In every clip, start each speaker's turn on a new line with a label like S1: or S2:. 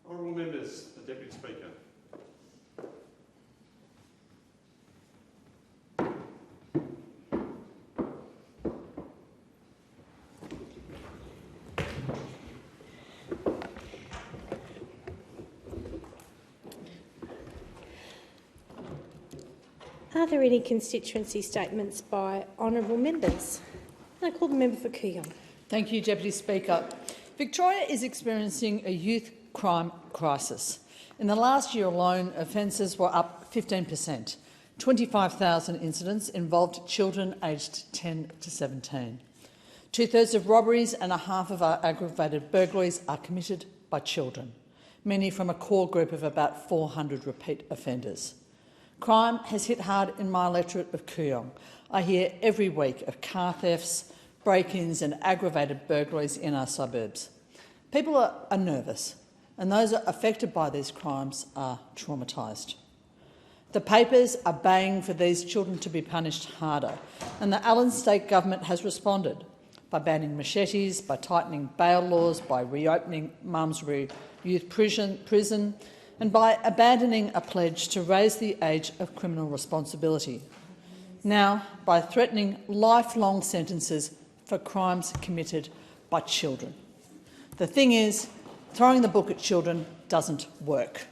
S1: Honourable Members, the Deputy Speaker.
S2: Are there any constituency statements by honourable members? I call the member for Kooyong.
S3: Thank you, Deputy Speaker. Victoria is experiencing a youth crime crisis. In the last year alone, offences were up 15%. 25,000 incidents involved children aged 10 to 17. Two-thirds of robberies and a half of our aggravated burglaries are committed by children, many from a core group of about 400 repeat offenders. Crime has hit hard in my electorate of Kooyong. I hear every week of car thefts, break-ins and aggravated burglaries in our suburbs. People are nervous, and those affected by these crimes are traumatised. The papers are baying for these children to be punished harder, and the Allan State Government has responded by banning machetes, by tightening bail laws, by reopening Malmesbury Youth Prison, and by abandoning a pledge to raise the age of criminal responsibility. Now, by threatening lifelong sentences for crimes committed by children. The thing is, throwing the book at children doesn't work.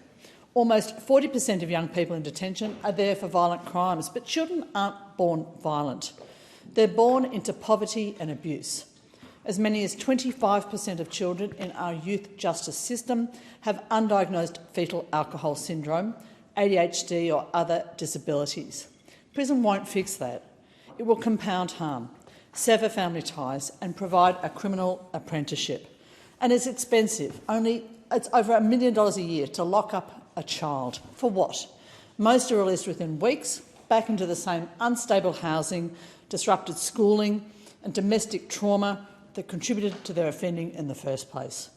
S3: Almost 40% of young people in detention are there for violent crimes, but children aren't born violent. They're born into poverty and abuse. As many as 25% of children in our youth justice system have undiagnosed fetal alcohol syndrome, ADHD or other disabilities. Prison won't fix that. It will compound harm, sever family ties and provide a criminal apprenticeship. And it's expensive. It's over $1 million a year to lock up a child. For what? Most are released within weeks, back into the same unstable housing, disrupted schooling and domestic trauma that contributed to their offending in the first place.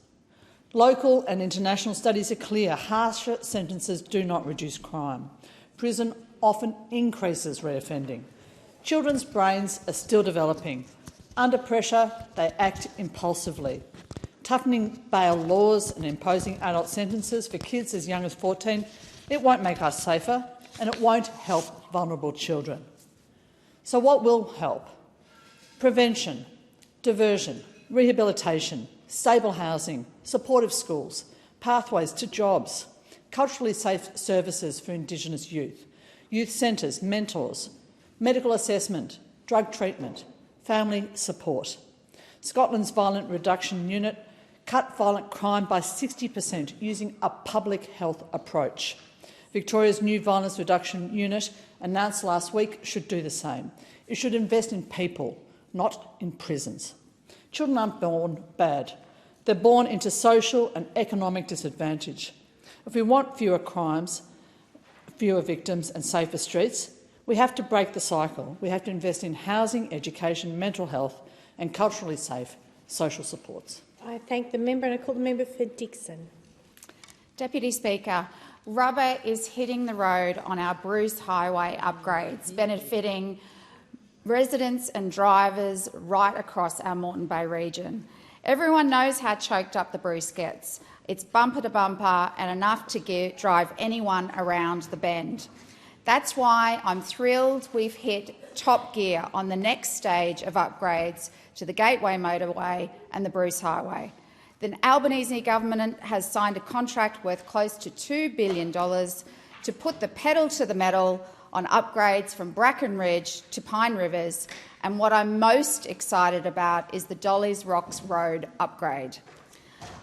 S3: Local and international studies are clear. Harsher sentences do not reduce crime. Prison often increases reoffending. Children's brains are still developing. Under pressure, they act impulsively. Toughening bail laws and imposing adult sentences for kids as young as 14, it won't make us safer and it won't help vulnerable children. So what will help? Prevention, diversion, rehabilitation, stable housing, supportive schools, pathways to jobs, culturally safe services for Indigenous youth, youth centres, mentors, medical assessment, drug treatment, family support. Scotland's Violent Reduction Unit cut violent crime by 60% using a public health approach. Victoria's new Violence Reduction Unit, announced last week, should do the same. It should invest in people, not in prisons. Children aren't born bad. They're born into social and economic disadvantage. If we want fewer crimes, fewer victims and safer streets, we have to break the cycle. We have to invest in housing, education, mental health and culturally safe social supports.
S2: I thank the member and I call the member for Dixon.
S4: Deputy Speaker, rubber is hitting the road on our Bruce Highway upgrades, benefiting residents and drivers right across our Moreton Bay region. Everyone knows how choked up the Bruce gets. It's bumper to bumper and enough to drive anyone around the bend. That's why I'm thrilled we've hit top gear on the next stage of upgrades to the Gateway Motorway and the Bruce Highway. The Albanese government has signed a contract worth close to $2 billion to put the pedal to the metal on upgrades from Bracken Ridge to Pine Rivers, and what I'm most excited about is the Dolly's Rocks Road upgrade.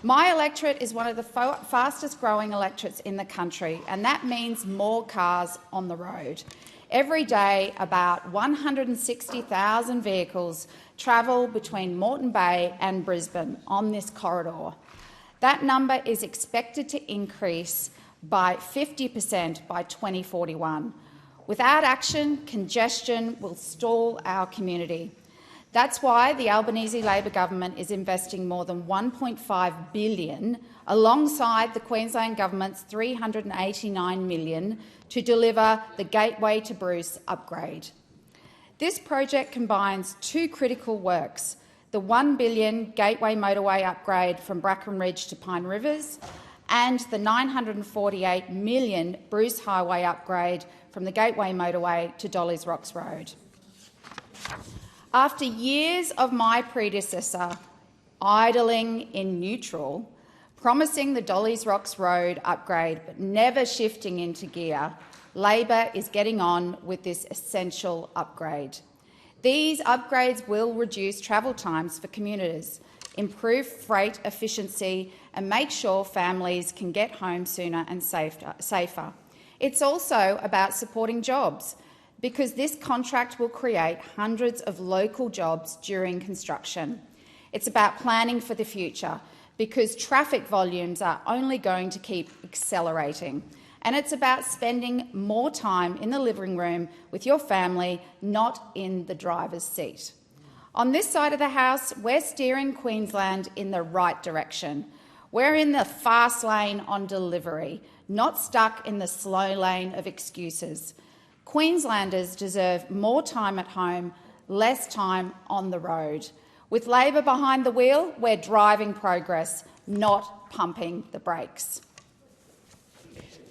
S4: My electorate is one of the fastest growing electorates in the country, and that means more cars on the road. Every day, about 160,000 vehicles travel between Moreton Bay and Brisbane on this corridor. That number is expected to increase by 50% by 2041. Without action, congestion will stall our community. That's why the Albanese Labor government is investing more than $1.5 billion alongside the Queensland government's $389 million to deliver the Gateway to Bruce upgrade. This project combines two critical works, the $1 billion Gateway Motorway upgrade from Bracken Ridge to Pine Rivers and the $948 million Bruce Highway upgrade from the Gateway Motorway to Dolly's Rocks Road. After years of my predecessor idling in neutral, promising the Dolly's Rocks Road upgrade but never shifting into gear, Labor is getting on with this essential upgrade. These upgrades will reduce travel times for commuters, improve freight efficiency and make sure families can get home sooner and safer. It's also about supporting jobs, because this contract will create hundreds of local jobs during construction. It's about planning for the future, because traffic volumes are only going to keep accelerating. And it's about spending more time in the living room with your family, not in the driver's seat. On this side of the House, we're steering Queensland in the right direction. We're in the fast lane on delivery, not stuck in the slow lane of excuses. Queenslanders deserve more time at home, less time on the road. With Labor behind the wheel, we're driving progress, not pumping the brakes.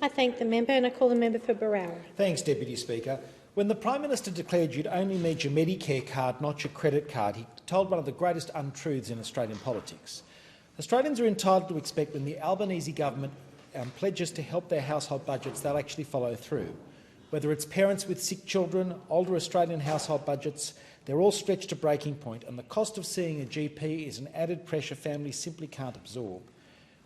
S2: I thank the member and I call the member for Berowra.
S5: Thanks, Deputy Speaker. When the Prime Minister declared you'd only need your Medicare card, not your credit card, he told one of the greatest untruths in Australian politics. Australians are entitled to expect when the Albanese government pledges to help their household budgets, they'll actually follow through. Whether it's parents with sick children, older Australian household budgets, they're all stretched to breaking point, and the cost of seeing a GP is an added pressure families simply can't absorb.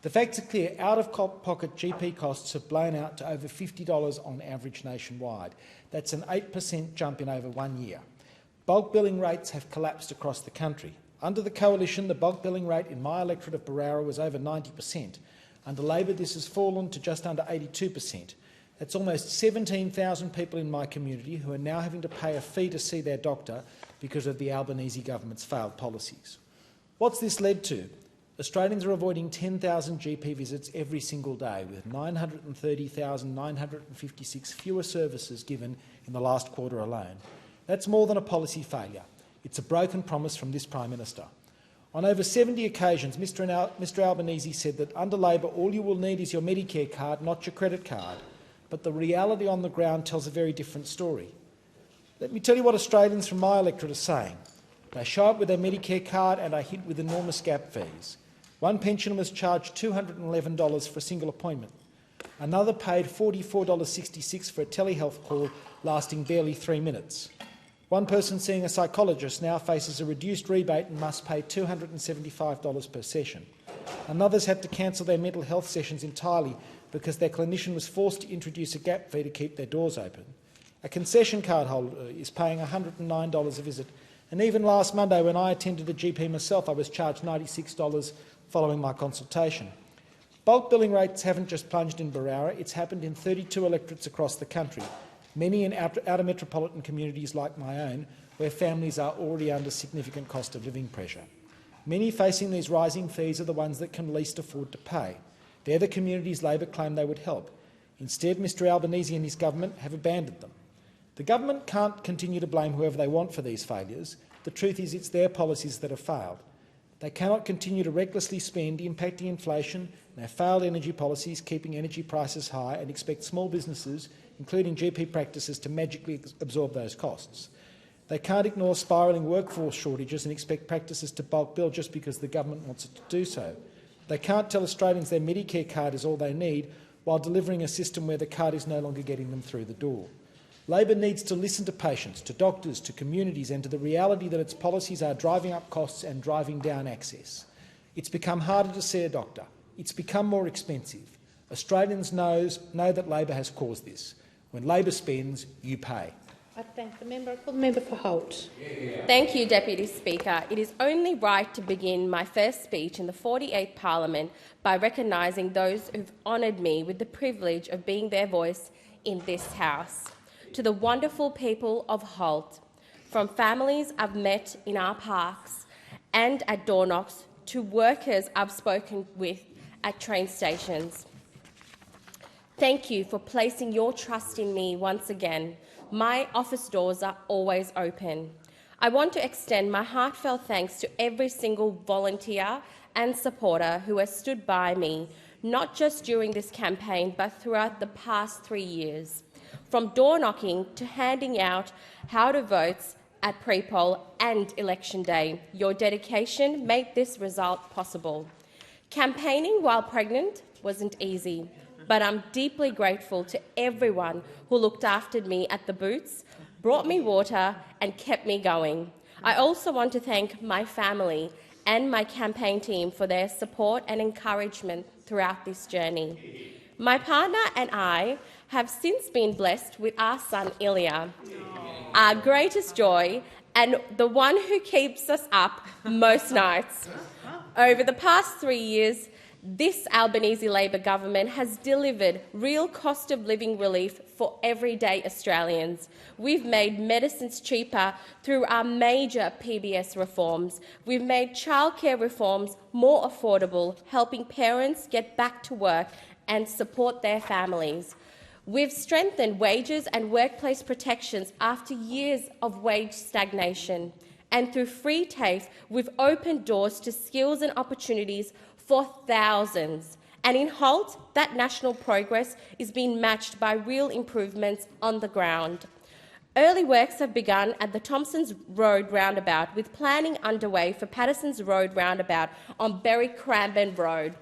S5: The facts are clear. Out-of-pocket GP costs have blown out to over $50 on average nationwide. That's an 8% jump in over 1 year. Bulk billing rates have collapsed across the country. Under the Coalition, the bulk billing rate in my electorate of Berowra was over 90%. Under Labor, this has fallen to just under 82%. That's almost 17,000 people in my community who are now having to pay a fee to see their doctor because of the Albanese government's failed policies. What's this led to? Australians are avoiding 10,000 GP visits every single day, with 930,956 fewer services given in the last quarter alone. That's more than a policy failure. It's a broken promise from this Prime Minister. On over 70 occasions, Mr Albanese said that under Labor all you will need is your Medicare card, not your credit card. But the reality on the ground tells a very different story. Let me tell you what Australians from my electorate are saying. They show up with their Medicare card and are hit with enormous gap fees. One pensioner was charged $211 for a single appointment. Another paid $44.66 for a telehealth call lasting barely 3 minutes. One person seeing a psychologist now faces a reduced rebate and must pay $275 per session. And others had to cancel their mental health sessions entirely because their clinician was forced to introduce a gap fee to keep their doors open. A concession card holder is paying $109 a visit. And even last Monday, when I attended a GP myself, I was charged $96 following my consultation. Bulk billing rates haven't just plunged in Berowra, it's happened in 32 electorates across the country, many in outer metropolitan communities like my own, where families are already under significant cost of living pressure. Many facing these rising fees are the ones that can least afford to pay. They're the communities Labor claimed they would help. Instead, Mr Albanese and his government have abandoned them. The government can't continue to blame whoever they want for these failures. The truth is it's their policies that have failed. They cannot continue to recklessly spend, impacting inflation, their failed energy policies, keeping energy prices high, and expect small businesses, including GP practices, to magically absorb those costs. They can't ignore spiralling workforce shortages and expect practices to bulk bill just because the government wants it to do so. They can't tell Australians their Medicare card is all they need while delivering a system where the card is no longer getting them through the door. Labor needs to listen to patients, to doctors, to communities and to the reality that its policies are driving up costs and driving down access. It's become harder to see a doctor. It's become more expensive. Australians know that Labor has caused this. When Labor spends, you pay.
S2: I thank the member. I call the member for Holt.
S6: Thank you, Deputy Speaker. It is only right to begin my first speech in the 48th Parliament by recognising those who've honoured me with the privilege of being their voice in this House. To the wonderful people of Holt, from families I've met in our parks and at door knocks to workers I've spoken with at train stations. Thank you for placing your trust in me once again. My office doors are always open. I want to extend my heartfelt thanks to every single volunteer and supporter who has stood by me not just during this campaign, but throughout the past 3 years. From door knocking to handing out how-to votes at pre-poll and election day, your dedication made this result possible. Campaigning while pregnant wasn't easy, but I'm deeply grateful to everyone who looked after me at the booths, brought me water and kept me going. I also want to thank my family and my campaign team for their support and encouragement throughout this journey. My partner and I have since been blessed with our son Ilya, our greatest joy and the one who keeps us up most nights. Over the past 3 years, this Albanese Labor government has delivered real cost of living relief for everyday Australians. We've made medicines cheaper through our major PBS reforms. We've made childcare reforms more affordable, helping parents get back to work and support their families. We've strengthened wages and workplace protections after years of wage stagnation. And through Free TAFE, we've opened doors to skills and opportunities for thousands. And in Holt, that national progress is being matched by real improvements on the ground. Early works have begun at the Thompsons Road roundabout, with planning underway for Patterson's Road roundabout on Berry-Cranbourne Road.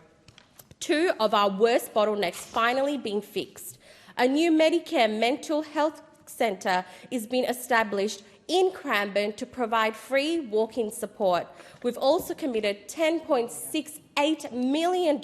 S6: 2 of our worst bottlenecks finally being fixed. A new Medicare mental health centre is being established in Cranbourne to provide free walk-in support. We've also committed $10.68 million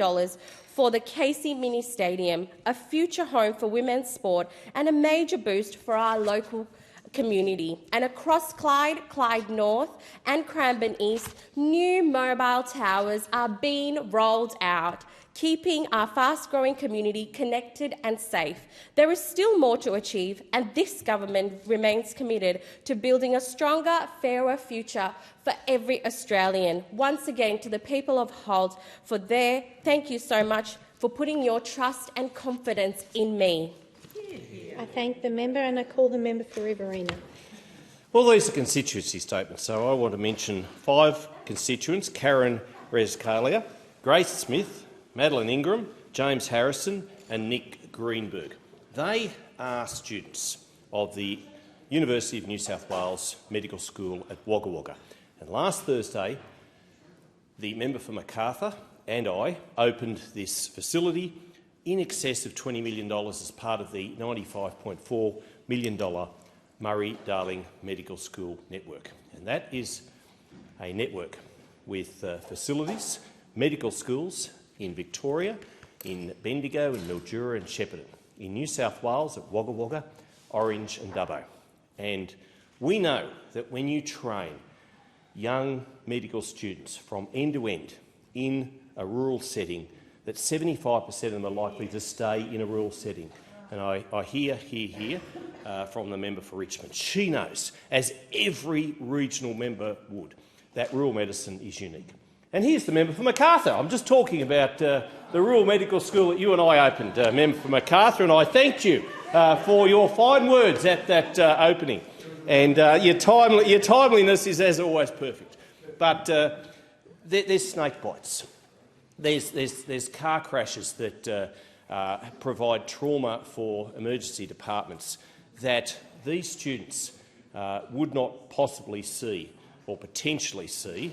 S6: for the Casey Mini Stadium, a future home for women's sport and a major boost for our local community. And across Clyde, Clyde North and Cranbourne East, new mobile towers are being rolled out, keeping our fast-growing community connected and safe. There is still more to achieve, and this government remains committed to building a stronger, fairer future for every Australian. Once again, to the people of Holt, thank you so much for putting your trust and confidence in me.
S2: I thank the member and I call the member for Riverina.
S7: Well, these are constituency statements, so I want to mention 5 constituents: Karen Rescalia, Grace Smith, Madeline Ingram, James Harrison and Nick Greenberg. They are students of the University of New South Wales Medical School at Wagga Wagga. And last Thursday, the member for Macarthur and I opened this facility in excess of $20 million as part of the $95.4 million Murray-Darling Medical School network. And that is a network with facilities, medical schools in Victoria, in Bendigo and Mildura and Shepparton, in New South Wales at Wagga Wagga, Orange and Dubbo. And we know that when you train young medical students from end to end in a rural setting, that 75% of them are likely to stay in a rural setting. And I hear from the member for Richmond. She knows, as every regional member would, that rural medicine is unique. And here's the member for Macarthur. I'm just talking about the rural medical school that you and I opened, member for Macarthur, and I thanked you for your fine words at that opening. And your timeliness is, as always, perfect. But there's snake bites. There's car crashes that provide trauma for emergency departments that these students would not possibly see or potentially see,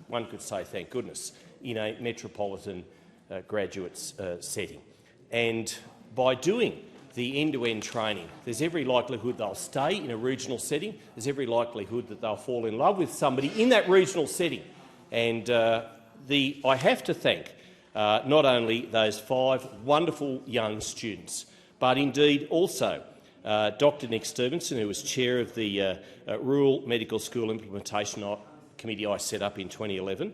S7: one could say thank goodness, in a metropolitan graduates setting. And by doing the end-to-end training, there's every likelihood they'll stay in a regional setting, there's every likelihood that they'll fall in love with somebody in that regional setting. And I have to thank not only those 5 wonderful young students, but indeed also Dr Nick Stevenson, who was chair of the Rural Medical School Implementation Committee I set up in 2011,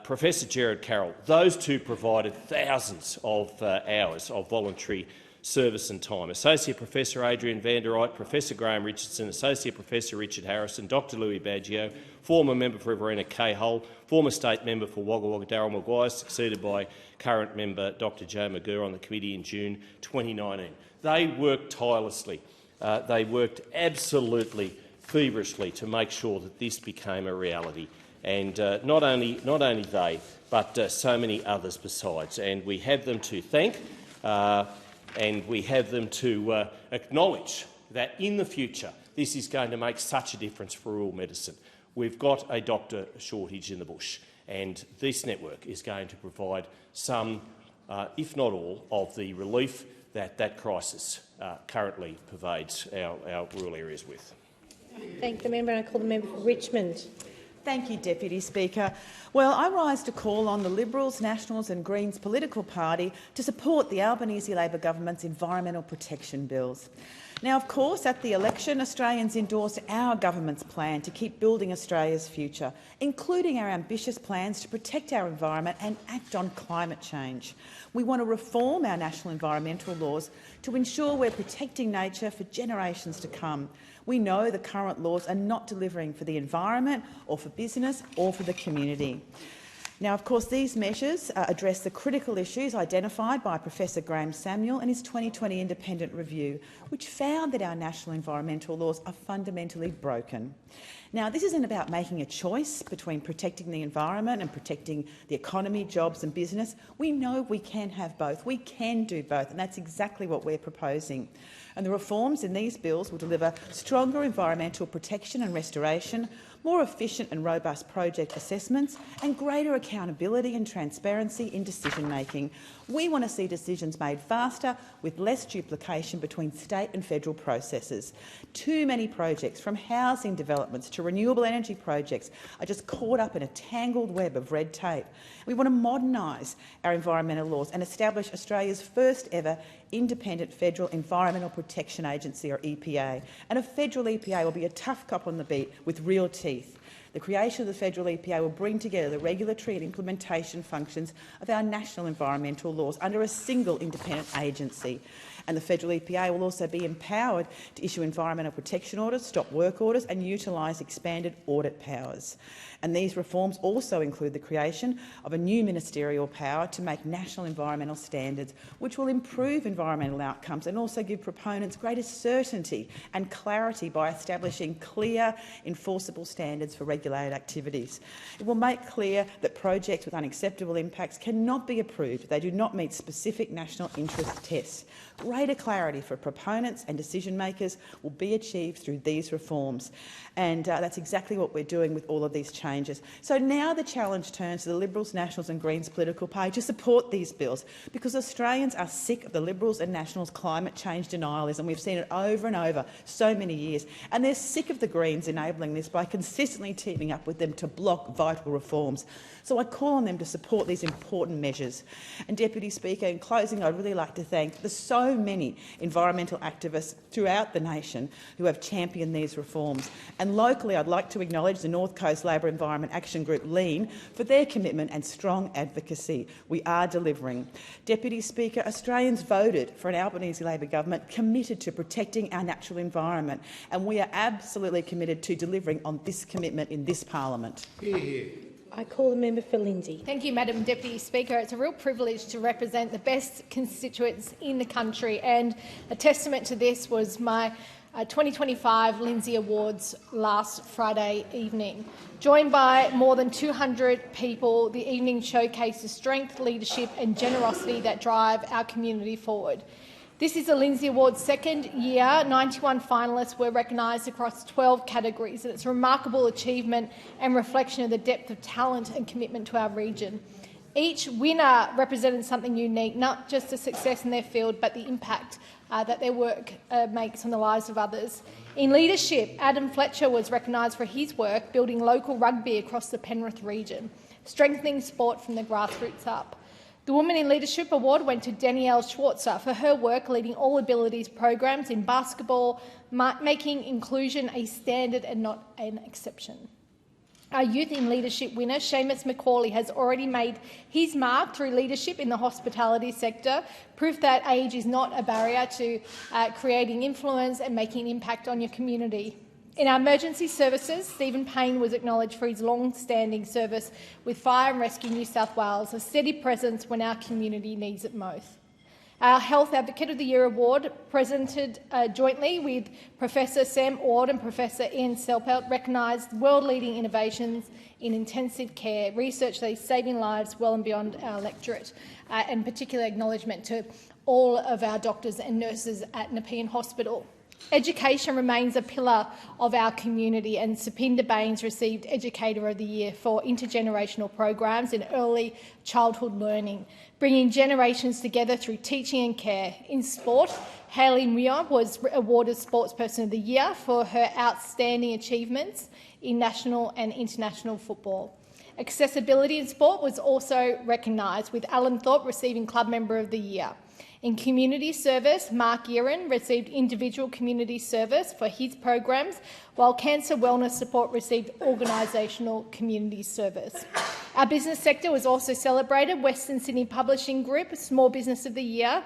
S7: Professor Gerard Carroll. Those 2 provided thousands of hours of voluntary service and time. Associate Professor Adrian van der Eyck, Professor Graham Richardson, Associate Professor Richard Harrison, Dr Louis Baggio, former member for Riverina Kay Hull, former state member for Wagga Wagga Darryl Maguire, succeeded by current member Dr Joe Magur on the committee in June 2019. They worked tirelessly. They worked absolutely feverishly to make sure that this became a reality. and not only they, but so many others besides. And we have them to thank, and we have them to acknowledge that in the future this is going to make such a difference for rural medicine. We've got a doctor shortage in the bush, and this network is going to provide some, if not all, of the relief that crisis currently pervades our rural areas with.
S2: Thank the member, and I call the member for Richmond.
S8: Thank you, Deputy Speaker. Well, I rise to call on the Liberals, Nationals and Greens political party to support the Albanese Labor government's environmental protection bills. Now, of course, at the election, Australians endorsed our government's plan to keep building Australia's future, including our ambitious plans to protect our environment and act on climate change. We want to reform our national environmental laws to ensure we're protecting nature for generations to come. We know the current laws are not delivering for the environment or for business or for the community. Now, of course, these measures address the critical issues identified by Professor Graham Samuel in his 2020 independent review, which found that our national environmental laws are fundamentally broken. Now, this isn't about making a choice between protecting the environment and protecting the economy, jobs and business. We know we can have both. We can do both, and that's exactly what we're proposing. And the reforms in these bills will deliver stronger environmental protection and restoration, more efficient and robust project assessments, and greater accountability and transparency in decision-making. We want to see decisions made faster, with less duplication between state and federal processes. Too many projects, from housing developments to renewable energy projects, are just caught up in a tangled web of red tape. We want to modernise our environmental laws and establish Australia's first ever independent federal Environmental Protection Agency, or EPA. And a federal EPA will be a tough cop on the beat with real teeth. The creation of the federal EPA will bring together the regulatory and implementation functions of our national environmental laws under a single independent agency. And the federal EPA will also be empowered to issue environmental protection orders, stop work orders and utilise expanded audit powers. And these reforms also include the creation of a new ministerial power to make national environmental standards, which will improve environmental outcomes and also give proponents greater certainty and clarity by establishing clear, enforceable standards for regulated activities. It will make clear that projects with unacceptable impacts cannot be approved if they do not meet specific national interest tests. Greater clarity for proponents and decision-makers will be achieved through these reforms. And that's exactly what we're doing with all of these changes. So now the challenge turns to the Liberals, Nationals and Greens political party to support these bills, because Australians are sick of the Liberals and Nationals' climate change denialism. We've seen it over and over so many years. And they're sick of the Greens enabling this by consistently teaming up with them to block vital reforms. So I call on them to support these important measures. And, Deputy Speaker, in closing, I'd really like to thank the so many environmental activists throughout the nation who have championed these reforms. And locally, I'd like to acknowledge the North Coast Labor Environment Action Group, LEAN, for their commitment and strong advocacy. We are delivering. Deputy Speaker, Australians voted for an Albanese Labor government committed to protecting our natural environment, and we are absolutely committed to delivering on this commitment in this parliament.
S2: I call the member for Lindsay.
S9: Thank you, Madam Deputy Speaker. It's a real privilege to represent the best constituents in the country, and a testament to this was my 2025 Lindsay Awards last Friday evening. Joined by more than 200 people, the evening showcased the strength, leadership and generosity that drive our community forward. This is the Lindsay Awards' second year. 91 finalists were recognised across 12 categories, and it's a remarkable achievement and reflection of the depth of talent and commitment to our region. Each winner represented something unique, not just a success in their field, but the impact that their work makes on the lives of others. In leadership, Adam Fletcher was recognised for his work building local rugby across the Penrith region, strengthening sport from the grassroots up. The Women in Leadership Award went to Danielle Schwarzer for her work leading all abilities programs in basketball, making inclusion a standard and not an exception. Our Youth in Leadership winner, Seamus McCauley, has already made his mark through leadership in the hospitality sector, proof that age is not a barrier to creating influence and making an impact on your community. In our emergency services, Stephen Payne was acknowledged for his long-standing service with Fire and Rescue New South Wales, a steady presence when our community needs it most. Our Health Advocate of the Year award, presented jointly with Professor Sam Ord and Professor Ian Selpelt, recognised world-leading innovations in intensive care research that is saving lives well and beyond our electorate, and particular acknowledgement to all of our doctors and nurses at Nepean Hospital. Education remains a pillar of our community, and Sapinda Baines received Educator of the Year for intergenerational programs in early childhood learning, bringing generations together through teaching and care. In sport, Hayley Muir was awarded Sportsperson of the Year for her outstanding achievements in national and international football. Accessibility in sport was also recognised, with Alan Thorpe receiving Club Member of the Year. In community service, Mark Yearan received Individual Community Service for his programs, while Cancer Wellness Support received Organisational Community Service. Our business sector was also celebrated. Western Sydney Publishing Group, Small Business of the Year.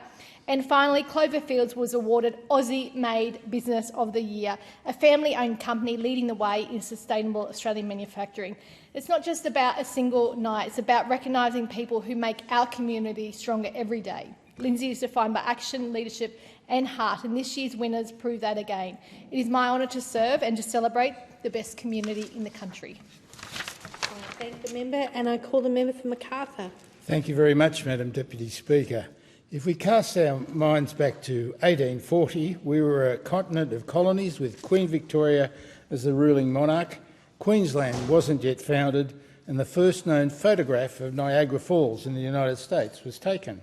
S9: And finally, Cloverfields was awarded Aussie-Made Business of the Year, a family-owned company leading the way in sustainable Australian manufacturing. It's not just about a single night, it's about recognising people who make our community stronger every day. Lindsay is defined by action, leadership and heart, and this year's winners prove that again. It is my honour to serve and to celebrate the best community in the country.
S2: I thank the member, and I call the member for Macarthur.
S10: Thank you very much, Madam Deputy Speaker. If we cast our minds back to 1840, we were a continent of colonies with Queen Victoria as the ruling monarch. Queensland wasn't yet founded, and the first known photograph of Niagara Falls in the United States was taken.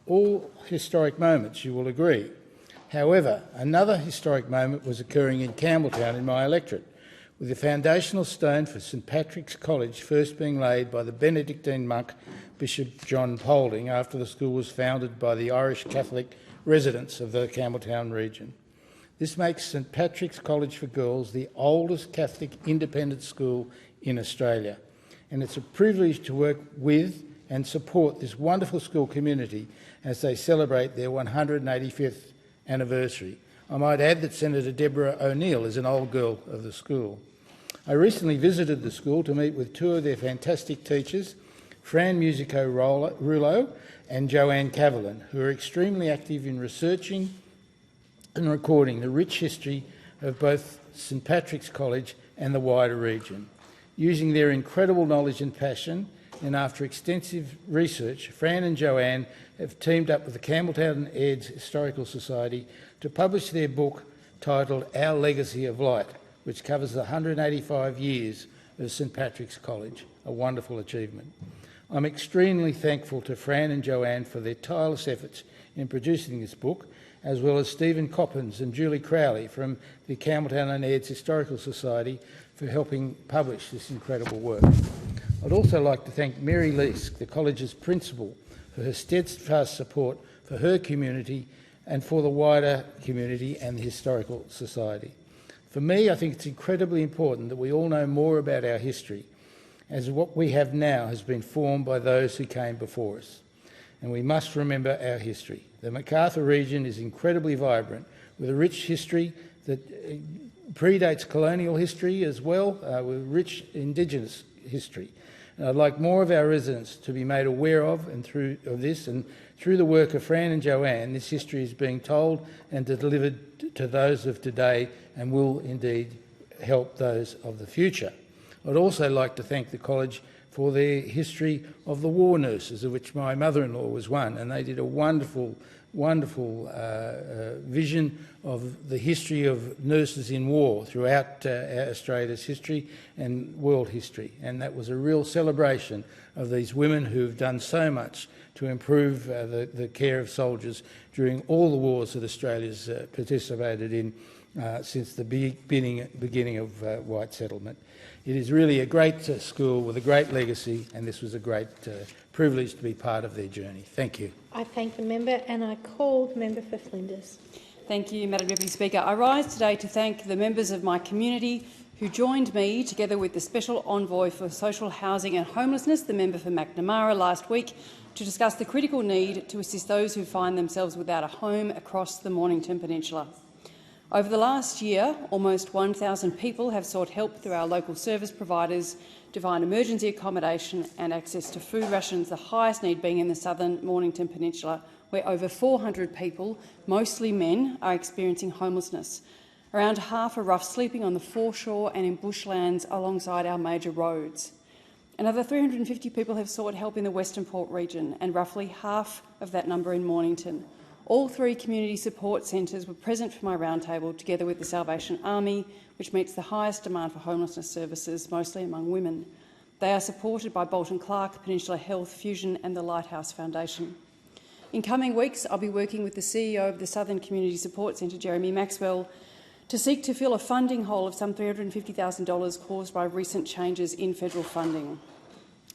S10: All historic moments, you will agree. However, another historic moment was occurring in Campbelltown in my electorate, with the foundational stone for St Patrick's College first being laid by the Benedictine monk Bishop John Polding after the school was founded by the Irish Catholic residents of the Campbelltown region. This makes St Patrick's College for Girls the oldest Catholic independent school in Australia, and it's a privilege to work with and support this wonderful school community as they celebrate their 185th anniversary. I might add that Senator Deborah O'Neill is an old girl of the school. I recently visited the school to meet with two of their fantastic teachers, Fran Musico-Rouleau and Joanne Cavillin, who are extremely active in researching and recording the rich history of both St Patrick's College and the wider region. Using their incredible knowledge and passion, and after extensive research, Fran and Joanne have teamed up with the Campbelltown and Aids Historical Society to publish their book titled Our Legacy of Light, which covers the 185 years of St Patrick's College, a wonderful achievement. I'm extremely thankful to Fran and Joanne for their tireless efforts in producing this book, as well as Stephen Coppins and Julie Crowley from the Campbelltown and Aids Historical Society for helping publish this incredible work. I'd also like to thank Mary Leask, the college's principal, for her steadfast support for her community and for the wider community and the Historical Society. For me, I think it's incredibly important that we all know more about our history, as what we have now has been formed by those who came before us. And we must remember our history. The Macarthur region is incredibly vibrant, with a rich history that predates colonial history as well, with rich Indigenous history. And I'd like more of our residents to be made aware of through the work of Fran and Joanne. This history is being told and delivered to those of today and will indeed help those of the future. I'd also like to thank the college for their history of the war nurses, of which my mother-in-law was one, and they did a wonderful vision of the history of nurses in war throughout Australia's history and world history. And that was a real celebration of these women who have done so much to improve the care of soldiers during all the wars that Australia's participated in since the beginning of white settlement. It is really a great school with a great legacy, and this was a great privilege to be part of their journey. Thank you.
S2: I thank the member, and I call the member for Flinders.
S11: Thank you, Madam Deputy Speaker. I rise today to thank the members of my community who joined me, together with the Special Envoy for Social Housing and Homelessness, the member for Macnamara, last week to discuss the critical need to assist those who find themselves without a home across the Mornington Peninsula. Over the last year, almost 1,000 people have sought help through our local service providers to find emergency accommodation and access to food rations, the highest need being in the southern Mornington Peninsula, where over 400 people, mostly men, are experiencing homelessness. Around half are rough sleeping on the foreshore and in bushlands alongside our major roads. Another 350 people have sought help in the Western Port region, and roughly half of that number in Mornington. All 3 community support centres were present for my roundtable, together with the Salvation Army, which meets the highest demand for homelessness services, mostly among women. They are supported by Bolton Clark, Peninsula Health, Fusion and the Lighthouse Foundation. In coming weeks, I'll be working with the CEO of the Southern Community Support Centre, Jeremy Maxwell, to seek to fill a funding hole of some $350,000 caused by recent changes in federal funding.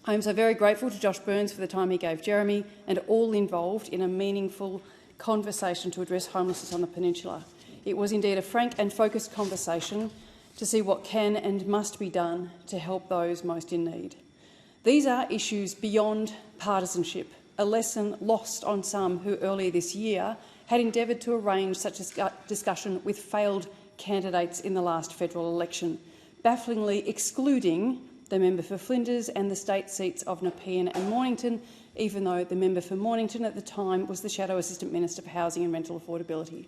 S11: I am so very grateful to Josh Burns for the time he gave Jeremy and all involved in a meaningful conversation to address homelessness on the peninsula. It was indeed a frank and focused conversation to see what can and must be done to help those most in need. These are issues beyond partisanship, a lesson lost on some who earlier this year had endeavoured to arrange such a discussion with failed candidates in the last federal election, bafflingly excluding the member for Flinders and the state seats of Nepean and Mornington, even though the member for Mornington at the time was the Shadow Assistant Minister for Housing and Rental Affordability.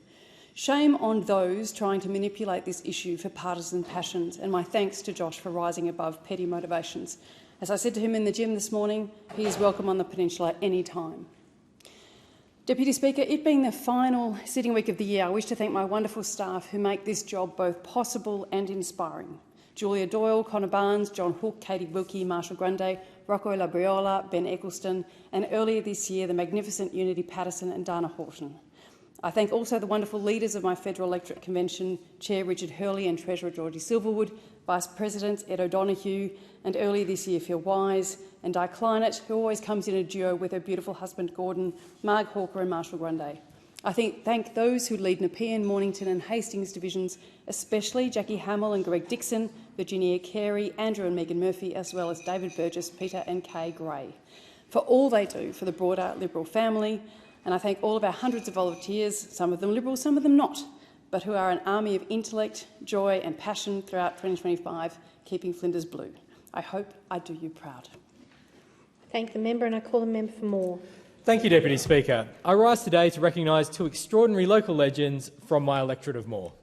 S11: Shame on those trying to manipulate this issue for partisan passions, and my thanks to Josh for rising above petty motivations. As I said to him in the gym this morning, he is welcome on the peninsula any time. Deputy Speaker, it being the final sitting week of the year, I wish to thank my wonderful staff who make this job both possible and inspiring. Julia Doyle, Connor Barnes, John Hook, Katie Wilkie, Marshall Grundy, Rocco Labriola, Ben Eccleston, and earlier this year the magnificent Unity Patterson and Dana Horton. I thank also the wonderful leaders of my Federal Electorate Convention, Chair Richard Hurley and Treasurer Georgie Silverwood, Vice Presidents Ed O'Donoghue and earlier this year Phil Wise, and Di Kleinert, who always comes in a duo with her beautiful husband Gordon, Marg Hawker and Marshall Grundy. I thank those who lead Nepean, Mornington and Hastings divisions, especially Jackie Hamill and Greg Dixon, Virginia Carey, Andrew and Megan Murphy, as well as David Burgess, Peter and Kay Gray, for all they do for the broader Liberal family. And I thank all of our hundreds of volunteers, some of them Liberal, some of them not, but who are an army of intellect, joy and passion throughout 2025, keeping Flinders blue. I hope I do you proud.
S2: Thank the member, and I call the member for Moore.
S12: Thank you, Deputy Speaker. I rise today to recognise 2 extraordinary local legends from my electorate of Moore,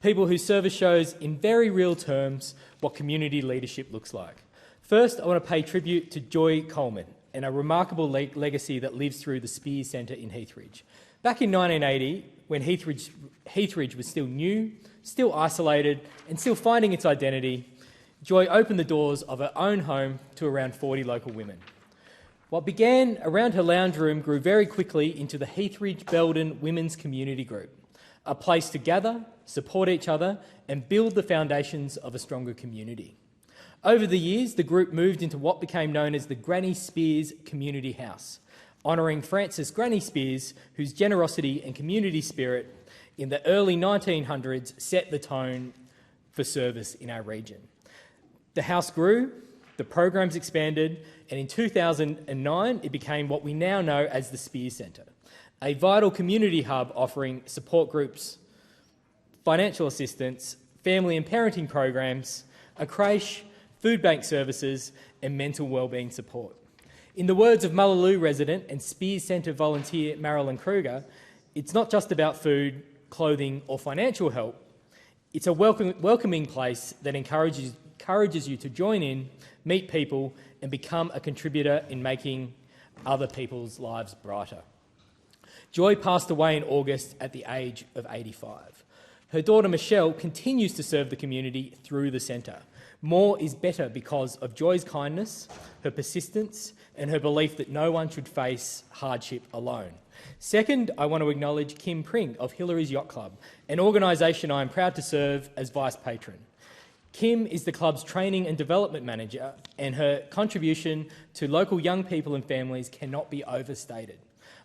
S12: people whose service shows in very real terms what community leadership looks like. First, I want to pay tribute to Joy Coleman and a remarkable legacy that lives through the Spears Centre in Heathridge. Back in 1980, when Heathridge was still new, still isolated and still finding its identity, Joy opened the doors of her own home to around 40 local women. What began around her lounge room grew very quickly into the Heathridge Belden Women's Community Group, a place to gather, support each other and build the foundations of a stronger community. Over the years, the group moved into what became known as the Granny Spears Community House, honouring Frances Granny Spears, whose generosity and community spirit in the early 1900s set the tone for service in our region. The house grew, the programs expanded, and in 2009 it became what we now know as the Spears Centre, a vital community hub offering support groups, financial assistance, family and parenting programs, a creche, food bank services and mental wellbeing support. In the words of Mullaloo resident and Spears Centre volunteer Marilyn Kruger, it's not just about food, clothing or financial help. It's a welcoming place that encourages you to join in, meet people and become a contributor in making other people's lives brighter. Joy passed away in August at the age of 85. Her daughter Michelle continues to serve the community through the centre. More is better because of Joy's kindness, her persistence and her belief that no one should face hardship alone. Second, I want to acknowledge Kim Pring of Hillary's Yacht Club, an organisation I am proud to serve as vice patron. Kim is the club's training and development manager, and her contribution to local young people and families cannot be overstated.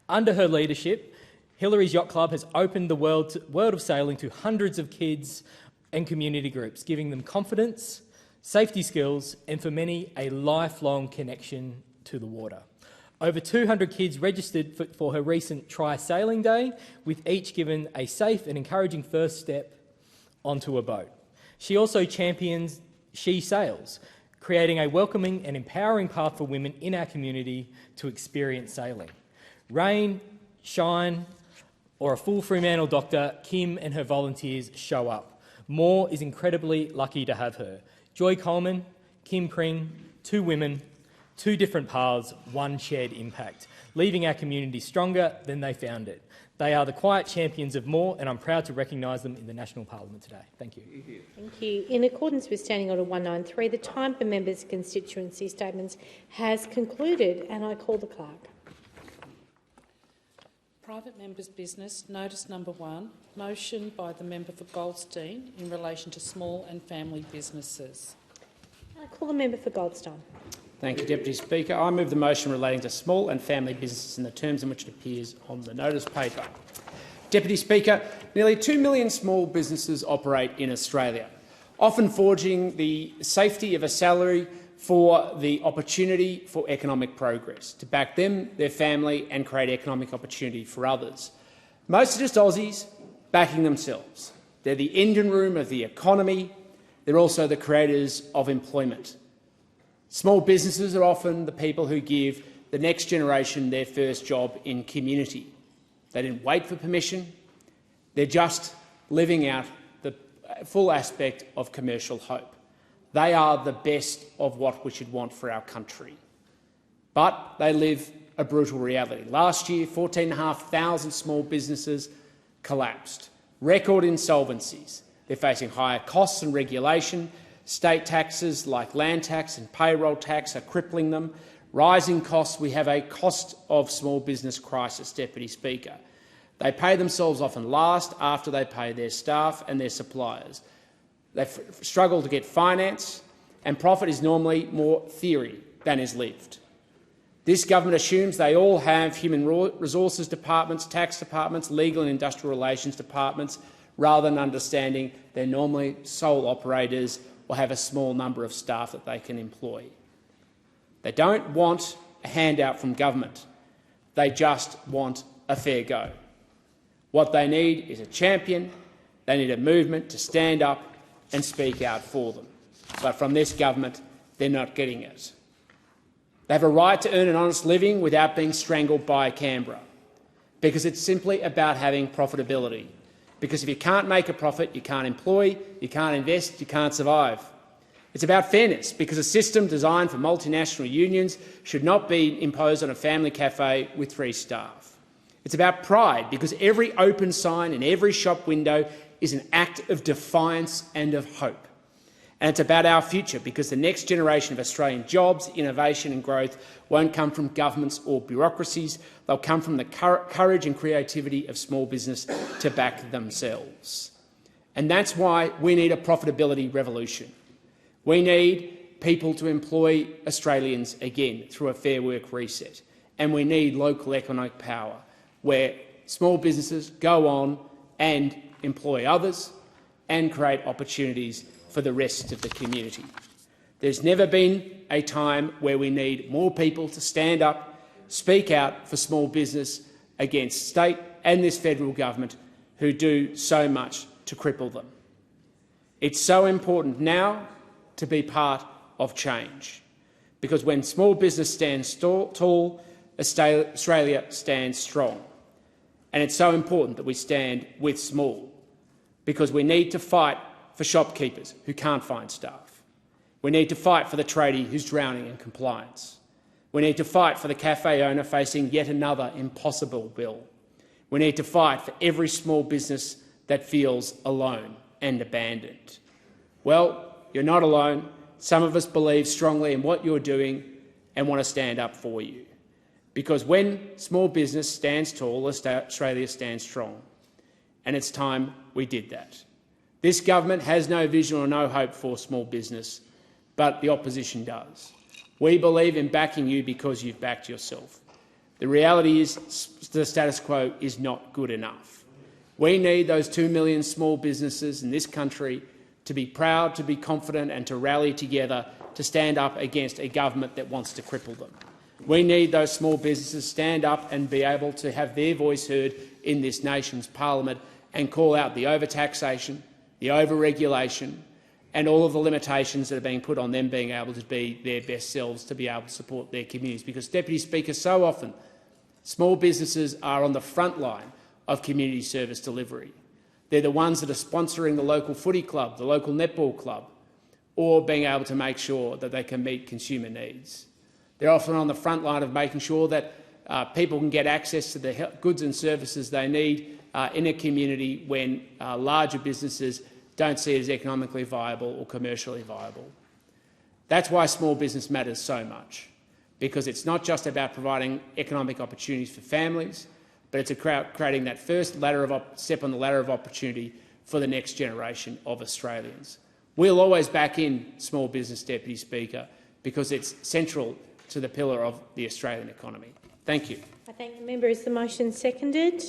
S12: Under her leadership, Hillary's Yacht Club has opened the world of sailing to hundreds of kids and community groups, giving them confidence, safety skills and for many a lifelong connection to the water. Over 200 kids registered for her recent Try Sailing Day, with each given a safe and encouraging first step onto a boat. She also champions She Sails, creating a welcoming and empowering path for women in our community to experience sailing. Rain, shine, or a full Fremantle doctor, Kim and her volunteers show up. Moore is incredibly lucky to have her. Joy Coleman, Kim Pring, 2 women, 2 different paths, 1 shared impact, leaving our community stronger than they found it. They are the quiet champions of Moore, and I'm proud to recognise them in the National Parliament today. Thank you.
S2: Thank you. In accordance with Standing Order 193, the time for members' constituency statements has concluded, and I call the clerk.
S13: Private members' business, notice number 1, motion by the member for Goldstein in relation to small and family businesses.
S2: I call the member for Goldstein.
S14: Thank you, Deputy Speaker. I move the motion relating to small and family businesses in the terms in which it appears on the notice paper. Deputy Speaker, nearly 2 million small businesses operate in Australia, often forging the safety of a salary for the opportunity for economic progress, to back them, their family and create economic opportunity for others. Most are just Aussies backing themselves. They're the engine room of the economy. They're also the creators of employment. Small businesses are often the people who give the next generation their first job in community. They didn't wait for permission. They're just living out the full aspect of commercial hope. They are the best of what we should want for our country. But they live a brutal reality. Last year, 14,500 small businesses collapsed. Record insolvencies. They're facing higher costs and regulation. State taxes like land tax and payroll tax are crippling them. Rising costs. We have a cost of small business crisis, Deputy Speaker. They pay themselves often last after they pay their staff and their suppliers. They struggle to get finance, and profit is normally more theory than is lived. This government assumes they all have human resources departments, tax departments, legal and industrial relations departments, rather than understanding they're normally sole operators or have a small number of staff that they can employ. They don't want a handout from government. They just want a fair go. What they need is a champion. They need a movement to stand up and speak out for them. But from this government, they're not getting it. They have a right to earn an honest living without being strangled by Canberra, because it's simply about having profitability. Because if you can't make a profit, you can't employ, you can't invest, you can't survive. It's about fairness, because a system designed for multinational unions should not be imposed on a family cafe with 3 staff. It's about pride, because every open sign in every shop window is an act of defiance and of hope. And it's about our future, because the next generation of Australian jobs, innovation and growth won't come from governments or bureaucracies. They'll come from the courage and creativity of small business to back themselves. And that's why we need a profitability revolution. We need people to employ Australians again through a Fair Work reset. And we need local economic power, where small businesses go on and employ others and create opportunities for the rest of the community. There's never been a time where we need more people to stand up, speak out for small business against state and this federal government who do so much to cripple them. It's so important now to be part of change, because when small business stands tall, Australia stands strong. And it's so important that we stand with small, because we need to fight for shopkeepers who can't find staff. We need to fight for the tradie who's drowning in compliance. We need to fight for the cafe owner facing yet another impossible bill. We need to fight for every small business that feels alone and abandoned. Well, you're not alone. Some of us believe strongly in what you're doing and want to stand up for you. Because when small business stands tall, Australia stands strong. And it's time we did that. This government has no vision or no hope for small business, but the opposition does. We believe in backing you because you've backed yourself. The reality is the status quo is not good enough. We need those 2 million small businesses in this country to be proud, to be confident and to rally together to stand up against a government that wants to cripple them. We need those small businesses to stand up and be able to have their voice heard in this nation's parliament and call out the overtaxation, the over-regulation and all of the limitations that are being put on them being able to be their best selves to be able to support their communities. Because, Deputy Speaker, so often small businesses are on the front line of community service delivery. They're the ones that are sponsoring the local footy club, the local netball club, or being able to make sure that they can meet consumer needs. They're often on the front line of making sure that people can get access to the goods and services they need in a community when larger businesses don't see it as economically viable or commercially viable. That's why small business matters so much, because it's not just about providing economic opportunities for families, but it's about creating that first step on the ladder of opportunity for the next generation of Australians. We'll always back in small business, Deputy Speaker, because it's central to the pillar of the Australian economy. Thank you.
S2: I thank the member. Is the motion seconded?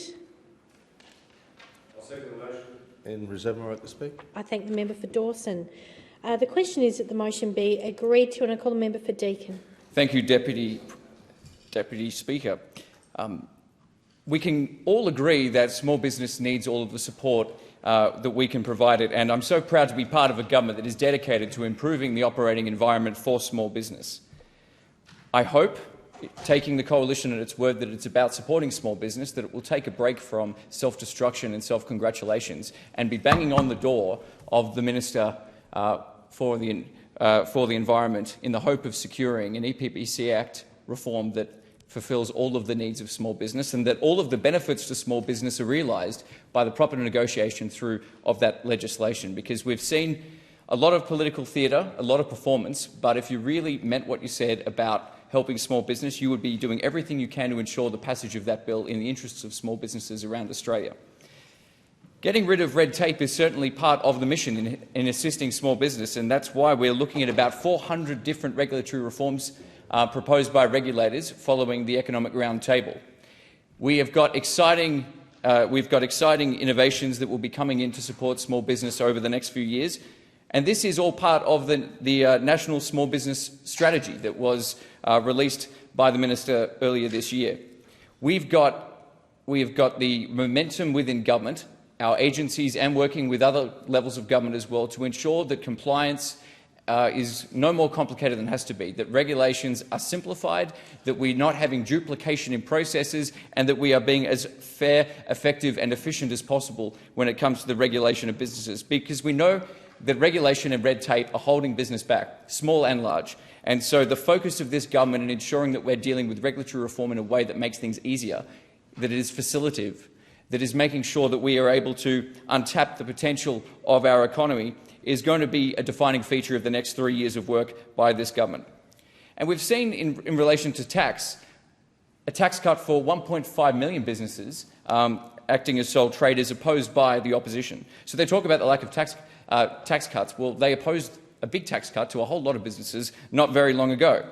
S15: I'll second the motion and reserve my right to speak.
S2: I thank the member for Dawson. The question is that the motion be agreed to, and I call the member for Deakin.
S16: Thank you, Deputy Speaker. We can all agree that small business needs all of the support that we can provide it, and I'm so proud to be part of a government that is dedicated to improving the operating environment for small business. I hope, taking the coalition at its word that it's about supporting small business, that it will take a break from self-destruction and self-congratulations and be banging on the door of the Minister for the Environment in the hope of securing an EPBC Act reform that fulfills all of the needs of small business, and that all of the benefits to small business are realised by the proper negotiation through of that legislation. Because we've seen a lot of political theatre, a lot of performance, but if you really meant what you said about helping small business, you would be doing everything you can to ensure the passage of that bill in the interests of small businesses around Australia. Getting rid of red tape is certainly part of the mission in assisting small business, and that's why we're looking at about 400 different regulatory reforms proposed by regulators following the Economic Roundtable. We've got exciting innovations that will be coming in to support small business over the next few years, and this is all part of the National Small Business Strategy that was released by the Minister earlier this year. We have got the momentum within government, our agencies, and working with other levels of government as well, to ensure that compliance is no more complicated than it has to be, that regulations are simplified, that we're not having duplication in processes, and that we are being as fair, effective and efficient as possible when it comes to the regulation of businesses, because we know that regulation and red tape are holding business back, small and large. And so the focus of this government in ensuring that we're dealing with regulatory reform in a way that makes things easier, that it is facilitative, that is making sure that we are able to untap the potential of our economy, is going to be a defining feature of the next 3 years of work by this government. And we've seen in relation to tax, a tax cut for 1.5 million businesses acting as sole traders opposed by the opposition. So they talk about the lack of tax cuts. Well, they opposed a big tax cut to a whole lot of businesses not very long ago.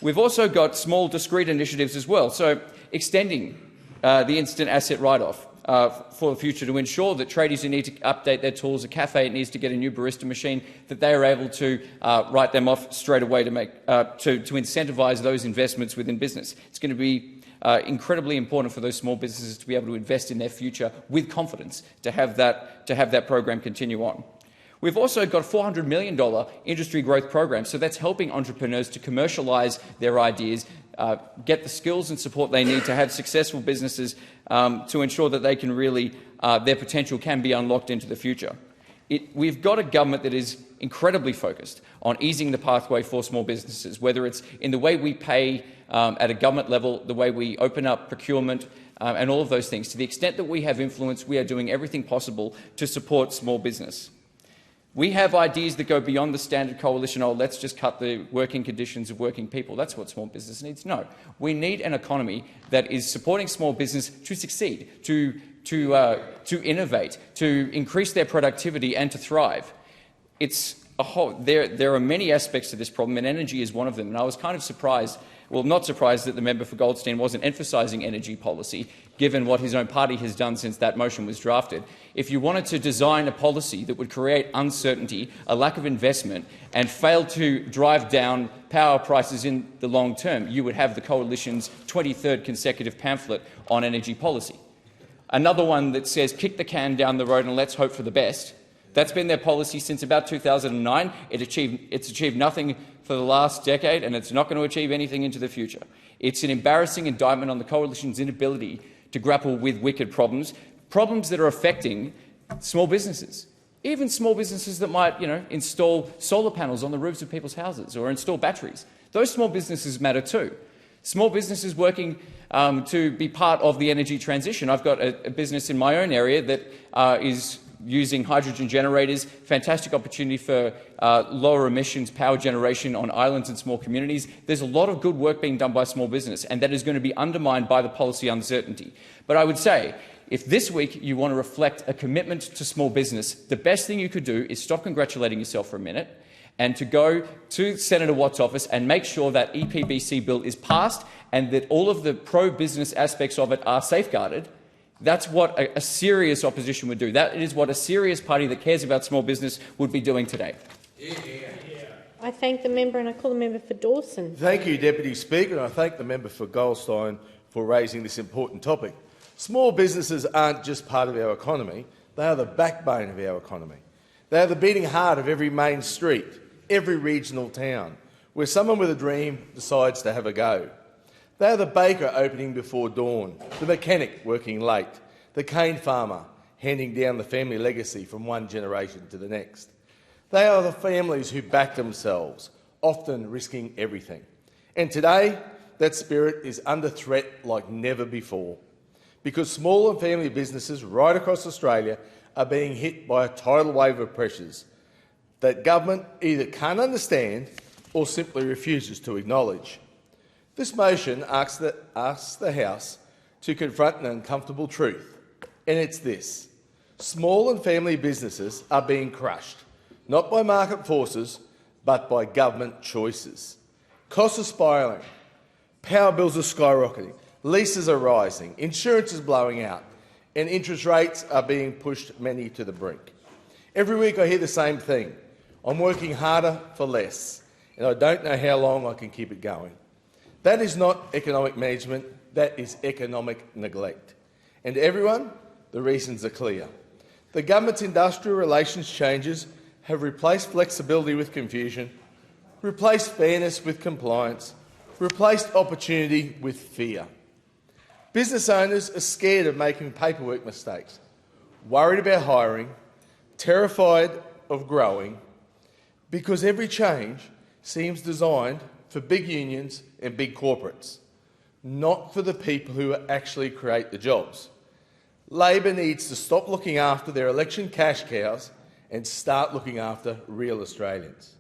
S16: We've also got small, discrete initiatives as well, so extending the instant asset write-off for the future to ensure that tradies who need to update their tools, a cafe that needs to get a new barista machine, that they are able to write them off straight away to incentivise those investments within business. It's going to be incredibly important for those small businesses to be able to invest in their future with confidence, to have that program continue on. We've also got a $400 million industry growth program, so that's helping entrepreneurs to commercialise their ideas, get the skills and support they need to have successful businesses to ensure that they can really, their potential can be unlocked into the future. We've got a government that is incredibly focused on easing the pathway for small businesses, whether it's in the way we pay at a government level, the way we open up procurement, and all of those things. To the extent that we have influence, we are doing everything possible to support small business. We have ideas that go beyond the standard coalition, oh, let's just cut the working conditions of working people. That's what small business needs. No. We need an economy that is supporting small business to succeed, to innovate, to increase their productivity and to thrive. It's a whole, there are many aspects to this problem, and energy is one of them. And I was kind of surprised, well, not surprised that the member for Goldstein wasn't emphasising energy policy, given what his own party has done since that motion was drafted. If you wanted to design a policy that would create uncertainty, a lack of investment, and fail to drive down power prices in the long term, you would have the Coalition's 23rd consecutive pamphlet on energy policy. Another one that says, kick the can down the road and let's hope for the best. That's been their policy since about 2009. It's achieved nothing for the last decade, and it's not going to achieve anything into the future. It's an embarrassing indictment on the Coalition's inability to grapple with wicked problems that are affecting small businesses, even small businesses that might, install solar panels on the roofs of people's houses or install batteries. Those small businesses matter too. Small businesses working to be part of the energy transition. I've got a business in my own area that is using hydrogen generators, fantastic opportunity for lower emissions power generation on islands and small communities. There's a lot of good work being done by small business, and that is going to be undermined by the policy uncertainty. But I would say, if this week you want to reflect a commitment to small business, the best thing you could do is stop congratulating yourself for a minute and to go to Senator Watt's office and make sure that EPBC bill is passed and that all of the pro-business aspects of it are safeguarded. That's what a serious opposition would do. That is what a serious party that cares about small business would be doing today.
S2: I thank the member and I call the member for Dawson.
S15: Thank you, Deputy Speaker, and I thank the member for Goldstein for raising this important topic. Small businesses aren't just part of our economy, they are the backbone of our economy. They are the beating heart of every main street, every regional town, where someone with a dream decides to have a go. They are the baker opening before dawn, the mechanic working late, the cane farmer handing down the family legacy from one generation to the next. They are the families who back themselves, often risking everything. And today, that spirit is under threat like never before, because small and family businesses right across Australia are being hit by a tidal wave of pressures that government either can't understand or simply refuses to acknowledge. This motion asks the House to confront an uncomfortable truth, and it's this. Small and family businesses are being crushed, not by market forces, but by government choices. Costs are spiralling, power bills are skyrocketing, leases are rising, insurance is blowing out, and interest rates are being pushed many to the brink. Every week I hear the same thing. I'm working harder for less, and I don't know how long I can keep it going. That is not economic management, that is economic neglect. And to everyone, the reasons are clear. The government's industrial relations changes have replaced flexibility with confusion, replaced fairness with compliance, replaced opportunity with fear. Business owners are scared of making paperwork mistakes, worried about hiring, terrified of growing, because every change seems designed for big unions and big corporates, not for the people who actually create the jobs. Labor needs to stop looking after their election cash cows and start looking after real Australians.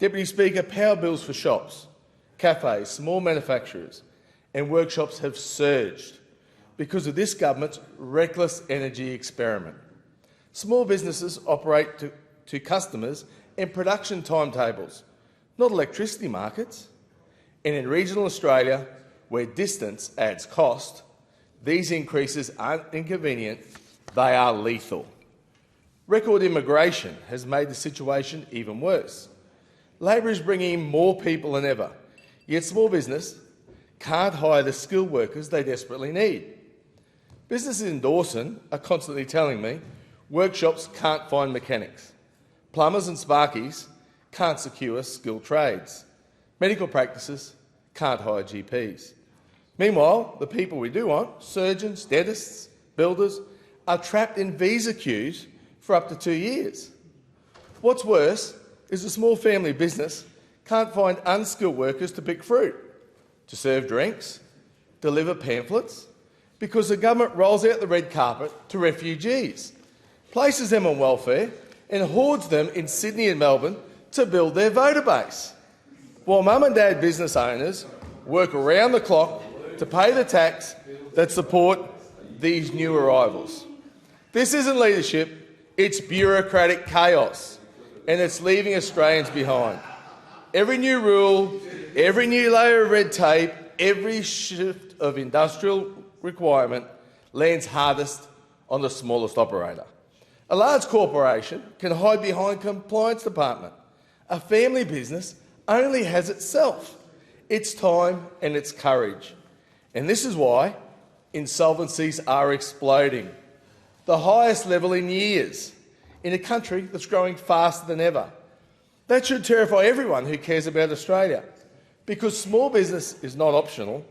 S15: Deputy Speaker, power bills for shops, cafes, small manufacturers and workshops have surged because of this government's reckless energy experiment. Small businesses operate to customers and production timetables, not electricity markets. And in regional Australia, where distance adds cost, these increases aren't inconvenient, they are lethal. Record immigration has made the situation even worse. Labor is bringing in more people than ever, yet small business can't hire the skilled workers they desperately need. Businesses in Dawson are constantly telling me workshops can't find mechanics. Plumbers and sparkies can't secure skilled trades. Medical practices can't hire GPs. Meanwhile, the people we do want, surgeons, dentists, builders, are trapped in visa queues for up to 2 years. What's worse is a small family business can't find unskilled workers to pick fruit, to serve drinks, deliver pamphlets, because the government rolls out the red carpet to refugees, places them on welfare and hoards them in Sydney and Melbourne to build their voter base, while mum and dad business owners work around the clock to pay the tax that support these new arrivals. This isn't leadership, it's bureaucratic chaos, and it's leaving Australians behind. Every new rule, every new layer of red tape, every shift of industrial requirement lands hardest on the smallest operator. A large corporation can hide behind compliance department. A family business only has itself, its time and its courage. And this is why insolvencies are exploding, the highest level in years. in a country that's growing faster than ever. That should terrify everyone who cares about Australia, because small business is not optional.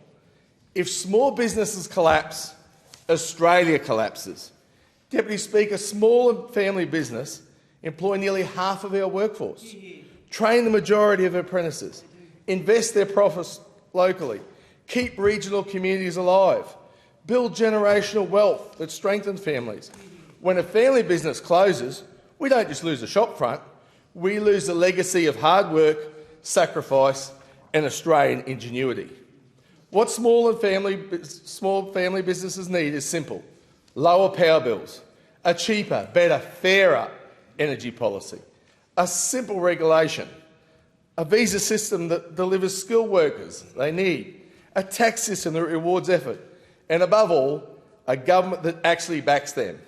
S15: If small businesses collapse, Australia collapses. Deputy Speaker, small and family business employ nearly half of our workforce, train the majority of apprentices, invest their profits locally, keep regional communities alive, build generational wealth that strengthens families. When a family business closes, we don't just lose a shop front, we lose the legacy of hard work, sacrifice and Australian ingenuity. What small family businesses need is simple: lower power bills, a cheaper, better, fairer energy policy, a simple regulation, a visa system that delivers skilled workers they need, a tax system that rewards effort, and above all, a government that actually backs them.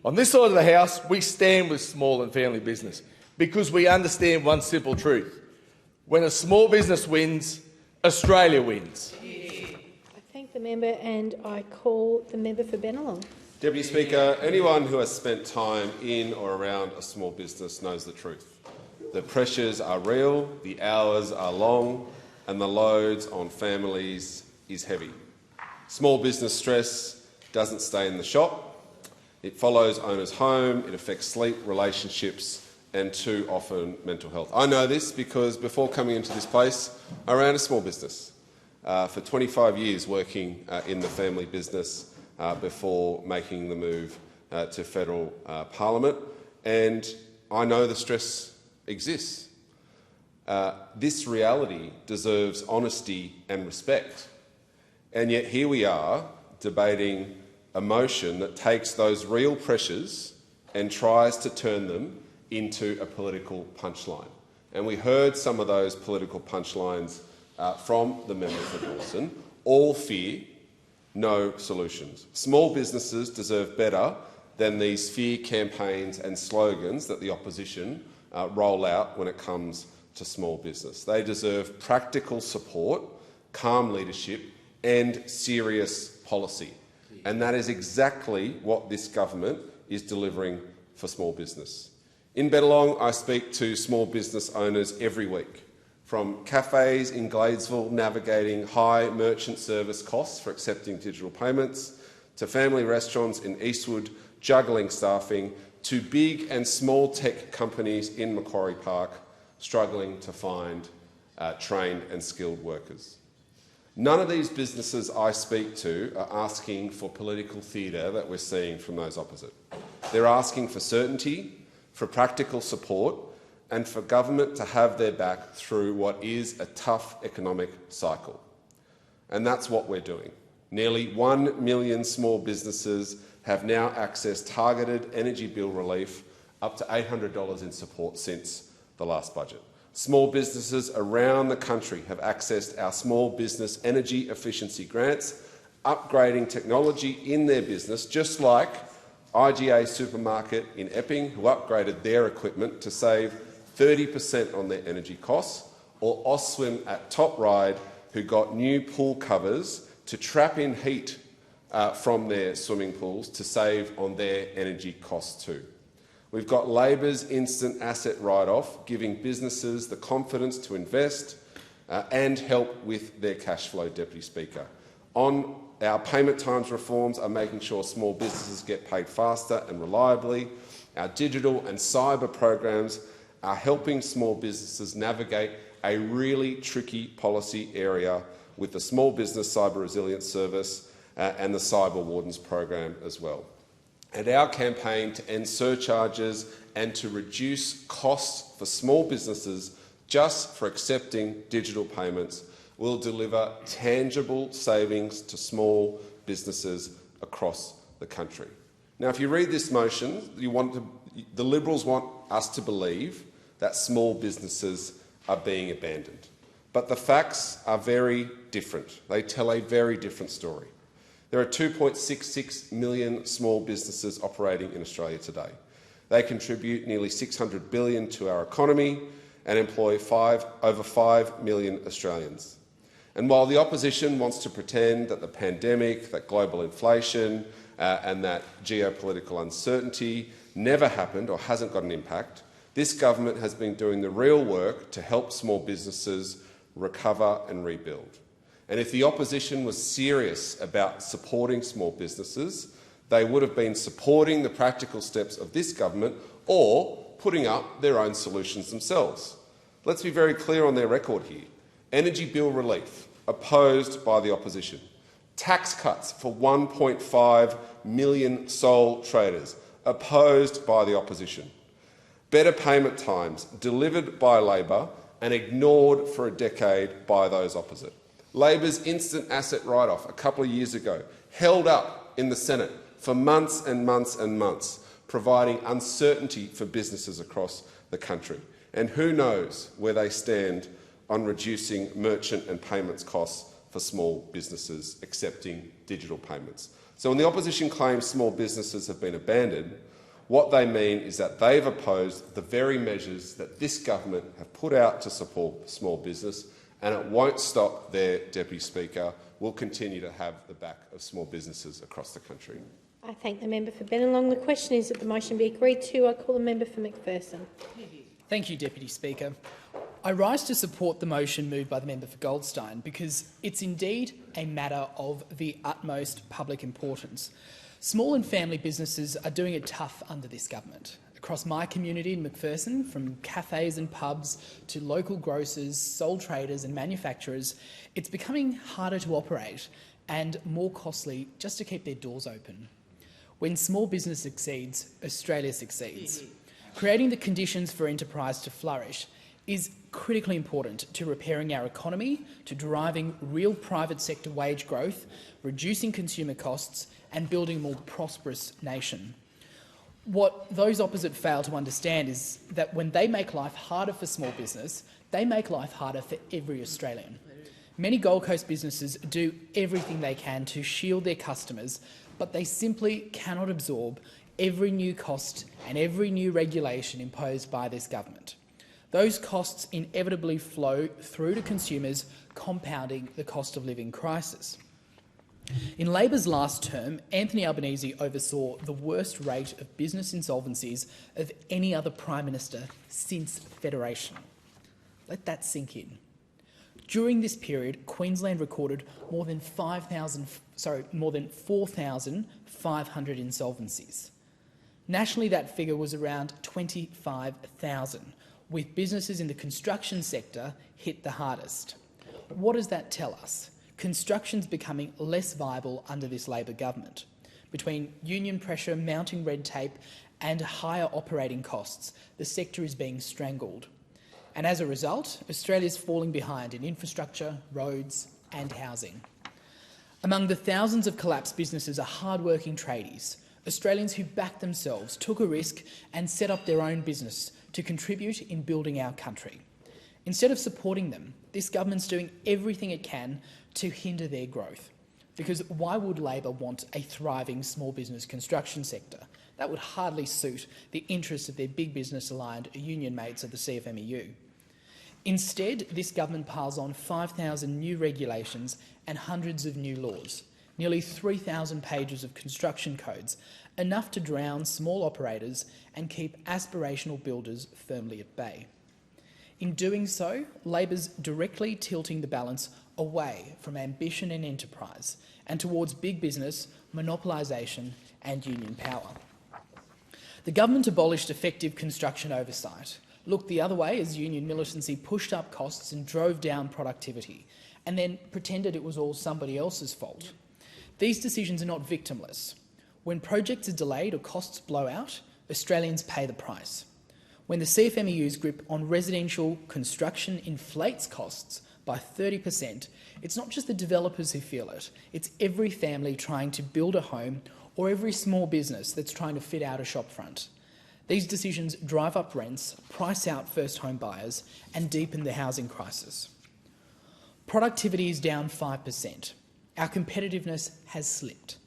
S15: On this side of the House, we stand with small and family business because we understand one simple truth: when a small business wins, Australia wins.
S2: I thank the member and I call the member for Bennelong.
S1: Deputy Speaker, anyone who has spent time in or around a small business knows the truth. The pressures are real, the hours are long, and the loads on families is heavy. Small business stress doesn't stay in the shop. It follows owners home, it affects sleep, relationships, and too often mental health. I know this because before coming into this place, I ran a small business for 25 years, working in the family business before making the move to federal parliament, and I know the stress exists. This reality deserves honesty and respect, and yet here we are debating a motion that takes those real pressures and tries to turn them into a political punchline. And we heard some of those political punchlines from the member for Dawson. All fear, no solutions. Small businesses deserve better than these fear campaigns and slogans that the opposition roll out when it comes to small business. They deserve practical support, calm leadership and serious policy. And that is exactly what this government is delivering for small business. In Bennelong, I speak to small business owners every week, from cafes in Gladesville navigating high merchant service costs for accepting digital payments, to family restaurants in Eastwood juggling staffing, to big and small tech companies in Macquarie Park struggling to find trained and skilled workers. None of these businesses I speak to are asking for political theatre that we're seeing from those opposite. They're asking for certainty, for practical support, and for government to have their back through what is a tough economic cycle. And that's what we're doing. Nearly 1 million small businesses have now accessed targeted energy bill relief, up to $800 in support since the last budget. Small businesses around the country have accessed our small business energy efficiency grants, upgrading technology in their business, just like IGA Supermarket in Epping, who upgraded their equipment to save 30% on their energy costs, or Oswim at Top Ryde, who got new pool covers to trap in heat from their swimming pools to save on their energy costs too. We've got Labor's instant asset write-off, giving businesses the confidence to invest and help with their cash flow, Deputy Speaker. On our payment times reforms are making sure small businesses get paid faster and reliably. Our digital and cyber programs are helping small businesses navigate a really tricky policy area with the Small Business Cyber Resilience Service and the Cyber Wardens program as well. And our campaign to end surcharges and to reduce costs for small businesses just for accepting digital payments will deliver tangible savings to small businesses across the country. Now, if you read this motion, the Liberals want us to believe that small businesses are being abandoned. But the facts are very different. They tell a very different story. There are 2.66 million small businesses operating in Australia today. They contribute nearly $600 billion to our economy and employ over 5 million Australians. And while the opposition wants to pretend that the pandemic, that global inflation and that geopolitical uncertainty never happened or hasn't got an impact, this government has been doing the real work to help small businesses recover and rebuild. And if the opposition was serious about supporting small businesses, they would have been supporting the practical steps of this government or putting up their own solutions themselves. Let's be very clear on their record here. Energy bill relief, opposed by the opposition. Tax cuts for 1.5 million sole traders, opposed by the opposition. Better payment times, delivered by Labor and ignored for a decade by those opposite. Labor's instant asset write-off a couple of years ago, held up in the Senate for months and months and months, providing uncertainty for businesses across the country. And who knows where they stand on reducing merchant and payments costs for small businesses accepting digital payments. So when the opposition claims small businesses have been abandoned, what they mean is that they've opposed the very measures that this government have put out to support small business, and it won't stop there, Deputy Speaker. We'll continue to have the back of small businesses across the country.
S2: I thank the member for Bennelong. The question is that the motion be agreed to. I call the member for McPherson.
S17: Thank you, Deputy Speaker. I rise to support the motion moved by the member for Goldstein because it's indeed a matter of the utmost public importance. Small and family businesses are doing it tough under this government. Across my community in McPherson, from cafes and pubs to local grocers, sole traders and manufacturers, it's becoming harder to operate and more costly just to keep their doors open. When small business succeeds, Australia succeeds. Creating the conditions for enterprise to flourish is critically important to repairing our economy, to driving real private sector wage growth, reducing consumer costs and building a more prosperous nation. What those opposite fail to understand is that when they make life harder for small business, they make life harder for every Australian. Many Gold Coast businesses do everything they can to shield their customers, but they simply cannot absorb every new cost and every new regulation imposed by this government. Those costs inevitably flow through to consumers, compounding the cost of living crisis. In Labor's last term, Anthony Albanese oversaw the worst rate of business insolvencies of any other Prime Minister since Federation. Let that sink in. During this period, Queensland recorded more than 4,500 insolvencies. Nationally, that figure was around 25,000, with businesses in the construction sector hit the hardest. What does that tell us? Construction's becoming less viable under this Labor government. Between union pressure, mounting red tape and higher operating costs, the sector is being strangled. And as a result, Australia's falling behind in infrastructure, roads and housing. Among the thousands of collapsed businesses are hard-working tradies, Australians who backed themselves, took a risk and set up their own business to contribute in building our country. Instead of supporting them, this government's doing everything it can to hinder their growth. Because why would Labor want a thriving small business construction sector? That would hardly suit the interests of their big business-aligned union mates at the CFMEU. Instead, this government piles on 5,000 new regulations and hundreds of new laws, nearly 3,000 pages of construction codes, enough to drown small operators and keep aspirational builders firmly at bay. In doing so, Labor's directly tilting the balance away from ambition and enterprise and towards big business, monopolisation and union power. The government abolished effective construction oversight, looked the other way as union militancy pushed up costs and drove down productivity, and then pretended it was all somebody else's fault. These decisions are not victimless. When projects are delayed or costs blow out, Australians pay the price. When the CFMEU's grip on residential construction inflates costs by 30%, it's not just the developers who feel it, it's every family trying to build a home or every small business that's trying to fit out a shopfront. These decisions drive up rents, price out first home buyers and deepen the housing crisis. Productivity is down 5%. Our competitiveness has slipped.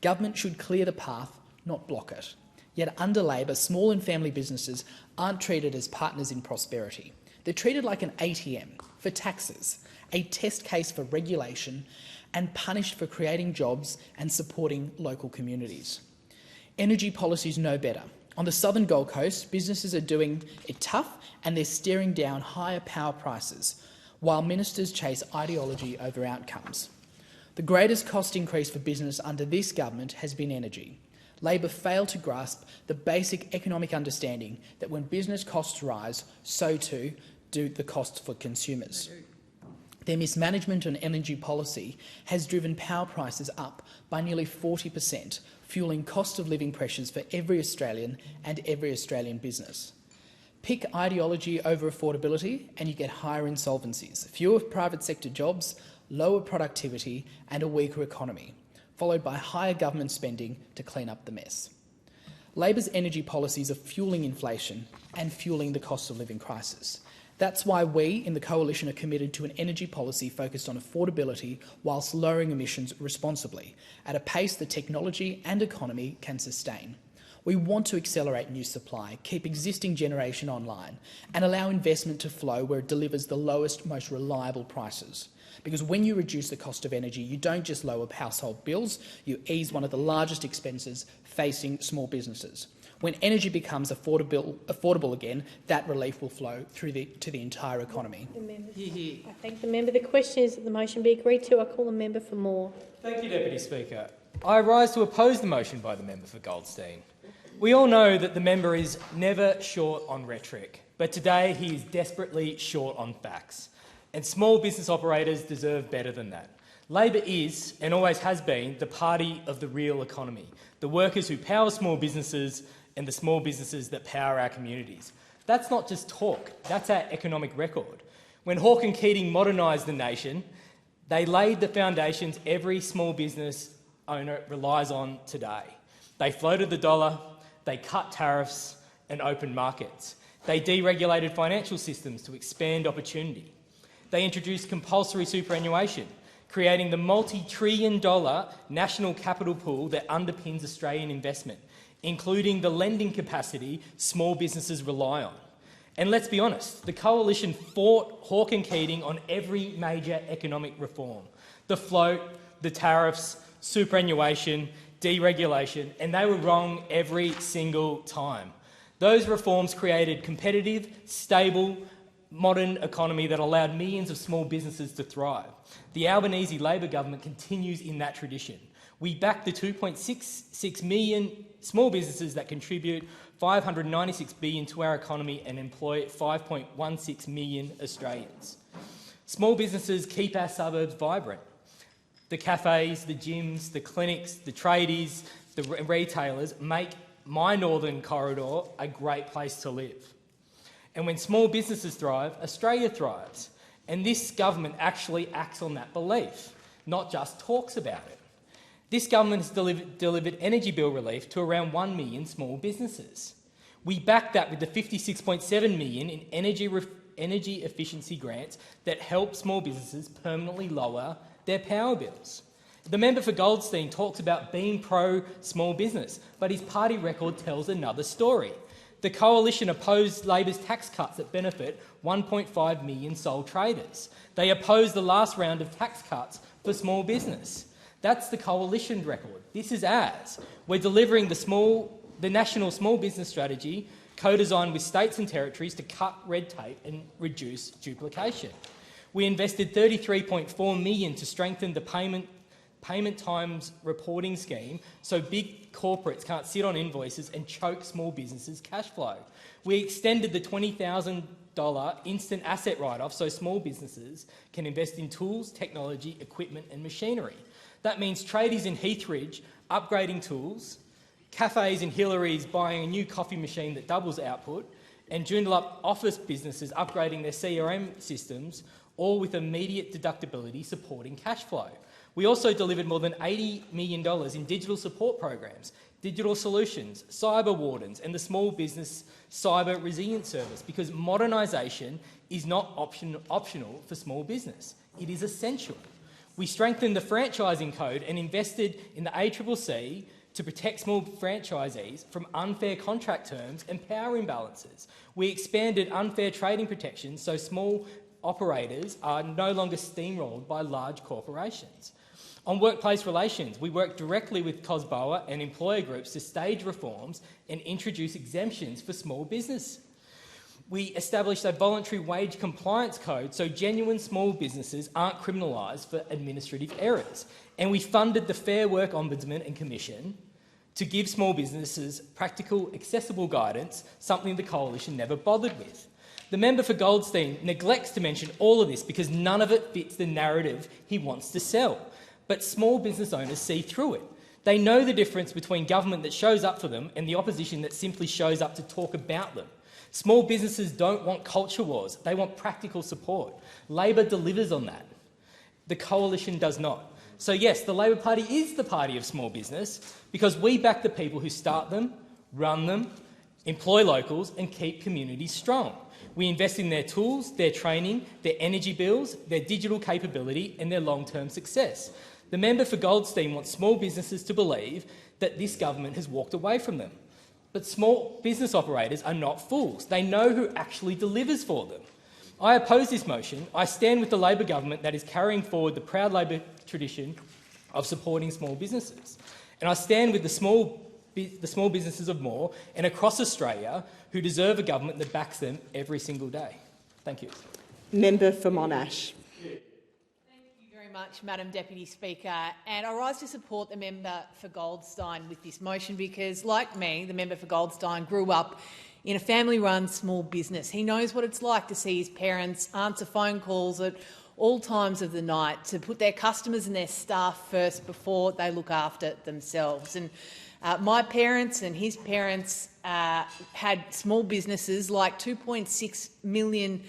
S17: Government should clear the path, not block it. Yet under Labor, small and family businesses aren't treated as partners in prosperity. They're treated like an ATM for taxes, a test case for regulation, and punished for creating jobs and supporting local communities. Energy policies know better. On the southern Gold Coast, businesses are doing it tough and they're staring down higher power prices, while ministers chase ideology over outcomes. The greatest cost increase for business under this government has been energy. Labor failed to grasp the basic economic understanding that when business costs rise, so too do the costs for consumers. Their mismanagement on energy policy has driven power prices up by nearly 40%, fuelling cost of living pressures for every Australian and every Australian business. Pick ideology over affordability and you get higher insolvencies, fewer private sector jobs, lower productivity and a weaker economy, followed by higher government spending to clean up the mess. Labor's energy policies are fuelling inflation and fueling the cost of living crisis. That's why we in the Coalition are committed to an energy policy focused on affordability whilst lowering emissions responsibly, at a pace the technology and economy can sustain. We want to accelerate new supply, keep existing generation online and allow investment to flow where it delivers the lowest, most reliable prices. Because when you reduce the cost of energy, you don't just lower household bills, you ease one of the largest expenses facing small businesses. When energy becomes affordable again, that relief will flow to the entire economy.
S2: I thank the member. The question is that the motion be agreed to. I call the member for more.
S12: Thank you, Deputy Speaker. I rise to oppose the motion by the member for Goldstein. We all know that the member is never short on rhetoric, but today he is desperately short on facts. And small business operators deserve better than that. Labor is, and always has been, the party of the real economy, the workers who power small businesses and the small businesses that power our communities. That's not just talk, that's our economic record. When Hawke and Keating modernised the nation, they laid the foundations every small business owner relies on today. They floated the dollar, they cut tariffs and opened markets. They deregulated financial systems to expand opportunity. They introduced compulsory superannuation, creating the multi-trillion-dollar national capital pool that underpins Australian investment, including the lending capacity small businesses rely on. And let's be honest, the Coalition fought Hawke and Keating on every major economic reform: the float, the tariffs, superannuation, deregulation, and they were wrong every single time. Those reforms created competitive, stable, modern economy that allowed millions of small businesses to thrive. The Albanese Labor government continues in that tradition. We back the 2.66 million small businesses that contribute $596 billion to our economy and employ 5.16 million Australians. Small businesses keep our suburbs vibrant. The cafes, the gyms, the clinics, the tradies, the retailers make my northern corridor a great place to live. And when small businesses thrive, Australia thrives. And this government actually acts on that belief, not just talks about it. This government has delivered energy bill relief to around 1 million small businesses. We back that with the $56.7 million in energy efficiency grants that help small businesses permanently lower their power bills. The member for Goldstein talks about being pro-small business, but his party record tells another story. The Coalition opposed Labor's tax cuts that benefit 1.5 million sole traders. They opposed the last round of tax cuts for small business. That's the Coalition record. This is ours. We're delivering the National Small Business Strategy, co-designed with states and territories to cut red tape and reduce duplication. We invested $33.4 million to strengthen the payment times reporting scheme so big corporates can't sit on invoices and choke small businesses' cash flow. We extended the $20,000 instant asset write-off so small businesses can invest in tools, technology, equipment and machinery. That means tradies in Heathridge upgrading tools, cafes in Hillary's buying a new coffee machine that doubles output, and Joondalup office businesses upgrading their CRM systems, all with immediate deductibility supporting cash flow. We also delivered more than $80 million in digital support programs, digital solutions, cyber wardens and the Small Business Cyber Resilience Service, because modernisation is not optional for small business. It is essential. We strengthened the franchising code and invested in the ACCC to protect small franchisees from unfair contract terms and power imbalances. We expanded unfair trading protections so small operators are no longer steamrolled by large corporations. On workplace relations, we worked directly with COSBOA and employer groups to stage reforms and introduce exemptions for small business. We established a voluntary wage compliance code so genuine small businesses aren't criminalised for administrative errors. And we funded the Fair Work Ombudsman and Commission to give small businesses practical, accessible guidance, something the Coalition never bothered with. The member for Goldstein neglects to mention all of this because none of it fits the narrative he wants to sell. But small business owners see through it. They know the difference between government that shows up for them and the opposition that simply shows up to talk about them. Small businesses don't want culture wars. They want practical support. Labor delivers on that. The Coalition does not. So yes, the Labor Party is the party of small business because we back the people who start them, run them, employ locals and keep communities strong. We invest in their tools, their training, their energy bills, their digital capability and their long-term success. The member for Goldstein wants small businesses to believe that this government has walked away from them. But small business operators are not fools. They know who actually delivers for them. I oppose this motion. I stand with the Labor government that is carrying forward the proud Labor tradition of supporting small businesses. And I stand with the small businesses of Moore and across Australia who deserve a government that backs them every single day. Thank you.
S8: Member for Monash.
S18: Much, Madam Deputy Speaker, and I rise to support the member for Goldstein with this motion because, like me, the member for Goldstein grew up in a family-run small business. He knows what it's like to see his parents answer phone calls at all times of the night to put their customers and their staff first before they look after themselves. And my parents and his parents had small businesses like 2.6 million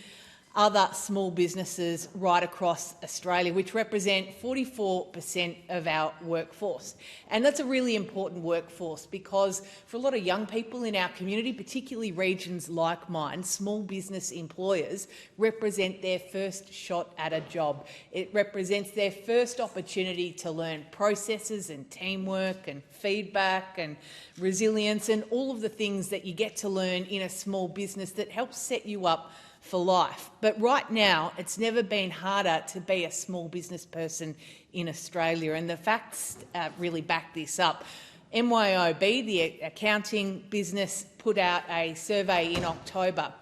S18: other small businesses right across Australia, which represent 44% of our workforce. And that's a really important workforce because for a lot of young people in our community, particularly regions like mine, small business employers represent their first shot at a job. It represents their first opportunity to learn processes and teamwork and feedback and resilience and all of the things that you get to learn in a small business that helps set you up for life. But right now, it's never been harder to be a small business person in Australia, and the facts really back this up. MYOB, the accounting business, put out a survey in October,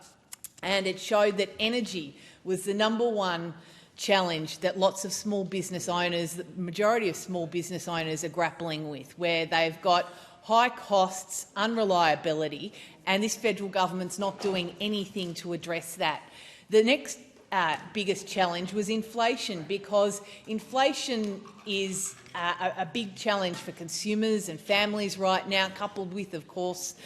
S18: and it showed that energy was the #1 challenge that lots of small business owners, the majority of small business owners, are grappling with, where they've got high costs, unreliability, and this federal government's not doing anything to address that. The next biggest challenge was inflation, because inflation is a big challenge for consumers and families right now, coupled with, of course,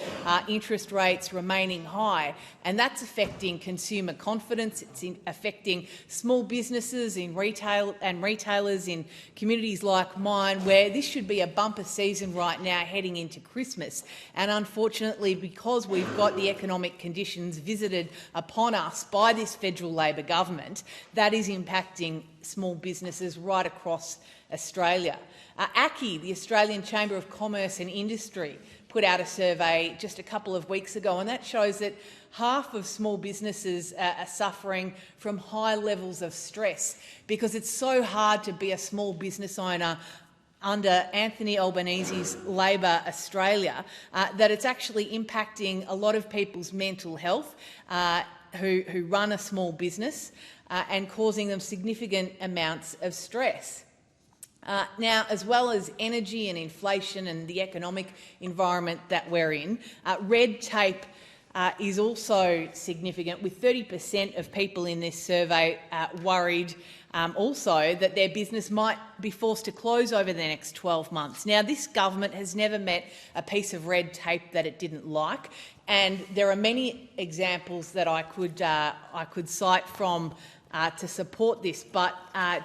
S18: interest rates remaining high. And that's affecting consumer confidence. It's affecting small businesses in retail and retailers in communities like mine, where this should be a bumper season right now heading into Christmas. And unfortunately, because we've got the economic conditions visited upon us by this federal Labor government, that is impacting small businesses right across Australia. ACCI, the Australian Chamber of Commerce and Industry, put out a survey just a couple of weeks ago, and that shows that half of small businesses are suffering from high levels of stress because it's so hard to be a small business owner under Anthony Albanese's Labor Australia that it's actually impacting a lot of people's mental health who run a small business and causing them significant amounts of stress. Now, as well as energy and inflation and the economic environment that we're in, red tape is also significant, with 30% of people in this survey worried also that their business might be forced to close over the next 12 months. Now, this government has never met a piece of red tape that it didn't like, and there are many examples that I could cite from to support this, but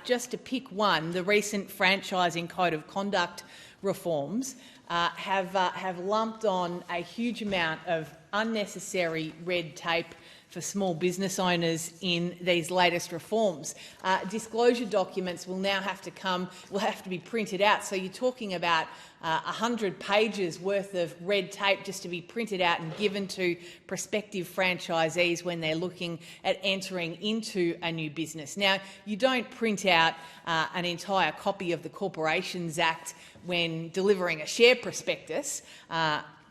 S18: just to pick one, the recent franchising code of conduct reforms have lumped on a huge amount of unnecessary red tape for small business owners in these latest reforms. Disclosure documents will now have to be printed out. So you're talking about 100 pages worth of red tape just to be printed out and given to prospective franchisees when they're looking at entering into a new business. Now, you don't print out an entire copy of the Corporations Act when delivering a share prospectus,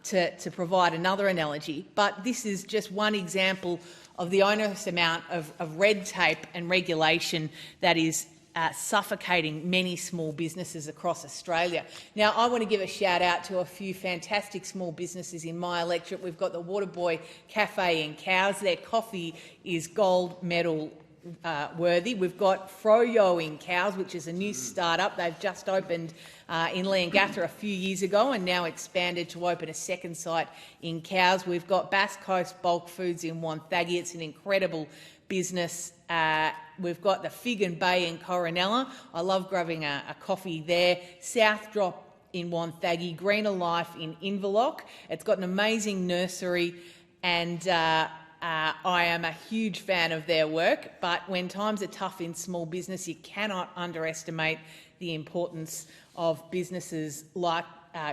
S18: to provide another analogy, but this is just one example of the onerous amount of red tape and regulation that is suffocating many small businesses across Australia. Now, I want to give a shout out to a few fantastic small businesses in my electorate. We've got the Waterboy Cafe in Cowes. Their coffee is gold medal worthy. We've got Froyo in Cowes, which is a new start-up. They've just opened in Leongatha a few years ago and now expanded to open a second site in Cowes. We've got Bass Coast Bulk Foods in Wonthaggi. It's an incredible business. We've got the Fig and Bay in Coronella. I love grabbing a coffee there. South Drop in Wonthaggi, Greener Life in Inverloch. It's got an amazing nursery, and I am a huge fan of their work, but when times are tough in small business, you cannot underestimate the importance of businesses like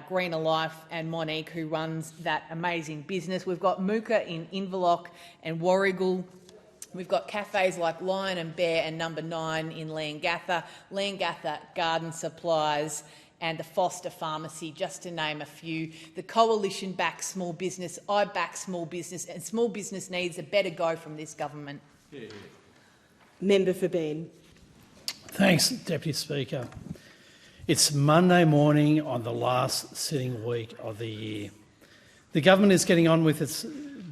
S18: Greener Life and Monique, who runs that amazing business. We've got Mooka in Inverloch and Warrigal. We've got cafes like Lion and Bear and Number 9 in Leongatha, Leongatha Garden Supplies, and the Foster Pharmacy, just to name a few. The Coalition backs small business, I back small business, and small business needs a better go from this government.
S19: Yeah. Member for Ben.
S20: Thanks, Deputy Speaker. It's Monday morning on the last sitting week of the year. The government is getting on with its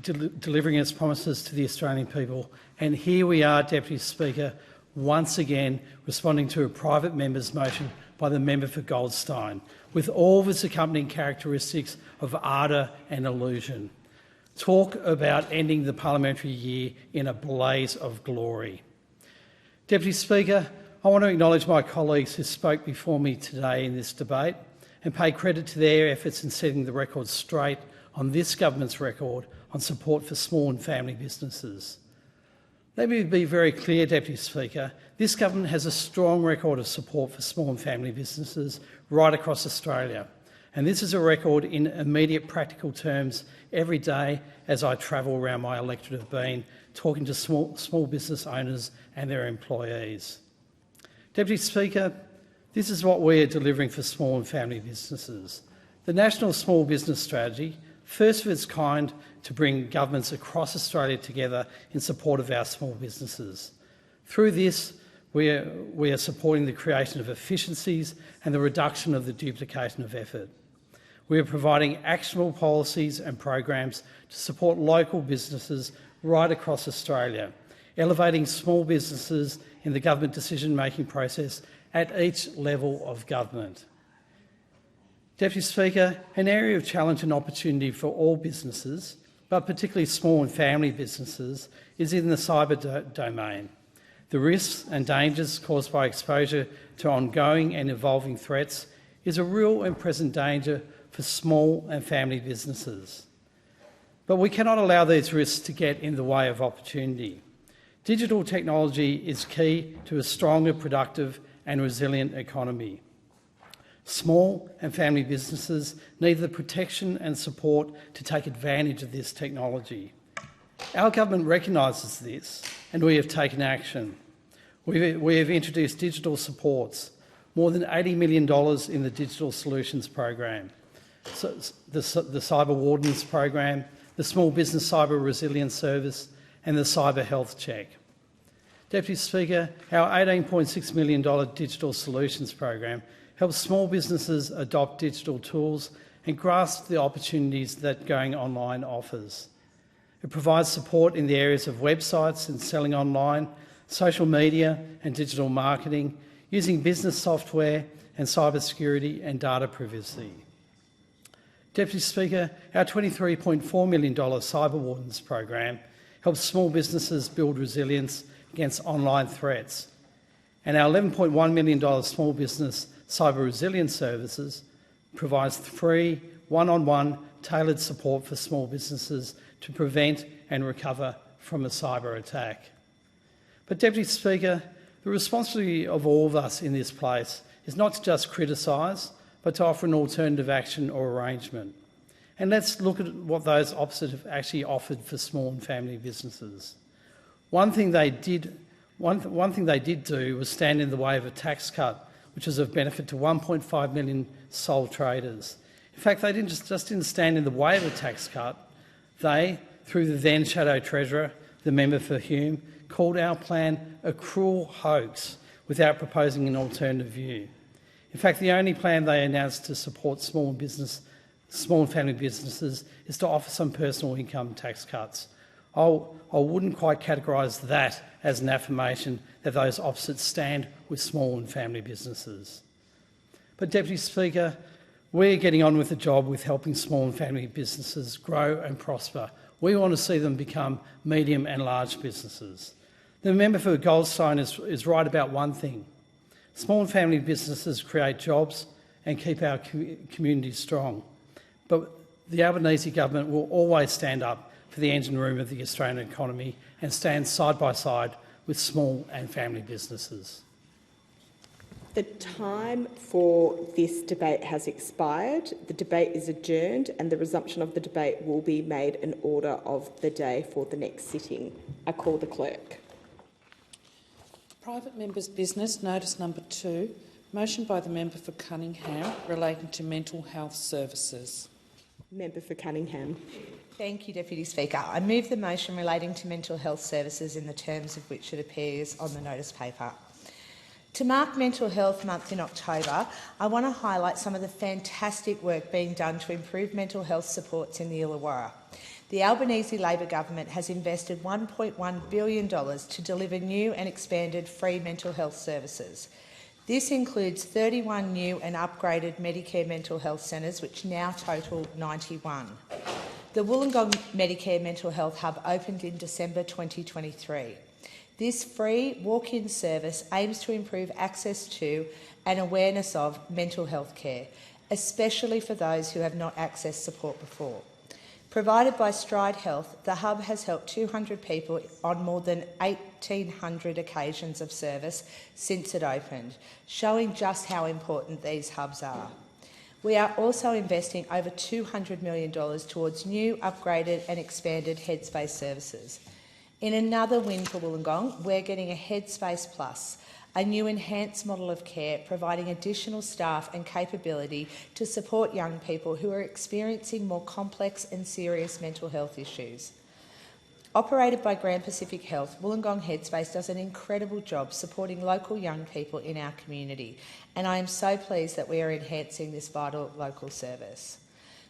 S20: delivering its promises to the Australian people, and here we are, Deputy Speaker, once again responding to a private member's motion by the member for Goldstein, with all of its accompanying characteristics of ardour and illusion. Talk about ending the parliamentary year in a blaze of glory. Deputy Speaker, I want to acknowledge my colleagues who spoke before me today in this debate and pay credit to their efforts in setting the record straight on this government's record on support for small and family businesses. Let me be very clear, Deputy Speaker. This government has a strong record of support for small and family businesses right across Australia. And this is a record in immediate practical terms every day as I travel around my electorate of Bean, talking to small business owners and their employees. Deputy Speaker, this is what we are delivering for small and family businesses. The National Small Business Strategy, first of its kind to bring governments across Australia together in support of our small businesses. Through this, we are supporting the creation of efficiencies and the reduction of the duplication of effort. We are providing actionable policies and programs to support local businesses right across Australia, elevating small businesses in the government decision-making process at each level of government. Deputy Speaker, an area of challenge and opportunity for all businesses, but particularly small and family businesses, is in the cyber domain. The risks and dangers caused by exposure to ongoing and evolving threats is a real and present danger for small and family businesses. But we cannot allow these risks to get in the way of opportunity. Digital technology is key to a stronger, productive and resilient economy. Small and family businesses need the protection and support to take advantage of this technology. Our government recognises this, and we have taken action. We have introduced digital supports, more than $80 million in the Digital Solutions Program, so the Cyber Wardens Program, the Small Business Cyber Resilience Service and the Cyber Health Check. Deputy Speaker, our $18.6 million Digital Solutions Program helps small businesses adopt digital tools and grasp the opportunities that going online offers. It provides support in the areas of websites and selling online, social media and digital marketing, using business software and cybersecurity and data privacy. Deputy Speaker, our $23.4 million Cyber Wardens program helps small businesses build resilience against online threats, and our $11.1 million Small Business Cyber Resilience Services provides free, one-on-one tailored support for small businesses to prevent and recover from a cyber attack. But, Deputy Speaker, the responsibility of all of us in this place is not to just criticise, but to offer an alternative action or arrangement. And let's look at what those opposite have actually offered for small and family businesses. One thing they did do was stand in the way of a tax cut, which is of benefit to 1.5 million sole traders. In fact, they didn't stand in the way of a tax cut. They, through the then Shadow Treasurer, the member for Hume, called our plan a cruel hoax without proposing an alternative view. In fact, the only plan they announced to support small and family businesses is to offer some personal income tax cuts. I wouldn't quite categorise that as an affirmation that those opposites stand with small and family businesses. But, Deputy Speaker, we're getting on with the job with helping small and family businesses grow and prosper. We want to see them become medium and large businesses. The member for Goldstein is right about one thing. Small and family businesses create jobs and keep our community strong. But the Albanese government will always stand up for the engine room of the Australian economy and stand side by side with small and family businesses.
S19: The time for this debate has expired. The debate is adjourned and the resumption of the debate will be made an order of the day for the next sitting. I call the clerk.
S13: Private member's business, notice number 2, motion by the member for Cunningham relating to mental health services.
S19: Member for Cunningham.
S21: Thank you, Deputy Speaker. I move the motion relating to mental health services in the terms of which it appears on the notice paper. To mark Mental Health Month in October, I want to highlight some of the fantastic work being done to improve mental health supports in the Illawarra. The Albanese Labor government has invested $1.1 billion to deliver new and expanded free mental health services. This includes 31 new and upgraded Medicare mental health centres, which now total 91. The Wollongong Medicare Mental Health Hub opened in December 2023. This free walk-in service aims to improve access to and awareness of mental health care, especially for those who have not accessed support before. Provided by Stride Health, the hub has helped 200 people on more than 1,800 occasions of service since it opened, showing just how important these hubs are. We are also investing over $200 million towards new, upgraded and expanded Headspace services. In another win for Wollongong, we're getting a Headspace Plus, a new enhanced model of care providing additional staff and capability to support young people who are experiencing more complex and serious mental health issues. Operated by Grand Pacific Health, Wollongong Headspace does an incredible job supporting local young people in our community, and I am so pleased that we are enhancing this vital local service.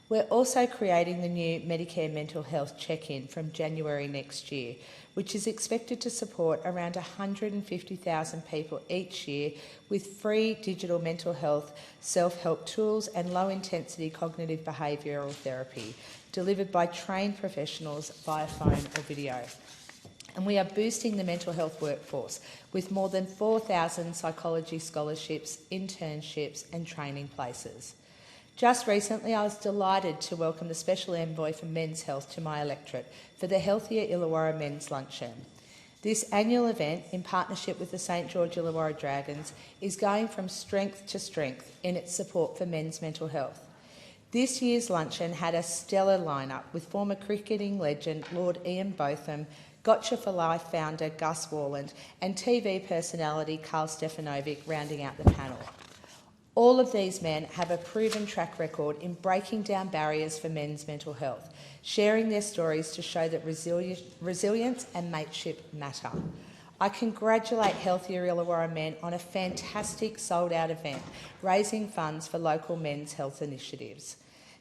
S21: We're also creating the new Medicare Mental Health Check-In from January next year, which is expected to support around 150,000 people each year with free digital mental health self-help tools and low-intensity cognitive behavioural therapy delivered by trained professionals via phone or video. And we are boosting the mental health workforce with more than 4,000 psychology scholarships, internships and training places. Just recently, I was delighted to welcome the Special Envoy for Men's Health to my electorate for the Healthier Illawarra Men's Luncheon. This annual event, in partnership with the St George Illawarra Dragons, is going from strength to strength in its support for men's mental health. This year's luncheon had a stellar lineup with former cricketing legend Lord Ian Botham, Gotcha for Life founder Gus Worland and TV personality Carl Stefanovic rounding out the panel. All of these men have a proven track record in breaking down barriers for men's mental health, sharing their stories to show that resilience and mateship matter. I congratulate Healthier Illawarra Men on a fantastic sold-out event, raising funds for local men's health initiatives.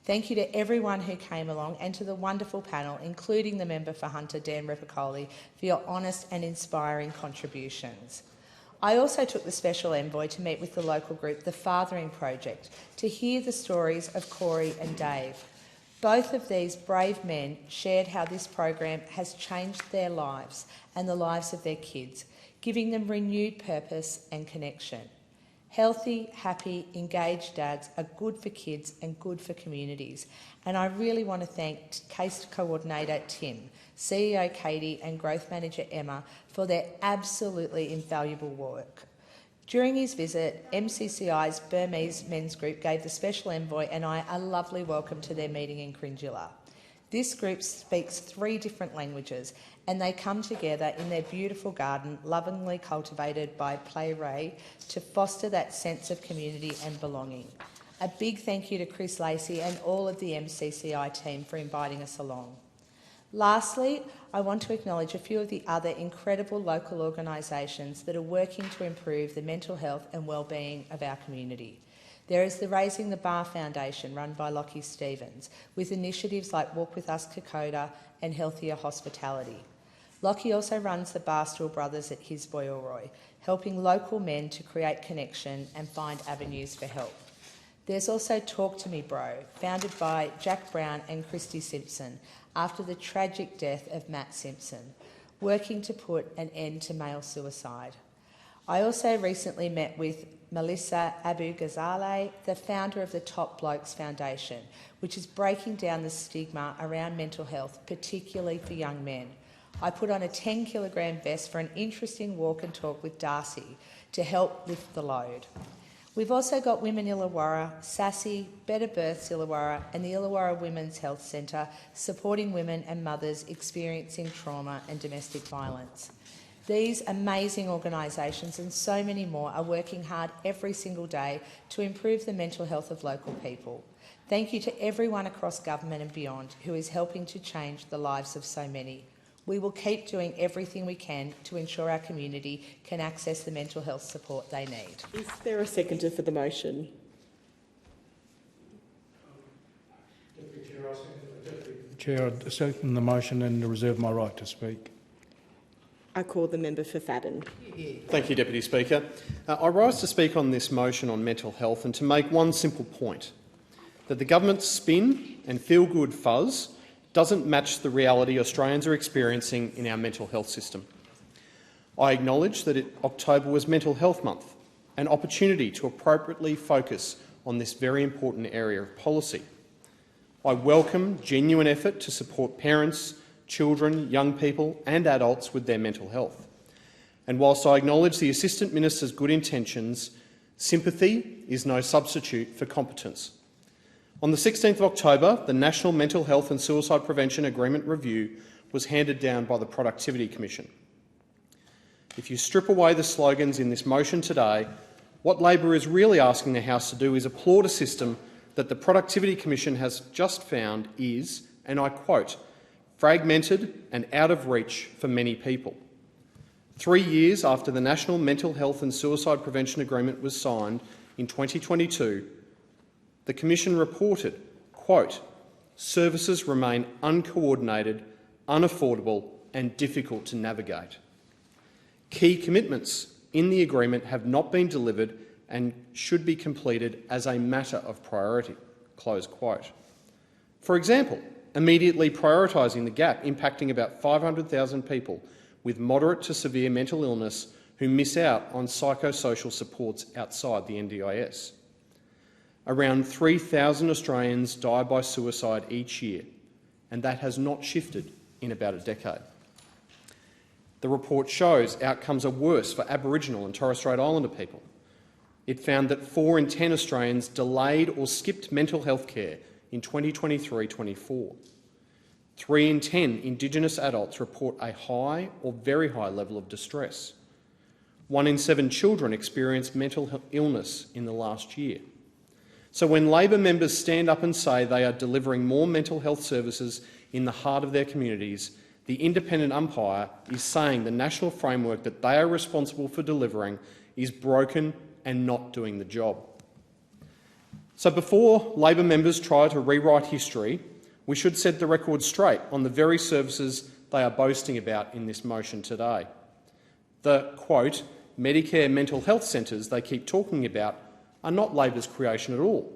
S21: Thank you to everyone who came along and to the wonderful panel, including the member for Hunter, Dan Repicoli, for your honest and inspiring contributions. I also took the Special Envoy to meet with the local group, the Fathering Project, to hear the stories of Corey and Dave. Both of these brave men shared how this program has changed their lives and the lives of their kids, giving them renewed purpose and connection. Healthy, happy, engaged dads are good for kids and good for communities. And I really want to thank Case Coordinator Tim, CEO Katie and Growth Manager Emma for their absolutely invaluable work. During his visit, MCCI's Burmese Men's Group gave the Special Envoy and I a lovely welcome to their meeting in Cringilla. This group speaks 3 different languages and they come together in their beautiful garden, lovingly cultivated by Play Ray, to foster that sense of community and belonging. A big thank you to Chris Lacey and all of the MCCI team for inviting us along. Lastly, I want to acknowledge a few of the other incredible local organisations that are working to improve the mental health and wellbeing of our community. There is the Raising the Bar Foundation, run by Lockie Stevens, with initiatives like Walk With Us Kokoda and Healthier Hospitality. Lockie also runs the Barstool Brothers at His Boyleroy, helping local men to create connection and find avenues for help. There's also Talk To Me Bro, founded by Jack Brown and Christy Simpson after the tragic death of Matt Simpson, working to put an end to male suicide. I also recently met with Melissa Abu Ghazaleh, the founder of the Top Blokes Foundation, which is breaking down the stigma around mental health, particularly for young men. I put on a 10-kilogram vest for an interesting walk and talk with Darcy to help lift the load. We've also got Women Illawarra, SASSY, Better Births Illawarra and the Illawarra Women's Health Centre supporting women and mothers experiencing trauma and domestic violence. These amazing organisations and so many more are working hard every single day to improve the mental health of local people. Thank you to everyone across government and beyond who is helping to change the lives of so many. We will keep doing everything we can to ensure our community can access the mental health support they need.
S19: Is there a seconder for the motion?
S5: Chair, I second the motion and reserve my right to speak.
S19: I call the member for Fadden.
S3: Thank you, Deputy Speaker. I rise to speak on this motion on mental health and to make one simple point, that the government's spin and feel-good fuzz doesn't match the reality Australians are experiencing in our mental health system. I acknowledge that October was Mental Health Month, an opportunity to appropriately focus on this very important area of policy. I welcome genuine effort to support parents, children, young people and adults with their mental health. And whilst I acknowledge the Assistant Minister's good intentions, sympathy is no substitute for competence. On the 16th of October, the National Mental Health and Suicide Prevention Agreement Review was handed down by the Productivity Commission. If you strip away the slogans in this motion today, what Labor is really asking the House to do is applaud a system that the Productivity Commission has just found is, and I quote, fragmented and out of reach for many people. 3 years after the National Mental Health and Suicide Prevention Agreement was signed in 2022, the Commission reported, quote, services remain uncoordinated, unaffordable and difficult to navigate. Key commitments in the agreement have not been delivered and should be completed as a matter of priority, close quote. For example, immediately prioritising the gap impacting about 500,000 people with moderate to severe mental illness who miss out on psychosocial supports outside the NDIS. Around 3,000 Australians die by suicide each year, and that has not shifted in about a decade. The report shows outcomes are worse for Aboriginal and Torres Strait Islander people. It found that 4 in 10 Australians delayed or skipped mental health care in 2023-24. 3 in 10 Indigenous adults report a high or very high level of distress. 1 in 7 children experienced mental illness in the last year. So when Labor members stand up and say they are delivering more mental health services in the heart of their communities, the independent umpire is saying the national framework that they are responsible for delivering is broken and not doing the job. So before Labor members try to rewrite history, we should set the record straight on the very services they are boasting about in this motion today. The, quote, Medicare mental health centres they keep talking about are not Labor's creation at all.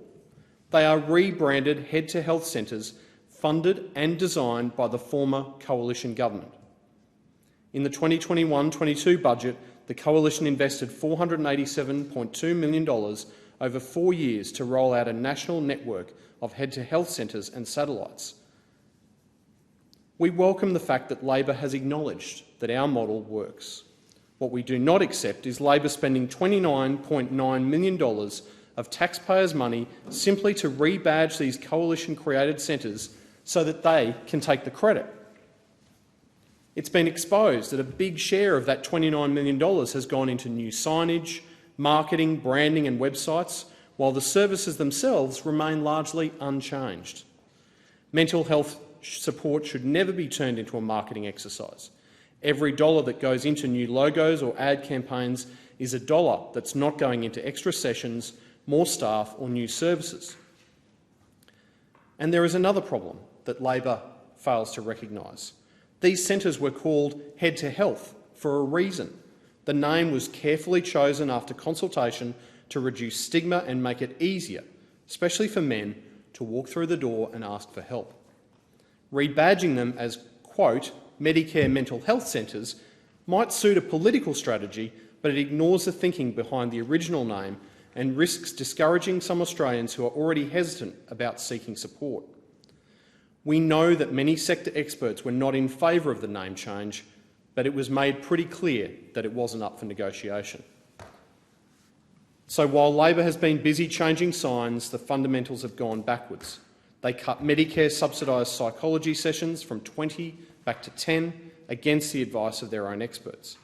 S3: They are rebranded head-to-health centres funded and designed by the former coalition government. In the 2021-22 budget, the Coalition invested $487.2 million over 4 years to roll out a national network of head-to-health centres and satellites. We welcome the fact that Labor has acknowledged that our model works. What we do not accept is Labor spending $29.9 million of taxpayers' money simply to rebadge these coalition-created centres so that they can take the credit. It's been exposed that a big share of that $29 million has gone into new signage, marketing, branding and websites, while the services themselves remain largely unchanged. Mental health support should never be turned into a marketing exercise. Every dollar that goes into new logos or ad campaigns is a dollar that's not going into extra sessions, more staff or new services. And there is another problem that Labor fails to recognise. These centres were called Head to Health for a reason. The name was carefully chosen after consultation to reduce stigma and make it easier, especially for men, to walk through the door and ask for help. Rebadging them as, quote, Medicare mental health centres might suit a political strategy, but it ignores the thinking behind the original name and risks discouraging some Australians who are already hesitant about seeking support. We know that many sector experts were not in favour of the name change, but it was made pretty clear that it wasn't up for negotiation. So while Labor has been busy changing signs, the fundamentals have gone backwards. They cut Medicare subsidised psychology sessions from 20 back to 10 against the advice of their own experts.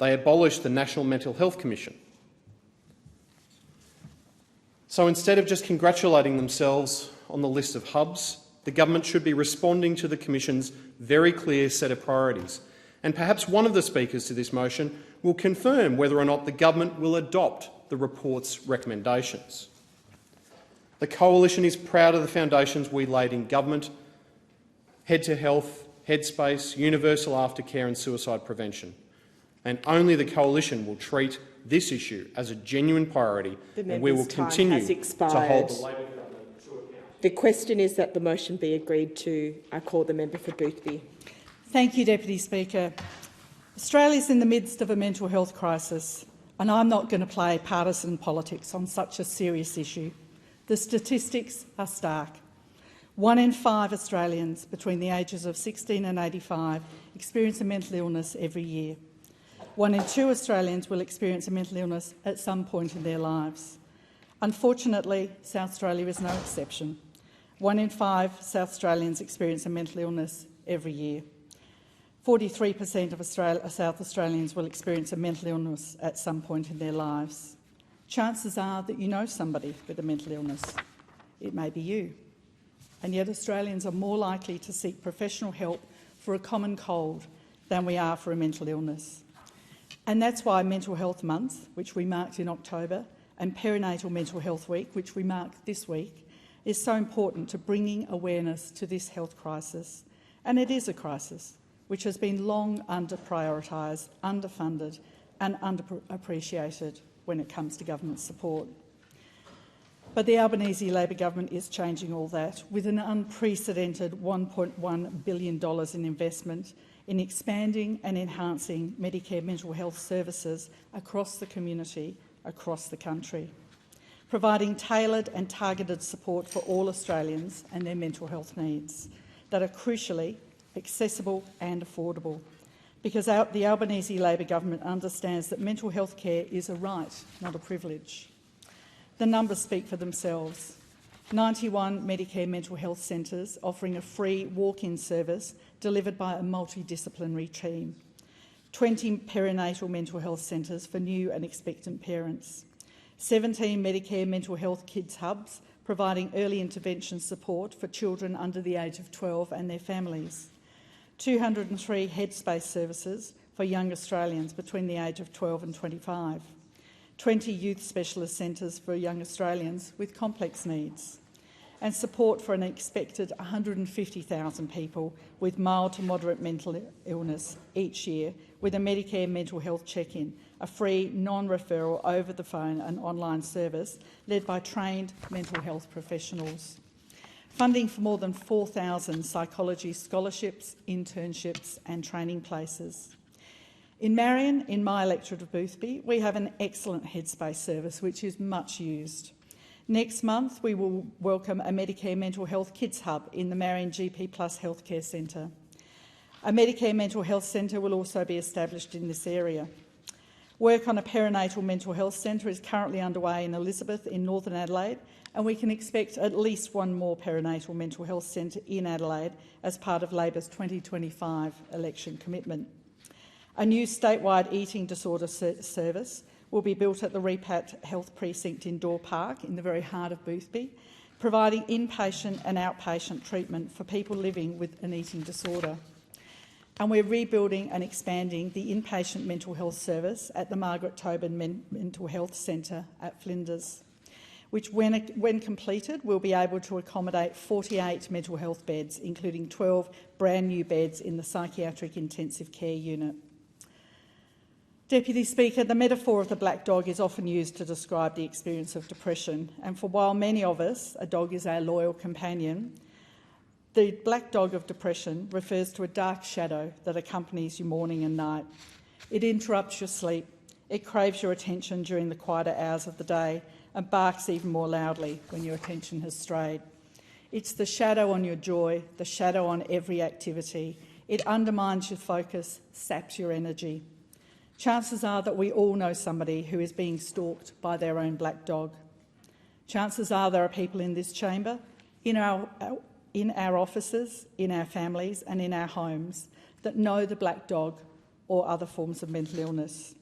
S3: They abolished the National Mental Health Commission. So instead of just congratulating themselves on the list of hubs, the government should be responding to the Commission's very clear set of priorities. And perhaps one of the speakers to this motion will confirm whether or not the government will adopt the report's recommendations. The Coalition is proud of the foundations we laid in government: Head to Health, Headspace, universal aftercare and suicide prevention. And only the Coalition will treat this issue as a genuine priority, and we will continue to hold the Labor government to account.
S19: The question is that the motion be agreed to. I call the member for Boothby.
S4: Thank you, Deputy Speaker. Australia is in the midst of a mental health crisis, and I'm not going to play partisan politics on such a serious issue. The statistics are stark. 1 in 5 Australians between the ages of 16 and 85 experience a mental illness every year. 1 in 2 Australians will experience a mental illness at some point in their lives. Unfortunately, South Australia is no exception. 1 in 5 South Australians experience a mental illness every year. 43% of South Australians will experience a mental illness at some point in their lives. Chances are that you know somebody with a mental illness. It may be you. And yet Australians are more likely to seek professional help for a common cold than we are for a mental illness. And that's why Mental Health Month, which we marked in October, and Perinatal Mental Health Week, which we marked this week, is so important to bringing awareness to this health crisis. And it is a crisis which has been long under-prioritised, underfunded and underappreciated when it comes to government support. But the Albanese Labor government is changing all that with an unprecedented $1.1 billion in investment in expanding and enhancing Medicare mental health services across the community, across the country, providing tailored and targeted support for all Australians and their mental health needs that are crucially accessible and affordable, because the Albanese Labor government understands that mental health care is a right, not a privilege. The numbers speak for themselves. 91 Medicare mental health centres offering a free walk-in service delivered by a multidisciplinary team. 20 perinatal mental health centres for new and expectant parents. 17 Medicare mental health kids hubs providing early intervention support for children under the age of 12 and their families. 203 Headspace services for young Australians between the age of 12 and 25. 20 youth specialist centres for young Australians with complex needs, and support for an expected 150,000 people with mild to moderate mental illness each year with a Medicare mental health check-in, a free non-referral over-the-phone and online service led by trained mental health professionals. Funding for more than 4,000 psychology scholarships, internships and training places. In Marion, in my electorate of Boothby, we have an excellent Headspace service which is much used. Next month, we will welcome a Medicare Mental Health Kids Hub in the Marion GP Plus Healthcare Centre. A Medicare Mental Health Centre will also be established in this area. Work on a perinatal mental health centre is currently underway in Elizabeth in Northern Adelaide, and we can expect at least one more perinatal mental health centre in Adelaide as part of Labor's 2025 election commitment. A new statewide eating disorder service will be built at the Repat Health Precinct in Door Park in the very heart of Boothby, providing inpatient and outpatient treatment for people living with an eating disorder. And we're rebuilding and expanding the inpatient mental health service at the Margaret Tobin Mental Health Centre at Flinders, which when completed will be able to accommodate 48 mental health beds, including 12 brand new beds in the psychiatric intensive care unit. Deputy Speaker, the metaphor of the black dog is often used to describe the experience of depression, and for while many of us, a dog is our loyal companion, the black dog of depression refers to a dark shadow that accompanies you morning and night. It interrupts your sleep, it craves your attention during the quieter hours of the day, and barks even more loudly when your attention has strayed. It's the shadow on your joy, the shadow on every activity. It undermines your focus, saps your energy. Chances are that we all know somebody who is being stalked by their own black dog. Chances are there are people in this chamber, in our offices, in our families and in our homes that know the black dog or other forms of mental illness.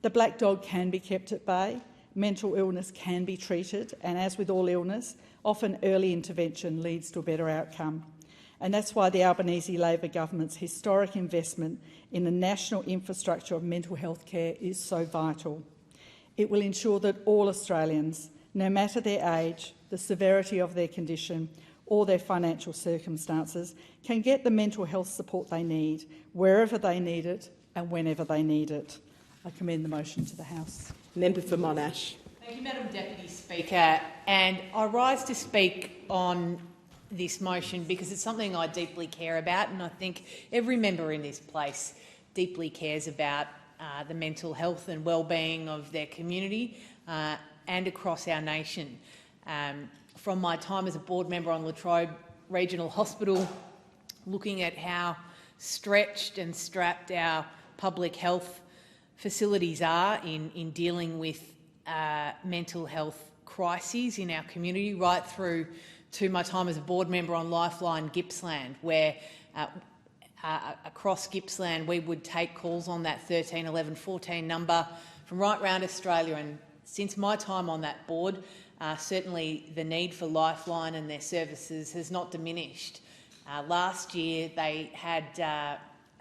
S4: The black dog can be kept at bay, mental illness can be treated, and as with all illness, often early intervention leads to a better outcome. And that's why the Albanese Labor government's historic investment in the national infrastructure of mental health care is so vital. It will ensure that all Australians, no matter their age, the severity of their condition or their financial circumstances, can get the mental health support they need, wherever they need it and whenever they need it. I commend the motion to the House.
S19: Member for Monash.
S18: Thank you, Madam Deputy Speaker. And I rise to speak on this motion because it's something I deeply care about, and I think every member in this place deeply cares about the mental health and well-being of their community and across our nation. From my time as a board member on Latrobe Regional Hospital, looking at how stretched and strapped our public health facilities are in dealing with mental health crises in our community, right through to my time as a board member on Lifeline Gippsland, where across Gippsland we would take calls on that 13, 11, 14 number from right around Australia. And since my time on that board, certainly the need for Lifeline and their services has not diminished. Last year they had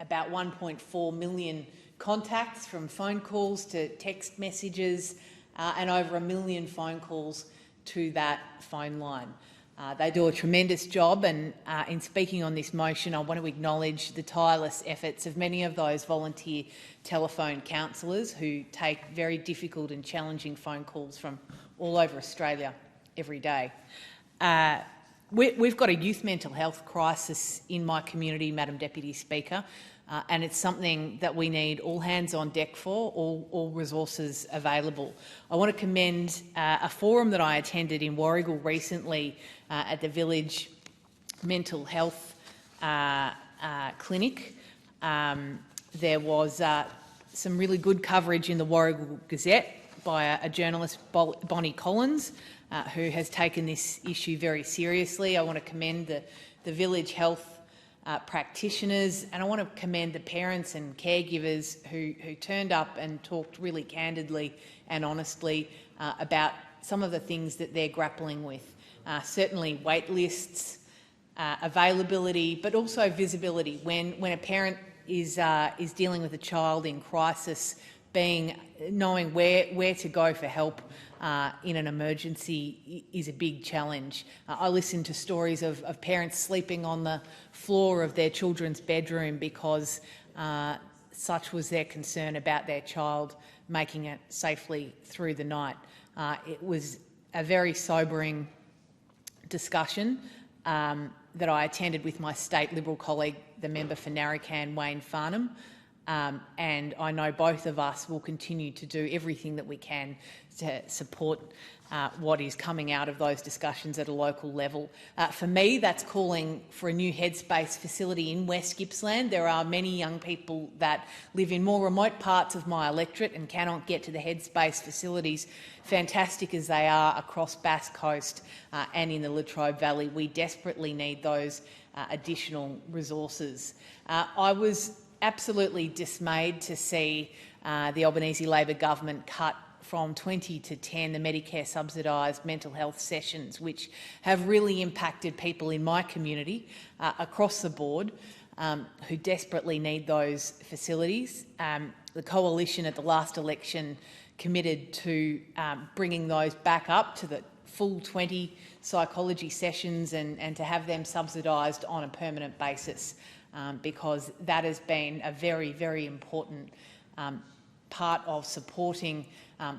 S18: about 1.4 million contacts, from phone calls to text messages, and over 1 million phone calls to that phone line. They do a tremendous job, and in speaking on this motion, I want to acknowledge the tireless efforts of many of those volunteer telephone counsellors who take very difficult and challenging phone calls from all over Australia every day. We've got a youth mental health crisis in my community, Madam Deputy Speaker, and it's something that we need all hands on deck for, all resources available. I want to commend a forum that I attended in Warragul recently at the Village Mental Health Clinic. There was some really good coverage in the Warragul Gazette by a journalist, Bonnie Collins, who has taken this issue very seriously. I want to commend the Village Health practitioners, and I want to commend the parents and caregivers who turned up and talked really candidly and honestly about some of the things that they're grappling with. Certainly wait lists, availability, but also visibility. When a parent is dealing with a child in crisis, knowing where to go for help in an emergency is a big challenge. I listen to stories of parents sleeping on the floor of their children's bedroom because such was their concern about their child making it safely through the night. It was a very sobering discussion that I attended with my state Liberal colleague, the member for Narrowcan, Wayne Farnham. and I know both of us will continue to do everything that we can to support what is coming out of those discussions at a local level. For me, that's calling for a new Headspace facility in West Gippsland. There are many young people that live in more remote parts of my electorate and cannot get to the Headspace facilities, fantastic as they are across Bass Coast and in the Latrobe Valley. We desperately need those additional resources. I was absolutely dismayed to see the Albanese Labor government cut from 20 to 10 the Medicare subsidised mental health sessions, which have really impacted people in my community across the board who desperately need those facilities. The Coalition at the last election committed to bringing those back up to the full 20 psychology sessions and to have them subsidised on a permanent basis, because that has been a very, very important part of supporting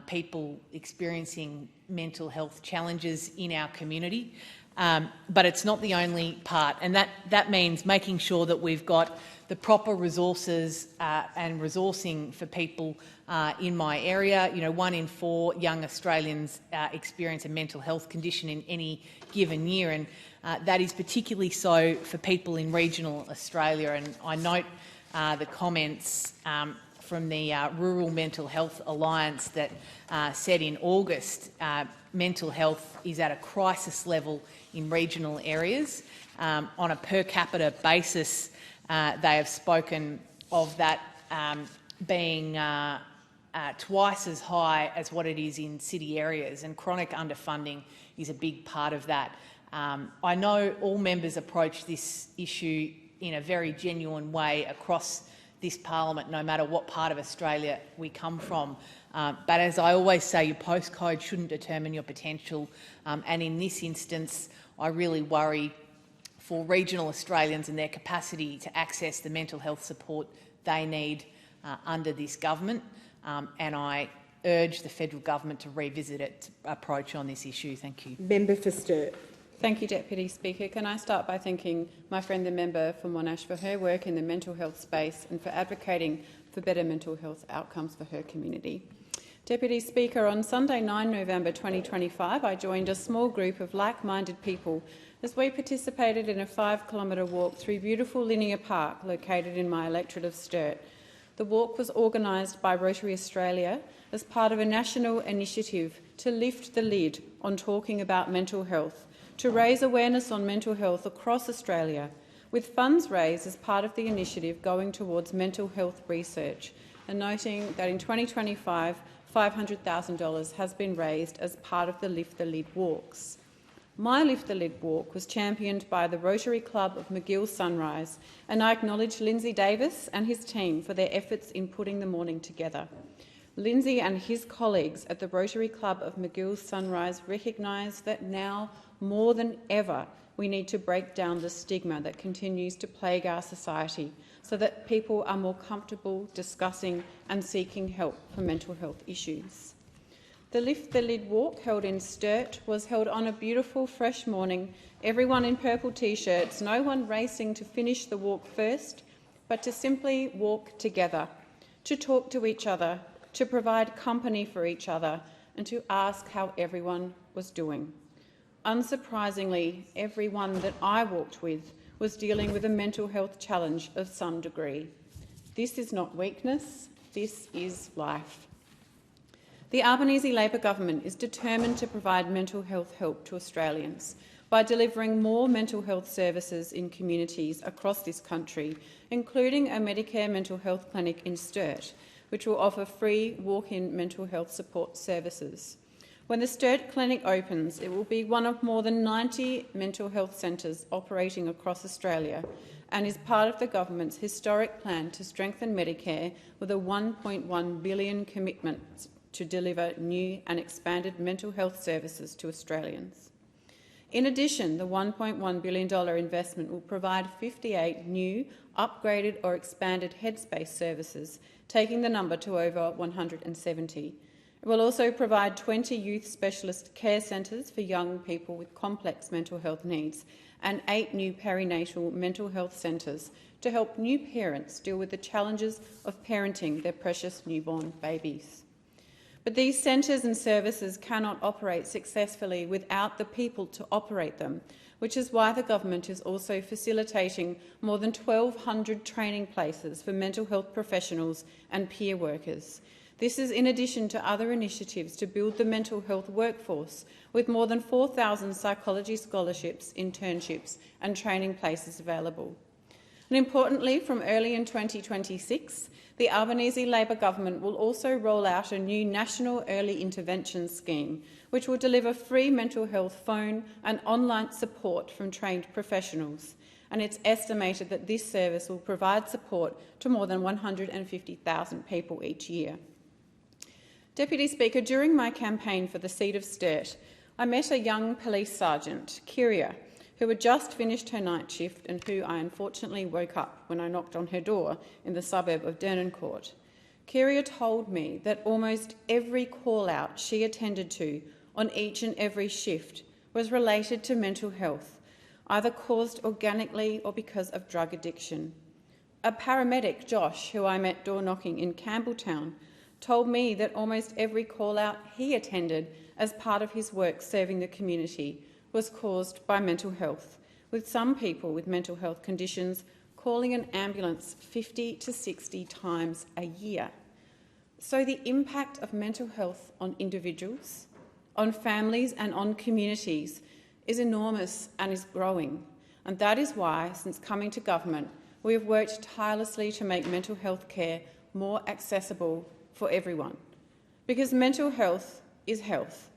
S18: people experiencing mental health challenges in our community. But it's not the only part, and that means making sure that we've got the proper resources and resourcing for people in my area. 1 in 4 young Australians experience a mental health condition in any given year, and that is particularly so for people in regional Australia. And I note the comments from the Rural Mental Health Alliance that said in August mental health is at a crisis level in regional areas. On a per capita basis, they have spoken of that being twice as high as what it is in city areas, and chronic underfunding is a big part of that. I know all members approach this issue in a very genuine way across this parliament, no matter what part of Australia we come from. But as I always say, your postcode shouldn't determine your potential. And in this instance, I really worry for regional Australians and their capacity to access the mental health support they need under this government. And I urge the federal government to revisit its approach on this issue. Thank you.
S19: Member for Sturt.
S11: Thank you, Deputy Speaker. Can I start by thanking my friend the member for Monash for her work in the mental health space and for advocating for better mental health outcomes for her community. Deputy Speaker, on Sunday 9 November 2025, I joined a small group of like-minded people as we participated in a 5-kilometre walk through beautiful Linear Park located in my electorate of Sturt. The walk was organised by Rotary Australia as part of a national initiative to lift the lid on talking about mental health, to raise awareness on mental health across Australia, with funds raised as part of the initiative going towards mental health research, and noting that in 2025 $500,000 has been raised as part of the Lift the Lid walks. My Lift the Lid walk was championed by the Rotary Club of McGill Sunrise, and I acknowledge Lindsay Davis and his team for their efforts in putting the morning together. Lindsay and his colleagues at the Rotary Club of McGill Sunrise recognise that now, more than ever, we need to break down the stigma that continues to plague our society so that people are more comfortable discussing and seeking help for mental health issues. The Lift the Lid walk, held in Sturt, was held on a beautiful, fresh morning, everyone in purple T-shirts, no one racing to finish the walk first, but to simply walk together, to talk to each other, to provide company for each other, and to ask how everyone was doing. Unsurprisingly, everyone that I walked with was dealing with a mental health challenge of some degree. This is not weakness, this is life. The Albanese Labor government is determined to provide mental health help to Australians by delivering more mental health services in communities across this country, including a Medicare mental health clinic in Sturt, which will offer free walk-in mental health support services. When the Sturt Clinic opens, it will be one of more than 90 mental health centres operating across Australia and is part of the government's historic plan to strengthen Medicare with a $1.1 billion commitment to deliver new and expanded mental health services to Australians. In addition, the $1.1 billion investment will provide 58 new, upgraded or expanded Headspace services, taking the number to over 170. It will also provide 20 youth specialist care centres for young people with complex mental health needs
S6: and 8 new perinatal mental health centres to help new parents deal with the challenges of parenting their precious newborn babies. But these centres and services cannot operate successfully without the people to operate them, which is why the government is also facilitating more than 1,200 training places for mental health professionals and peer workers. This is in addition to other initiatives to build the mental health workforce, with more than 4,000 psychology scholarships, internships and training places available. And importantly, from early in 2026, the Albanese Labor government will also roll out a new national early intervention scheme, which will deliver free mental health phone and online support from trained professionals. And it's estimated that this service will provide support to more than 150,000 people each year. Deputy Speaker, during my campaign for the seat of Sturt, I met a young police sergeant, Kyria, who had just finished her night shift and who I unfortunately woke up when I knocked on her door in the suburb of Dernancourt. Kyria told me that almost every call-out she attended to on each and every shift was related to mental health, either caused organically or because of drug addiction. A paramedic, Josh, who I met door-knocking in Campbelltown, told me that almost every call-out he attended as part of his work serving the community was caused by mental health, with some people with mental health conditions calling an ambulance 50 to 60 times a year. So the impact of mental health on individuals, on families and on communities is enormous and is growing. And that is why, since coming to government, we have worked tirelessly to make mental health care more accessible for everyone. Because mental health is health.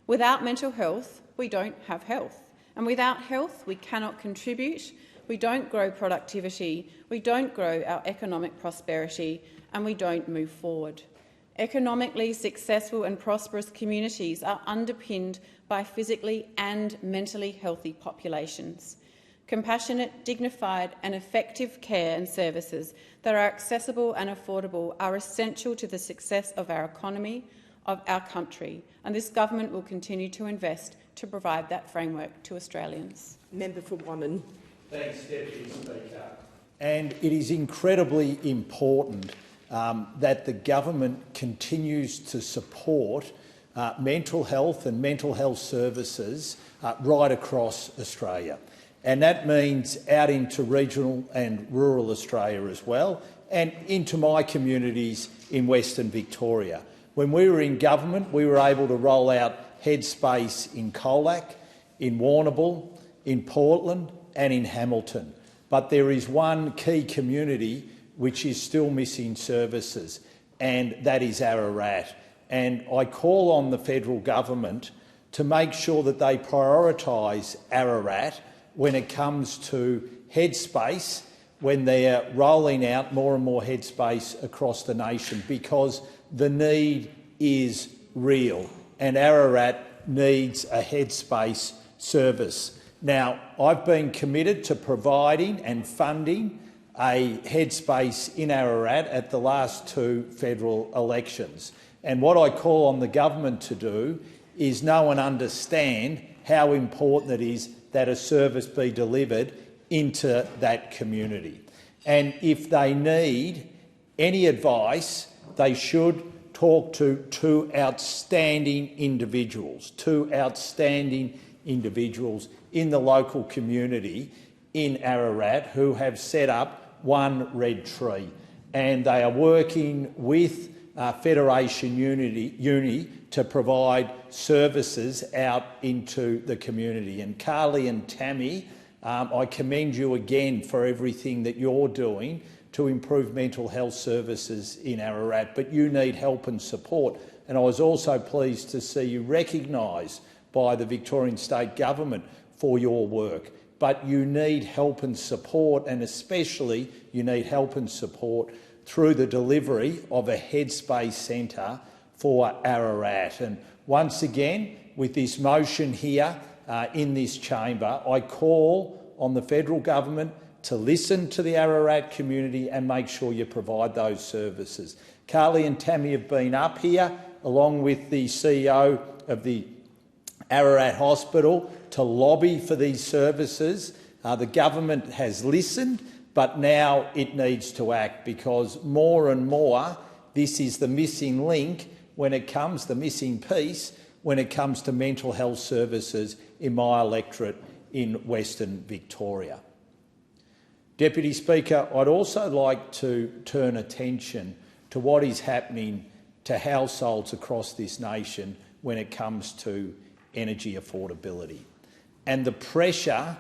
S6: Without mental health, we don't have health. And without health, we cannot contribute, we don't grow productivity, we don't grow our economic prosperity, and we don't move forward. Economically successful and prosperous communities are underpinned by physically and mentally healthy populations. Compassionate, dignified and effective care and services that are accessible and affordable are essential to the success of our economy, of our country, and this government will continue to invest to provide that framework to Australians.
S19: Member for Wannon.
S22: Thanks, Deputy Speaker. And it is incredibly important that the government continues to support mental health and mental health services right across Australia. And that means out into regional and rural Australia as well, and into my communities in Western Victoria. When we were in government, we were able to roll out Headspace in Colac, in Warrnambool, in Portland and in Hamilton. But there is one key community which is still missing services, and that is Ararat. And I call on the federal government to make sure that they prioritise Ararat when it comes to Headspace, when they're rolling out more and more Headspace across the nation, because the need is real and Ararat needs a Headspace service. Now, I've been committed to providing and funding a Headspace in Ararat at the last 2 federal elections. And what I call on the government to do is know and understand how important it is that a service be delivered into that community. And if they need any advice, they should talk to 2 outstanding individuals in the local community in Ararat who have set up One Red Tree. And they are working with Federation Uni to provide services out into the community. And Carly and Tammy, I commend you again for everything that you're doing to improve mental health services in Ararat, but you need help and support. And I was also pleased to see you recognised by the Victorian State Government for your work. But you need help and support, and especially you need help and support through the delivery of a Headspace centre for Ararat. And once again, with this motion here in this chamber, I call on the federal government to listen to the Ararat community and make sure you provide those services. Carly and Tammy have been up here, along with the CEO of the Ararat Hospital to lobby for these services. The government has listened, but now it needs to act, because more and more this is the missing link when it comes, the missing piece when it comes to mental health services in my electorate in Western Victoria. Deputy Speaker, I'd also like to turn attention to what is happening to households across this nation when it comes to energy affordability and the pressure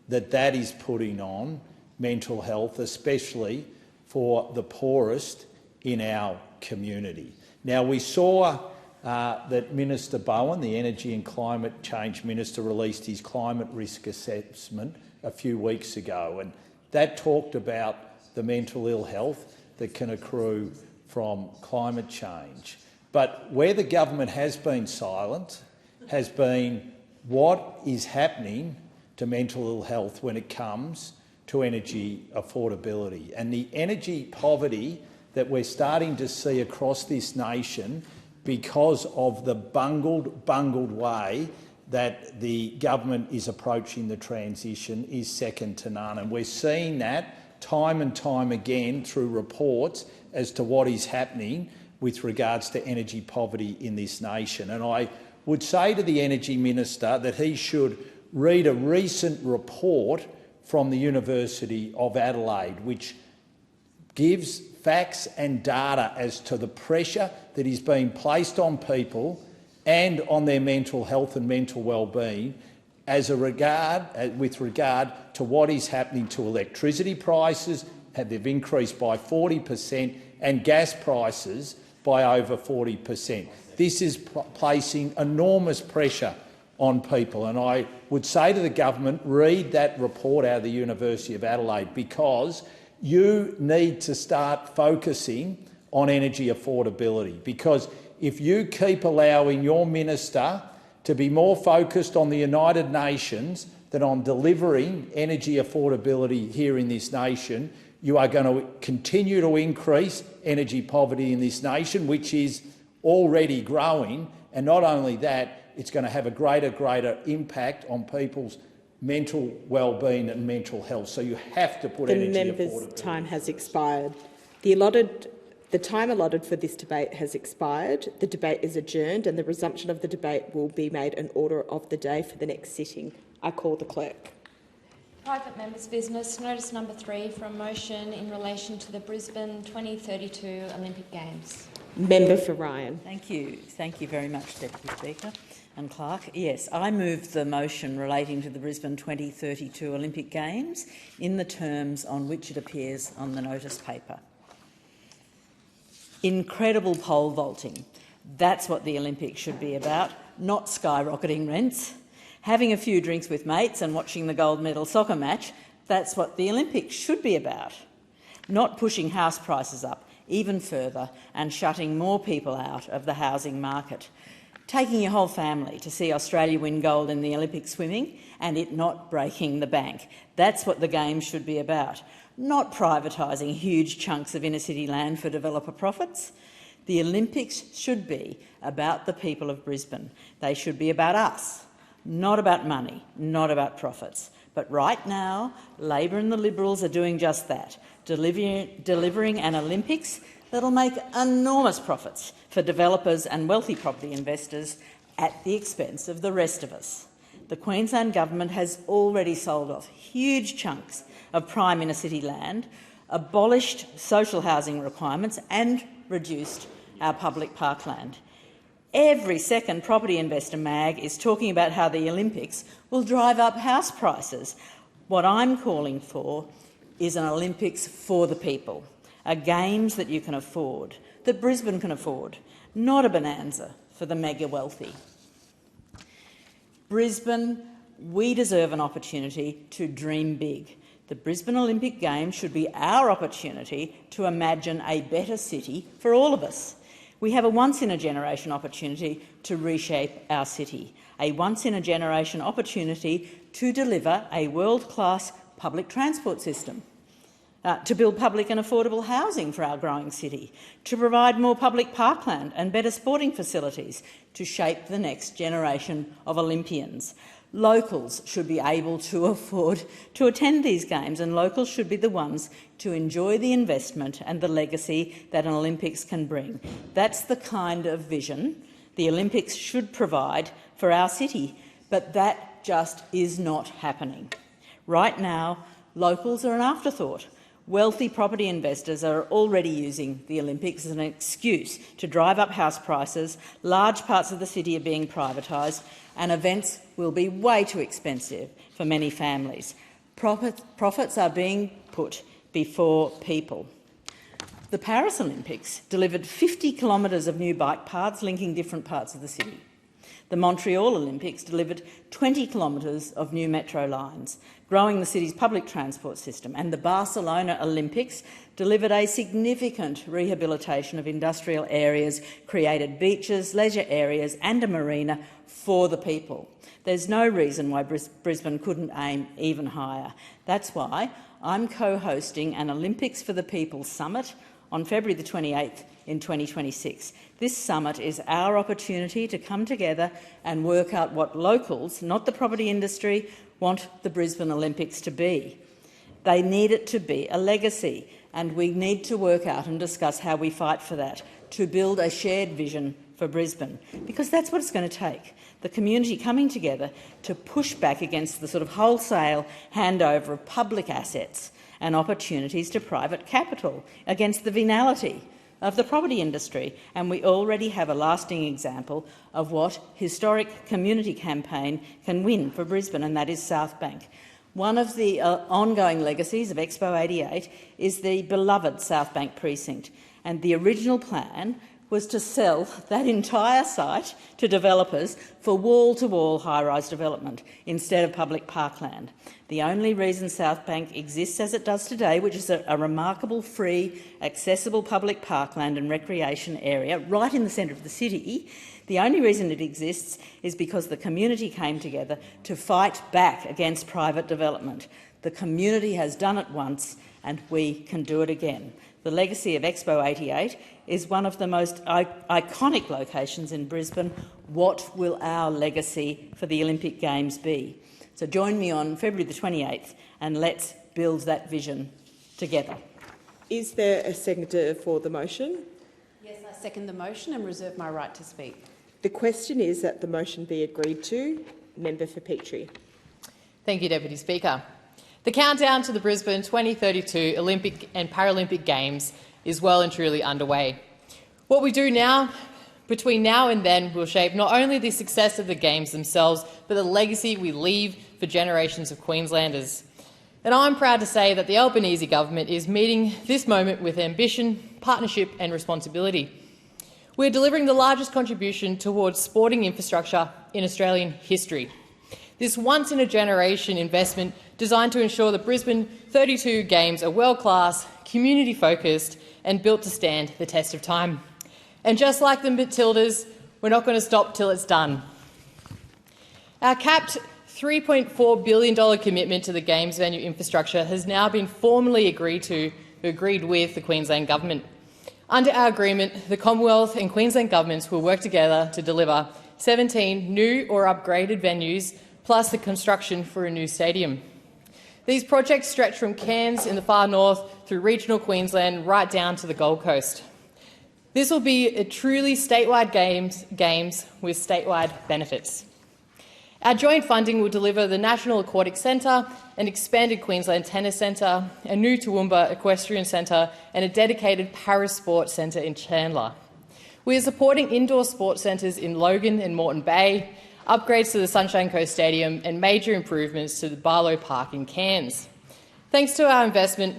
S22: that that is putting on mental health, especially for the poorest in our community. Now, we saw that Minister Bowen, the Energy and Climate Change Minister, released his climate risk assessment a few weeks ago, and that talked about the mental ill health that can accrue from climate change. But where the government has been silent has been what is happening to mental ill health when it comes to energy affordability. And the energy poverty that we're starting to see across this nation because of the bungled way that the government is approaching the transition is second to none. And we're seeing that time and time again through reports as to what is happening with regards to energy poverty in this nation. And I would say to the Energy Minister that he should read a recent report from the University of Adelaide, which gives facts and data as to the pressure that is being placed on people and on their mental health and mental well-being with regard to what is happening to electricity prices. They've increased by 40%, and gas prices by over 40%. This is placing enormous pressure on people, and I would say to the government, read that report out of the University of Adelaide, because you need to start focusing on energy affordability. Because if you keep allowing your minister to be more focused on the United Nations than on delivering energy affordability here in this nation, you are going to continue to increase energy poverty in this nation, which is already growing. And not only that, it's going to have a greater impact on people's mental well-being and mental health. So you have to put energy affordability.
S19: The member's time has expired. The time allotted for this debate has expired. The debate is adjourned, and the resumption of the debate will be made an order of the day for the next sitting. I call the clerk.
S7: Private members' business. Notice number 3 from motion in relation to the Brisbane 2032 Olympic Games.
S19: Member for Ryan.
S9: Thank you. Thank you very much, Deputy Speaker and Clerk. Yes, I move the motion relating to the Brisbane 2032 Olympic Games in the terms on which it appears on the notice paper. Incredible pole vaulting. That's what the Olympics should be about, not skyrocketing rents. Having a few drinks with mates and watching the gold medal soccer match, that's what the Olympics should be about. Not pushing house prices up even further and shutting more people out of the housing market. Taking your whole family to see Australia win gold in the Olympic swimming and it not breaking the bank. That's what the Games should be about. Not privatising huge chunks of inner-city land for developer profits. The Olympics should be about the people of Brisbane. They should be about us, not about money, not about profits. But right now, Labor and the Liberals are doing just that, delivering an Olympics that'll make enormous profits for developers and wealthy property investors at the expense of the rest of us. The Queensland Government has already sold off huge chunks of prime inner-city land, abolished social housing requirements and reduced our public parkland. Every second property investor mag is talking about how the Olympics will drive up house prices. What I'm calling for is an Olympics for the people, a Games that you can afford, that Brisbane can afford, not a bonanza for the mega wealthy. Brisbane, we deserve an opportunity to dream big. The Brisbane Olympic Games should be our opportunity to imagine a better city for all of us. We have a once-in-a-generation opportunity to reshape our city, a once-in-a-generation opportunity to deliver a world-class public transport system, to build public and affordable housing for our growing city, to provide more public parkland and better sporting facilities, to shape the next generation of Olympians. Locals should be able to afford to attend these games, and locals should be the ones to enjoy the investment and the legacy that an Olympics can bring. That's the kind of vision the Olympics should provide for our city, but that just is not happening. Right now, locals are an afterthought. Wealthy property investors are already using the Olympics as an excuse to drive up house prices, large parts of the city are being privatised, and events will be way too expensive for many families. Profits are being put before people. The Paris Olympics delivered 50 kilometres of new bike paths linking different parts of the city. The Montreal Olympics delivered 20 kilometres of new metro lines, growing the city's public transport system, and the Barcelona Olympics delivered a significant rehabilitation of industrial areas, created beaches, leisure areas and a marina for the people. There's no reason why Brisbane couldn't aim even higher. That's why I'm co-hosting an Olympics for the People summit on February the 28th in 2026. This summit is our opportunity to come together and work out what locals, not the property industry, want the Brisbane Olympics to be. They need it to be a legacy, and we need to work out and discuss how we fight for that, to build a shared vision for Brisbane, because that's what it's going to take. The community coming together to push back against the sort of wholesale handover of public assets and opportunities to private capital, against the venality of the property industry. And we already have a lasting example of what historic community campaign can win for Brisbane, and that is South Bank. One of the ongoing legacies of Expo 88 is the beloved South Bank precinct, and the original plan was to sell that entire site to developers for wall-to-wall high-rise development instead of public parkland. The only reason South Bank exists as it does today, which is a remarkable, free, accessible public parkland and recreation area right in the centre of the city, the only reason it exists is because the community came together to fight back against private development. The community has done it once, and we can do it again. The legacy of Expo 88 is one of the most iconic locations in Brisbane. What will our legacy for the Olympic Games be? So join me on February the 28th and let's build that vision together.
S19: Is there a seconder for the motion?
S10: Yes, I second the motion and reserve my right to speak.
S19: The question is that the motion be agreed to. Member for Petrie.
S14: Thank you, Deputy Speaker. The countdown to the Brisbane 2032 Olympic and Paralympic Games is well and truly underway. What we do now, between now and then, will shape not only the success of the Games themselves, but the legacy we leave for generations of Queenslanders. And I'm proud to say that the Albanese government is meeting this moment with ambition, partnership and responsibility. We're delivering the largest contribution towards sporting infrastructure in Australian history. This once-in-a-generation investment designed to ensure the Brisbane 32 Games are world-class, community-focused and built to stand the test of time. And just like the Matildas, we're not going to stop till it's done. Our capped $3.4 billion commitment to the Games venue infrastructure has now been formally agreed with the Queensland Government. Under our agreement, the Commonwealth and Queensland governments will work together to deliver 17 new or upgraded venues, plus the construction for a new stadium. These projects stretch from Cairns in the far north through regional Queensland right down to the Gold Coast. This will be a truly statewide games with statewide benefits. Our joint funding will deliver the National Aquatic Centre, an expanded Queensland Tennis Centre, a new Toowoomba Equestrian Centre and a dedicated Paris Sports Centre in Chandler. We are supporting indoor sports centres in Logan and Moreton Bay, upgrades to the Sunshine Coast Stadium and major improvements to the Barlow Park in Cairns. Thanks to our investment,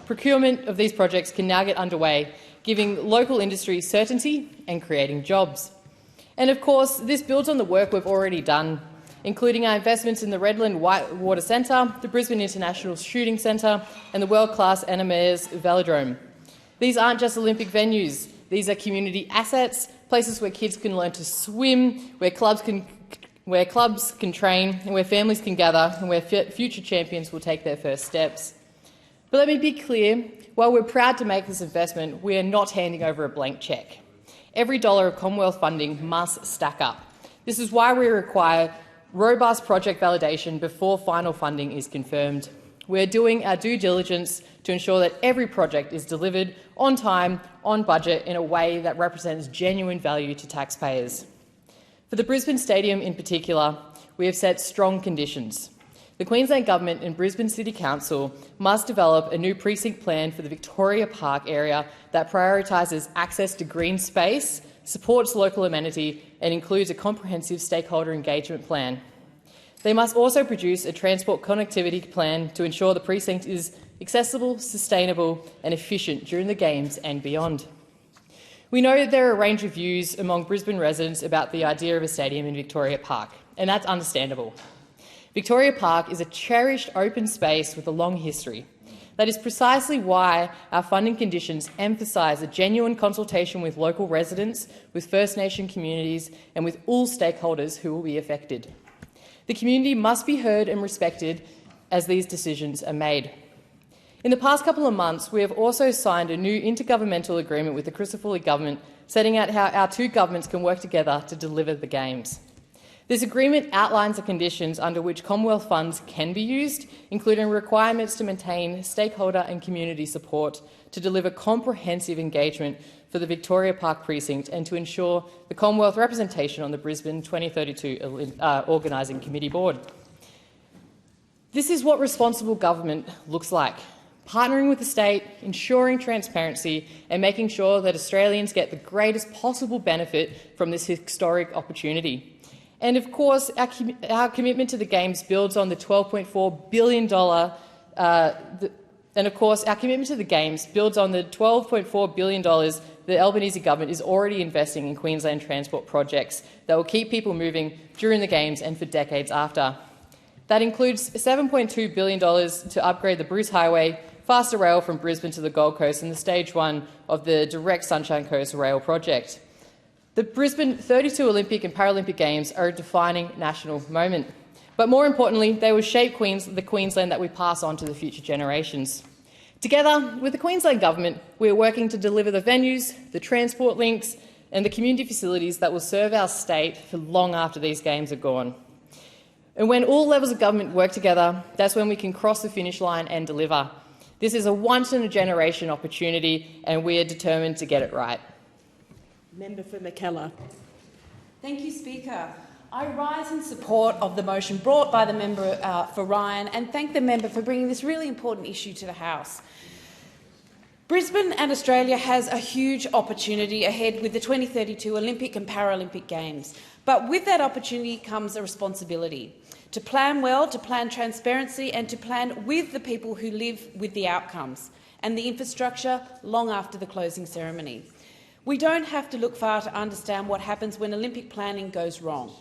S14: procurement of these projects can now get underway, giving local industry certainty and creating jobs. And of course, this builds on the work we've already done, including our investments in the Redland Whitewater Centre, the Brisbane International Shooting Centre and the world-class Anna Meares Velodrome. These aren't just Olympic venues. These are community assets, places where kids can learn to swim, where clubs can train, and where families can gather, and where future champions will take their first steps. But let me be clear, while we're proud to make this investment, we are not handing over a blank cheque. Every dollar of Commonwealth funding must stack up. This is why we require robust project validation before final funding is confirmed. We're doing our due diligence to ensure that every project is delivered on time, on budget, in a way that represents genuine value to taxpayers. For the Brisbane Stadium in particular, we have set strong conditions. The Queensland Government and Brisbane City Council must develop a new precinct plan for the Victoria Park area that prioritises access to green space, supports local amenity and includes a comprehensive stakeholder engagement plan. They must also produce a transport connectivity plan to ensure the precinct is accessible, sustainable and efficient during the Games and beyond. We know that there are a range of views among Brisbane residents about the idea of a stadium in Victoria Park, and that's understandable. Victoria Park is a cherished open space with a long history. That is precisely why our funding conditions emphasise a genuine consultation with local residents, with First Nation communities and with all stakeholders who will be affected. The community must be heard and respected as these decisions are made. In the past couple of months, we have also signed a new intergovernmental agreement with the Crisafulli government, setting out how our two governments can work together to deliver the Games. This agreement outlines the conditions under which Commonwealth funds can be used, including requirements to maintain stakeholder and community support to deliver comprehensive engagement for the Victoria Park precinct and to ensure the Commonwealth representation on the Brisbane 2032 Organising Committee Board. This is what responsible government looks like: partnering with the state, ensuring transparency and making sure that Australians get the greatest possible benefit from this historic opportunity. And of course, our commitment to the Games builds on the $12.4 billion the Albanese government is already investing in Queensland transport projects that will keep people moving during the Games and for decades after. That includes $7.2 billion to upgrade the Bruce Highway, faster rail from Brisbane to the Gold Coast and the Stage 1 of the Direct Sunshine Coast Rail project. The Brisbane 32 Olympic and Paralympic Games are a defining national moment. But more importantly, they will shape the Queensland that we pass on to the future generations. Together with the Queensland Government, we are working to deliver the venues, the transport links and the community facilities that will serve our state for long after these Games are gone. And when all levels of government work together, that's when we can cross the finish line and deliver. This is a once-in-a-generation opportunity and we are determined to get it right.
S19: Member for Mackellar.
S10: Thank you, Speaker. I rise in support of the motion brought by the member for Ryan and thank the member for bringing this really important issue to the House. Brisbane and Australia has a huge opportunity ahead with the 2032 Olympic and Paralympic Games. But with that opportunity comes a responsibility to plan well, to plan transparency and to plan with the people who live with the outcomes and the infrastructure long after the closing ceremony. We don't have to look far to understand what happens when Olympic planning goes wrong.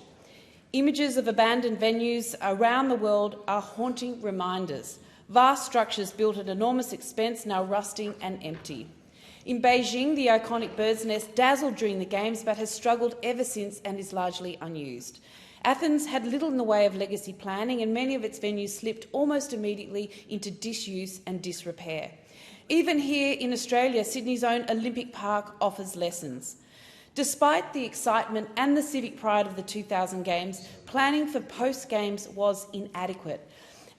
S10: Images of abandoned venues around the world are haunting reminders. Vast structures built at enormous expense now rusting and empty. In Beijing, the iconic bird's nest dazzled during the Games but has struggled ever since and is largely unused. Athens had little in the way of legacy planning and many of its venues slipped almost immediately into disuse and disrepair. Even here in Australia, Sydney's own Olympic Park offers lessons. Despite the excitement and the civic pride of the 2000 Games, planning for post-Games was inadequate,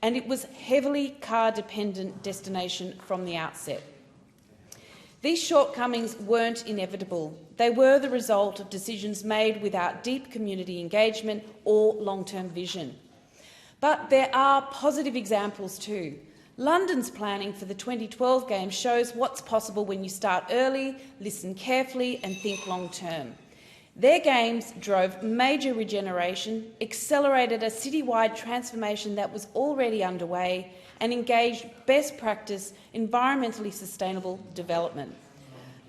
S10: and it was heavily car-dependent destination from the outset. These shortcomings weren't inevitable. They were the result of decisions made without deep community engagement or long-term vision. But there are positive examples too. London's planning for the 2012 Games shows what's possible when you start early, listen carefully and think long-term. Their Games drove major regeneration, accelerated a citywide transformation that was already underway and engaged best practice, environmentally sustainable development.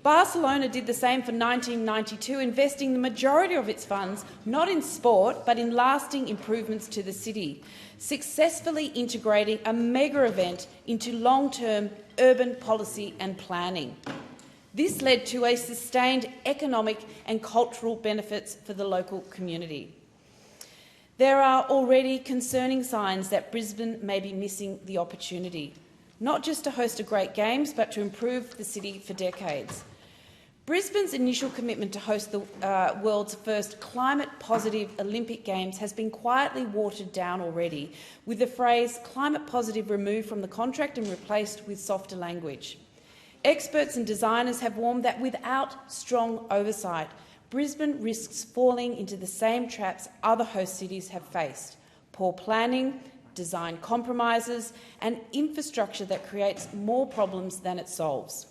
S10: Barcelona did the same for 1992, investing the majority of its funds not in sport but in lasting improvements to the city, successfully integrating a mega event into long-term urban policy and planning. This led to a sustained economic and cultural benefits for the local community. There are already concerning signs that Brisbane may be missing the opportunity. not just to host a great Games, but to improve the city for decades. Brisbane's initial commitment to host the world's first climate-positive Olympic Games has been quietly watered down already, with the phrase climate-positive removed from the contract and replaced with softer language. Experts and designers have warned that without strong oversight, Brisbane risks falling into the same traps other host cities have faced: poor planning, design compromises, and infrastructure that creates more problems than it solves.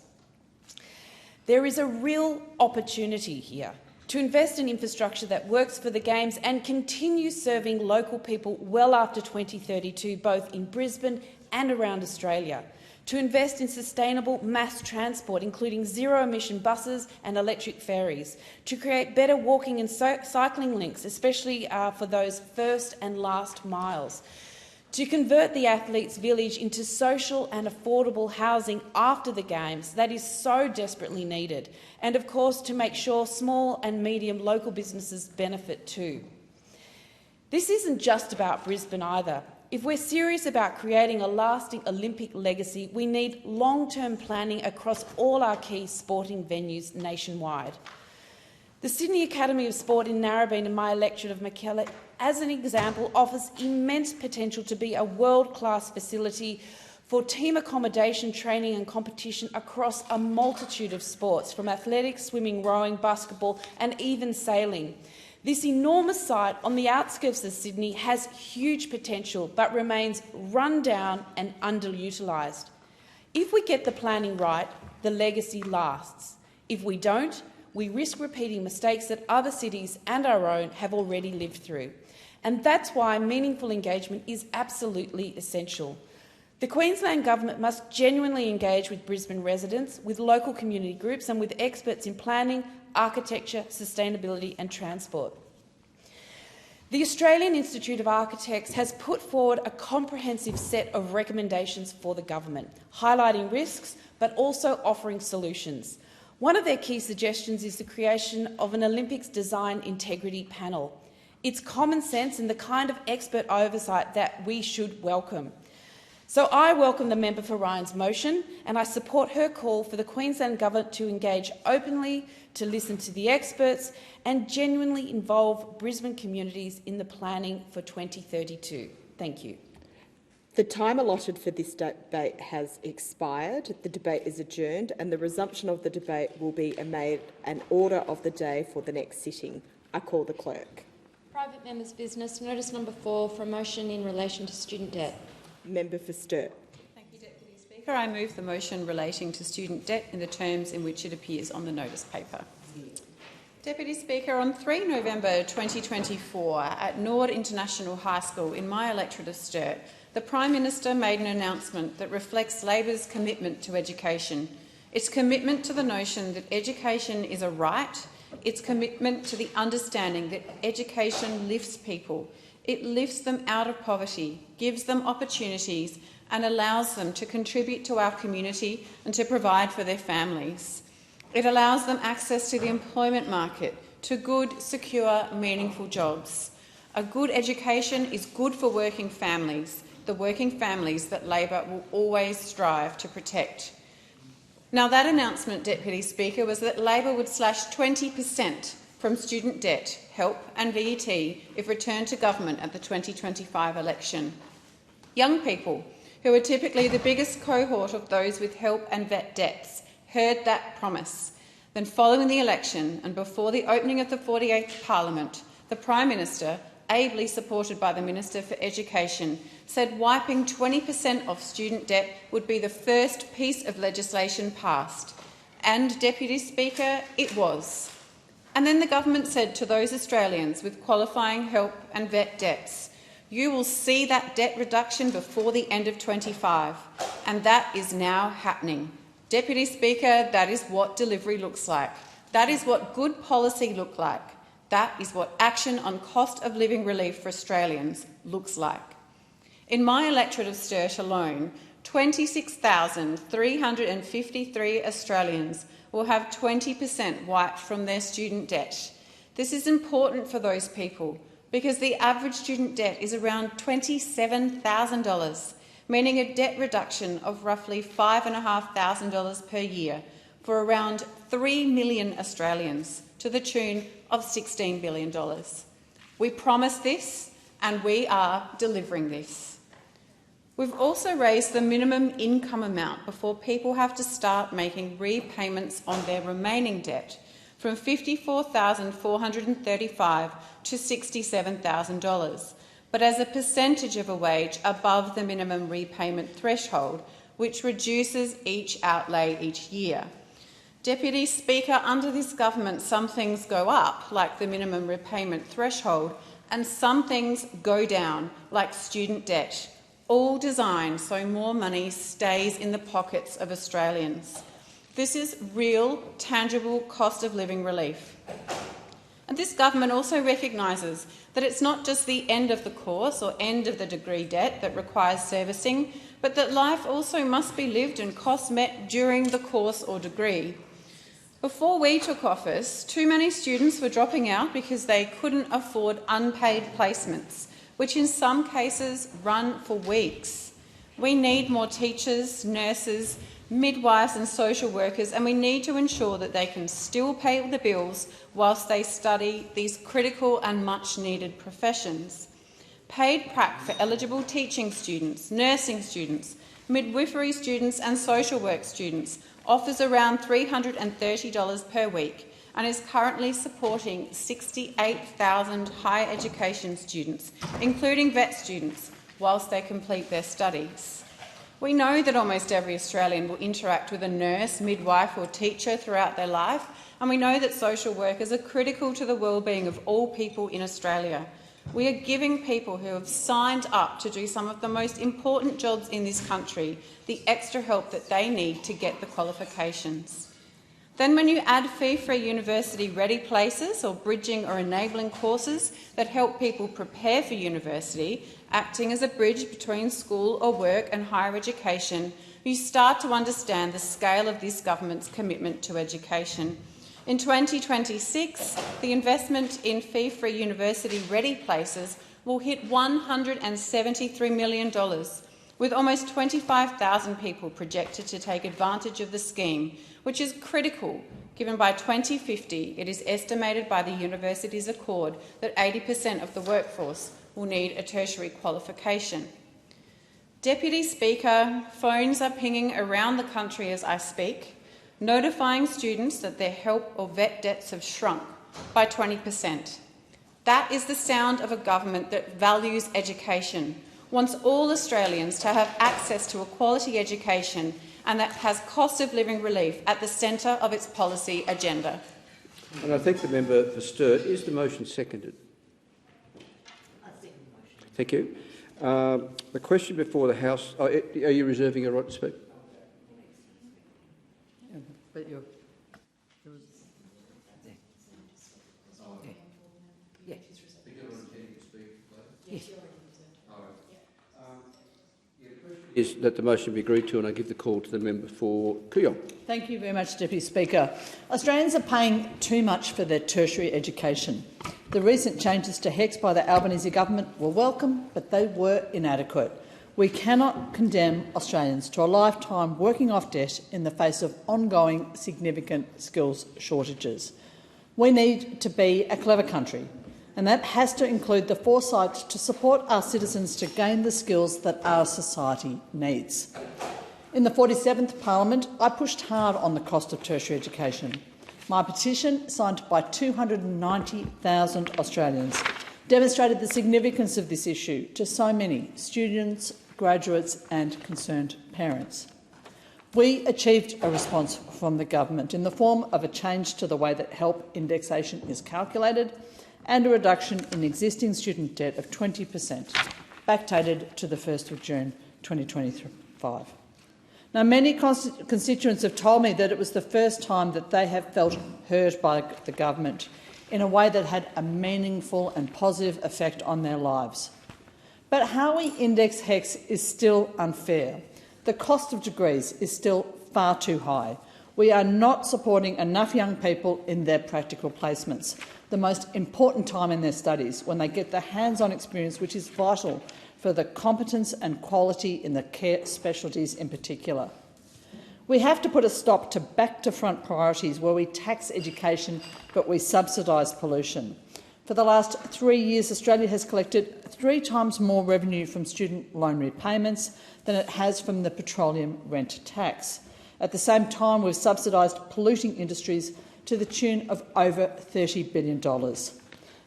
S10: There is a real opportunity here to invest in infrastructure that works for the Games and continues serving local people well after 2032, both in Brisbane and around Australia, to invest in sustainable mass transport, including zero-emission buses and electric ferries, to create better walking and cycling links, especially for those first and last miles, to convert the Athletes' Village into social and affordable housing after the Games that is so desperately needed, and of course to make sure small and medium local businesses benefit too. This isn't just about Brisbane either. If we're serious about creating a lasting Olympic legacy, we need long-term planning across all our key sporting venues nationwide. The Sydney Academy of Sport in Narrabeen and my electorate of Mackellar, as an example, offers immense potential to be a world-class facility for team accommodation, training and competition across a multitude of sports, from athletics, swimming, rowing, basketball and even sailing. This enormous site on the outskirts of Sydney has huge potential but remains run down and underutilised. If we get the planning right, the legacy lasts. If we don't, we risk repeating mistakes that other cities and our own have already lived through. And that's why meaningful engagement is absolutely essential. The Queensland Government must genuinely engage with Brisbane residents, with local community groups and with experts in planning, architecture, sustainability and transport. The Australian Institute of Architects has put forward a comprehensive set of recommendations for the government, highlighting risks but also offering solutions. One of their key suggestions is the creation of an Olympics Design Integrity Panel. It's common sense and the kind of expert oversight that we should welcome. So I welcome the member for Ryan's motion, and I support her call for the Queensland Government to engage openly, to listen to the experts and genuinely involve Brisbane communities in the planning for 2032. Thank you.
S19: The time allotted for this debate has expired. The debate is adjourned and the resumption of the debate will be made an order of the day for the next sitting. I call the clerk.
S7: Private members' business. Notice number 4 for a motion in relation to student debt.
S19: Member for Sturt.
S6: Thank you, Deputy Speaker. I move the motion relating to student debt in the terms in which it appears on the notice paper. Deputy Speaker, on 3 November 2024 at Nord International High School in my electorate of Sturt, the Prime Minister made an announcement that reflects Labor's commitment to education. Its commitment to the notion that education is a right, its commitment to the understanding that education lifts people. It lifts them out of poverty, gives them opportunities and allows them to contribute to our community and to provide for their families. It allows them access to the employment market, to good, secure, meaningful jobs. A good education is good for working families, the working families that Labor will always strive to protect. Now, that announcement, Deputy Speaker, was that Labor would slash 20% from student debt, HELP and VET if returned to government at the 2025 election. Young people, who are typically the biggest cohort of those with HELP and VET debts, heard that promise. Then, following the election and before the opening of the 48th Parliament, the Prime Minister, ably supported by the Minister for Education, said wiping 20% of student debt would be the first piece of legislation passed. And, Deputy Speaker, it was. And then the government said to those Australians with qualifying HELP and VET debts, you will see that debt reduction before the end of 25, and that is now happening. Deputy Speaker, that is what delivery looks like. That is what good policy looks like. That is what action on cost of living relief for Australians looks like. In my electorate of Sturt alone, 26,353 Australians will have 20% wiped from their student debt. This is important for those people because the average student debt is around $27,000, meaning a debt reduction of roughly $5,500 per year for around 3 million Australians, to the tune of $16 billion. We promised this, and we are delivering this. We've also raised the minimum income amount before people have to start making repayments on their remaining debt from $54,435 to $67,000, but as a percentage of a wage above the minimum repayment threshold, which reduces each outlay each year. Deputy Speaker, under this government, some things go up, like the minimum repayment threshold, and some things go down, like student debt, all designed so more money stays in the pockets of Australians. This is real, tangible cost of living relief. And this government also recognises that it's not just the end of the course or end of the degree debt that requires servicing, but that life also must be lived and costs met during the course or degree. Before we took office, too many students were dropping out because they couldn't afford unpaid placements, which in some cases run for weeks. We need more teachers, nurses, midwives and social workers, and we need to ensure that they can still pay the bills whilst they study these critical and much-needed professions. Paid prac for eligible teaching students, nursing students, midwifery students and social work students offers around $330 per week and is currently supporting 68,000 higher education students, including vet students, whilst they complete their studies. We know that almost every Australian will interact with a nurse, midwife or teacher throughout their life, and we know that social workers are critical to the well-being of all people in Australia. We are giving people who have signed up to do some of the most important jobs in this country the extra help that they need to get the qualifications. Then when you add fee-free university-ready places or bridging or enabling courses that help people prepare for university, acting as a bridge between school or work and higher education, you start to understand the scale of this government's commitment to education. In 2026, the investment in fee-free university-ready places will hit $173 million, with almost 25,000 people projected to take advantage of the scheme, which is critical given by 2050 it is estimated by the Universities Accord that 80% of the workforce will need a tertiary qualification. Deputy Speaker, phones are pinging around the country as I speak, notifying students that their help or vet debts have shrunk by 20%. That is the sound of a government that values education, wants all Australians to have access to a quality education, and that has cost of living relief at the centre of its policy agenda.
S15: And I thank the member for Sturt. Is the motion seconded? Thank you. The question before the House. Are you reserving a right to speak?
S9: But you're,
S15: Is that the motion be agreed to, and I give the call to the member for Kooyong.
S9: Thank you very much, Deputy Speaker. Australians are paying too much for their tertiary education. The recent changes to HECS by the Albanese government were welcome, but they were inadequate. We cannot condemn Australians to a lifetime working off debt in the face of ongoing significant skills shortages. We need to be a clever country, and that has to include the foresight to support our citizens to gain the skills that our society needs. In the 47th Parliament, I pushed hard on the cost of tertiary education. My petition, signed by 290,000 Australians, demonstrated the significance of this issue to so many students, graduates and concerned parents. We achieved a response from the government in the form of a change to the way that help indexation is calculated and a reduction in existing student debt of 20%, backdated to the 1st of June 2025. Now, many constituents have told me that it was the first time that they have felt heard by the government in a way that had a meaningful and positive effect on their lives. But how we index HECS is still unfair. The cost of degrees is still far too high. We are not supporting enough young people in their practical placements, the most important time in their studies, when they get the hands-on experience which is vital
S4: for the competence and quality in the care specialties in particular. We have to put a stop to back-to-front priorities where we tax education but we subsidise pollution. For the last 3 years, Australia has collected 3 times more revenue from student loan repayments than it has from the petroleum rent tax. At the same time, we've subsidised polluting industries to the tune of over $30 billion.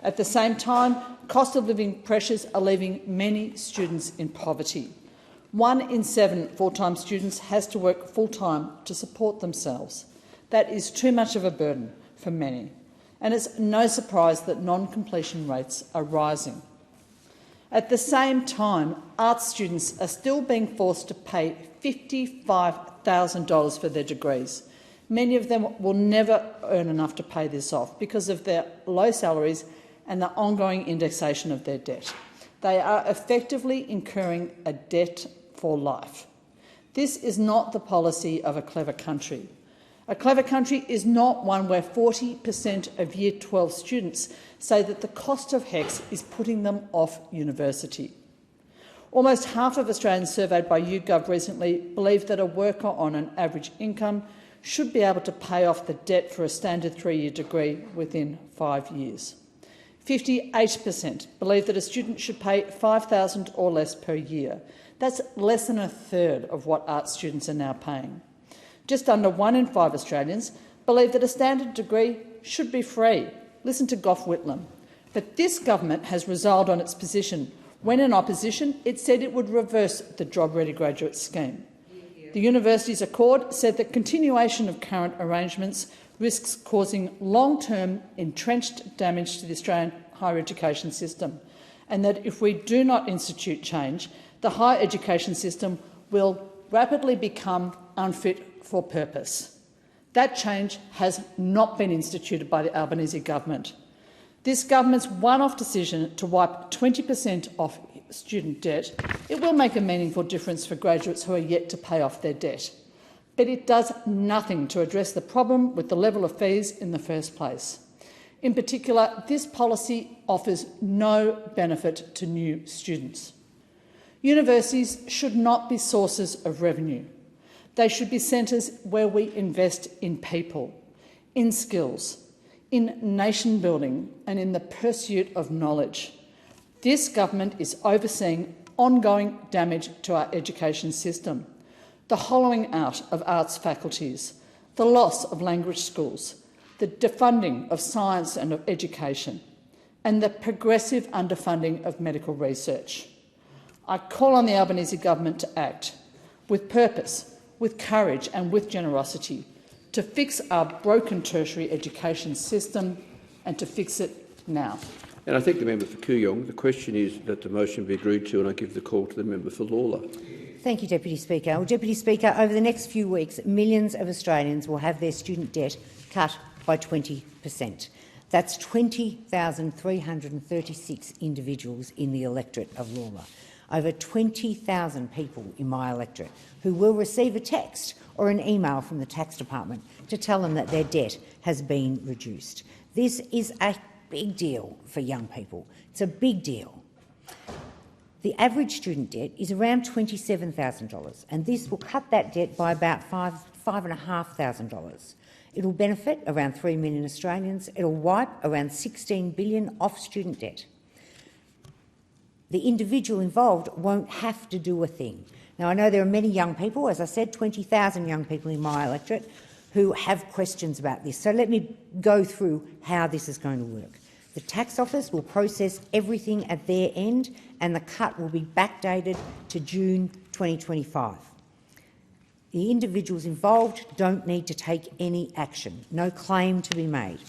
S4: At the same time, cost of living pressures are leaving many students in poverty. 1 in 7 full-time students has to work full-time to support themselves. That is too much of a burden for many, and it's no surprise that non-completion rates are rising. At the same time, arts students are still being forced to pay $55,000 for their degrees. Many of them will never earn enough to pay this off because of their low salaries and the ongoing indexation of their debt. They are effectively incurring a debt for life. This is not the policy of a clever country. A clever country is not one where 40% of Year 12 students say that the cost of HECS is putting them off university. Almost half of Australians surveyed by YouGov recently believe that a worker on an average income should be able to pay off the debt for a standard 3-year degree within 5 years. 58% believe that a student should pay $5,000 or less per year. That's less than a third of what arts students are now paying. Just under 1 in 5 Australians believe that a standard degree should be free. Listen to Gough Whitlam. But this government has resiled on its position. When in opposition, it said it would reverse the job-ready graduate scheme. The Universities Accord said that continuation of current arrangements risks causing long-term entrenched damage to the Australian higher education system, and that if we do not institute change, the higher education system will rapidly become unfit for purpose. That change has not been instituted by the Albanese government. This government's one-off decision to wipe 20% off student debt, it will make a meaningful difference for graduates who are yet to pay off their debt. But it does nothing to address the problem with the level of fees in the first place. In particular, this policy offers no benefit to new students. Universities should not be sources of revenue. They should be centres where we invest in people, in skills, in nation building and in the pursuit of knowledge. This government is overseeing ongoing damage to our education system, the hollowing out of arts faculties, the loss of language schools, the defunding of science and of education, and the progressive underfunding of medical research. I call on the Albanese government to act with purpose, with courage and with generosity to fix our broken tertiary education system and to fix it now.
S15: And I thank the member for Kooyong. The question is that the motion be agreed to, and I give the call to the member for Lawler.
S1: Thank you, Deputy Speaker. Well, Deputy Speaker, over the next few weeks, millions of Australians will have their student debt cut by 20%. That's 20,336 individuals in the electorate of Lawler. Over 20,000 people in my electorate who will receive a text or an email from the tax department to tell them that their debt has been reduced. This is a big deal for young people. It's a big deal. The average student debt is around $27,000, and this will cut that debt by about $5,500. It will benefit around 3 million Australians. It will wipe around $16 billion off student debt. The individual involved won't have to do a thing. Now, I know there are many young people, as I said, 20,000 young people in my electorate, who have questions about this. So let me go through how this is going to work. The tax office will process everything at their end, and the cut will be backdated to June 2025. The individuals involved don't need to take any action, no claim to be made.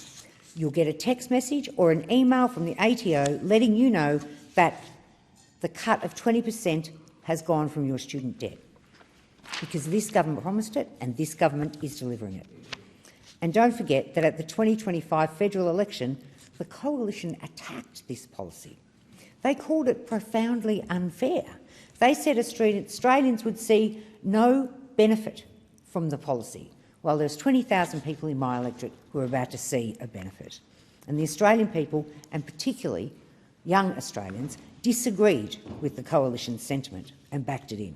S1: You'll get a text message or an email from the ATO letting you know that the cut of 20% has gone from your student debt, because this government promised it and this government is delivering it. And don't forget that at the 2025 federal election, the Coalition attacked this policy. They called it profoundly unfair. They said Australians would see no benefit from the policy, while there's 20,000 people in my electorate who are about to see a benefit. And the Australian people, and particularly young Australians, disagreed with the coalition's sentiment and backed it in.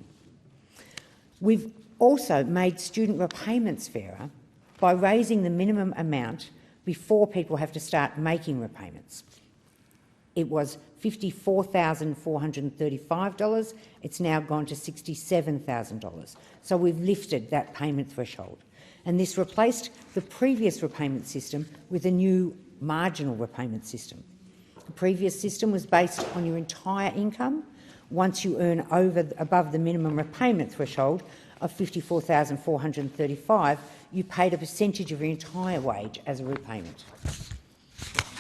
S1: We've also made student repayments fairer by raising the minimum amount before people have to start making repayments. It was $54,435. It's now gone to $67,000. So we've lifted that payment threshold. And this replaced the previous repayment system with a new marginal repayment system. The previous system was based on your entire income. Once you earn above the minimum repayment threshold of $54,435, you paid a percentage of your entire wage as a repayment.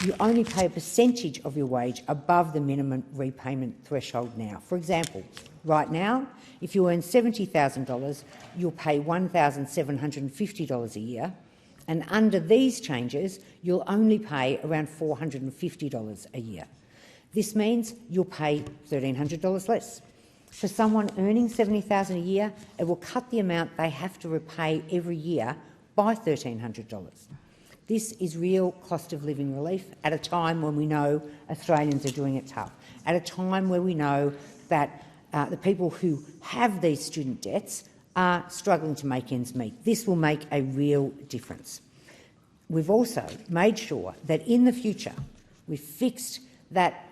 S1: You only pay a percentage of your wage above the minimum repayment threshold now. For example, right now, if you earn $70,000, you'll pay $1,750 a year, and under these changes, you'll only pay around $450 a year. This means you'll pay $1,300 less. For someone earning $70,000 a year, it will cut the amount they have to repay every year by $1,300. This is real cost of living relief at a time when we know Australians are doing it tough, at a time where we know that the people who have these student debts are struggling to make ends meet. This will make a real difference. We've also made sure that in the future we've fixed that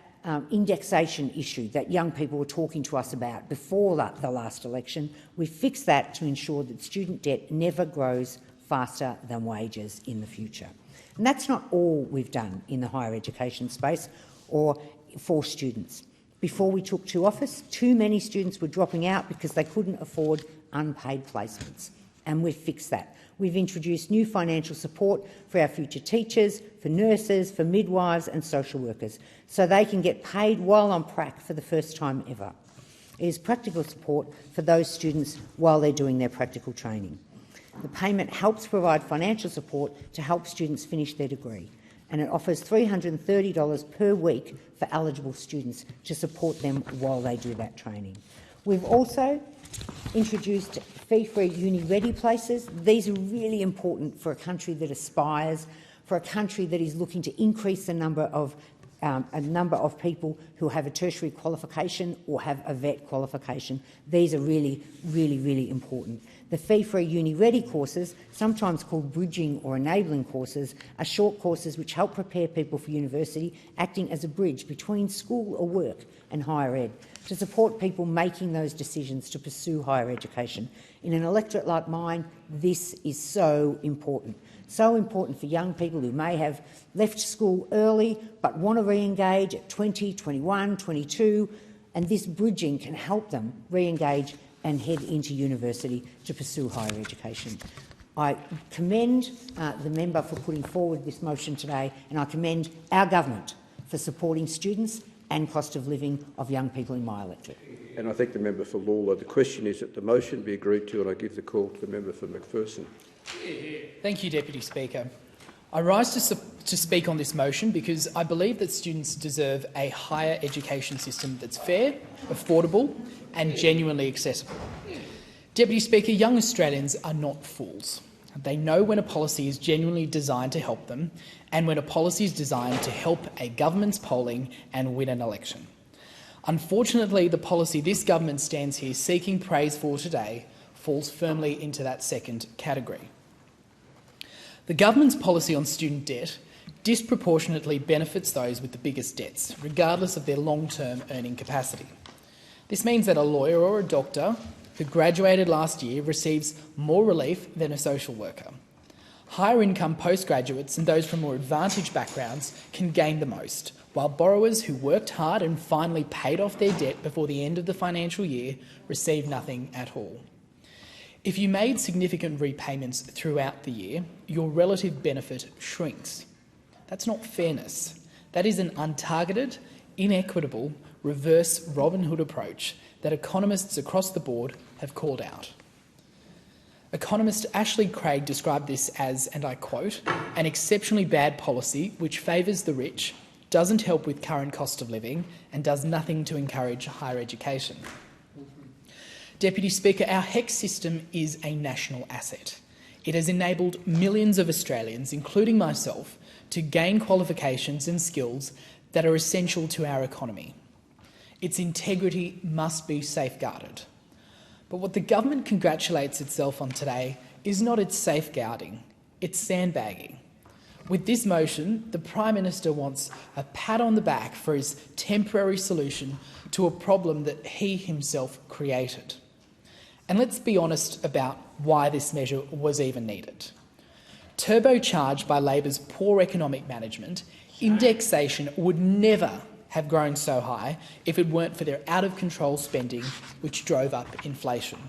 S1: indexation issue that young people were talking to us about before the last election. We fixed that to ensure that student debt never grows faster than wages in the future. And that's not all we've done in the higher education space or for students. Before we took to office, too many students were dropping out because they couldn't afford unpaid placements, and we've fixed that. We've introduced new financial support for our future teachers, for nurses, for midwives and social workers, so they can get paid while on prac for the first time ever. It is practical support for those students while they're doing their practical training. The payment helps provide financial support to help students finish their degree, and it offers $330 per week for eligible students to support them while they do that training. We've also introduced fee-free uni-ready places. These are really important for a country that aspires, for a country that is looking to increase the number of people who have a tertiary qualification or have a VET qualification. These are really, really, really important. The fee-free uni-ready courses, sometimes called bridging or enabling courses, are short courses which help prepare people for university, acting as a bridge between school or work and higher ed, to support people making those decisions to pursue higher education. In an electorate like mine, this is so important. So important for young people who may have left school early but want to re-engage at 20, 21, 22, and this bridging can help them re-engage and head into university to pursue higher education. I commend the member for putting forward this motion today, and I commend our government for supporting students and cost of living of young people in my electorate.
S15: And I thank the member for Lawler. The question is that the motion be agreed to, and I give the call to the member for McPherson.
S16: Thank you, Deputy Speaker. I rise to speak on this motion because I believe that students deserve a higher education system that's fair, affordable and genuinely accessible. Deputy Speaker, young Australians are not fools. They know when a policy is genuinely designed to help them and when a policy is designed to help a government's polling and win an election. Unfortunately, the policy this government stands here seeking praise for today falls firmly into that second category. The government's policy on student debt disproportionately benefits those with the biggest debts, regardless of their long-term earning capacity. This means that a lawyer or a doctor who graduated last year receives more relief than a social worker. Higher income postgraduates and those from more advantaged backgrounds can gain the most, while borrowers who worked hard and finally paid off their debt before the end of the financial year receive nothing at all. If you made significant repayments throughout the year, your relative benefit shrinks. That's not fairness. That is an untargeted, inequitable, reverse Robin Hood approach that economists across the board have called out. Economist Ashley Craig described this as, and I quote, an exceptionally bad policy which favours the rich, doesn't help with current cost of living and does nothing to encourage higher education. Deputy Speaker, our HECS system is a national asset. It has enabled millions of Australians, including myself, to gain qualifications and skills that are essential to our economy. Its integrity must be safeguarded. But what the government congratulates itself on today is not its safeguarding, it's sandbagging. With this motion, the Prime Minister wants a pat on the back for his temporary solution to a problem that he himself created. And let's be honest about why this measure was even needed. Turbocharged by Labor's poor economic management, indexation would never have grown so high if it weren't for their out-of-control spending, which drove up inflation.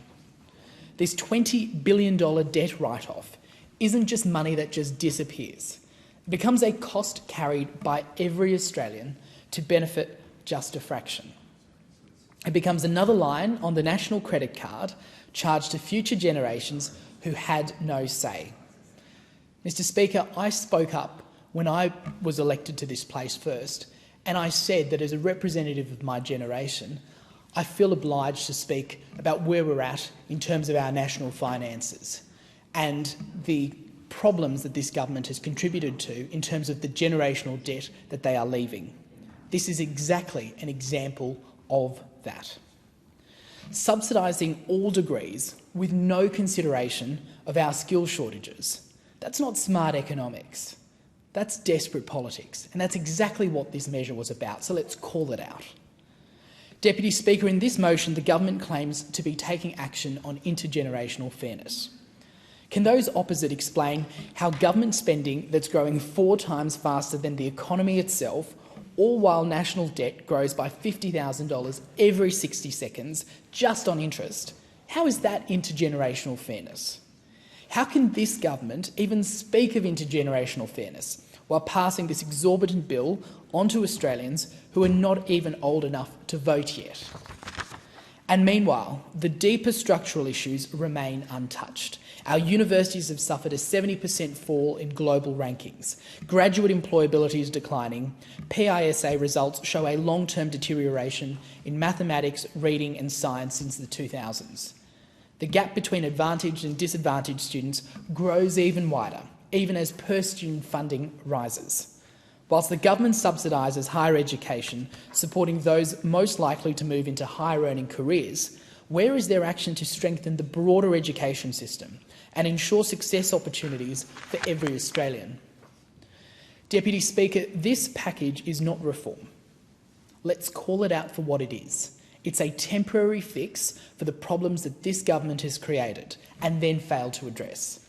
S16: This $20 billion debt write-off isn't just money that just disappears. It becomes a cost carried by every Australian to benefit just a fraction. It becomes another line on the national credit card charged to future generations who had no say. Mr. Speaker, I spoke up when I was elected to this place first, and I said that as a representative of my generation, I feel obliged to speak about where we're at in terms of our national finances and the problems that this government has contributed to in terms of the generational debt that they are leaving. This is exactly an example of that. Subsidising all degrees with no consideration of our skill shortages. That's not smart economics. That's desperate politics, and that's exactly what this measure was about, so let's call it out. Deputy Speaker, in this motion, the government claims to be taking action on intergenerational fairness. Can those opposite explain how government spending that's growing 4 times faster than the economy itself, all while national debt grows by $50,000 every 60 seconds just on interest, how is that intergenerational fairness? How can this government even speak of intergenerational fairness while passing this exorbitant bill onto Australians who are not even old enough to vote yet? And meanwhile, the deeper structural issues remain untouched. Our universities have suffered a 70% fall in global rankings. Graduate employability is declining. PISA results show a long-term deterioration in mathematics, reading and science since the 2000s. The gap between advantaged and disadvantaged students grows even wider, even as per-student funding rises. Whilst the government subsidises higher education, supporting those most likely to move into higher-earning careers, where is their action to strengthen the broader education system and ensure success opportunities for every Australian? Deputy Speaker, this package is not reform. Let's call it out for what it is. It's a temporary fix for the problems that this government has created and then failed to address.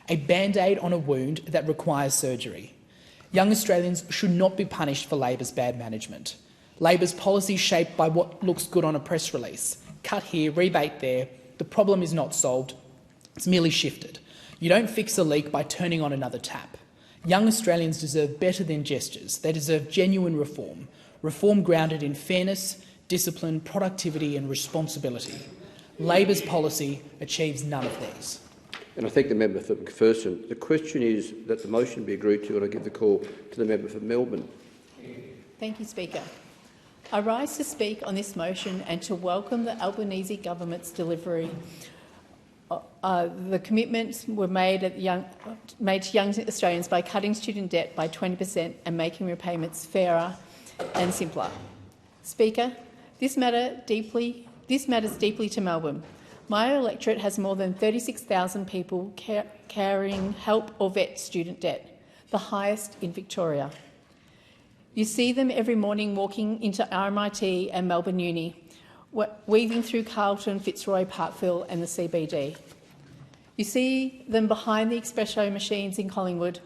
S16: A band-aid on a wound that requires surgery. Young Australians should not be punished for Labor's bad management. Labor's policy shaped by what looks good on a press release. Cut here, rebate there. The problem is not solved. It's merely shifted. You don't fix a leak by turning on another tap. Young Australians deserve better than gestures. They deserve genuine reform. Reform grounded in fairness, discipline, productivity and responsibility. Labor's policy achieves none of these.
S15: And I thank the member for McPherson. The question is that the motion be agreed to, and I give the call to the member for Melbourne.
S6: Thank you, Speaker. I rise to speak on this motion and to welcome the Albanese government's delivery. The commitments were made to young Australians by cutting student debt by 20% and making repayments fairer and simpler. Speaker, this matters deeply to Melbourne. My electorate has more than 36,000 people carrying help or vet student debt, the highest in Victoria. You see them every morning walking into RMIT and Melbourne Uni, weaving through Carlton, Fitzroy, Parkville and the CBD. You see them behind the espresso machines in Collingwood,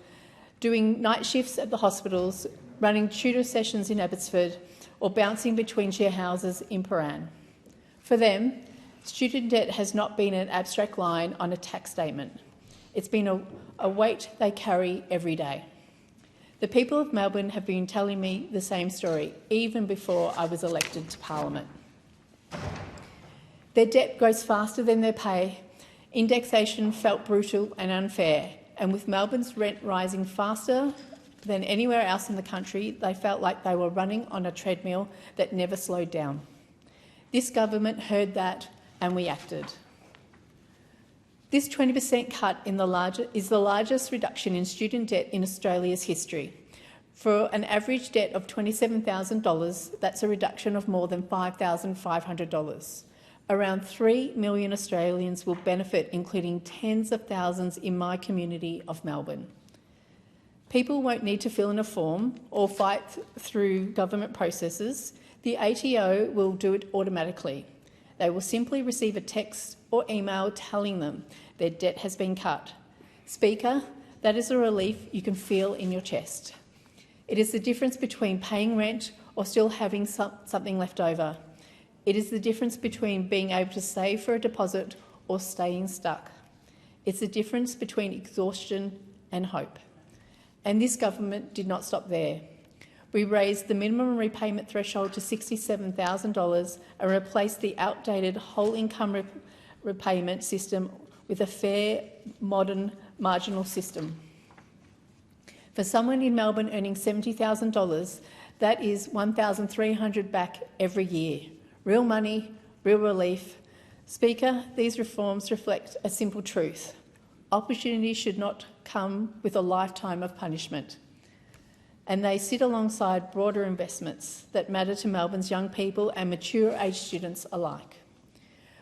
S6: doing night shifts at the hospitals, running tutor sessions in Abbotsford or bouncing between share houses in Paran. For them, student debt has not been an abstract line on a tax statement. It's been a weight they carry every day. The people of Melbourne have been telling me the same story, even before I was elected to Parliament. Their debt grows faster than their pay. Indexation felt brutal and unfair, and with Melbourne's rent rising faster than anywhere else in the country, they felt like they were running on a treadmill that never slowed down. This government heard that and we acted. This 20% cut is the largest reduction in student debt in Australia's history.
S2: For an average debt of $27,000, that's a reduction of more than $5,500. Around 3 million Australians will benefit, including tens of thousands in my community of Melbourne. People won't need to fill in a form or fight through government processes. The ATO will do it automatically. They will simply receive a text or email telling them their debt has been cut. Speaker, that is a relief you can feel in your chest. It is the difference between paying rent or still having something left over. It is the difference between being able to save for a deposit or staying stuck. It's the difference between exhaustion and hope. And this government did not stop there. We raised the minimum repayment threshold to $67,000 and replaced the outdated whole income repayment system with a fair, modern, marginal system. For someone in Melbourne earning $70,000, that is $1,300 back every year. Real money, real relief. Speaker, these reforms reflect a simple truth. Opportunity should not come with a lifetime of punishment. And they sit alongside broader investments that matter to Melbourne's young people and mature-age students alike.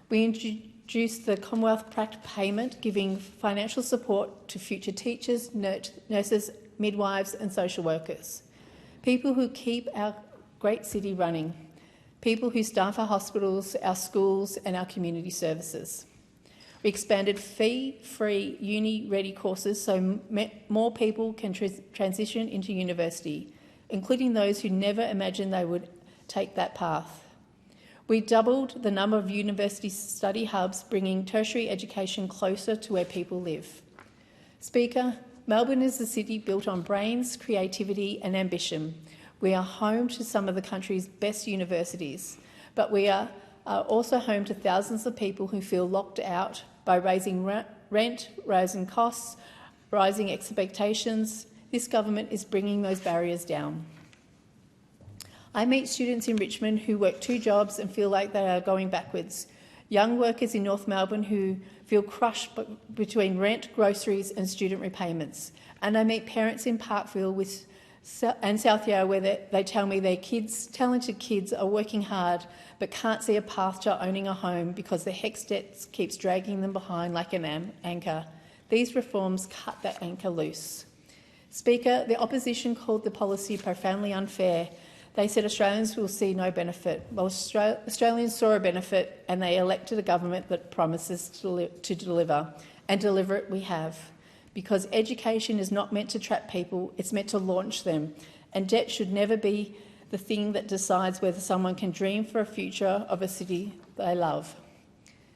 S2: We introduced the Commonwealth Pract payment, giving financial support to future teachers, nurses, midwives and social workers, people who keep our great city running, people who staff our hospitals, our schools and our community services. We expanded fee-free uni-ready courses so more people can transition into university, including those who never imagined they would take that path. We doubled the number of university study hubs, bringing tertiary education closer to where people live. Speaker, Melbourne is a city built on brains, creativity and ambition. We are home to some of the country's best universities, but we are also home to thousands of people who feel locked out by raising rent, rising costs, rising expectations. This government is bringing those barriers down. I meet students in Richmond who work 2 jobs and feel like they are going backwards. Young workers in North Melbourne who feel crushed between rent, groceries and student repayments. And I meet parents in Parkville and South Yarra where they tell me their talented kids are working hard but can't see a path to owning a home because the HECS debt keeps dragging them behind like an anchor. These reforms cut that anchor loose. Speaker, the opposition called the policy profoundly unfair. They said Australians will see no benefit. Well, Australians saw a benefit and they elected a government that promises to deliver, and deliver it we have. Because education is not meant to trap people, it's meant to launch them, and debt should never be the thing that decides whether someone can dream for a future of a city they love.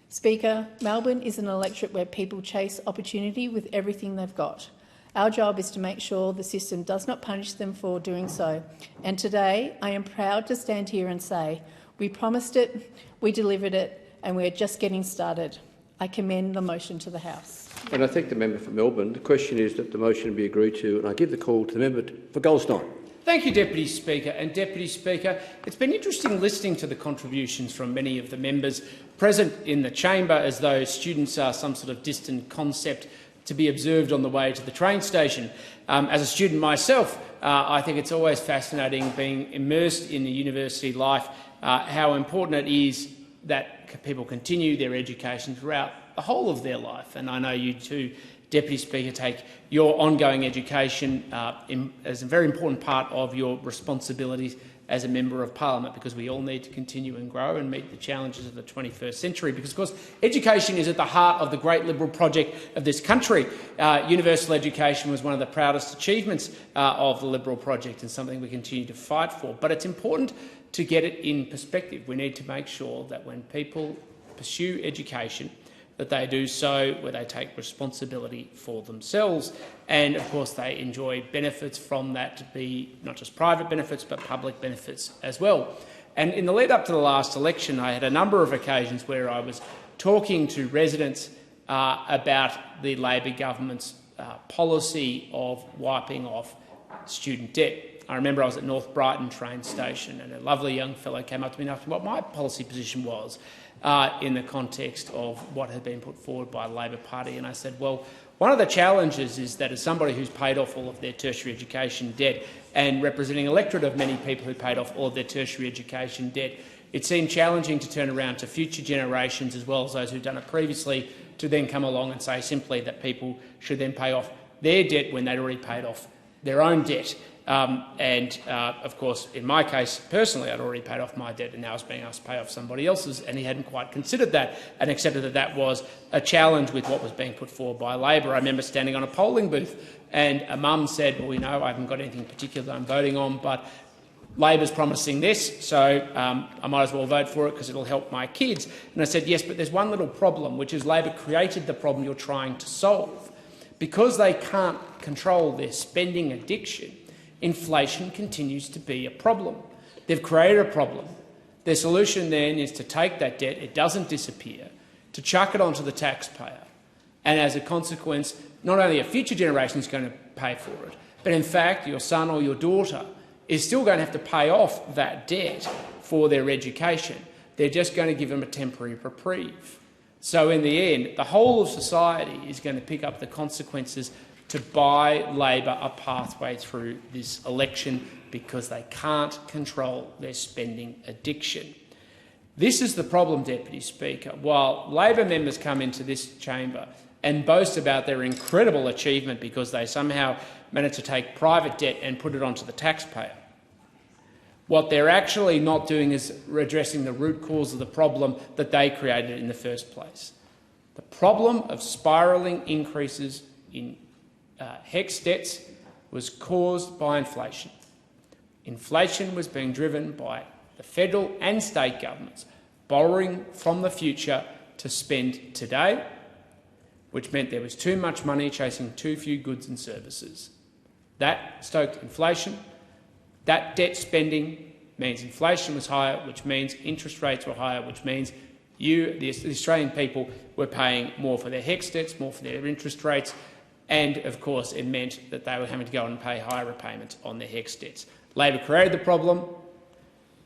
S2: Speaker, Melbourne is an electorate where people chase opportunity with everything they've got. Our job is to make sure the system does not punish them for doing so. And today, I am proud to stand here and say, we promised it, we delivered it, and we're just getting started. I commend the motion to the House.
S15: And I thank the member for Melbourne. The question is that the motion be agreed to, and I give the call to the member for Goldstein.
S17: Thank you, Deputy Speaker. And Deputy Speaker, it's been interesting listening to the contributions from many of the members present in the chamber, as though students are some sort of distant concept to be observed on the way to the train station. As a student myself, I think it's always fascinating being immersed in the university life, how important it is that people continue their education throughout the whole of their life. And I know you too, Deputy Speaker, take your ongoing education as a very important part of your responsibilities as a Member of Parliament, because we all need to continue and grow and meet the challenges of the 21st century. Because, of course, education is at the heart of the great Liberal project of this country. Universal education was one of the proudest achievements of the Liberal project and something we continue to fight for. But it's important to get it in perspective. We need to make sure that when people pursue education, that they do so where they take responsibility for themselves, and of course they enjoy benefits from that, to be not just private benefits but public benefits as well. And in the lead up to the last election, I had a number of occasions where I was talking to residents about the Labor government's policy of wiping off student debt. I remember I was at North Brighton train station and a lovely young fellow came up to me and asked me what my policy position was. in the context of what had been put forward by the Labor Party. And I said, well, one of the challenges is that as somebody who's paid off all of their tertiary education debt and representing an electorate of many people who paid off all of their tertiary education debt, it seemed challenging to turn around to future generations as well as those who've done it previously to then come along and say simply that people should then pay off their debt when they'd already paid off their own debt. Of course, in my case, personally, I'd already paid off my debt and now I was being asked to pay off somebody else's, and he hadn't quite considered that and accepted that that was a challenge with what was being put forward by Labor. I remember standing on a polling booth and a mum said, well, I haven't got anything particular that I'm voting on, but Labor's promising this, so I might as well vote for it because it'll help my kids. And I said, yes, but there's one little problem, which is Labor created the problem you're trying to solve. Because they can't control their spending addiction, inflation continues to be a problem. They've created a problem. Their solution then is to take that debt, it doesn't disappear, to chuck it onto the taxpayer. And as a consequence, not only are future generations going to pay for it, but in fact your son or your daughter is still going to have to pay off that debt for their education. They're just going to give them a temporary reprieve. So in the end, the whole of society is going to pick up the consequences to buy Labor a pathway through this election because they can't control their spending addiction. This is the problem, Deputy Speaker. While Labor members come into this chamber and boast about their incredible achievement because they somehow managed to take private debt and put it onto the taxpayer, what they're actually not doing is addressing the root cause of the problem that they created in the first place. The problem of spiralling increases in HECS debts was caused by inflation. Inflation was being driven by the federal and state governments borrowing from the future to spend today, which meant there was too much money chasing too few goods and services. That stoked inflation. That debt spending means inflation was higher, which means interest rates were higher, which means the Australian people, were paying more for their HECS debts, more for their interest rates, and, of course, it meant that they were having to go and pay higher repayments on their HECS debts. Labor created the problem.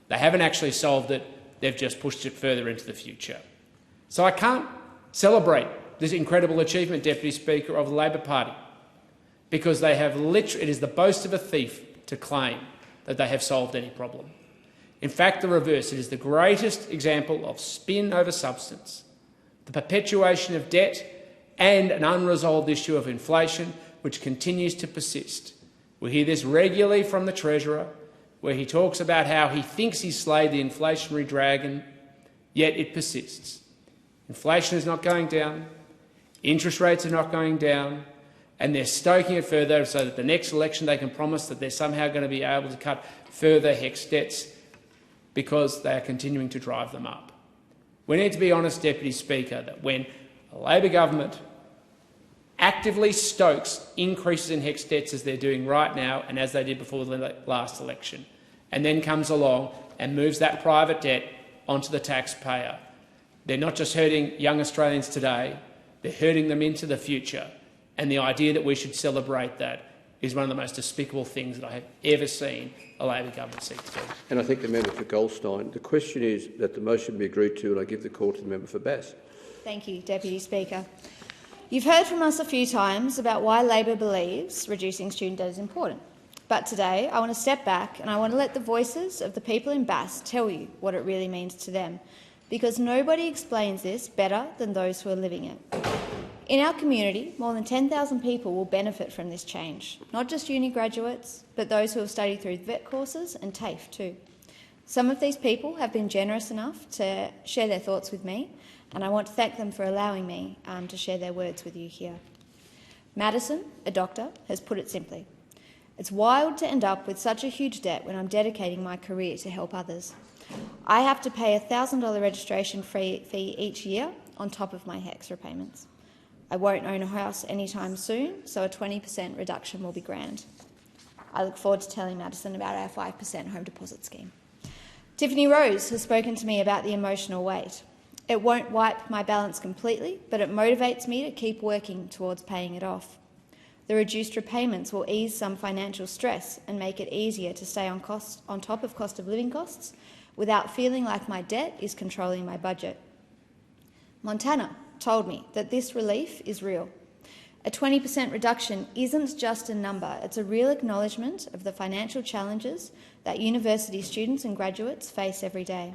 S17: They haven't actually solved it. They've just pushed it further into the future. So I can't celebrate this incredible achievement, Deputy Speaker, of the Labor Party, because they have it is the boast of a thief to claim that they have solved any problem. In fact, the reverse. It is the greatest example of spin over substance, the perpetuation of debt and an unresolved issue of inflation which continues to persist. We hear this regularly from the Treasurer, where he talks about how he thinks he's slayed the inflationary dragon, yet it persists. Inflation is not going down, interest rates are not going down, and they're stoking it further so that the next election they can promise that they're somehow going to be able to cut further HECS debts because they are continuing to drive them up. We need to be honest, Deputy Speaker, that when a Labor government actively stokes increases in HECS debts as they're doing right now and as they did before the last election, and then comes along and moves that private debt onto the taxpayer, they're not just hurting young Australians today, they're hurting them into the future. And the idea that we should celebrate that is one of the most despicable things that I have ever seen a Labor government seek to do.
S15: And I thank the member for Goldstein. The question is that the motion be agreed to, and I give the call to the member for Bass.
S8: Thank you, Deputy Speaker. You've heard from us a few times about why Labor believes reducing student debt is important. But today I want to step back and I want to let the voices of the people in Bass tell you what it really means to them, because nobody explains this better than those who are living it. In our community, more than 10,000 people will benefit from this change, not just uni graduates, but those who have studied through VET courses and TAFE too. Some of these people have been generous enough to share their thoughts with me, and I want to thank them for allowing me to share their words with you here. Madison, a doctor, has put it simply: it's wild to end up with such a huge debt when I'm dedicating my career to help others. I have to pay a $1,000 registration fee each year on top of my HECS repayments. I won't own a house anytime soon, so a 20% reduction will be grand. I look forward to telling Madison about our 5% home deposit scheme. Tiffany Rose has spoken to me about the emotional weight. It won't wipe my balance completely, but it motivates me to keep working towards paying it off. The reduced repayments will ease some financial stress and make it easier to stay on top of cost of living costs without feeling like my debt is controlling my budget. Montana told me that this relief is real. A 20% reduction isn't just a number, it's a real acknowledgement of the financial challenges that university students and graduates face every day.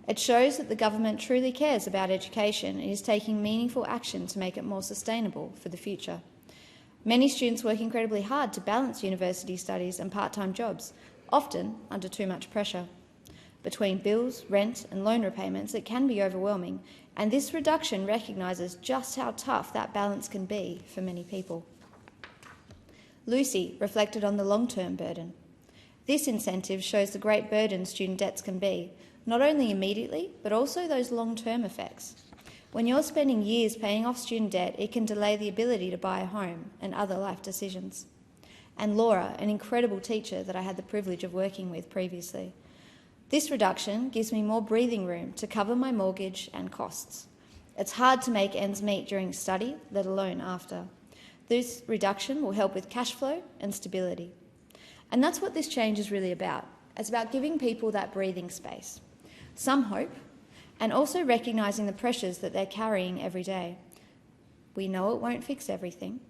S8: It shows that the government truly cares about education and is taking meaningful action to make it more sustainable for the future. Many students work incredibly hard to balance university studies and part-time jobs, often under too much pressure. Between bills, rent and loan repayments, it can be overwhelming, and this reduction recognises just how tough that balance can be for many people. Lucy reflected on the long-term burden. This incentive shows the great burden student debts can be, not only immediately, but also those long-term effects. When you're spending years paying off student debt, it can delay the ability to buy a home and other life decisions. And Laura, an incredible teacher that I had the privilege of working with previously. This reduction gives me more breathing room to cover my mortgage and costs. It's hard to make ends meet during study, let alone after. This reduction will help with cash flow and stability. And that's what this change is really about. It's about giving people that breathing space, some hope, and also recognising the pressures that they're carrying every day. We know it won't fix everything.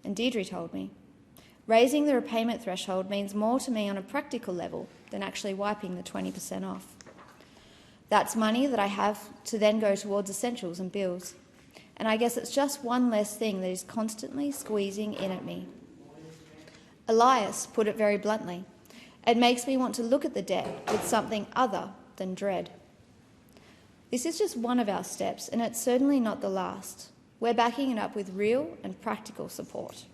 S8: And Deirdre told me, raising the repayment threshold means more to me on a practical level than actually wiping the 20% off. That's money that I have to then go towards essentials and bills. And I guess it's just one less thing that is constantly squeezing in at me. Elias put it very bluntly. It makes me want to look at the debt with something other than dread. This is just one of our steps, and it's certainly not the last. We're backing it up with real and practical support,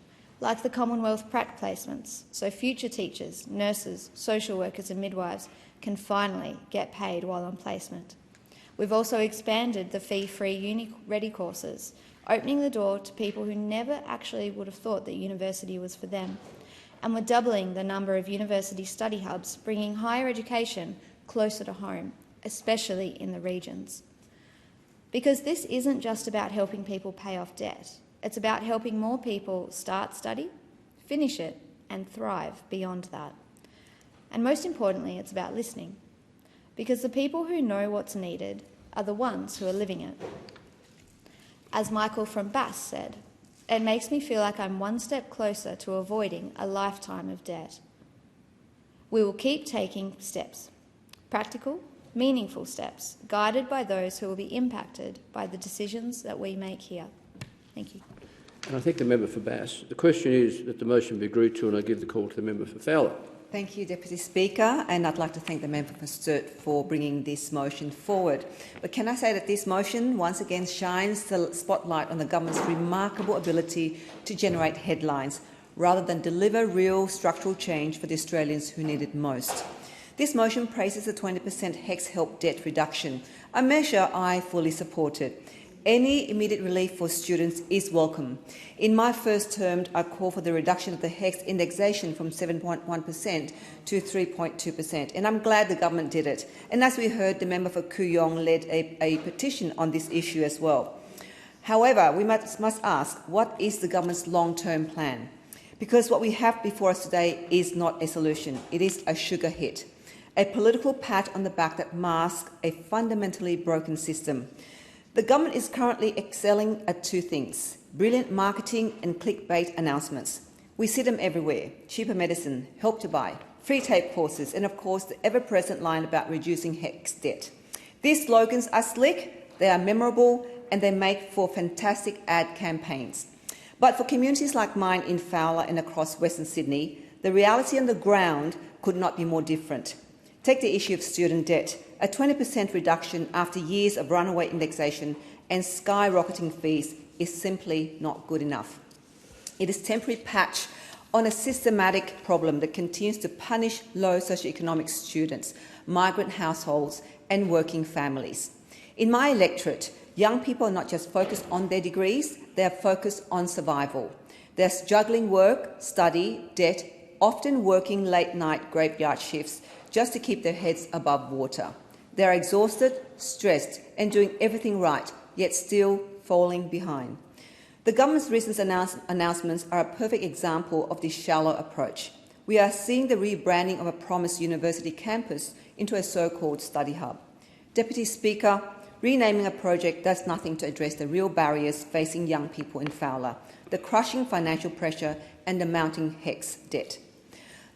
S8: like the Commonwealth Pratt placements, so future teachers, nurses, social workers and midwives can finally get paid while on placement. We've also expanded the fee-free uni-ready courses, opening the door to people who never actually would have thought that university was for them. And we're doubling the number of university study hubs, bringing higher education closer to home, especially in the regions. Because this isn't just about helping people pay off debt. It's about helping more people start study, finish it, and thrive beyond that. And most importantly, it's about listening. Because the people who know what's needed are the ones who are living it. As Michael from Bass said, it makes me feel like I'm one step closer to avoiding a lifetime of debt. We will keep taking steps, practical, meaningful steps, guided by those who will be impacted by the decisions that we make here. Thank you.
S15: And I thank the member for Bass. The question is that the motion be agreed to, and I give the call to the member for Fowler.
S12: Thank you, Deputy Speaker, and I'd like to thank the member for Sturt for bringing this motion forward. But can I say that this motion once again shines the spotlight on the government's remarkable ability to generate headlines rather than deliver real structural change for the Australians who need it most. This motion praises the 20% HECS help debt reduction, a measure I fully supported. Any immediate relief for students is welcome. In my first term, I call for the reduction of the HECS indexation from 7.1% to 3.2%, and I'm glad the government did it. And as we heard, the member for Kooyong led a petition on this issue as well. However, we must ask, what is the government's long-term plan? Because what we have before us today is not a solution. It is a sugar hit, a political pat on the back that masks a fundamentally broken system. The government is currently excelling at two things: brilliant marketing and clickbait announcements. We see them everywhere: cheaper medicine, help to buy, free tape courses, and of course the ever-present line about reducing HECS debt. These slogans are slick, they are memorable, and they make for fantastic ad campaigns. But for communities like mine in Fowler and across Western Sydney, the reality on the ground could not be more different. Take the issue of student debt. A 20% reduction after years of runaway indexation and skyrocketing fees is simply not good enough. It is a temporary patch on a systematic problem that continues to punish low socioeconomic students, migrant households and working families. In my electorate, young people are not just focused on their degrees, they are focused on survival. They're juggling work, study, debt, often working late-night graveyard shifts just to keep their heads above water. They are exhausted, stressed and doing everything right, yet still falling behind. The government's recent announcements are a perfect example of this shallow approach. We are seeing the rebranding of a promised university campus into a so-called study hub. Deputy Speaker, renaming a project does nothing to address the real barriers facing young people in Fowler, the crushing financial pressure and the mounting HECS debt.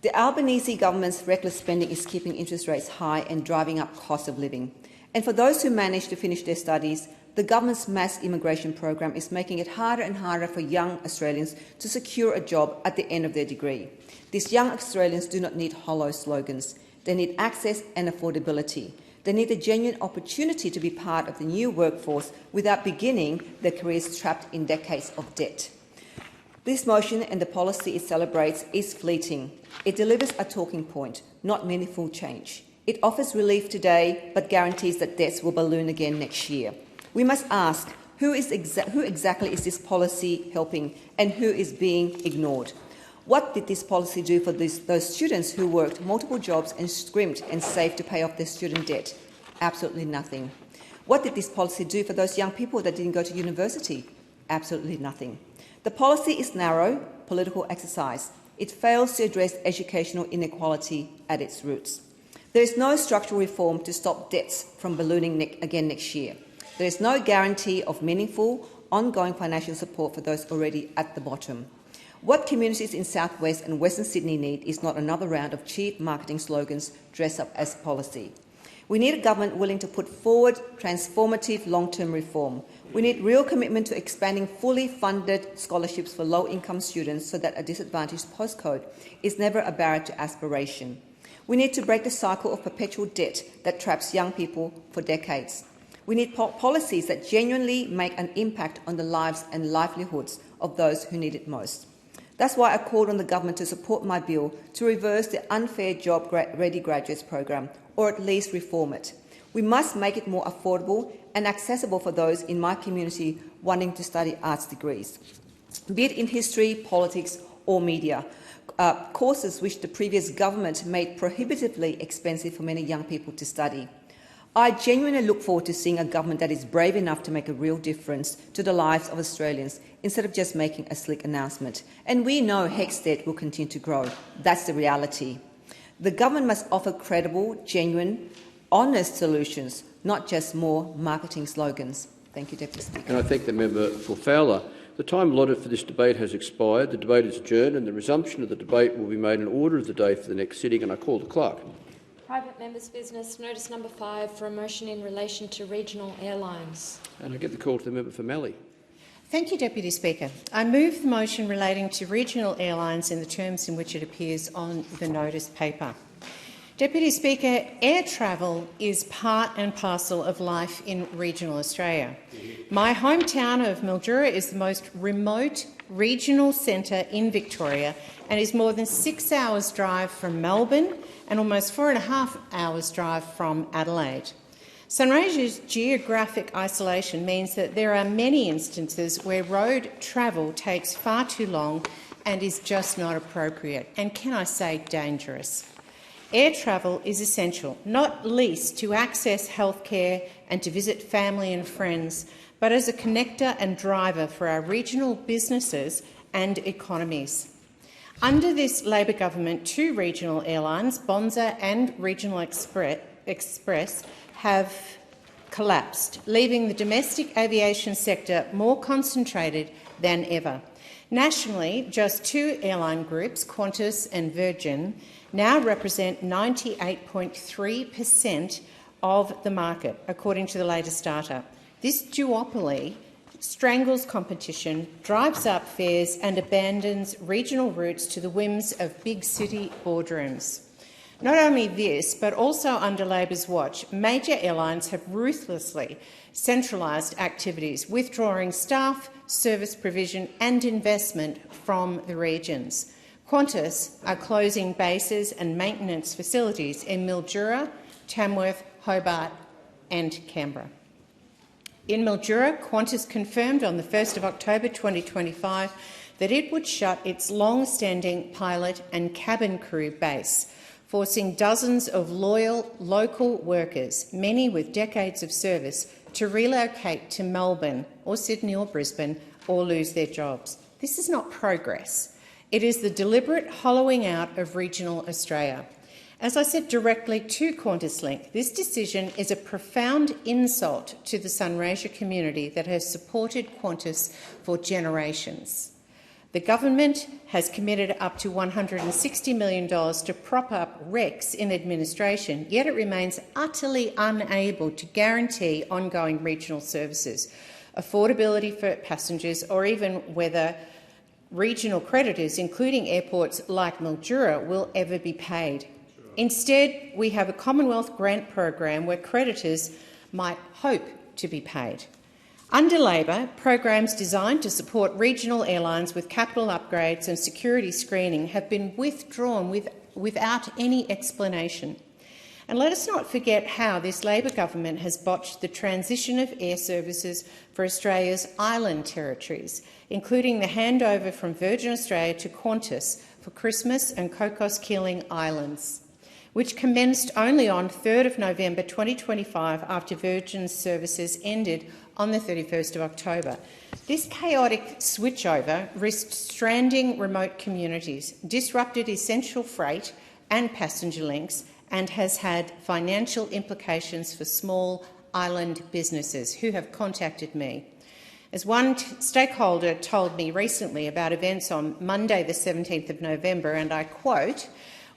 S12: The Albanese government's reckless spending is keeping interest rates high and driving up cost of living. And for those who manage to finish their studies, the government's mass immigration program is making it harder and harder for young Australians to secure a job at the end of their degree. These young Australians do not need hollow slogans. They need access and affordability. They need a genuine opportunity to be part of the new workforce without beginning their careers trapped in decades of debt. This motion and the policy it celebrates is fleeting. It delivers a talking point, not meaningful change. It offers relief today, but guarantees that debts will balloon again next year. We must ask, who exactly is this policy helping and who is being ignored? What did this policy do for those students who worked multiple jobs and scrimped and saved to pay off their student debt? Absolutely nothing. What did this policy do for those young people that didn't go to university? Absolutely nothing. The policy is narrow, political exercise. It fails to address educational inequality at its roots. There is no structural reform to stop debts from ballooning again next year. There is no guarantee of meaningful, ongoing financial support for those already at the bottom. What communities in South West and Western Sydney need is not another round of cheap marketing slogans dressed up as policy. We need a government willing to put forward transformative long-term reform. We need real commitment to expanding fully funded scholarships for low-income students so that a disadvantaged postcode is never a barrier to aspiration. We need to break the cycle of perpetual debt that traps young people for decades. We need policies that genuinely make an impact on the lives and livelihoods of those who need it most. That's why I called on the government to support my bill to reverse the unfair Job Ready Graduates program, or at least reform it. We must make it more affordable and accessible for those in my community wanting to study arts degrees, be it in history, politics or media, courses which the previous government made prohibitively expensive for many young people to study. I genuinely look forward to seeing a government that is brave enough to make a real difference to the lives of Australians instead of just making a slick announcement. And we know HECS debt will continue to grow. That's the reality. The government must offer credible, genuine, honest solutions, not just more marketing slogans. Thank you, Deputy Speaker.
S15: And I thank the member for Fowler. The time allotted for this debate has expired. The debate is adjourned and the resumption of the debate will be made in order of the day for the next sitting, and I call the clerk.
S7: Private members' business, notice number 5 for a motion in relation to regional airlines.
S15: And I give the call to the member for Mallee.
S13: Thank you, Deputy Speaker. I move the motion relating to regional airlines in the terms in which it appears on the notice paper. Deputy Speaker, air travel is part and parcel of life in regional Australia. My hometown of Mildura is the most remote regional centre in Victoria and is more than 6 hours' drive from Melbourne and almost 4.5 hours' drive from Adelaide. Sunraysia's geographic isolation means that there are many instances where road travel takes far too long and is just not appropriate, and can I say dangerous. Air travel is essential, not least to access healthcare and to visit family and friends, but as a connector and driver for our regional businesses and economies. Under this Labor government, 2 regional airlines, Bonza and Regional Express, have collapsed, leaving the domestic aviation sector more concentrated than ever. Nationally, just 2 airline groups, Qantas and Virgin, now represent 98.3% of the market, according to the latest data. This duopoly strangles competition, drives up fares and abandons regional routes to the whims of big city boardrooms. Not only this, but also under Labor's watch, major airlines have ruthlessly centralised activities, withdrawing staff, service provision and investment from the regions. Qantas are closing bases and maintenance facilities in Mildura, Tamworth, Hobart and Canberra. In Mildura, Qantas confirmed on the 1st of October 2025 that it would shut its long-standing pilot and cabin crew base, forcing dozens of loyal local workers, many with decades of service, to relocate to Melbourne or Sydney or Brisbane or lose their jobs. This is not progress. It is the deliberate hollowing out of regional Australia. As I said directly to QantasLink, this decision is a profound insult to the Sunraysia community that has supported Qantas for generations. The government has committed up to $160 million to prop up Rex in administration, yet it remains utterly unable to guarantee ongoing regional services, affordability for passengers, or even whether regional creditors, including airports like Mildura, will ever be paid. Instead, we have a Commonwealth grant program where creditors might hope to be paid. Under Labor, programs designed to support regional airlines with capital upgrades and security screening have been withdrawn without any explanation. And let us not forget how this Labor government has botched the transition of air services for Australia's island territories, including the handover from Virgin Australia to Qantas for Christmas and Cocos Islands, which commenced only on 3rd of November 2025 after Virgin's services ended on the 31st of October. This chaotic switchover risked stranding remote communities, disrupted essential freight and passenger links, and has had financial implications for small island businesses who have contacted me. As one stakeholder told me recently about events on Monday the 17th of November, and I quote,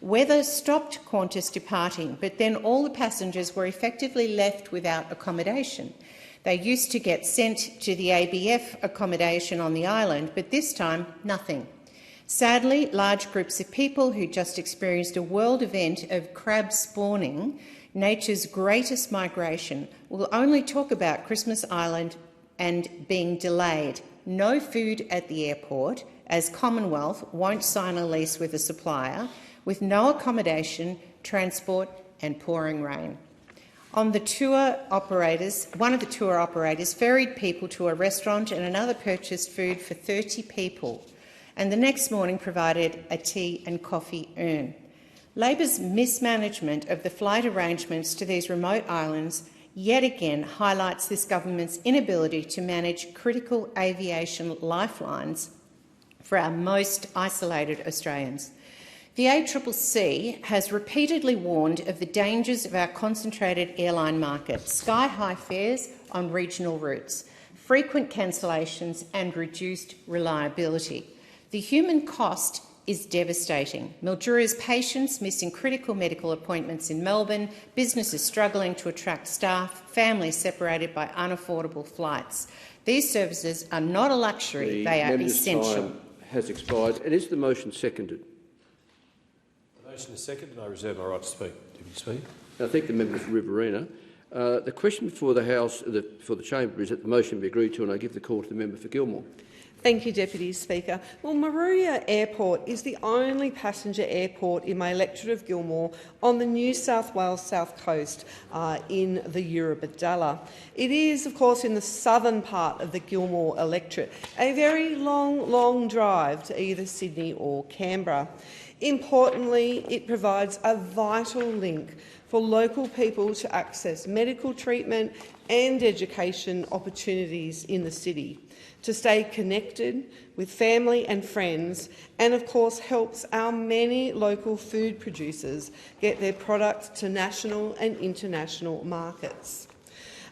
S13: "Weather stopped Qantas departing, but then all the passengers were effectively left without accommodation. They used to get sent to the ABF accommodation on the island, but this time, nothing. Sadly, large groups of people who just experienced a world event of crab spawning, nature's greatest migration, will only talk about Christmas Island and being delayed. No food at the airport, as Commonwealth won't sign a lease with a supplier, with no accommodation, transport and pouring rain." One of the tour operators ferried people to a restaurant and another purchased food for 30 people, and the next morning provided a tea and coffee urn. Labor's mismanagement of the flight arrangements to these remote islands yet again highlights this government's inability to manage critical aviation lifelines for our most isolated Australians. The ACCC has repeatedly warned of the dangers of our concentrated airline market: sky-high fares on regional routes, frequent cancellations and reduced reliability. The human cost is devastating. Mildura's patients missing critical medical appointments in Melbourne, businesses struggling to attract staff, families separated by unaffordable flights. These services are not a luxury, they are essential.
S15: Time has expired. And is the motion seconded?
S20: The motion is seconded and I reserve my right to speak. Deputy Speaker.
S15: I thank the member for Riverina. The question before the House, for the Chamber, is that the motion be agreed to, and I give the call to the member for Gilmore.
S21: Thank you, Deputy Speaker. Well, Moruya Airport is the only passenger airport in my electorate of Gilmore on the New South Wales south coast in the Eurobodalla. It is, of course, in the southern part of the Gilmore electorate, a very long drive to either Sydney or Canberra. Importantly, it provides a vital link for local people to access medical treatment and education opportunities in the city, to stay connected with family and friends, and of course helps our many local food producers get their products to national and international markets.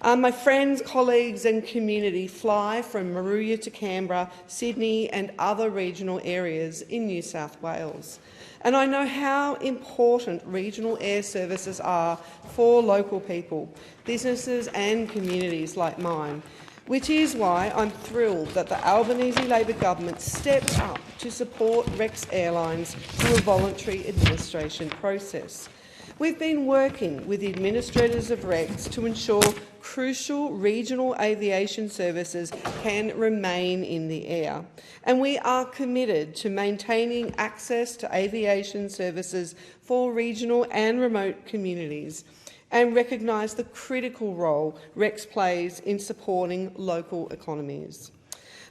S21: My friends, colleagues and community fly from Moruya to Canberra, Sydney and other regional areas in New South Wales. And I know how important regional air services are for local people, businesses and communities like mine, which is why I'm thrilled that the Albanese Labor government stepped up to support Rex Airlines through a voluntary administration process. We've been working with the administrators of Rex to ensure crucial regional aviation services can remain in the air, and we are committed to maintaining access to aviation services for regional and remote communities, and recognise the critical role Rex plays in supporting local economies.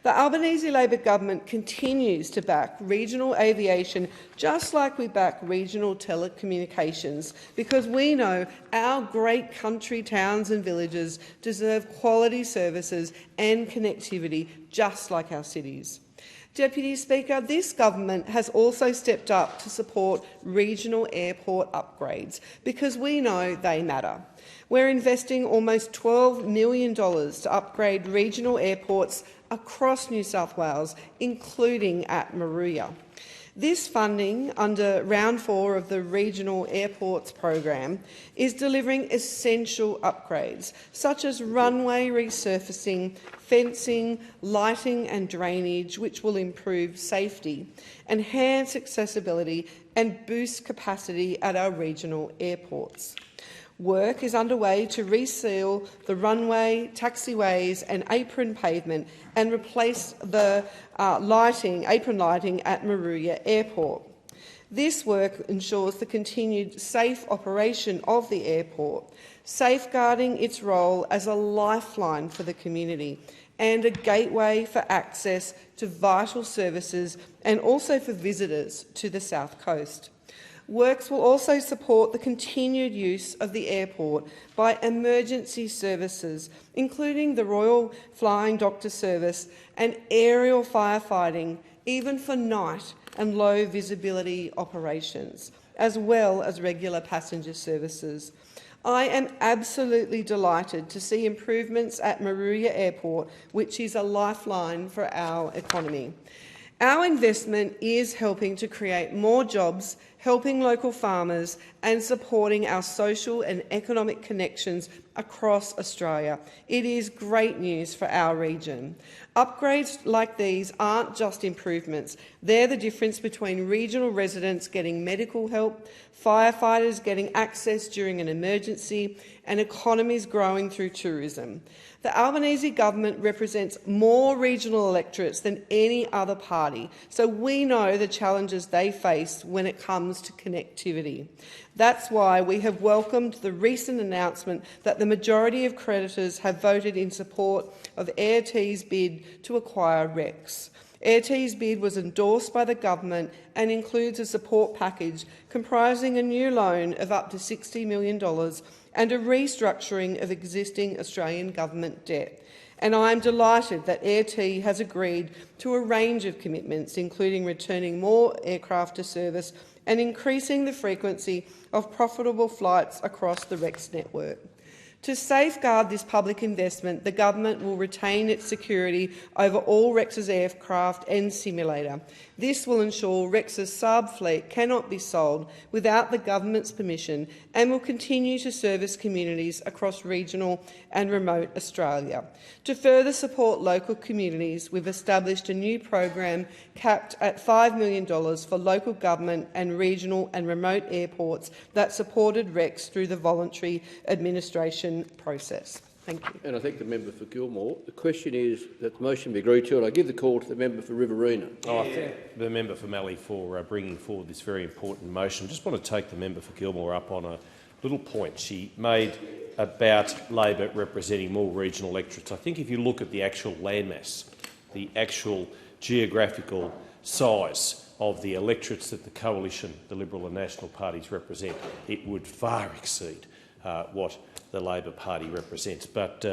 S21: The Albanese Labor government continues to back regional aviation just like we back regional telecommunications, because we know our great country towns and villages deserve quality services and connectivity just like our cities. Deputy Speaker, this government has also stepped up to support regional airport upgrades because we know they matter. We're investing almost $12 million to upgrade regional airports across New South Wales, including at Moruya. This funding, under Round 4 of the Regional Airports program, is delivering essential upgrades such as runway resurfacing, fencing, lighting and drainage, which will improve safety, enhance accessibility and boost capacity at our regional airports. Work is underway to reseal the runway, taxiways and apron pavement and replace the apron lighting at Moruya Airport. This work ensures the continued safe operation of the airport, safeguarding its role as a lifeline for the community and a gateway for access to vital services and also for visitors to the South Coast. Works will also support the continued use of the airport by emergency services, including the Royal Flying Doctor Service and aerial firefighting, even for night and low visibility operations, as well as regular passenger services. I am absolutely delighted to see improvements at Moruya Airport, which is a lifeline for our economy. Our investment is helping to create more jobs, helping local farmers and supporting our social and economic connections across Australia. It is great news for our region. Upgrades like these aren't just improvements. They're the difference between regional residents getting medical help, firefighters getting access during an emergency, and economies growing through tourism. The Albanese government represents more regional electorates than any other party, so we know the challenges they face when it comes to connectivity. That's why we have welcomed the recent announcement that the majority of creditors have voted in support of Airt's bid to acquire Rex. Airt's bid was endorsed by the government and includes a support package comprising a new loan of up to $60 million and a restructuring of existing Australian government debt. And I am delighted that Air has agreed to a range of commitments, including returning more aircraft to service and increasing the frequency of profitable flights across the Rex network. To safeguard this public investment, the government will retain its security over all Rex's aircraft and simulator. This will ensure Rex's Saab fleet cannot be sold without the government's permission and will continue to service communities across regional and remote Australia. To further support local communities, we've established a new program capped at $5 million for local government and regional and remote airports that supported Rex through the voluntary administration process. Thank you.
S15: And I thank the member for Gilmore. The question is that the motion be agreed to, and I give the call to the member for Riverina.
S20: I thank the member for Mallee for bringing forward this very important motion. I just want to take the member for Gilmore up on a little point she made about Labor representing more regional electorates. I think if you look at the actual landmass, the actual geographical size of the electorates that the coalition, the Liberal and National parties represent, it would far exceed what the Labor Party represents. But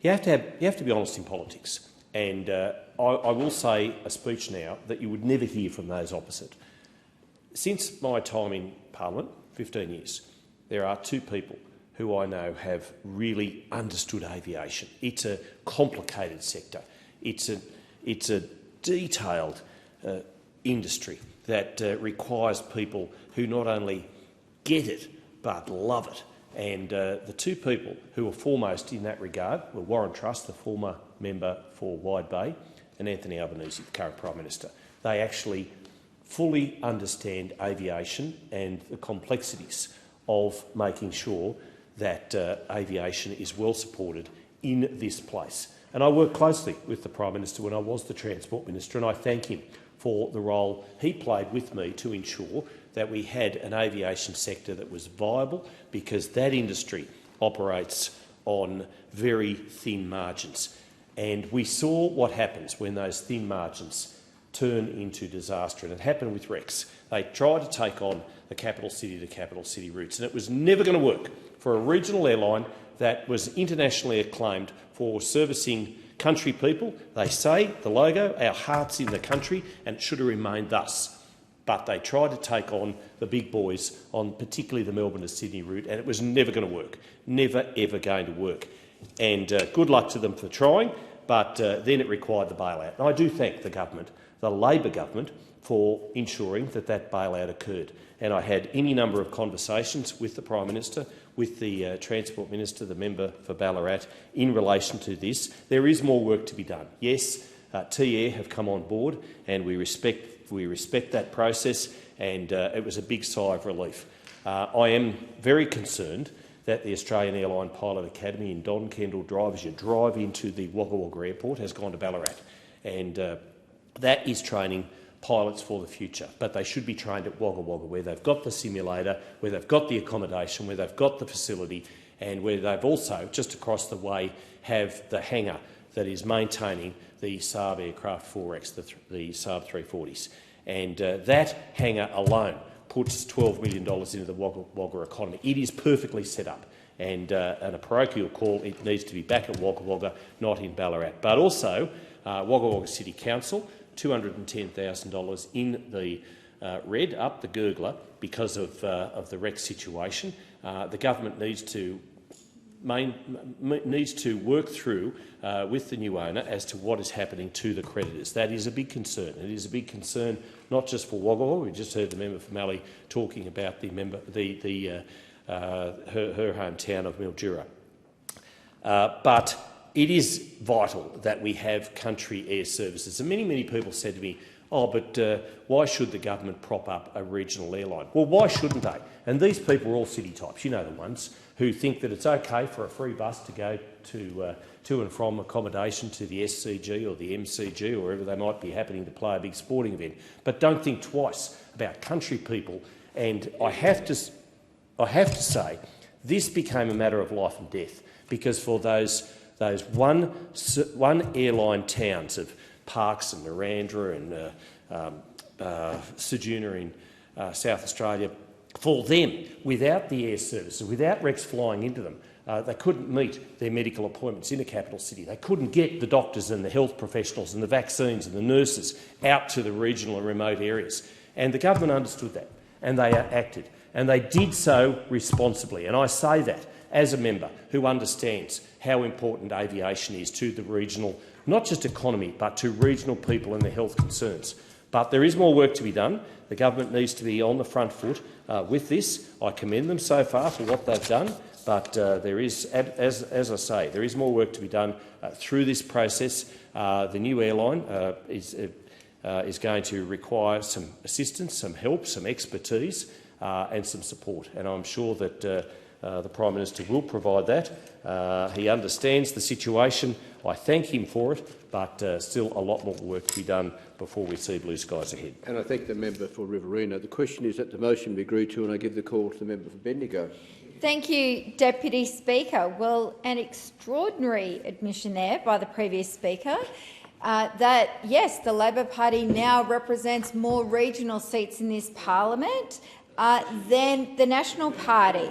S20: you have to be honest in politics. And I will say a speech now that you would never hear from those opposite. Since my time in Parliament, 15 years, there are two people who I know have really understood aviation. It's a complicated sector. It's a detailed industry that requires people who not only get it but love it. And the two people who were foremost in that regard were Warren Truss, the former member for Wide Bay, and Anthony Albanese, the current Prime Minister. They actually fully understand aviation and the complexities of making sure that aviation is well supported in this place. And I worked closely with the Prime Minister when I was the Transport Minister, and I thank him for the role he played with me to ensure that we had an aviation sector that was viable, because that industry operates on very thin margins. And we saw what happens when those thin margins turn into disaster, and it happened with Rex. They tried to take on the capital city to capital city routes, and it was never going to work for a regional airline that was internationally acclaimed for servicing country people. They say, the logo, our heart's in the country, and it should have remained thus. But they tried to take on the big boys on particularly the Melbourne to Sydney route, and it was never going to work. Never, ever going to work. And good luck to them for trying, but then it required the bailout. And I do thank the government, the Labor government, for ensuring that that bailout occurred. And I had any number of conversations with the Prime Minister, with the Transport Minister, the member for Ballarat, in relation to this. There is more work to be done. Yes, T-Air have come on board, and we respect that process, and it was a big sigh of relief. I am very concerned that the Australian Airline Pilot Academy in Don Kendall Drive, as you drive into the Wagga Wagga Airport, has gone to Ballarat, and that is training pilots for the future. But they should be trained at Wagga Wagga, where they've got the simulator, where they've got the accommodation, where they've got the facility, and where they've also, just across the way, have the hangar that is maintaining the Saab aircraft 4X, the Saab 340s. And that hangar alone puts $12 million into the Wagga Wagga economy. It is perfectly set up. And a parochial call, it needs to be back at Wagga Wagga, not in Ballarat. But also, Wagga Wagga City Council, $210,000 in the red, up the gurgler, because of the wreck situation. The government needs to work through with the new owner as to what is happening to the creditors. That is a big concern. It is a big concern not just for Wagga Wagga. We just heard the member for Mallee talking about her hometown of Mildura. But it is vital that we have country air services. And many people said to me, oh, but why should the government prop up a regional airline? Well, why shouldn't they? And these people are all city types, you know the ones, who think that it's okay for a free bus to go to and from accommodation to the SCG or the MCG or wherever they might be happening to play a big sporting event, but don't think twice about country people. And I have to say, this became a matter of life and death, because for those one airline towns of Parkes and Narrandera and Ceduna in South Australia, for them, without the air services, without Rex flying into them, they couldn't meet their medical appointments in the capital city. They couldn't get the doctors and the health professionals and the vaccines and the nurses out to the regional and remote areas. And the government understood that, and they acted. And they did so responsibly. And I say that as a member who understands how important aviation is to the regional, not just economy, but to regional people and their health concerns. But there is more work to be done. The government needs to be on the front foot with this. I commend them so far for what they've done, but there is, as I say, there is more work to be done through this process. The new airline is going to require some assistance, some help, some expertise and some support, and I'm sure that the Prime Minister will provide that. He understands the situation. I thank him for it, but still a lot more work to be done before we see blue skies ahead.
S15: And I thank the member for Riverina. The question is that the motion be agreed to, and I give the call to the member for Bendigo.
S3: Thank you, Deputy Speaker. Well, an extraordinary admission there by the previous Speaker that, yes, the Labor Party now represents more regional seats in this parliament than the National Party.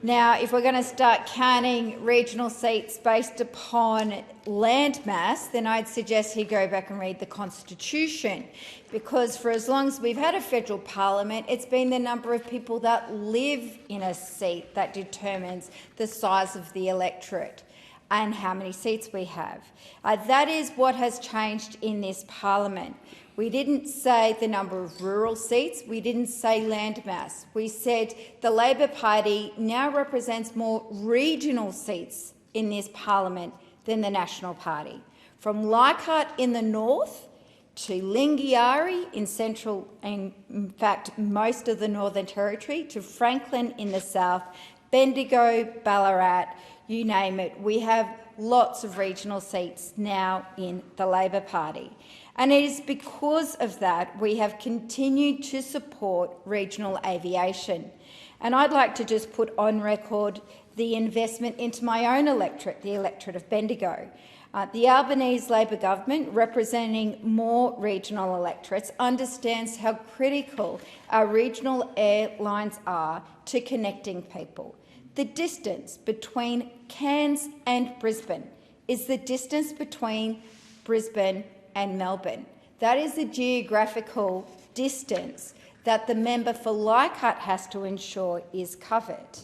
S3: Now, if we're going to start counting regional seats based upon landmass, then I'd suggest he go back and read the Constitution, because for as long as we've had a federal parliament, it's been the number of people that live in a seat that determines the size of the electorate and how many seats we have. That is what has changed in this parliament. We didn't say the number of rural seats. We didn't say landmass. We said the Labor Party now represents more regional seats in this parliament than the National Party. From Leichhardt in the north to Lingiari in central, and in fact most of the Northern Territory, to Franklin in the south, Bendigo, Ballarat, you name it. We have lots of regional seats now in the Labor Party. And it is because of that we have continued to support regional aviation. And I'd like to just put on record the investment into my own electorate, the electorate of Bendigo. The Albanese Labor government, representing more regional electorates, understands how critical our regional airlines are to connecting people. The distance between Cairns and Brisbane is the distance between Brisbane and Melbourne. That is the geographical distance that the member for Leichhardt has to ensure is covered.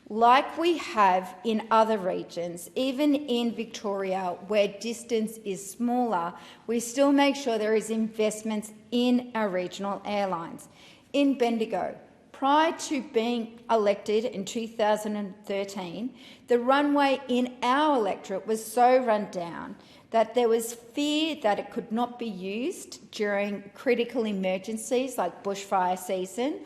S3: Like we have in other regions, even in Victoria, where distance is smaller, we still make sure there is investments in our regional airlines. In Bendigo, prior to being elected in 2013, the runway in our electorate was so run down that there was fear that it could not be used during critical emergencies like bushfire season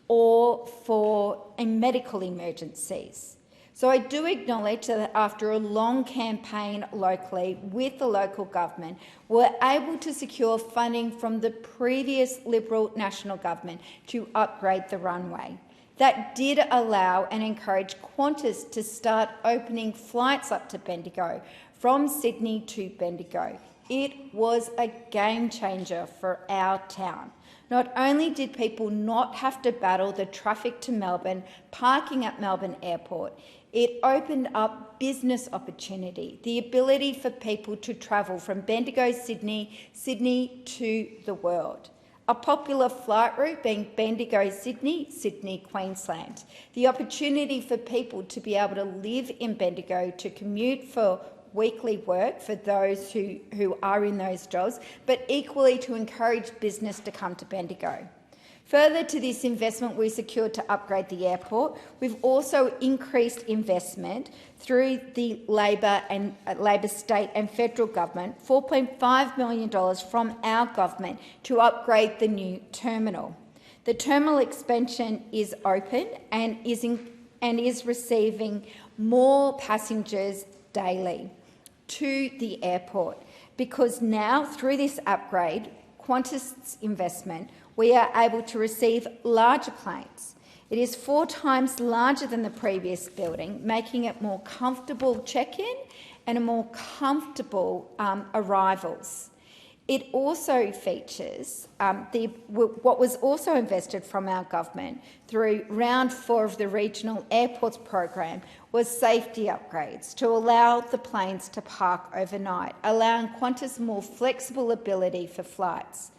S3: or for medical emergencies. So I do acknowledge that after a long campaign locally with the local government, we're able to secure funding from the previous Liberal National Government to upgrade the runway. That did allow and encourage Qantas to start opening flights up to Bendigo from Sydney to Bendigo. It was a game changer for our town. Not only did people not have to battle the traffic to Melbourne, parking at Melbourne Airport, it opened up business opportunity, the ability for people to travel from Bendigo, Sydney to the world. A popular flight route being Bendigo, Sydney, Queensland. The opportunity for people to be able to live in Bendigo, to commute for weekly work for those who are in those jobs, but equally to encourage business to come to Bendigo. Further to this investment we secured to upgrade the airport, we've also increased investment through the Labor state and federal government, $4.5 million from our government to upgrade the new terminal. The terminal expansion is open and is receiving more passengers daily to the airport, because now through this upgrade, Qantas' investment, we are able to receive larger planes. It is 4 times larger than the previous building, making it more comfortable check-in and a more comfortable arrivals. It also features what was also invested from our government through round 4 of the Regional Airports program was safety upgrades to allow the planes to park overnight, allowing Qantas more flexible ability for flights.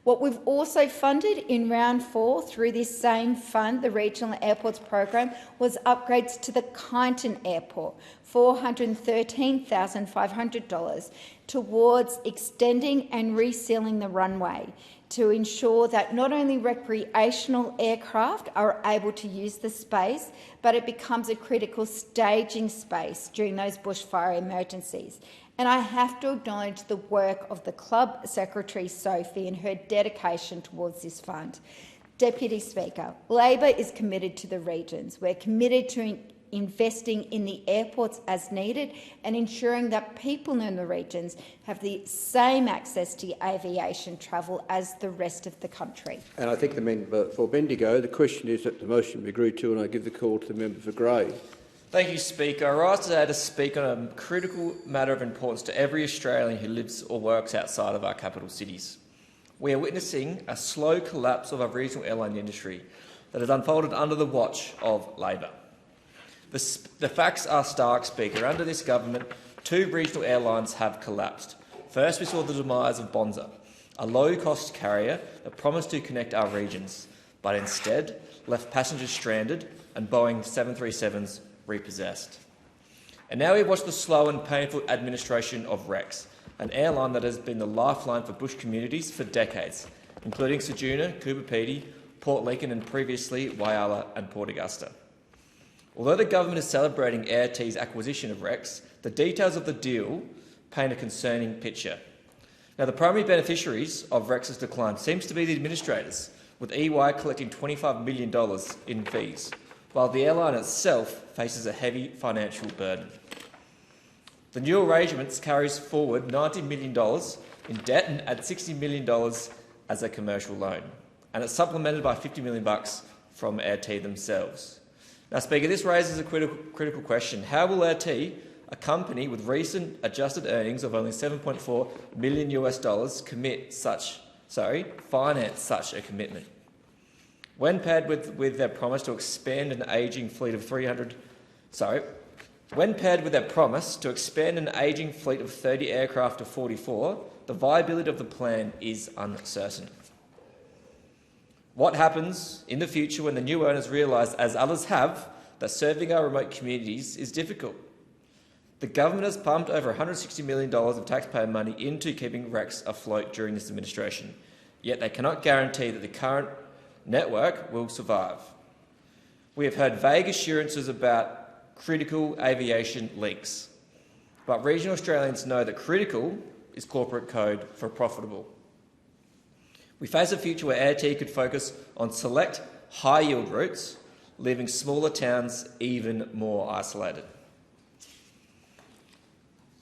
S3: What we've also funded in round 4 through this same fund, the Regional Airports program, was upgrades to the Kyneton Airport, $413,500, towards extending and resealing the runway to ensure that not only recreational aircraft are able to use the space, but it becomes a critical staging space during those bushfire emergencies. And I have to acknowledge the work of the Club Secretary, Sophie, and her dedication towards this fund. Deputy Speaker, Labor is committed to the regions. We're committed to investing in the airports as needed and ensuring that people in the regions have the same access to aviation travel as the rest of the country.
S15: And I thank the member for Bendigo. The question is that the motion be agreed to, and I give the call to the member for Grey.
S5: Thank you, Speaker. I rise today to speak on a critical matter of importance to every Australian who lives or works outside of our capital cities. We are witnessing a slow collapse of our regional airline industry that has unfolded under the watch of Labor. The facts are stark, Speaker. Under this government, 2 regional airlines have collapsed. First, we saw the demise of Bonza, a low-cost carrier that promised to connect our regions, but instead left passengers stranded and Boeing 737s repossessed. And now we watch the slow and painful administration of Rex, an airline that has been the lifeline for bush communities for decades, including Ceduna, Coober Pedy, Port Lincoln and previously Whyalla and Port Augusta. Although the government is celebrating AirT's acquisition of Rex, the details of the deal paint a concerning picture. Now, the primary beneficiaries of Rex's decline seems to be the administrators, with EY collecting $25 million in fees, while the airline itself faces a heavy financial burden. The new arrangements carries forward $90 million in debt and adds $60 million as a commercial loan, and it's supplemented by $50 million from AirT themselves. Now, Speaker, this raises a critical question. How will AirT, a company with recent adjusted earnings of only $7.4 million finance such a commitment? When paired with their promise to expand an ageing fleet of When paired with their promise to expand an ageing fleet of 30 aircraft to 44, the viability of the plan is uncertain. What happens in the future when the new owners realise, as others have, that serving our remote communities is difficult? The government has pumped over $160 million of taxpayer money into keeping Rex afloat during this administration, yet they cannot guarantee that the current network will survive. We have heard vague assurances about critical aviation links, but regional Australians know that critical is corporate code for profitable. We face a future where AirT could focus on select high-yield routes, leaving smaller towns even more isolated.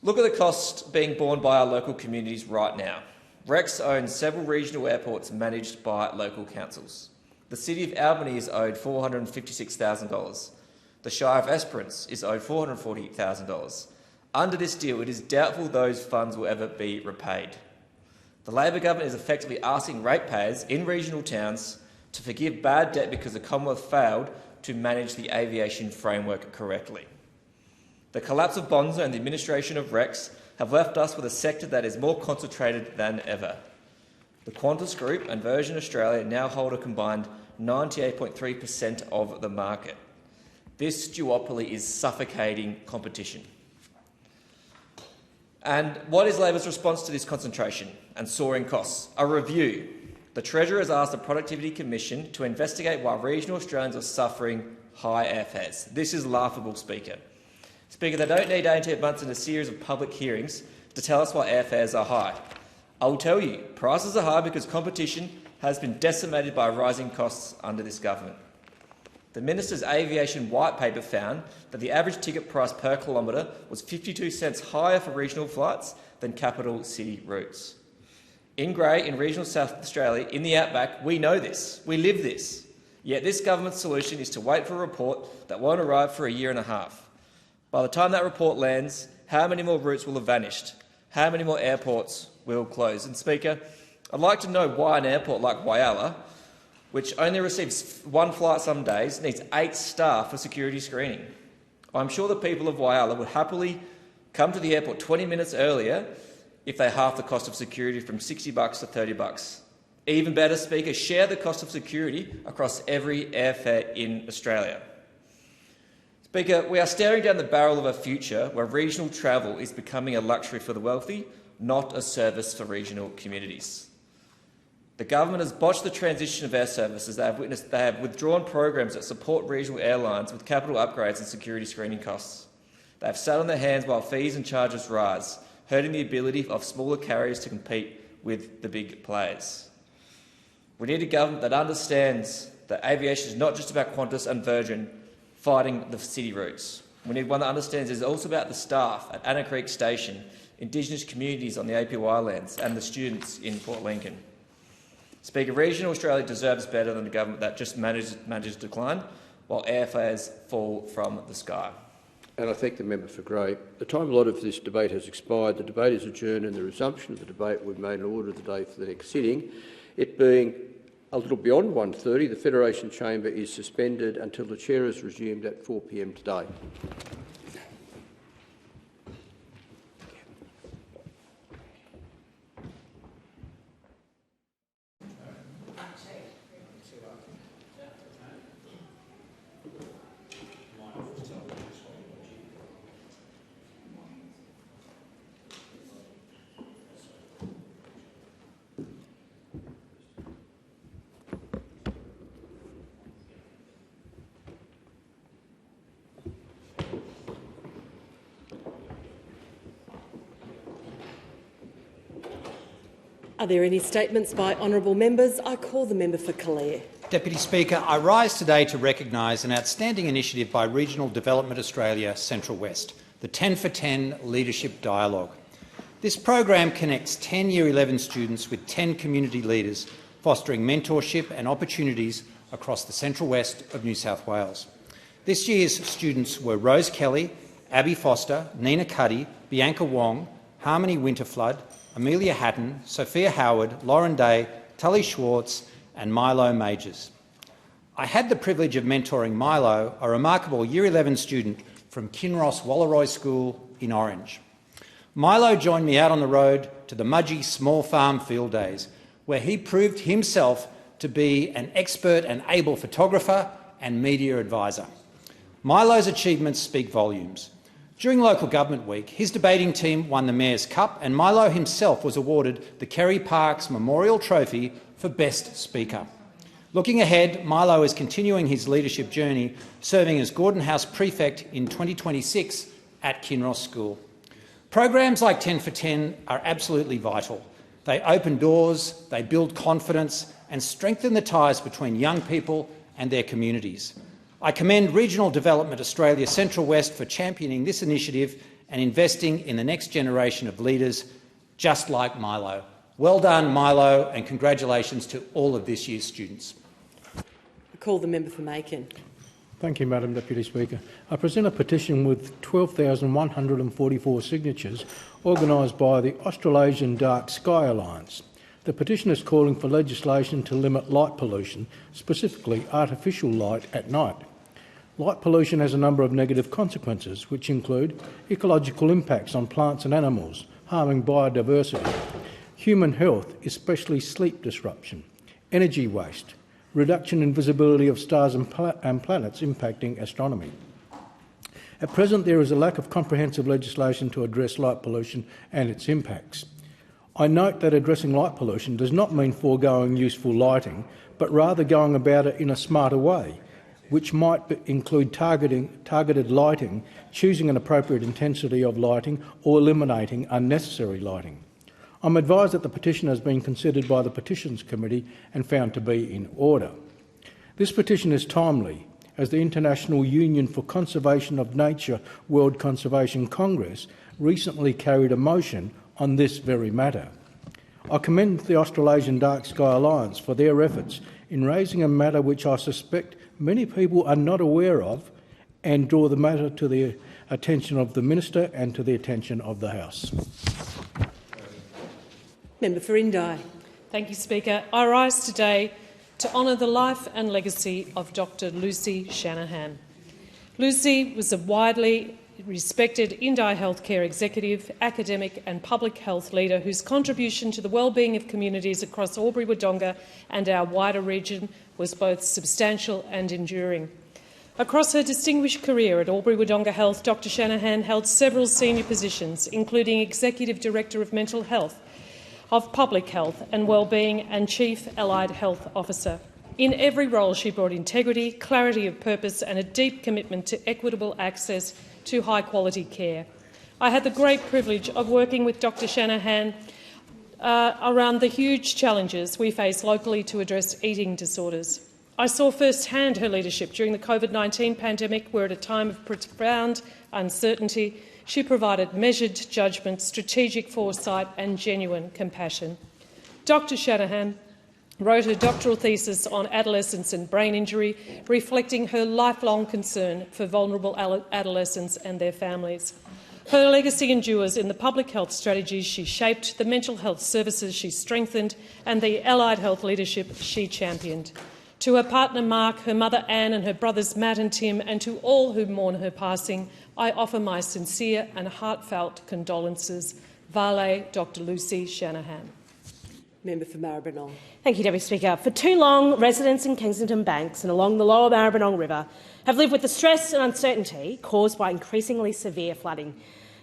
S5: Look at the cost being borne by our local communities right now. Rex owns several regional airports managed by local councils. The City of Albany is owed $456,000. The Shire of Esperance is owed $440,000. Under this deal, it is doubtful those funds will ever be repaid. The Labor government is effectively asking ratepayers in regional towns to forgive bad debt because the Commonwealth failed to manage the aviation framework correctly. The collapse of Bonza and the administration of Rex have left us with a sector that is more concentrated than ever. The Qantas Group and Virgin Australia now hold a combined 98.3% of the market. This duopoly is suffocating competition. And what is Labor's response to this concentration and soaring costs? A review. The Treasurer has asked the Productivity Commission to investigate why regional Australians are suffering high airfares. This is laughable, Speaker. Speaker, they don't need 18 months in a series of public hearings to tell us why airfares are high. I will tell you, prices are high because competition has been decimated by rising costs under this government. The Minister's aviation white paper found that the average ticket price per kilometre was 52 cents higher for regional flights than capital city routes. In Grey, in regional South Australia, in the outback, we know this. We live this. Yet this government's solution is to wait for a report that won't arrive for a year and a half. By the time that report lands, how many more routes will have vanished? How many more airports will close? And Speaker, I'd like to know why an airport like Whyalla, which only receives one flight some days, needs 8 staff for security screening. I'm sure the people of Whyalla would happily come to the airport 20 minutes earlier if they halved the cost of security from $60 to $30. Even better, Speaker, share the cost of security across every airfare in Australia. Speaker, we are staring down the barrel of a future where regional travel is becoming a luxury for the wealthy, not a service for regional communities. The government has botched the transition of air services. They have withdrawn programs that support regional airlines with capital upgrades and security screening costs. They have sat on their hands while fees and charges rise, hurting the ability of smaller carriers to compete with the big players. We need a government that understands that aviation is not just about Qantas and Virgin fighting the city routes. We need one that understands it's also about the staff at Anna Creek Station, Indigenous communities on the APY lands and the students in Port Lincoln. Speaker, regional Australia deserves better than a government that just manages decline while airfares fall from the sky.
S15: And I thank the member for Grey. The time allotted for this debate has expired. The debate is adjourned and the resumption of the debate will be made in order of the day for the next sitting. It being a little beyond 1:30, the Federation Chamber is suspended until the chair is resumed at 4 p.m. today.
S11: Are there any statements by honourable members? I call the member for Calare.
S18: Deputy Speaker, I rise today to recognise an outstanding initiative by Regional Development Australia Central West, the 10 for 10 Leadership Dialogue. This program connects 10 Year 11 students with 10 community leaders, fostering mentorship and opportunities across the Central West of New South Wales. This year's students were Rose Kelly, Abby Foster, Nina Cuddy, Bianca Wong, Harmony Winterflood, Amelia Hatton, Sophia Howard, Lauren Day, Tully Schwartz and Milo Majors. I had the privilege of mentoring Milo, a remarkable Year 11 student from Kinross Wallaroy School in Orange. Milo joined me out on the road to the Mudgee Small Farm Field Days, where he proved himself to be an expert and able photographer and media advisor. Milo's achievements speak volumes. During Local Government Week, his debating team won the Mayor's Cup and Milo himself was awarded the Kerry Parks Memorial Trophy for Best Speaker. Looking ahead, Milo is continuing his leadership journey, serving as Gordon House Prefect in 2026 at Kinross School. Programs like 10 for 10 are absolutely vital. They open doors, they build confidence and strengthen the ties between young people and their communities. I commend Regional Development Australia Central West for championing this initiative and investing in the next generation of leaders just like Milo. Well done, Milo, and congratulations to all of this year's students.
S11: I call the member for Macon.
S14: Thank you, Madam Deputy Speaker. I present a petition with 12,144 signatures organised by the Australasian Dark Sky Alliance. The petition is calling for legislation to limit light pollution, specifically artificial light at night. Light pollution has a number of negative consequences, which include ecological impacts on plants and animals, harming biodiversity, human health, especially sleep disruption, energy waste, reduction in visibility of stars and planets impacting astronomy. At present, there is a lack of comprehensive legislation to address light pollution and its impacts. I note that addressing light pollution does not mean foregoing useful lighting, but rather going about it in a smarter way, which might include targeted lighting, choosing an appropriate intensity of lighting, or eliminating unnecessary lighting. I'm advised that the petition has been considered by the Petitions Committee and found to be in order. This petition is timely, as the International Union for Conservation of Nature World Conservation Congress recently carried a motion on this very matter. I commend the Australasian Dark Sky Alliance for their efforts in raising a matter which I suspect many people are not aware of, and draw the matter to the attention of the Minister and to the attention of the House.
S11: Member for Indi.
S22: Thank you, Speaker. I rise today to honour the life and legacy of Dr Lucy Shanahan. Lucy was a widely respected Indi healthcare executive, academic and public health leader whose contribution to the well-being of communities across Albury-Wodonga and our wider region was both substantial and enduring. Across her distinguished career at Albury-Wodonga Health, Dr Shanahan held several senior positions, including Executive Director of Mental Health, of Public Health and Wellbeing and Chief Allied Health Officer. In every role she brought integrity, clarity of purpose and a deep commitment to equitable access to high-quality care. I had the great privilege of working with Dr Shanahan around the huge challenges we face locally to address eating disorders. I saw firsthand her leadership during the COVID-19 pandemic, where at a time of profound uncertainty, she provided measured judgment, strategic foresight and genuine compassion. Dr Shanahan wrote her doctoral thesis on adolescence and brain injury, reflecting her lifelong concern for vulnerable adolescents and their families. Her legacy endures in the public health strategies she shaped, the mental health services she strengthened and the allied health leadership she championed. To her partner Mark, her mother Anne and her brothers Matt and Tim, and to all who mourn her passing, I offer my sincere and heartfelt condolences. Vale, Dr Lucy Shanahan.
S11: Member for Maribyrnong.
S23: Thank you, Deputy Speaker. For too long, residents in Kensington Banks and along the lower Maribyrnong River have lived with the stress and uncertainty caused by increasingly severe flooding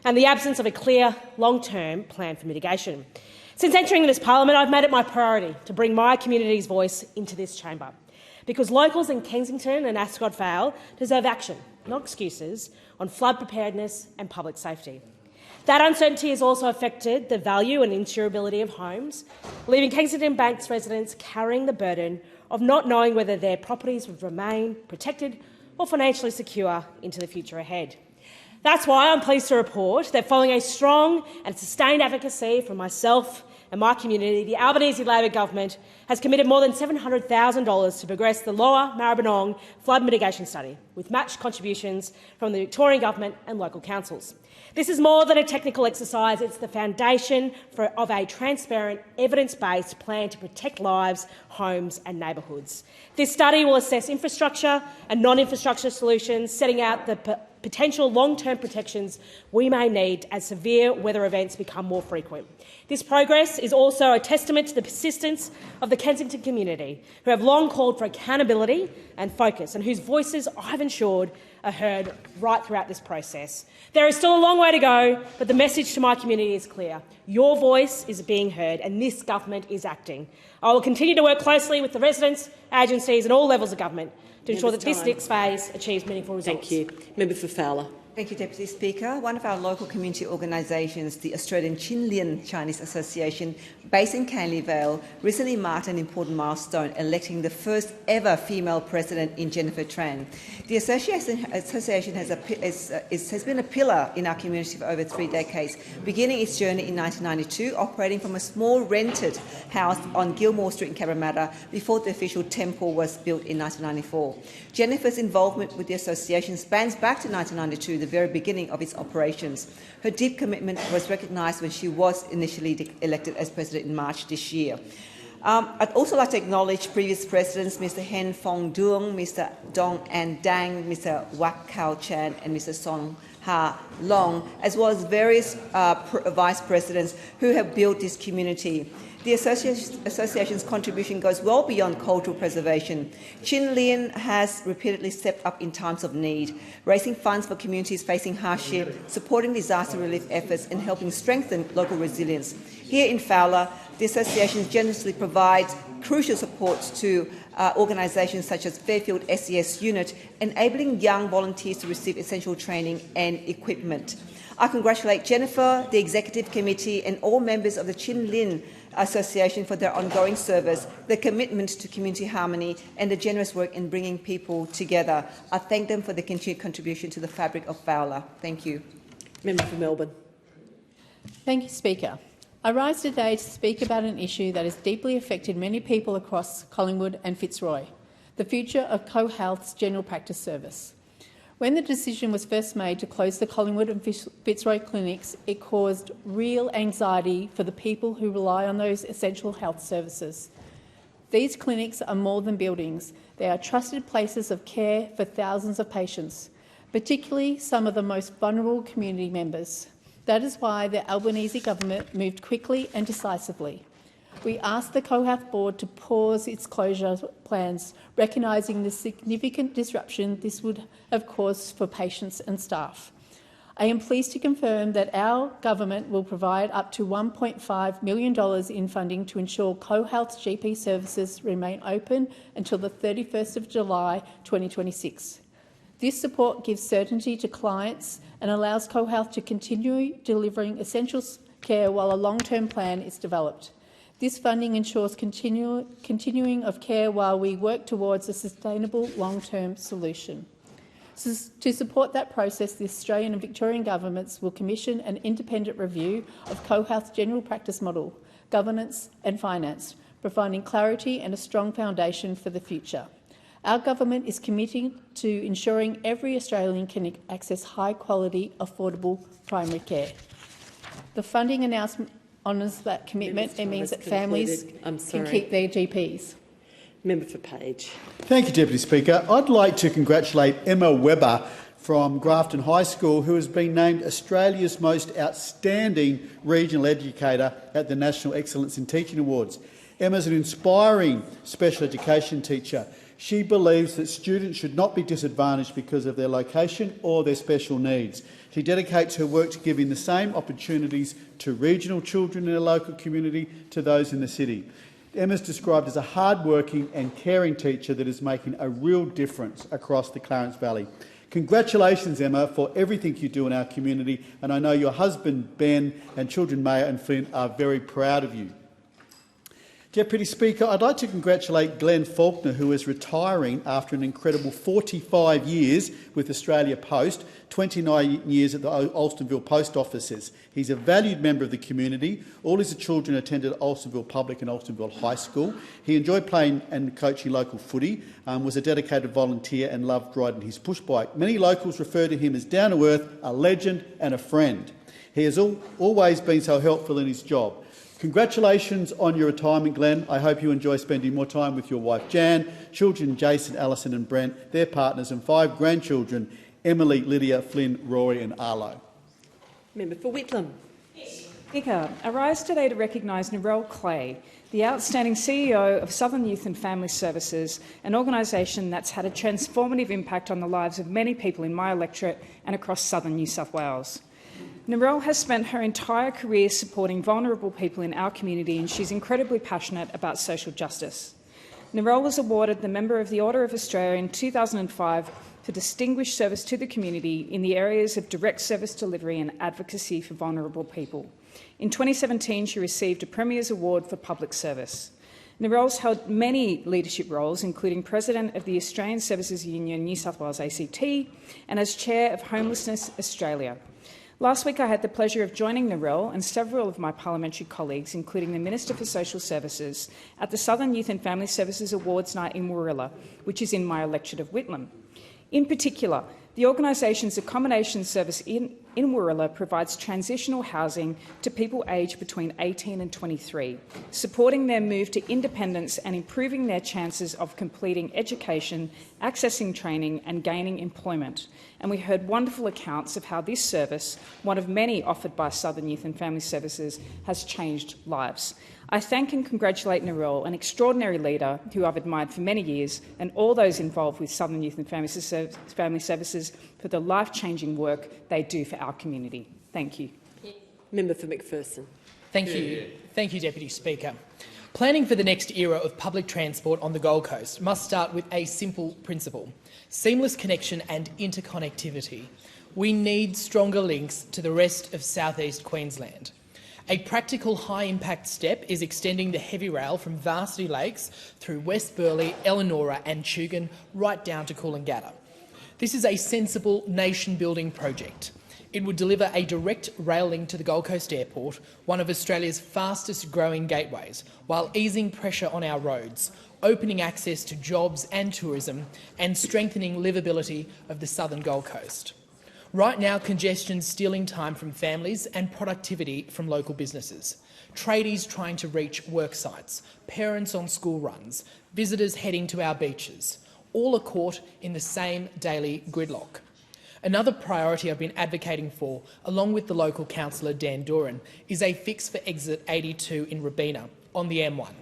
S23: and the absence of a clear, long-term plan for mitigation. Since entering this parliament, I've made it my priority to bring my community's voice into this chamber, because locals in Kensington and Ascot Vale deserve action, not excuses, on flood preparedness and public safety. That uncertainty has also affected the value and insurability of homes, leaving Kensington Banks residents carrying the burden of not knowing whether their properties would remain protected or financially secure into the future ahead. That's why I'm pleased to report that following a strong and sustained advocacy from myself and my community, the Albanese Labor government has committed more than $700,000 to progress the Lower Maribyrnong flood mitigation study, with matched contributions from the Victorian Government and local councils. This is more than a technical exercise, it's the foundation of a transparent, evidence-based plan to protect lives, homes and neighbourhoods. This study will assess infrastructure and non-infrastructure solutions, setting out the potential long-term protections we may need as severe weather events become more frequent. This progress is also a testament to the persistence of the Kensington community, who have long called for accountability and focus, and whose voices I've ensured are heard right throughout this process. There is still a long way to go, but the message to my community is clear. Your voice is being heard and this government is acting. I will continue to work closely with the residents, agencies and all levels of government to ensure that this next phase achieves meaningful results.
S11: Thank you. Member for Fowler.
S12: Thank you, Deputy Speaker. One of our local community organisations, the Australian Chin Lin Chinese Association, based in Canley Vale, recently marked an important milestone, electing the first ever female president in Jennifer Tran. The association has been a pillar in our community for over 3 decades, beginning its journey in 1992, operating from a small rented house on Gilmore Street in Cabramatta before the official temple was built in 1994. Jennifer's involvement with the association spans back to 1992, the very beginning of its operations. Her deep commitment was recognised when she was initially elected as president in March this year. I'd also like to acknowledge previous presidents, Mr. Hen Fong Duong, Mr. Dong An Dang, Mr. Wak Kao Chan and Mr. Song Ha Long, as well as various vice presidents who have built this community. The association's contribution goes well beyond cultural preservation. Chin Lin has repeatedly stepped up in times of need, raising funds for communities facing hardship, supporting disaster relief efforts and helping strengthen local resilience. Here in Fowler, the association generously provides crucial support to organisations such as Fairfield SES Unit, enabling young volunteers to receive essential training and equipment. I congratulate Jennifer, the Executive Committee and all members of the Chin Lin Association for their ongoing service, their commitment to community harmony and the generous work in bringing people together. I thank them for their continued contribution to the fabric of Fowler. Thank you.
S11: Member for Melbourne.
S2: Thank you, Speaker. I rise today to speak about an issue that has deeply affected many people across Collingwood and Fitzroy, the future of CoHealth's general practice service. When the decision was first made to close the Collingwood and Fitzroy clinics, it caused real anxiety for the people who rely on those essential health services. These clinics are more than buildings. They are trusted places of care for thousands of patients, particularly some of the most vulnerable community members. That is why the Albanese government moved quickly and decisively. We asked the CoHealth Board to pause its closure plans, recognising the significant disruption this would have caused for patients and staff. I am pleased to confirm that our government will provide up to $1.5 million in funding to ensure CoHealth's GP services remain open until the 31st of July 2026. This support gives certainty to clients and allows CoHealth to continue delivering essential care while a long-term plan is developed. This funding ensures continuing of care while we work towards a sustainable long-term solution. To support that process, the Australian and Victorian governments will commission an independent review of CoHealth's general practice model, governance and finance, providing clarity and a strong foundation for the future. Our government is committing to ensuring every Australian can access high-quality, affordable primary care. The funding announcement honours that commitment and means that families can keep their GPs.
S11: Member for Page.
S9: Thank you, Deputy Speaker. I'd like to congratulate Emma Webber from Grafton High School, who has been named Australia's most outstanding regional educator at the National Excellence in Teaching Awards. Emma's an inspiring special education teacher. She believes that students should not be disadvantaged because of their location or their special needs. She dedicates her work to giving the same opportunities to regional children in a local community to those in the city. Emma is described as a hard-working and caring teacher that is making a real difference across the Clarence Valley. Congratulations, Emma, for everything you do in our community, and I know your husband, Ben, and children, Maya and Flynn, are very proud of you. Deputy Speaker, I'd like to congratulate Glenn Faulkner, who is retiring after an incredible 45 years with Australia Post, 29 years at the Alstonville Post Offices. He's a valued member of the community. All his children attended Alstonville Public and Alstonville High School. He enjoyed playing and coaching local footy, was a dedicated volunteer and loved riding his push bike. Many locals refer to him as down-to-earth, a legend and a friend. He has always been so helpful in his job. Congratulations on your retirement, Glenn. I hope you enjoy spending more time with your wife Jan, children Jason, Alison and Brent, their partners and 5 grandchildren, Emily, Lydia, Flynn, Rory and Arlo.
S22: Member for Whitlam.
S4: Speaker, I rise today to recognise Narelle Clay, the outstanding CEO of Southern Youth and Family Services, an organisation that's had a transformative impact on the lives of many people in my electorate and across southern New South Wales. Narelle has spent her entire career supporting vulnerable people in our community, and she's incredibly passionate about social justice. Narelle was awarded the Member of the Order of Australia in 2005 for distinguished service to the community in the areas of direct service delivery and advocacy for vulnerable people. In 2017, she received a Premier's Award for Public Service. Narelle's held many leadership roles, including President of the Australian Services Union New South Wales ACT and as Chair of Homelessness Australia. Last week I had the pleasure of joining Narelle and several of my parliamentary colleagues, including the Minister for Social Services, at the Southern Youth and Family Services Awards Night in Warilla, which is in my electorate of Whitlam. In particular, the organisation's accommodation service in Warilla provides transitional housing to people aged between 18 and 23, supporting their move to independence and improving their chances of completing education, accessing training and gaining employment. And we heard wonderful accounts of how this service, one of many offered by Southern Youth and Family Services, has changed lives. I thank and congratulate Narelle, an extraordinary leader who I've admired for many years, and all those involved with Southern Youth and Family Services for the life-changing work they do for our community. Thank you.
S22: Member for McPherson.
S16: Thank you. Thank you, Deputy Speaker. Planning for the next era of public transport on the Gold Coast must start with a simple principle: seamless connection and interconnectivity. We need stronger links to the rest of southeast Queensland. A practical high-impact step is extending the heavy rail from Varsity Lakes through West Burleigh, Elanora and Tugun right down to Coolangatta. This is a sensible nation-building project. It would deliver a direct rail link to the Gold Coast Airport, one of Australia's fastest-growing gateways, while easing pressure on our roads, opening access to jobs and tourism and strengthening livability of the southern Gold Coast. Right now, congestion's stealing time from families and productivity from local businesses. Tradies trying to reach work sites, parents on school runs, visitors heading to our beaches. All are caught in the same daily gridlock. Another priority I've been advocating for, along with the local councillor Dan Doran, is a fix for exit 82 in Robina on the M1,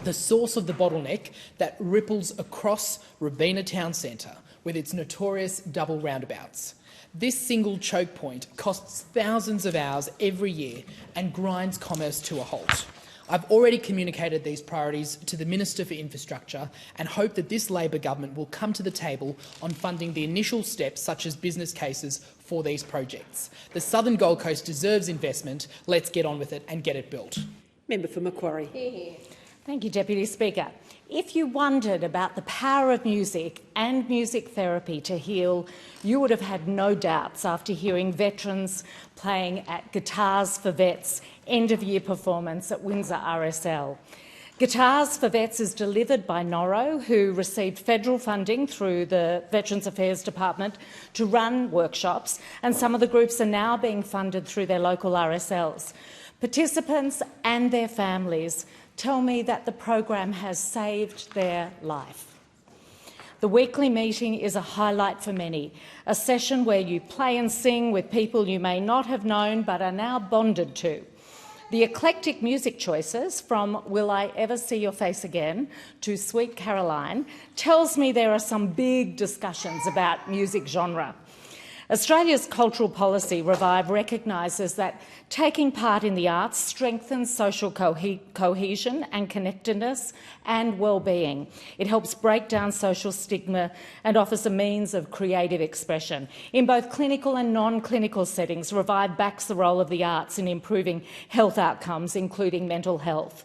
S16: the source of the bottleneck that ripples across Robina town centre with its notorious double roundabouts. This single choke point costs thousands of hours every year and grinds commerce to a halt. I've already communicated these priorities to the Minister for Infrastructure and hope that this Labor government will come to the table on funding the initial steps, such as business cases, for these projects. The southern Gold Coast deserves investment. Let's get on with it and get it built.
S22: Member for Macquarie.
S23: Thank you, Deputy Speaker. If you wondered about the power of music and music therapy to heal, you would have had no doubts after hearing veterans playing at Guitars for Vets end-of-year performance at Windsor RSL. Guitars for Vets is delivered by Norro, who received federal funding through the Veterans Affairs Department to run workshops, and some of the groups are now being funded through their local RSLs. Participants and their families tell me that the program has saved their life. The weekly meeting is a highlight for many, a session where you play and sing with people you may not have known but are now bonded to. The eclectic music choices, from Will I Ever See Your Face Again to Sweet Caroline, tells me there are some big discussions about music genre. Australia's cultural policy, Revive, recognises that taking part in the arts strengthens social cohesion and connectedness and well-being. It helps break down social stigma and offers a means of creative expression. In both clinical and non-clinical settings, Revive backs the role of the arts in improving health outcomes, including mental health.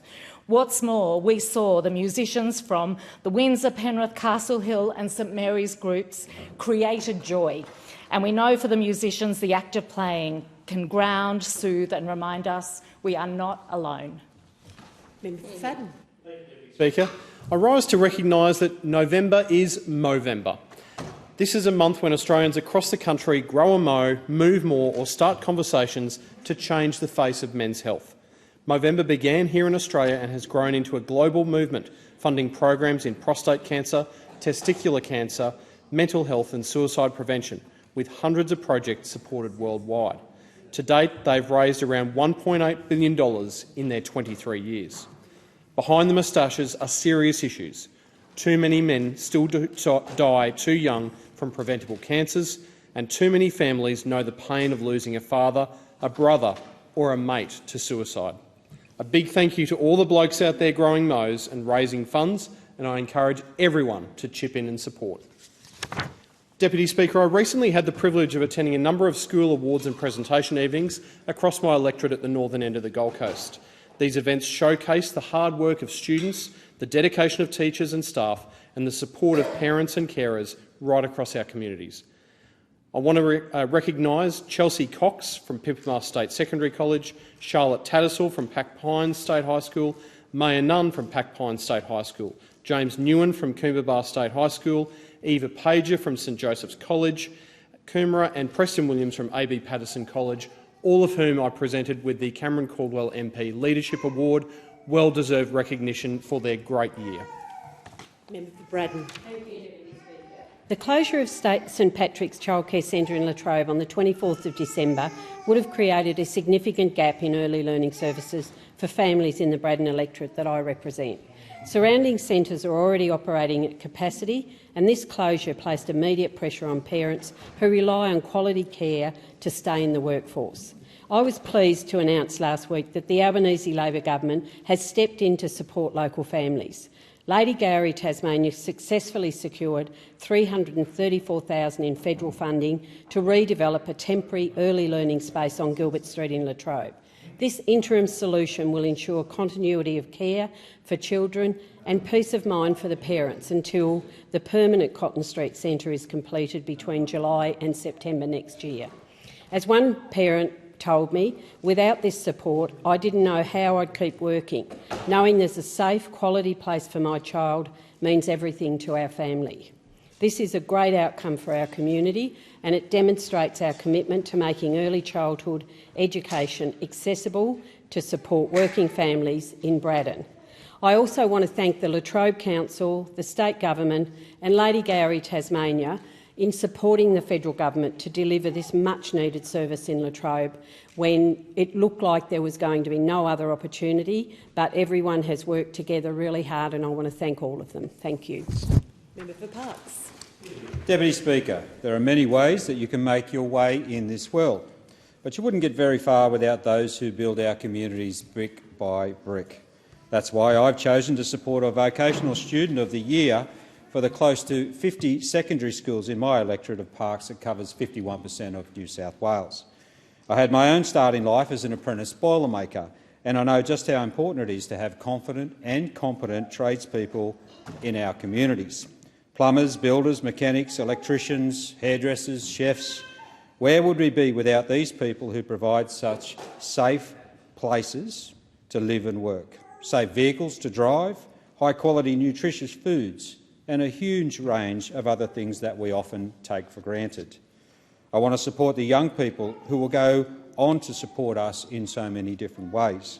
S1: What's more, we saw the musicians from the Windsor, Penrith, Castle Hill and St Mary's groups created joy. And we know for the musicians the act of playing can ground, soothe and remind us we are not alone.
S11: Member for Fadden.
S10: Speaker, I rise to recognise that November is Movember. This is a month when Australians across the country grow a mow, move more or start conversations to change the face of men's health. Movember began here in Australia and has grown into a global movement, funding programs in prostate cancer, testicular cancer, mental health and suicide prevention, with hundreds of projects supported worldwide. To date, they've raised around $1.8 billion in their 23 years. Behind the moustaches are serious issues. Too many men still die too young from preventable cancers, and too many families know the pain of losing a father, a brother or a mate to suicide. A big thank you to all the blokes out there growing mows and raising funds, and I encourage everyone to chip in and support. Deputy Speaker, I recently had the privilege of attending a number of school awards and presentation evenings across my electorate at the northern end of the Gold Coast. These events showcase the hard work of students, the dedication of teachers and staff, and the support of parents and carers right across our communities. I want to recognise Chelsea Cox from Pimpama State Secondary College, Charlotte Tattersall from Pack Pines State High School, Maya Nunn from Pack Pines State High School, James Newen from Coomera State High School, Eva Pager from St Joseph's College, Coomera and Preston Williams from AB Patterson College, all of whom I presented with the Cameron Caldwell MP Leadership Award. Well-deserved recognition for their great year.
S11: Member for Braddon.
S19: The closure of St Patrick's Childcare Centre in Latrobe on the 24th of December would have created a significant gap in early learning services for families in the Braddon electorate that I represent. Surrounding centres are already operating at capacity, and this closure placed immediate pressure on parents who rely on quality care to stay in the workforce. I was pleased to announce last week that the Albanese Labor government has stepped in to support local families. Lady Gowrie Tasmania successfully secured $334,000 in federal funding to redevelop a temporary early learning space on Gilbert Street in Latrobe. This interim solution will ensure continuity of care for children and peace of mind for the parents until the permanent Cotton Street Centre is completed between July and September next year. As one parent told me, without this support, I didn't know how I'd keep working. Knowing there's a safe, quality place for my child means everything to our family. This is a great outcome for our community, and it demonstrates our commitment to making early childhood education accessible to support working families in Braddon. I also want to thank the Latrobe Council, the State Government and Lady Gowrie Tasmania in supporting the federal government to deliver this much-needed service in Latrobe when it looked like there was going to be no other opportunity, but everyone has worked together really hard, and I want to thank all of them. Thank you.
S11: Member for Parkes.
S24: Deputy Speaker, there are many ways that you can make your way in this world, but you wouldn't get very far without those who build our communities brick by brick. That's why I've chosen to support a Vocational Student of the Year for the close to 50 secondary schools in my electorate of Parkes that covers 51% of New South Wales. I had my own start in life as an apprentice boilermaker, and I know just how important it is to have confident and competent tradespeople in our communities. Plumbers, builders, mechanics, electricians, hairdressers, chefs. Where would we be without these people who provide such safe places to live and work, safe vehicles to drive, high-quality nutritious foods, and a huge range of other things that we often take for granted. I want to support the young people who will go on to support us in so many different ways.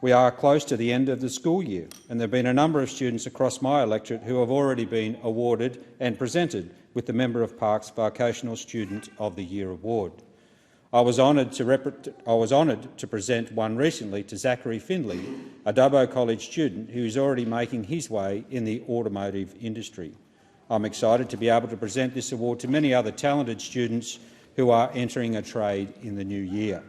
S24: We are close to the end of the school year, and there have been a number of students across my electorate who have already been awarded and presented with the Member of Parkes Vocational Student of the Year Award. I was honoured to present one recently to Zachary Findlay, a Dubbo College student who is already making his way in the automotive industry. I'm excited to be able to present this award to many other talented students who are entering a trade in the new year.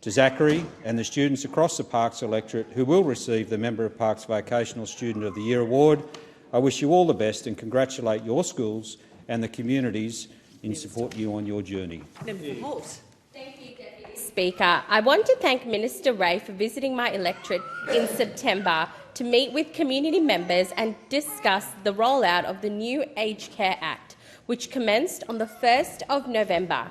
S24: To Zachary and the students across the Parkes electorate who will receive the Member of Parkes Vocational Student of the Year Award, I wish you all the best and congratulate your schools and the communities in support you on your journey.
S11: Member for Holt.
S25: Thank you, Deputy Speaker. I want to thank Minister Ray for visiting my electorate in September
S6: to meet with community members and discuss the rollout of the new Aged Care Act, which commenced on the 1st of November.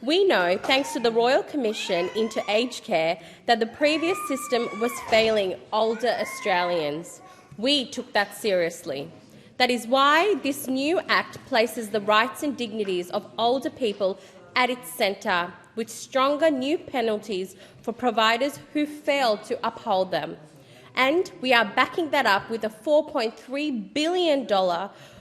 S6: We know, thanks to the Royal Commission into Aged Care, that the previous system was failing older Australians. We took that seriously. That is why this new Act places the rights and dignities of older people at its centre, with stronger new penalties for providers who fail to uphold them. And we are backing that up with a $4.3 billion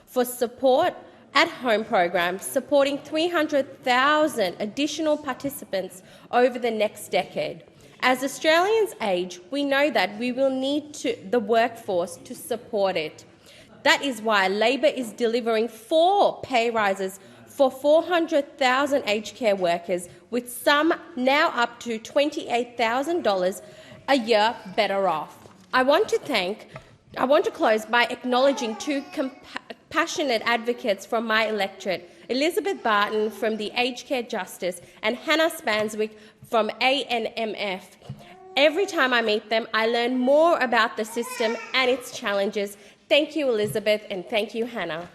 S6: for support at-home program, supporting 300,000 additional participants over the next decade. As Australians age, we know that we will need the workforce to support it. That is why Labor is delivering 4 pay rises for 400,000 aged care workers, with some now up to $28,000 a year better off. I want to close by acknowledging 2 passionate advocates from my electorate, Elizabeth Barton from the Aged Care Justice and Hannah Spanswick from ANMF. Every time I meet them, I learn more about the system and its challenges. Thank you, Elizabeth, and thank you, Hannah.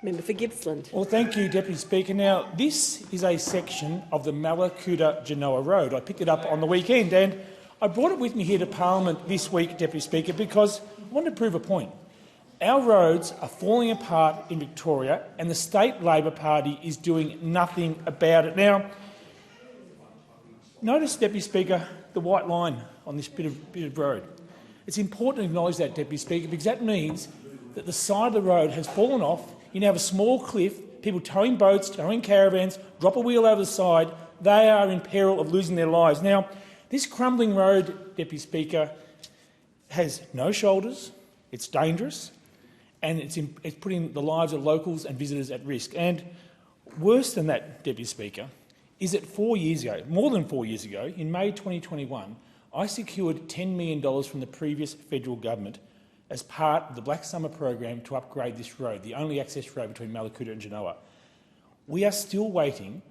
S11: Member for Gippsland.
S7: Well, thank you, Deputy Speaker. Now, this is a section of the Mallacoota-Genoa Road. I picked it up on the weekend, and I brought it with me here to Parliament this week, Deputy Speaker, because I wanted to prove a point. Our roads are falling apart in Victoria, and the State Labor Party is doing nothing about it. Now, notice, Deputy Speaker, the white line on this bit of road. It's important to acknowledge that, Deputy Speaker, because that means that the side of the road has fallen off. You now have a small cliff, people towing boats, towing caravans, drop a wheel over the side. They are in peril of losing their lives. Now, this crumbling road, Deputy Speaker, has no shoulders, it's dangerous, and it's putting the lives of locals and visitors at risk. And worse than that, Deputy Speaker, is that 4 years ago, more than 4 years ago, in May 2021, I secured $10 million from the previous federal government as part of the Black Summer program to upgrade this road, the only access road between Mallacoota and Genoa. We are still waiting,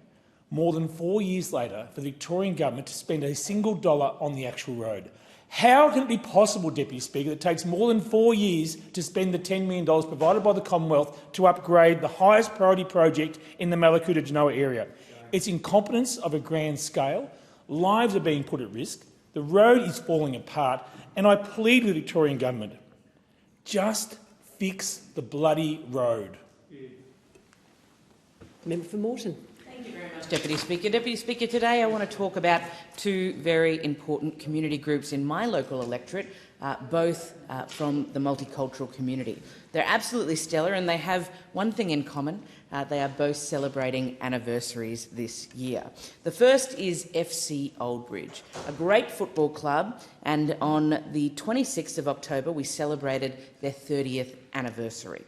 S7: more than 4 years later, for the Victorian government to spend a single dollar on the actual road. How can it be possible, Deputy Speaker, that it takes more than 4 years to spend the $10 million provided by the Commonwealth to upgrade the highest priority project in the Mallacoota-Genoa area? It's incompetence of a grand scale. Lives are being put at risk. The road is falling apart. And I plead with the Victorian government, just fix the bloody road.
S11: Member for Moreton.
S8: Thank you very much, Deputy Speaker. Deputy Speaker, today I want to talk about 2 very important community groups in my local electorate, both from the multicultural community. They're absolutely stellar and they have one thing in common. They are both celebrating anniversaries this year. The first is FC Oldbridge, a great football club, and on the 26th of October we celebrated their 30th anniversary.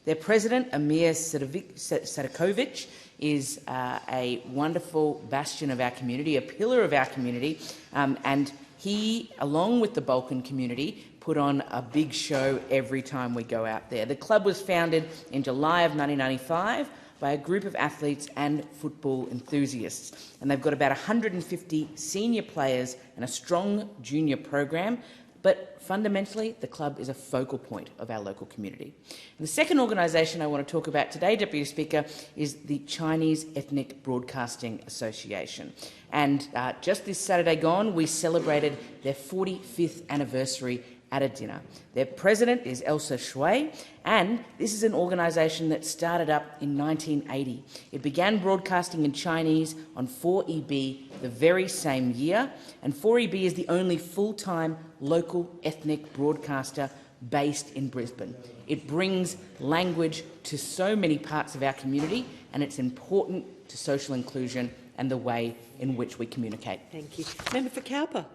S8: Their president, Amir Sadakovic, is a wonderful bastion of our community, a pillar of our community, and he, along with the Balkan community, put on a big show every time we go out there. The club was founded in July of 1995 by a group of athletes and football enthusiasts, and they've got about 150 senior players and a strong junior program. But fundamentally, the club is a focal point of our local community. And the second organisation I want to talk about today, Deputy Speaker, is the Chinese Ethnic Broadcasting Association. And just this Saturday gone, we celebrated their 45th anniversary at a dinner. Their president is Elsa Shui, and this is an organisation that started up in 1980. It began broadcasting in Chinese on 4EB the very same year, and 4EB is the only full-time local ethnic broadcaster based in Brisbane. It brings language to so many parts of our community, and it's important to social inclusion and the way in which we communicate.
S11: Thank you. Member for Cowper.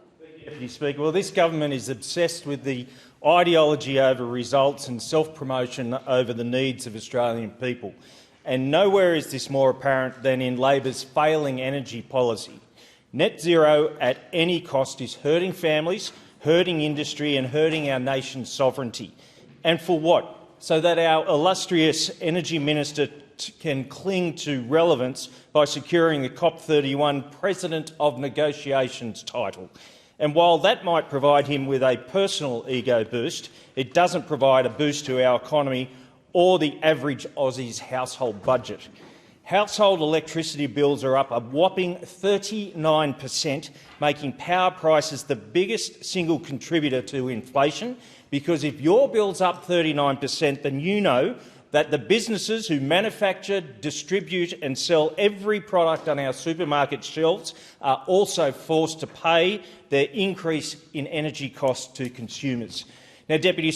S17: Deputy Speaker, well, this government is obsessed with the ideology over results and self-promotion over the needs of Australian people. And nowhere is this more apparent than in Labor's failing energy policy. Net zero at any cost is hurting families, hurting industry and hurting our nation's sovereignty. And for what? So that our illustrious Energy Minister can cling to relevance by securing the COP31 President of Negotiations title. And while that might provide him with a personal ego boost, it doesn't provide a boost to our economy or the average Aussie's household budget. Household electricity bills are up a whopping 39%, making power prices the biggest single contributor to inflation, because if your bill's up 39%, then you know that the businesses who manufacture, distribute and sell every product on our supermarket shelves are also forced to pay their increase in energy costs to consumers. Now, Deputy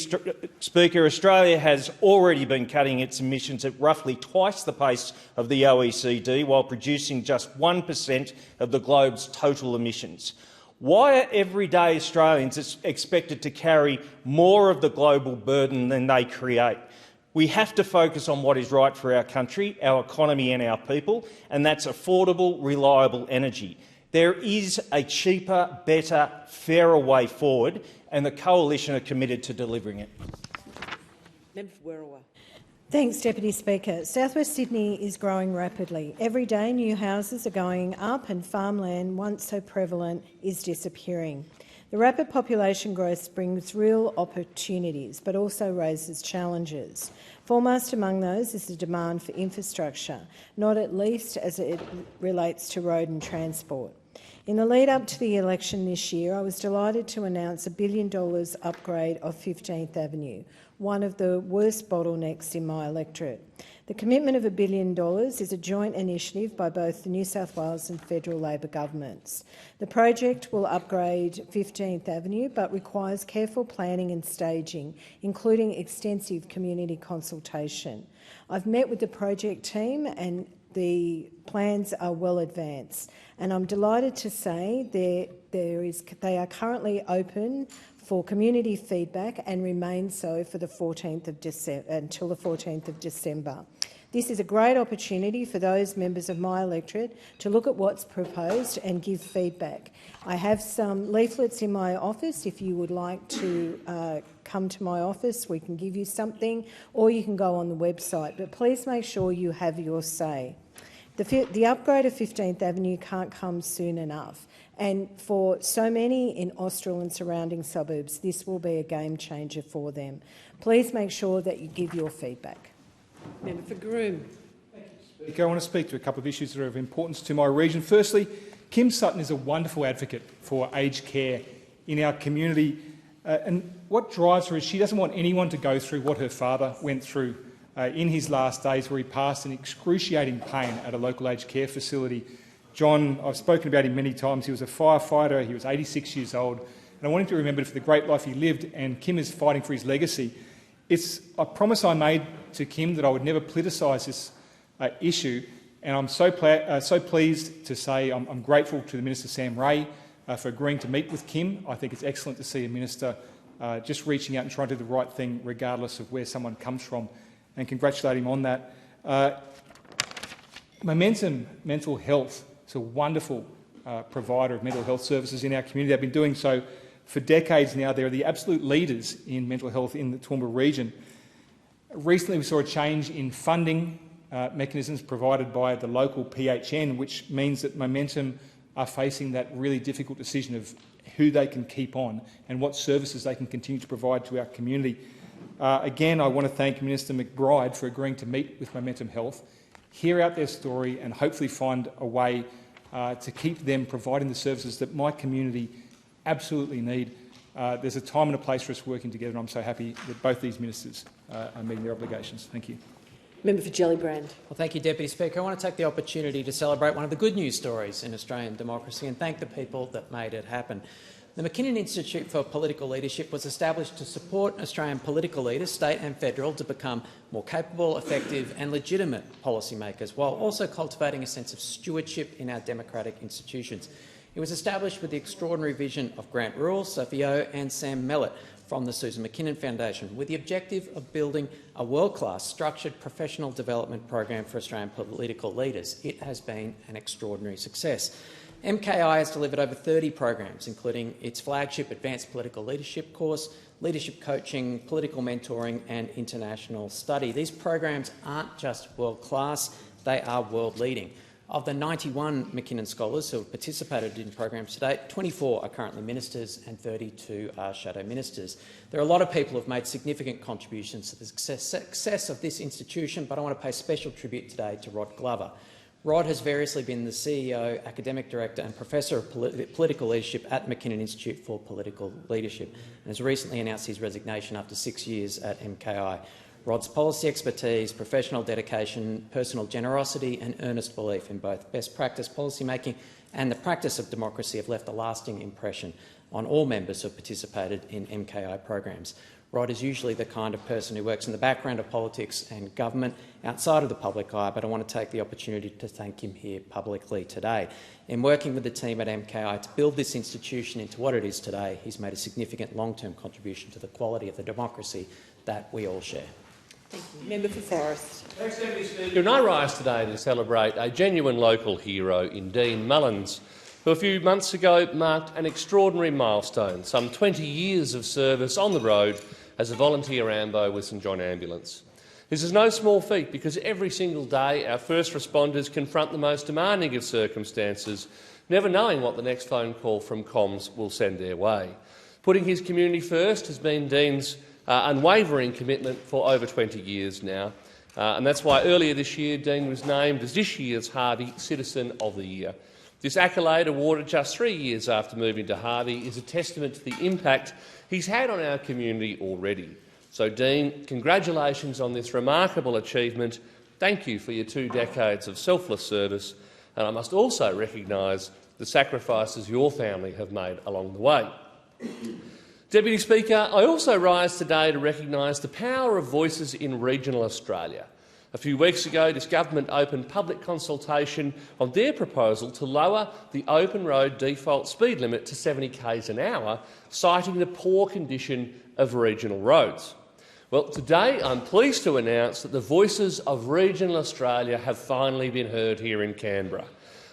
S17: Speaker, Australia has already been cutting its emissions at roughly twice the pace of the OECD, while producing just 1% of the globe's total emissions. Why are everyday Australians expected to carry more of the global burden than they create? We have to focus on what is right for our country, our economy and our people, and that's affordable, reliable energy. There is a cheaper, better, fairer way forward, and the Coalition are committed to delivering it.
S11: Member for Werriwa.
S3: Thanks, Deputy Speaker. South West Sydney is growing rapidly. Every day new houses are going up and farmland, once so prevalent, is disappearing. The rapid population growth brings real opportunities but also raises challenges. Foremost among those is the demand for infrastructure, not at least as it relates to road and transport. In the lead-up to the election this year, I was delighted to announce a $1 billion upgrade of 15th Avenue, one of the worst bottlenecks in my electorate. The commitment of $1 billion is a joint initiative by both the New South Wales and federal Labor governments. The project will upgrade 15th Avenue but requires careful planning and staging, including extensive community consultation. I've met with the project team and the plans are well advanced, and I'm delighted to say they are currently open for community feedback and remain so for the 14th of December, until the 14th of December. This is a great opportunity for those members of my electorate to look at what's proposed and give feedback. I have some leaflets in my office. If you would like to come to my office, we can give you something, or you can go on the website. But please make sure you have your say. The upgrade of 15th Avenue can't come soon enough. And for so many in Austral and surrounding suburbs, this will be a game changer for them. Please make sure that you give your feedback.
S11: Member for Groom.
S7: Speaker, I want to speak to a couple of issues that are of importance to my region. Firstly, Kim Sutton is a wonderful advocate for aged care in our community. And what drives her is she doesn't want anyone to go through what her father went through in his last days, where he passed in excruciating pain at a local aged care facility. John, I've spoken about him many times. He was a firefighter. He was 86 years old. And I want him to remember for the great life he lived, and Kim is fighting for his legacy. It's a promise I made to Kim that I would never politicise this issue, and I'm so pleased to say I'm grateful to the Minister Sam Ray for agreeing to meet with Kim. I think it's excellent to see a minister just reaching out and trying to do the right thing regardless of where someone comes from, and congratulate him on that. Momentum Mental Health is a wonderful provider of mental health services in our community. They've been doing so for decades now. They're the absolute leaders in mental health in the Toowoomba region. Recently we saw a change in funding mechanisms provided by the local PHN, which means that Momentum are facing that really difficult decision of who they can keep on and what services they can continue to provide to our community. Again, I want to thank Minister McBride for agreeing to meet with Momentum Health, hear out their story and hopefully find a way to keep them providing the services that my community absolutely need. There's a time and a place for us working together, and I'm so happy that both these ministers are meeting their obligations. Thank you.
S11: Member for Gellibrand.
S13: Well, thank you, Deputy Speaker. I want to take the opportunity to celebrate one of the good news stories in Australian democracy and thank the people that made it happen. The McKinnon Institute for Political Leadership was established to support Australian political leaders, state and federal, to become more capable, effective and legitimate policymakers, while also cultivating a sense of stewardship in our democratic institutions. It was established with the extraordinary vision of Grant Rule, Sophie O and Sam Mellett from the Susan McKinnon Foundation, with the objective of building a world-class structured professional development program for Australian political leaders. It has been an extraordinary success. MKI has delivered over 30 programs, including its flagship Advanced Political Leadership course, leadership coaching, political mentoring and international study. These programs aren't just world-class, they are world-leading. Of the 91 Mackinnon scholars who have participated in programs to date, 24 are currently ministers and 32 are shadow ministers. There are a lot of people who have made significant contributions to the success of this institution, but I want to pay special tribute today to Rod Glover. Rod has variously been the CEO, academic director and professor of political leadership at Mackinnon Institute for Political Leadership and has recently announced his resignation after 6 years at MKI. Rod's policy expertise, professional dedication, personal generosity and earnest belief in both best practice policymaking and the practice of democracy have left a lasting impression on all members who have participated in MKI programs. Rod is usually the kind of person who works in the background of politics and government outside of the public eye, but I want to take the opportunity to thank him here publicly today. In working with the team at MKI to build this institution into what it is today, he's made a significant long-term contribution to the quality of the democracy that we all share.
S11: Thank you. Member for Forrest.
S5: Thanks, Deputy Speaker. And I rise today to celebrate a genuine local hero in Dean Mullins, who a few months ago marked an extraordinary milestone, some 20 years of service on the road as a volunteer ambo with St John Ambulance. This is no small feat because every single day our first responders confront the most demanding of circumstances, never knowing what the next phone call from comms will send their way. Putting his community first has been Dean's unwavering commitment for over 20 years now, and that's why earlier this year Dean was named as this year's Harvey Citizen of the Year. This accolade, awarded just 3 years after moving to Harvey, is a testament to the impact he's had on our community already. So, Dean, congratulations on this remarkable achievement. Thank you for your 2 decades of selfless service, and I must also recognise the sacrifices your family have made along the way. Deputy Speaker, I also rise today to recognise the power of voices in regional Australia. A few weeks ago, this government opened public consultation on their proposal to lower the open road default speed limit to 70 k's an hour, citing the poor condition of regional roads. Well, today I'm pleased to announce that the voices of regional Australia have finally been heard here in Canberra.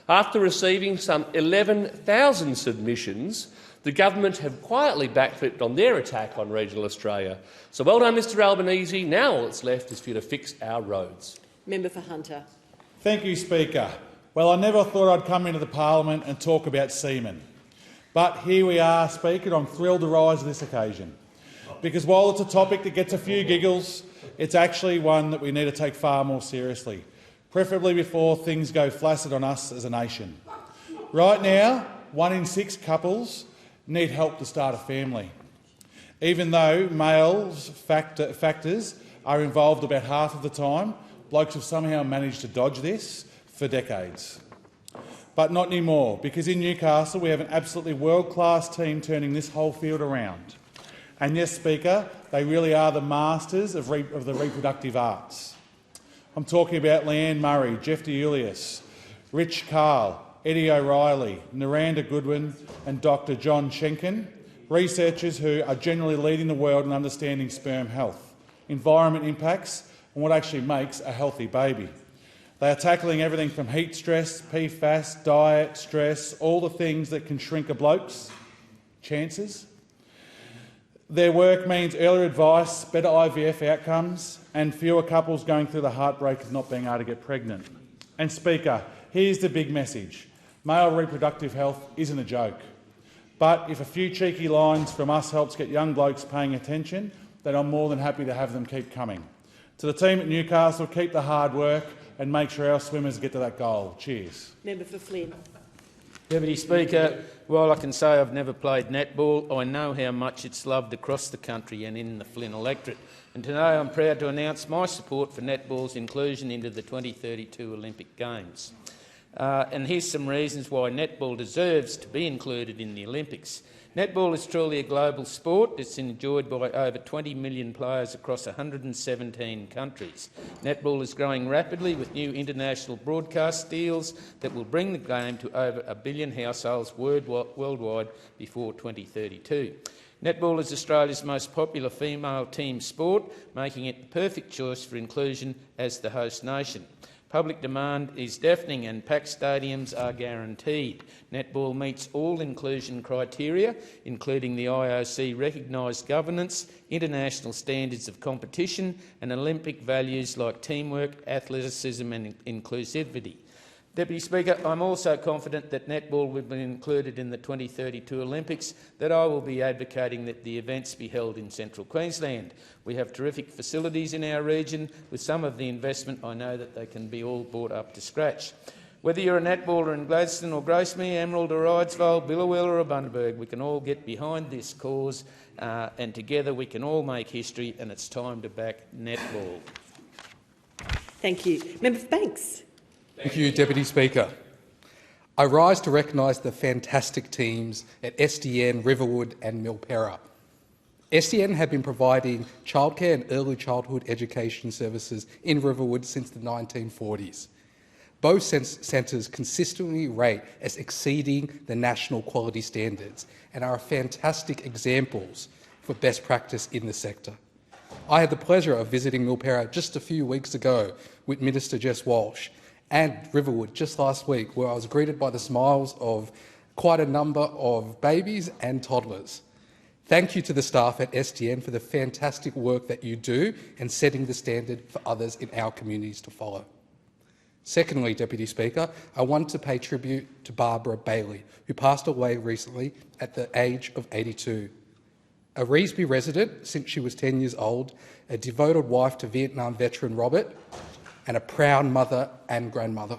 S5: After receiving some 11,000 submissions, the government have quietly backflipped on their attack on regional Australia. So well done, Mr Albanese. Now all that's left is for you to fix our roads.
S11: Member for Hunter.
S15: Thank you, Speaker. Well, I never thought I'd come into the parliament and talk about seamen. But here we are, Speaker, and I'm thrilled to rise to this occasion. Because while it's a topic that gets a few giggles, it's actually one that we need to take far more seriously, preferably before things go flaccid on us as a nation. Right now, 1 in 6 couples need help to start a family, even though males factors are involved about half of the time. Blokes have somehow managed to dodge this for decades. But not anymore, because in Newcastle we have an absolutely world-class team turning this whole field around. And yes, Speaker, they really are the masters of the reproductive arts. I'm talking about Leanne Murray, Jeff DeUlius, Rich Carl, Eddie O'Reilly, Naranda Goodwin and Dr John Schenken, researchers who are generally leading the world in understanding sperm health, environment impacts and what actually makes a healthy baby. They are tackling everything from heat stress, PFAS, diet, stress, all the things that can shrink a bloke's chances. Their work means earlier advice, better IVF outcomes and fewer couples going through the heartbreak of not being able to get pregnant. And Speaker, here's the big message. Male reproductive health isn't a joke. But if a few cheeky lines from us helps get young blokes paying attention, then I'm more than happy to have them keep coming. To the team at Newcastle, keep the hard work and make sure our swimmers get to that goal. Cheers.
S11: Member for Flynn.
S20: Deputy Speaker, while I can say I've never played netball, I know how much it's loved across the country and in the Flynn electorate. And today I'm proud to announce my support for netball's inclusion into the 2032 Olympic Games. And here's some reasons why netball deserves to be included in the Olympics. Netball is truly a global sport. It's enjoyed by over 20 million players across 117 countries. Netball is growing rapidly with new international broadcast deals that will bring the game to over 1 billion households worldwide before 2032. Netball is Australia's most popular female team sport, making it the perfect choice for inclusion as the host nation. Public demand is deafening and packed stadiums are guaranteed. Netball meets all inclusion criteria, including the IOC recognised governance, international standards of competition and Olympic values like teamwork, athleticism and inclusivity. Deputy Speaker, I'm also confident that netball will be included in the 2032 Olympics, that I will be advocating that the events be held in central Queensland. We have terrific facilities in our region. With some of the investment, I know that they can be all brought up to scratch. Whether you're a netballer in Gladstone or Gracemere, Emerald or Idesville, Billawheeler or Bundaberg, we can all get behind this cause and together we can all make history, and it's time to back netball.
S11: Thank you. Member for Banks.
S12: Thank you, Deputy Speaker. I rise to recognise the fantastic teams at SDN, Riverwood and Milperra. SDN have been providing childcare and early childhood education services in Riverwood since the 1940s. Both centres consistently rate as exceeding the national quality standards and are fantastic examples for best practice in the sector. I had the pleasure of visiting Milperra just a few weeks ago with Minister Jess Walsh, and Riverwood just last week, where I was greeted by the smiles of quite a number of babies and toddlers. Thank you to the staff at SDN for the fantastic work that you do and setting the standard for others in our communities to follow. Secondly, Deputy Speaker, I want to pay tribute to Barbara Bailey, who passed away recently at the age of 82. A Revesby resident since she was 10 years old, a devoted wife to Vietnam veteran Robert, and a proud mother and grandmother.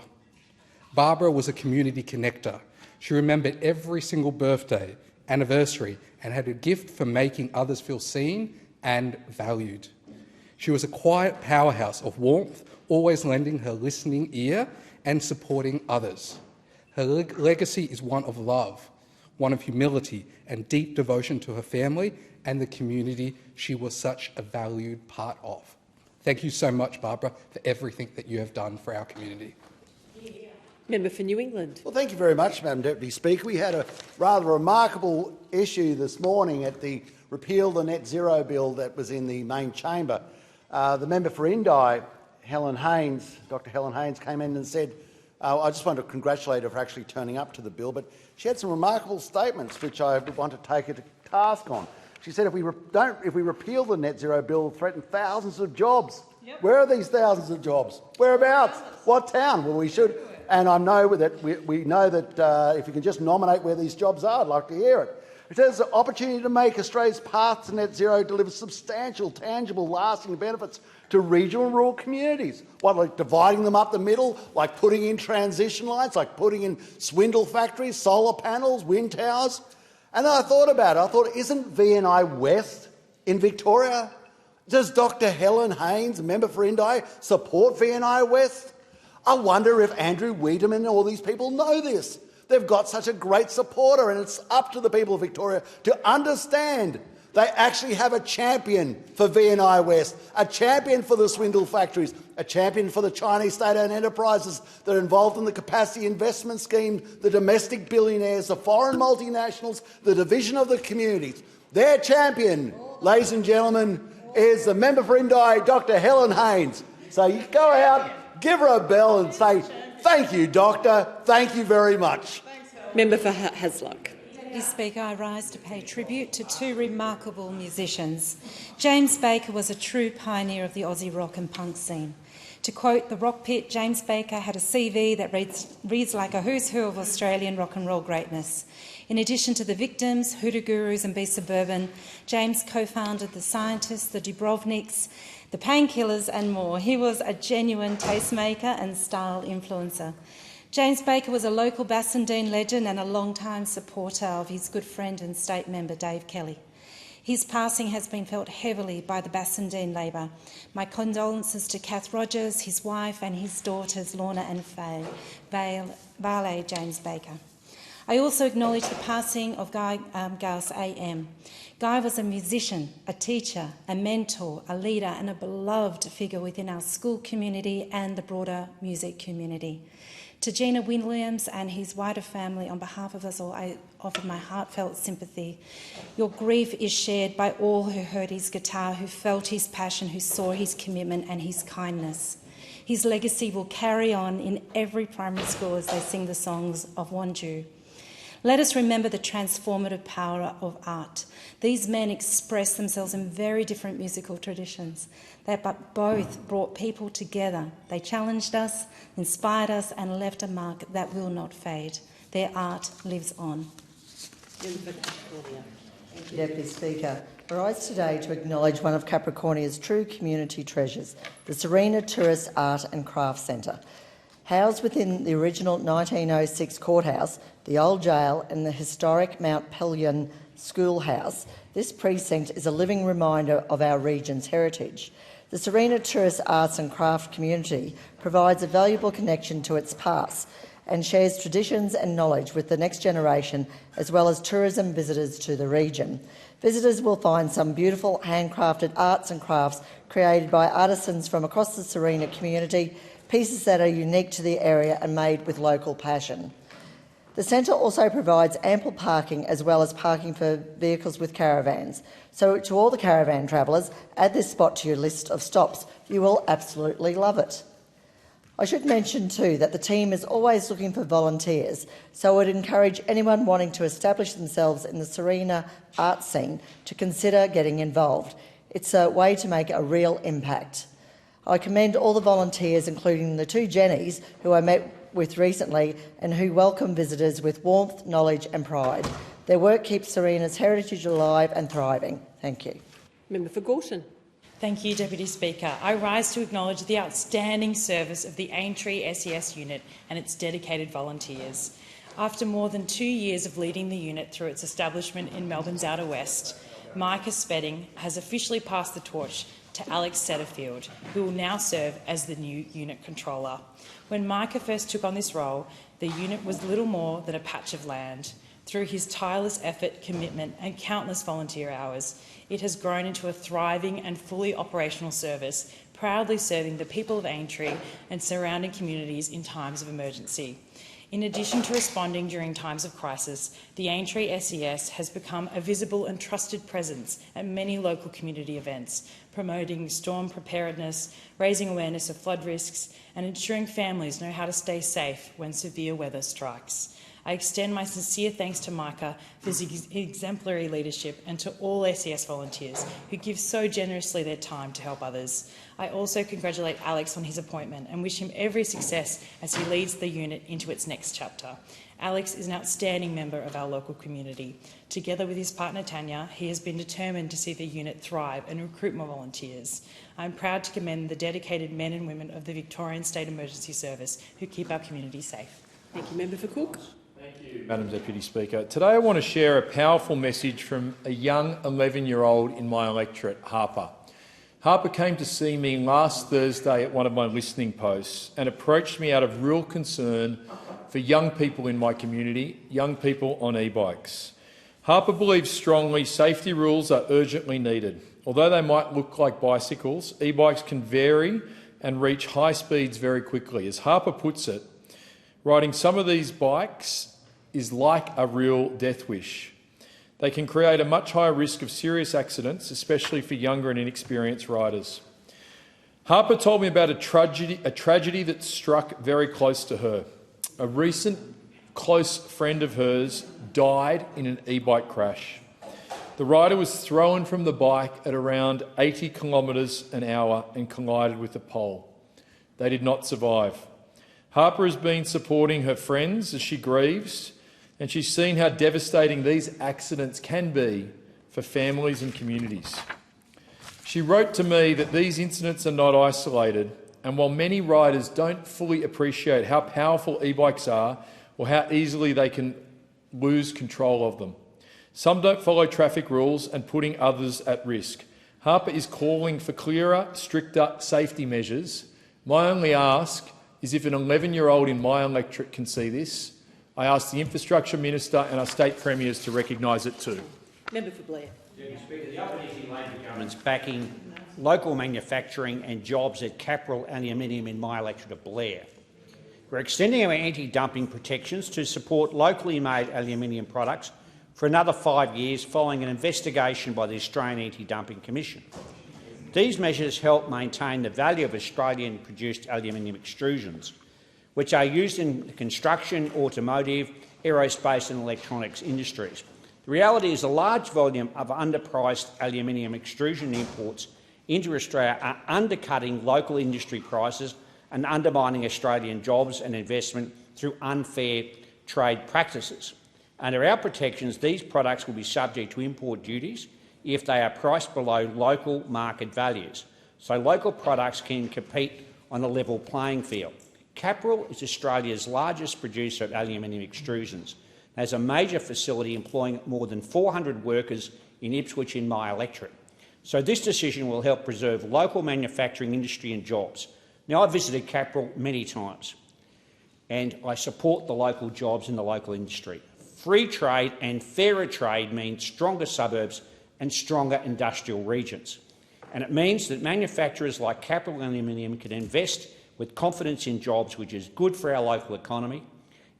S12: Barbara was a community connector. She remembered every single birthday, anniversary, and had a gift for making others feel seen and valued. She was a quiet powerhouse of warmth, always lending her listening ear and supporting others. Her legacy is one of love, one of humility and deep devotion to her family and the community she was such a valued part of. Thank you so much, Barbara, for everything that you have done for our community.
S11: Member for New England.
S14: Well, thank you very much, Madam Deputy Speaker. We had a rather remarkable issue this morning at the Repeal the Net Zero bill that was in the main chamber. The member for Indi, Helen Haines, Dr Helen Haines, came in and said, I just want to congratulate her for actually turning up to the bill, but she had some remarkable statements which I want to take her to task on. She said if we repeal the Net Zero bill, it'll threaten thousands of jobs. Yep. Where are these thousands of jobs? Whereabouts? What town? Well, we should. And I know that we know that if you can just nominate where these jobs are, I'd like to hear it. It says the opportunity to make Australia's path to net zero deliver substantial, tangible, lasting benefits to regional and rural communities. What, like dividing them up the middle, like putting in transition lines, like putting in swindle factories, solar panels, wind towers? And I thought about it. I thought, isn't VNI West in Victoria? Does Dr Helen Haines, member for Indi, support VNI West? I wonder if Andrew Wiedemann and all these people know this. They've got such a great supporter, and it's up to the people of Victoria to understand they actually have a champion for VNI West, a champion for the swindle factories, a champion for the Chinese state-owned enterprises that are involved in the capacity investment scheme, the domestic billionaires, the foreign multinationals, the division of the communities. Their champion, ladies and gentlemen, is the member for Indi, Dr Helen Haines. So you go out, give her a bell and say, thank you, Doctor. Thank you very much.
S11: Member for Hasluck.
S18: Deputy Speaker, I rise to pay tribute to two remarkable musicians. James Baker was a true pioneer of the Aussie rock and punk scene. To quote the Rock Pit, James Baker had a CV that reads like a who's who of Australian rock and roll greatness. In addition to the Victims, Hoodoo Gurus and Be Suburban, James co-founded The Scientists, the Dubrovniks, the Painkillers and more. He was a genuine tastemaker and style influencer. James Baker was a local Bassendean legend and a long-time supporter of his good friend and state member Dave Kelly. His passing has been felt heavily by the Bassendean Labor. My condolences to Kath Rogers, his wife and his daughters Lorna and Vale James Baker. I also acknowledge the passing of Guy Gauss AM. Guy was a musician, a teacher, a mentor, a leader and a beloved figure within our school community and the broader music community. To Gina Williams and his wider family, on behalf of us all, I offer my heartfelt sympathy. Your grief is shared by all who heard his guitar, who felt his passion, who saw his commitment and his kindness. His legacy will carry on in every primary school as they sing the songs of Wonju. Let us remember the transformative power of art. These men express themselves in very different musical traditions, but both brought people together. They challenged us, inspired us and left a mark that will not fade. Their art lives on.
S2: Thank you, Deputy Speaker. I rise today to acknowledge one of Capricornia's true community treasures, the Serena Tourist Art and Crafts Centre. Housed within the original 1906 courthouse, the old jail and the historic Mount Pelion schoolhouse, this precinct is a living reminder of our region's heritage. The Serena Tourist Arts and Craft community provides a valuable connection to its past and shares traditions and knowledge with the next generation, as well as tourism visitors to the region. Visitors will find some beautiful handcrafted arts and crafts created by artisans from across the Serena community, pieces that are unique to the area and made with local passion. The centre also provides ample parking as well as parking for vehicles with caravans. So to all the caravan travellers, add this spot to your list of stops. You will absolutely love it. I should mention too that the team is always looking for volunteers, so I would encourage anyone wanting to establish themselves in the Serena art scene to consider getting involved. It's a way to make a real impact. I commend all the volunteers, including the two Jennies who I met with recently and who welcome visitors with warmth, knowledge and pride. Their work keeps Serena's heritage alive and thriving. Thank you.
S11: Member for Gorton.
S4: Thank you, Deputy Speaker. I rise to acknowledge the outstanding service of the Aintree SES unit and its dedicated volunteers. After more than 2 years of leading the unit through its establishment in Melbourne's Outer West, Micah Spedding has officially passed the torch to Alex Setterfield, who will now serve as the new unit controller. When Micah first took on this role, the unit was little more than a patch of land. Through his tireless effort, commitment and countless volunteer hours, it has grown into a thriving and fully operational service, proudly serving the people of Aintree and surrounding communities in times of emergency. In addition to responding during times of crisis, the Aintree SES has become a visible and trusted presence at many local community events, promoting storm preparedness, raising awareness of flood risks and ensuring families know how to stay safe when severe weather strikes. I extend my sincere thanks to Micah for his exemplary leadership and to all SES volunteers who give so generously their time to help others. I also congratulate Alex on his appointment and wish him every success as he leads the unit into its next chapter. Alex is an outstanding member of our local community. Together with his partner Tanya, he has been determined to see the unit thrive and recruit more volunteers. I am proud to commend the dedicated men and women of the Victorian State Emergency Service who keep our community safe.
S11: Thank you, Member for Cook.
S9: Thank you, Madam Deputy Speaker. Today I want to share a powerful message from a young 11-year-old in my electorate, Harper. Harper came to see me last Thursday at one of my listening posts and approached me out of real concern for young people in my community, young people on e-bikes. Harper believes strongly safety rules are urgently needed. Although they might look like bicycles, e-bikes can vary and reach high speeds very quickly. As Harper puts it, riding some of these bikes is like a real death wish. They can create a much higher risk of serious accidents, especially for younger and inexperienced riders. Harper told me about a tragedy that struck very close to her. A recent close friend of hers died in an e-bike crash. The rider was thrown from the bike at around 80 kilometres an hour and collided with a pole. They did not survive. Harper has been supporting her friends as she grieves, and she's seen how devastating these accidents can be for families and communities. She wrote to me that these incidents are not isolated, and while many riders don't fully appreciate how powerful e-bikes are or how easily they can lose control of them, some don't follow traffic rules and putting others at risk. Harper is calling for clearer, stricter safety measures. My only ask is if an 11-year-old in my electorate can see this, I ask the Infrastructure Minister and our state premiers to recognise it too.
S11: Member for Blair.
S21: Deputy Speaker, the Albanese Labor government's backing local manufacturing and jobs at Capral Aluminium in my electorate of Blair. We're extending our anti-dumping protections to support locally made aluminium products for another 5 years following an investigation by the Australian Anti-Dumping Commission. These measures help maintain the value of Australian-produced aluminium extrusions, which are used in the construction, automotive aerospace and electronics industries. The reality is a large volume of underpriced aluminium extrusion imports into Australia are undercutting local industry prices and undermining Australian jobs and investment through unfair trade practices. Under our protections, these products will be subject to import duties if they are priced below local market values, so local products can compete on a level playing field. Capral is Australia's largest producer of aluminium extrusions and has a major facility employing more than 400 workers in Ipswich in my electorate. So this decision will help preserve local manufacturing industry and jobs. Now, I've visited Capral many times, and I support the local jobs in the local industry. Free trade and fairer trade means stronger suburbs and stronger industrial regions. And it means that manufacturers like Capral Aluminium can invest with confidence in jobs, which is good for our local economy.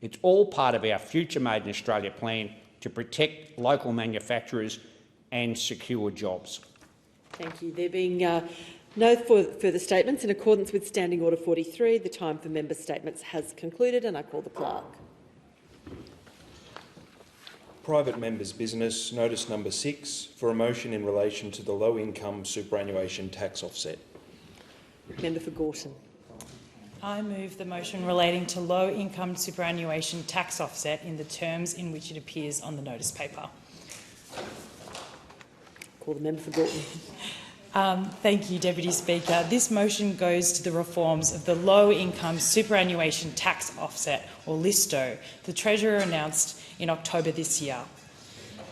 S21: It's all part of our Future Made in Australia plan to protect local manufacturers and secure jobs.
S11: Thank you. There being no further statements, in accordance with Standing Order 43, the time for member statements has concluded, and I call the clerk.
S1: Private members' business, notice number 6, for a motion in relation to the low-income superannuation tax offset.
S11: Member for Gorton.
S4: I move the motion relating to low-income superannuation tax offset in the terms in which it appears on the notice paper.
S11: Call the member for Gorton.
S4: Thank you, Deputy Speaker. This motion goes to the reforms of the low-income superannuation tax offset, or LISTO, the Treasurer announced in October this year.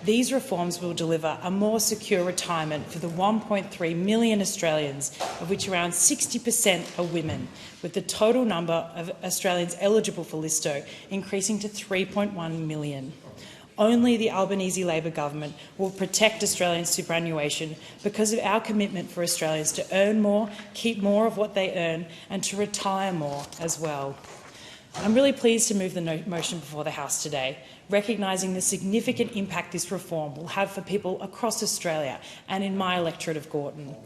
S4: These reforms will deliver a more secure retirement for the 1.3 million Australians, of which around 60% are women, with the total number of Australians eligible for LISTO increasing to 3.1 million. Only the Albanese Labor government will protect Australian superannuation because of our commitment for Australians to earn more, keep more of what they earn, and to retire more as well. I'm really pleased to move the motion before the House today, recognising the significant impact this reform will have for people across Australia and in my electorate of Gorton.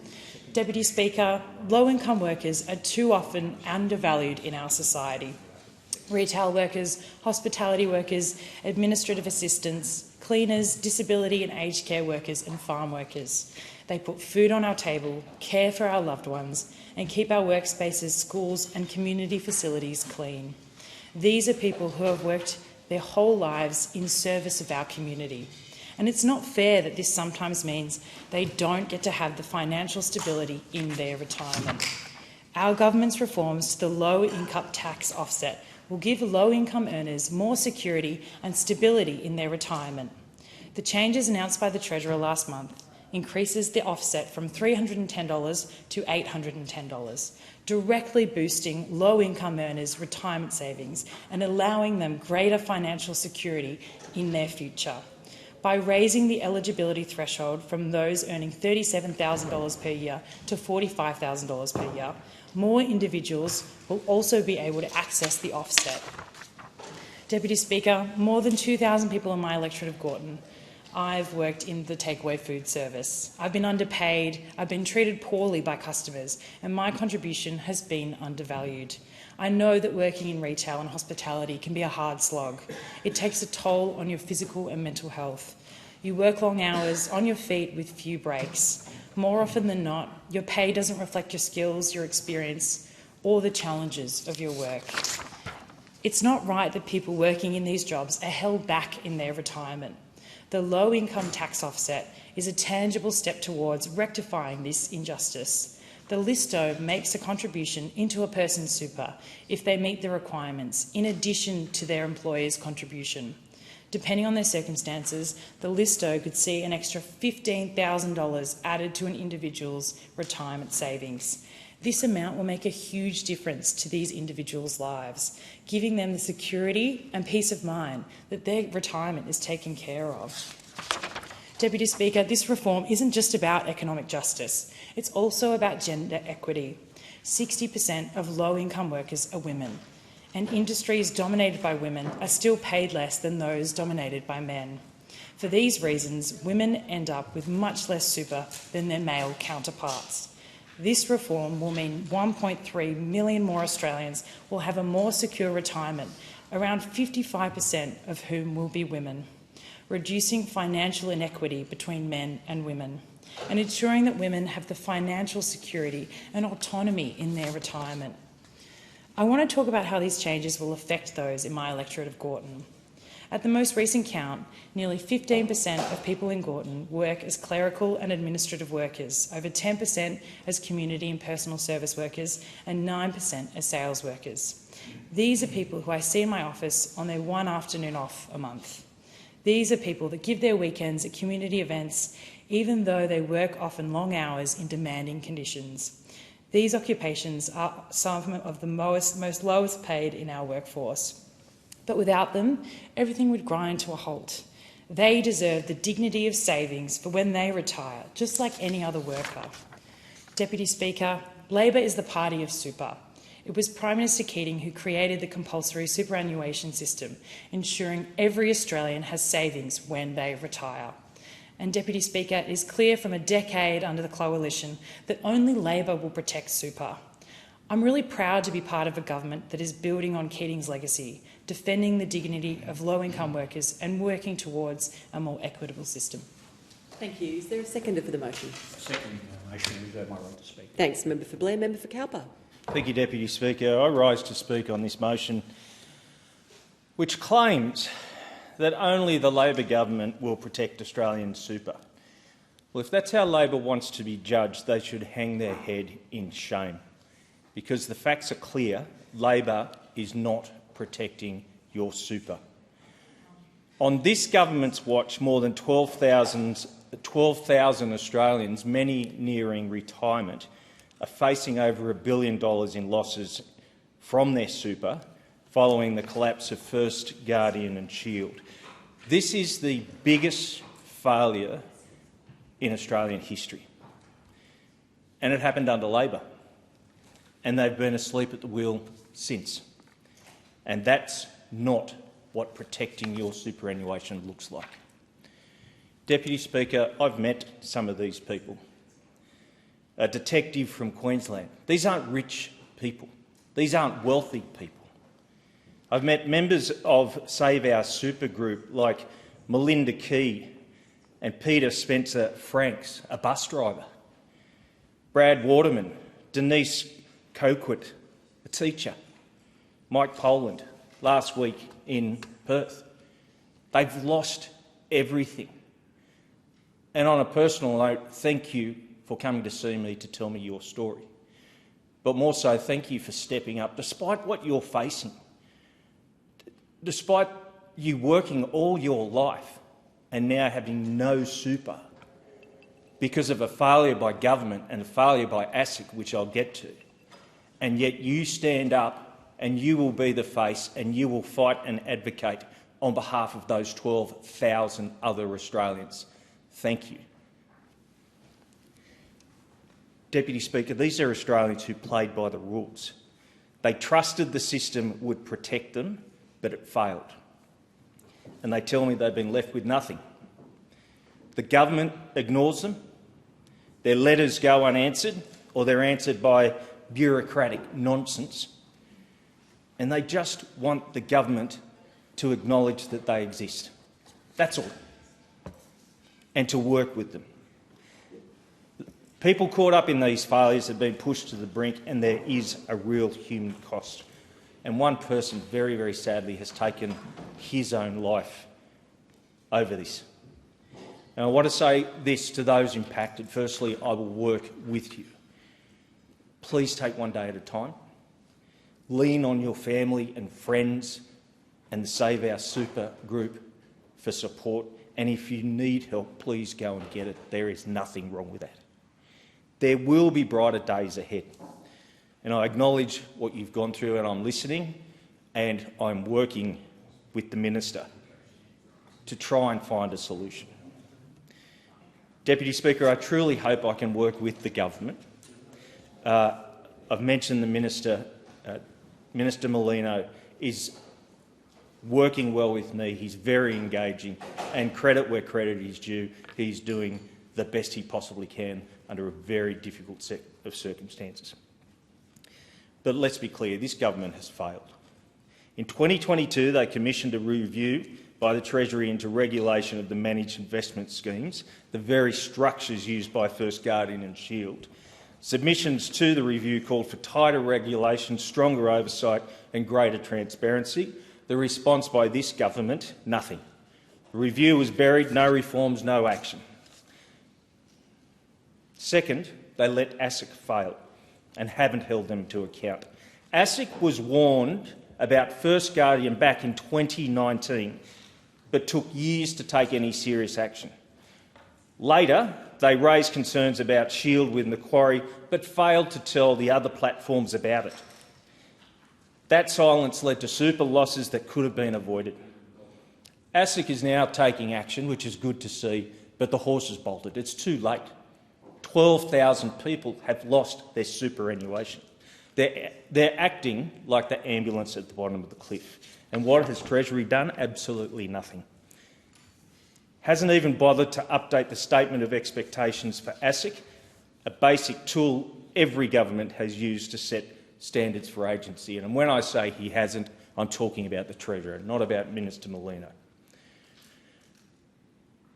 S4: Deputy Speaker, low-income workers are too often undervalued in our society. Retail workers, hospitality workers, administrative assistants, cleaners, disability and aged care workers and farm workers. They put food on our table, care for our loved ones and keep our workspaces, schools and community facilities clean. These are people who have worked their whole lives in service of our community. And it's not fair that this sometimes means they don't get to have the financial stability in their retirement. Our government's reforms to the low-income tax offset will give low-income earners more security and stability in their retirement. The changes announced by the Treasurer last month increases the offset from $310 to $810, directly boosting low-income earners' retirement savings and allowing them greater financial security in their future. By raising the eligibility threshold from those earning $37,000 per year to $45,000 per year, more individuals will also be able to access the offset. Deputy Speaker, more than 2,000 people in my electorate of Gorton. I've worked in the takeaway food service. I've been underpaid, I've been treated poorly by customers, and my contribution has been undervalued. I know that working in retail and hospitality can be a hard slog. It takes a toll on your physical and mental health. You work long hours, on your feet with few breaks. More often than not, your pay doesn't reflect your skills, your experience, or the challenges of your work. It's not right that people working in these jobs are held back in their retirement. The low-income tax offset is a tangible step towards rectifying this injustice. The LISTO makes a contribution into a person's super if they meet the requirements, in addition to their employer's contribution. Depending on their circumstances, the LISTO could see an extra $15,000 added to an individual's retirement savings. This amount will make a huge difference to these individuals' lives, giving them the security and peace of mind that their retirement is taken care of. Deputy Speaker, this reform isn't just about economic justice. It's also about gender equity. 60% of low-income workers are women, and industries dominated by women are still paid less than those dominated by men. For these reasons, women end up with much less super than their male counterparts. This reform will mean 1.3 million more Australians will have a more secure retirement around 55% of whom will be women, reducing financial inequity between men and women, and ensuring that women have the financial security and autonomy in their retirement. I want to talk about how these changes will affect those in my electorate of Gorton. At the most recent count, nearly 15% of people in Gorton work as clerical and administrative workers, over 10% as community and personal service workers, and 9% as sales workers. These are people who I see in my office on their one afternoon off a month. These are people that give their weekends at community events, even though they work often long hours in demanding conditions. These occupations are some of the most lowest paid in our workforce. But without them, everything would grind to a halt. They deserve the dignity of savings for when they retire, just like any other worker. Deputy Speaker, Labor is the party of super. It was Prime Minister Keating who created the compulsory superannuation system, ensuring every Australian has savings when they retire. And, Deputy Speaker, it is clear from a decade under the Coalition that only Labor will protect super. I'm really proud to be part of a government that is building on Keating's legacy, defending the dignity of low-income workers and working towards a more equitable system.
S11: Thank you. Is there a seconder for the motion?
S21: Second motion. Reserve my right to speak.
S11: Thanks, Member for Blair. Member for Cowper.
S17: Thank you, Deputy Speaker. I rise to speak on this motion, which claims that only the Labor government will protect Australian super. Well, if that's how Labor wants to be judged, they should hang their head in shame, because the facts are clear. Labor is not protecting your super. On this government's watch, more than 12,000 Australians, many nearing retirement, are facing over $1 billion in losses from their super following the collapse of First Guardian and Shield. This is the biggest failure in Australian history, and it happened under Labor, and they've been asleep at the wheel since. And that's not what protecting your superannuation looks like. Deputy Speaker, I've met some of these people. A detective from Queensland. These aren't rich people. These aren't wealthy people. I've met members of Save Our Super Group like Melinda Key and Peter Spencer Franks, a bus driver, Brad Waterman, Denise Coquet, a teacher, Mike Poland, last week in Perth. They've lost everything. And on a personal note, thank you for coming to see me to tell me your story. But more so, thank you for stepping up, despite what you're facing. Despite you working all your life and now having no super because of a failure by government and a failure by ASIC, which I'll get to, and yet you stand up and you will be the face and you will fight and advocate on behalf of those 12,000 other Australians. Thank you. Deputy Speaker, these are Australians who played by the rules. They trusted the system would protect them, but it failed. And they tell me they've been left with nothing. The government ignores them, their letters go unanswered, or they're answered by bureaucratic nonsense, and they just want the government to acknowledge that they exist. That's all. And to work with them. People caught up in these failures have been pushed to the brink, and there is a real human cost. And one person, very, very sadly, has taken his own life over this. And I want to say this to those impacted. Firstly, I will work with you. Please take one day at a time. Lean on your family and friends and the Save Our Super group for support. And if you need help, please go and get it. There is nothing wrong with that. There will be brighter days ahead. And I acknowledge what you've gone through, and I'm listening, and I'm working with the Minister to try and find a solution. Deputy Speaker, I truly hope I can work with the government. I've mentioned the Minister, Minister Merlino is working well with me. He's very engaging, and credit where credit is due. He's doing the best he possibly can under a very difficult set of circumstances. But let's be clear, this government has failed. In 2022, they commissioned a review by the Treasury into regulation of the managed investment schemes, the very structures used by First Guardian and Shield. Submissions to the review called for tighter regulation, stronger oversight and greater transparency. The response by this government, nothing. The review was buried, no reforms, no action. Second, they let ASIC fail and haven't held them to account. ASIC was warned about First Guardian back in 2019, but took years to take any serious action. Later, they raised concerns about Shield with Macquarie, but failed to tell the other platforms about it. That silence led to super losses that could have been avoided. ASIC is now taking action, which is good to see, but the horse has bolted. It's too late. 12,000 people have lost their superannuation. They're acting like the ambulance at the bottom of the cliff. And what has Treasury done? Absolutely nothing. Hasn't even bothered to update the statement of expectations for ASIC, a basic tool every government has used to set standards for agency. And when I say he hasn't, I'm talking about the Treasurer, not about Minister Molino.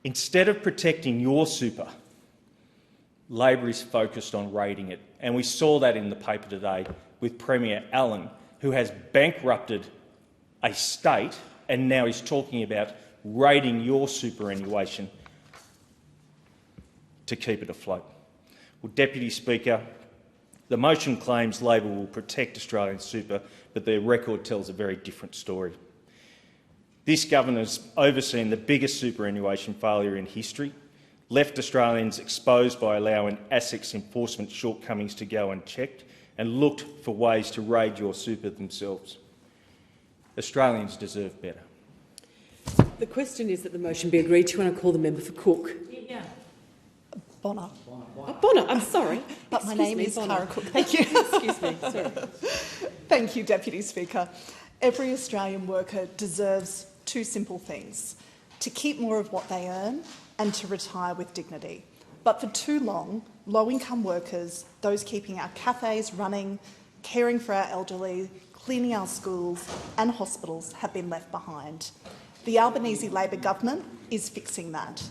S17: Instead of protecting your super, Labor is focused on raiding it. And we saw that in the paper today with Premier Allen, who has bankrupted a state and now is talking about raiding your superannuation to keep it afloat. Well, Deputy Speaker, the motion claims Labor will protect Australian super, but their record tells a very different story. This government has overseen the biggest superannuation failure in history, left Australians exposed by allowing ASIC's enforcement shortcomings to go unchecked, and looked for ways to raid your super themselves. Australians deserve better.
S11: The question is that the motion be agreed to, and I call the member for Cook.
S10: Yeah.
S11: Bonner. Bonner, I'm sorry.
S10: But my name is
S11: Bonner.
S10: Cara Cook. Thank you.
S11: Excuse me, sorry.
S10: Thank you, Deputy Speaker. Every Australian worker deserves two simple things: to keep more of what they earn and to retire with dignity. But for too long, low-income workers, those keeping our cafes running, caring for our elderly, cleaning our schools and hospitals, have been left behind. The Albanese Labor government is fixing that.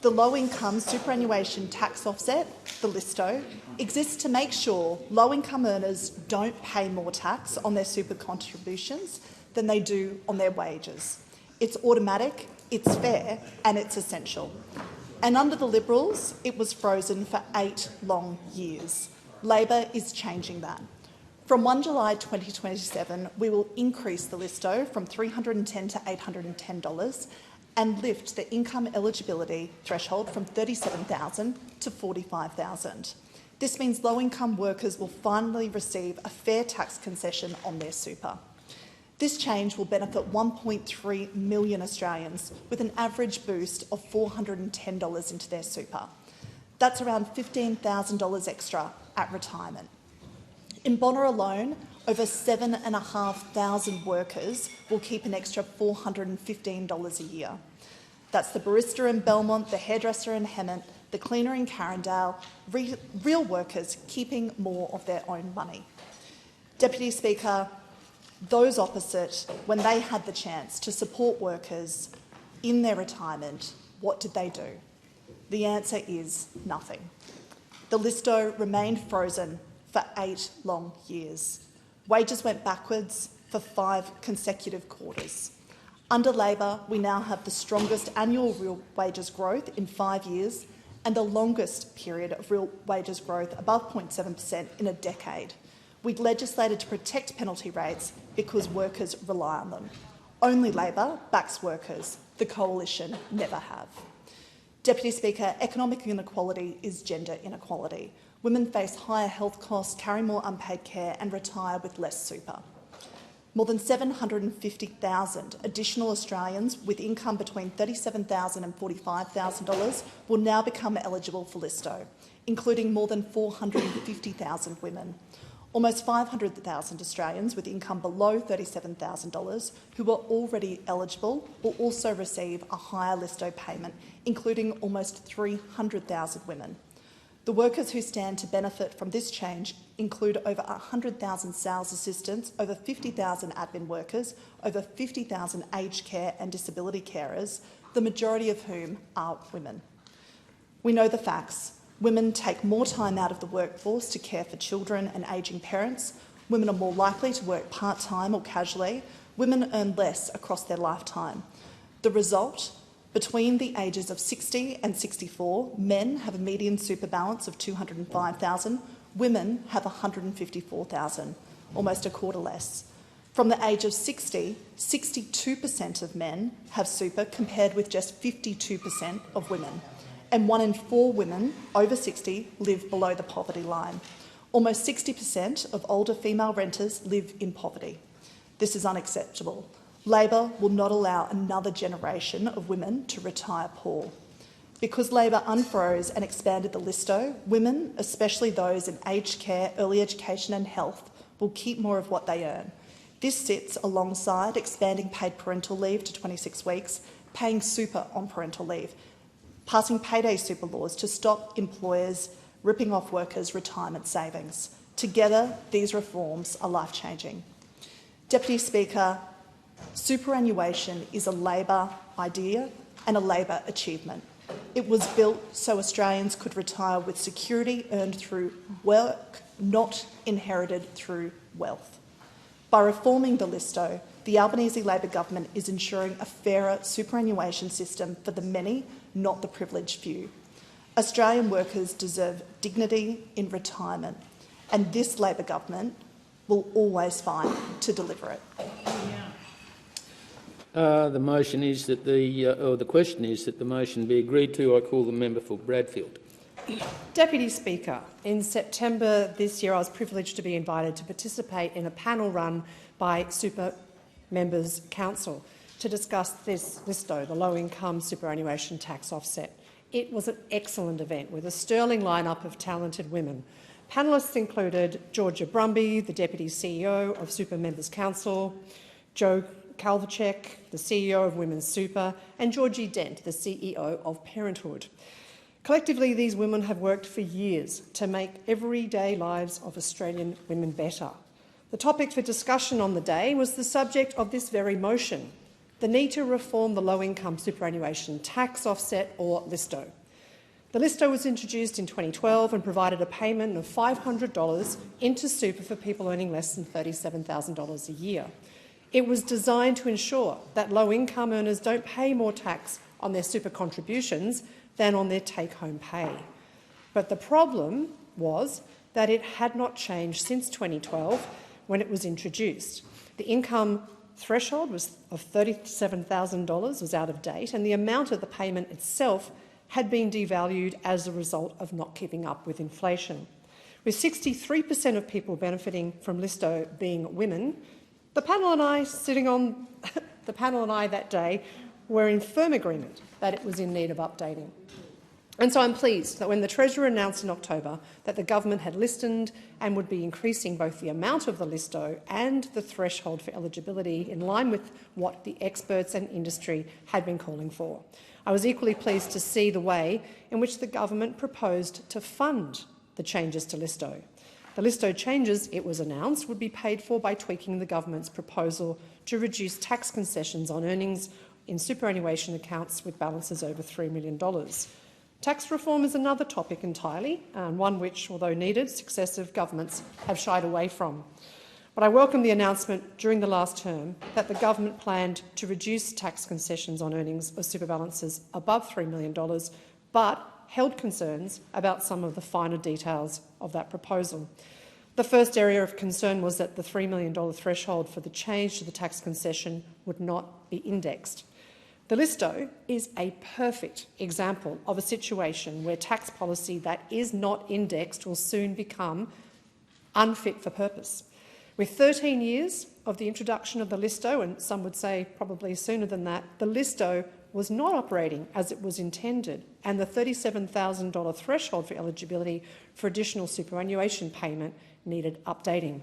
S10: The low-income superannuation tax offset, the LISTO, exists to make sure low-income earners don't pay more tax on their super contributions than they do on their wages. It's automatic, it's fair and it's essential. And under the Liberals, it was frozen for 8 long years. Labor is changing that. From 1 July 2027, we will increase the LISTO from $310 to $810 and lift the income eligibility threshold from $37,000 to $45,000. This means low-income workers will finally receive a fair tax concession on their super. This change will benefit 1.3 million Australians with an average boost of $410 into their super. That's around $15,000 extra at retirement. In Bonner alone, over 7,500 workers will keep an extra $415 a year. That's the barista in Belmont, the hairdresser in Hemmant, the cleaner in Carindale, real workers keeping more of their own money. Deputy Speaker, those opposite, when they had the chance to support workers in their retirement, what did they do? The answer is nothing. The LISTO remained frozen for 8 long years. Wages went backwards for 5 consecutive quarters. Under Labor, we now have the strongest annual real wages growth in 5 years and the longest period of real wages growth above 0.7% in a decade. We legislated to protect penalty rates because workers rely on them. Only Labor backs workers. The Coalition never have. Deputy Speaker, economic inequality is gender inequality. Women face higher health costs, carry more unpaid care and retire with less super. More than 750,000 additional Australians with income between $37,000 and $45,000 will now become eligible for LISTO, including more than 450,000 women. Almost 500,000 Australians with income below $37,000 who are already eligible will also receive a higher LISTO payment, including almost 300,000 women. The workers who stand to benefit from this change include over 100,000 sales assistants, over 50,000 admin workers, over 50,000 aged care and disability carers, the majority of whom are women. We know the facts. Women take more time out of the workforce to care for children and ageing parents. Women are more likely to work part-time or casually. Women earn less across their lifetime. The result? Between the ages of 60 and 64, men have a median super balance of $205,000, women have $154,000, almost a quarter less. From the age of 60, 62% of men have super compared with just 52% of women. And 1 in 4 women over 60 live below the poverty line. Almost 60% of older female renters live in poverty. This is unacceptable. Labor will not allow another generation of women to retire poor. Because Labor unfroze and expanded the LISTO, women, especially those in aged care, early education and health, will keep more of what they earn. This sits alongside expanding paid parental leave to 26 weeks, paying super on parental leave, passing payday super laws to stop employers ripping off workers' retirement savings. Together, these reforms are life-changing. Deputy Speaker, superannuation is a Labor idea and a Labor achievement. It was built so Australians could retire with security earned through work, not inherited through wealth. By reforming the LISTO, the Albanese Labor government is ensuring a fairer superannuation system for the many, not the privileged few. Australian workers deserve dignity in retirement, and this Labor government will always find to deliver it.
S20: The motion is that the question is that the motion be agreed to. I call the member for Bradfield.
S16: Deputy Speaker, in September this year I was privileged to be invited to participate in a panel run by Super Members Council to discuss this LISTO, the Low Income Superannuation Tax Offset. It was an excellent event with a sterling lineup of talented women. Panellists included Georgia Brumby, the Deputy CEO of Super Members Council, Joe Kalvacek, the CEO of Women's Super, and Georgie Dent, the CEO of Parenthood. Collectively, these women have worked for years to make everyday lives of Australian women better. The topic for discussion on the day was the subject of this very motion, the need to reform the Low-Income Superannuation Tax Offset, or LISTO. The LISTO was introduced in 2012 and provided a payment of $500 into super for people earning less than $37,000 a year. It was designed to ensure that low-income earners don't pay more tax on their super contributions than on their take-home pay. But the problem was that it had not changed since 2012 when it was introduced. The income threshold of $37,000 was out of date, and the amount of the payment itself had been devalued as a result of not keeping up with inflation. With 63% of people benefiting from LISTO being women, the panel and I sitting on the panel and I that day were in firm agreement that it was in need of updating. And so I'm pleased that when the Treasurer announced in October that the government had listened and would be increasing both the amount of the LISTO and the threshold for eligibility in line with what the experts and industry had been calling for. I was equally pleased to see the way in which the government proposed to fund the changes to LISTO. The LISTO changes, it was announced, would be paid for by tweaking the government's proposal to reduce tax concessions on earnings in superannuation accounts with balances over $3 million. Tax reform is another topic entirely, and one which, although needed, successive governments have shied away from. But I welcome the announcement during the last term that the government planned to reduce tax concessions on earnings of super balances above $3 million, but held concerns about some of the finer details of that proposal. The first area of concern was that the $3 million threshold for the change to the tax concession would not be indexed. The LISTO is a perfect example of a situation where tax policy that is not indexed will soon become unfit for purpose. With 13 years of the introduction of the LISTO, and some would say probably sooner than that, the LISTO was not operating as it was intended, and the $37,000 threshold for eligibility for additional superannuation payment needed updating.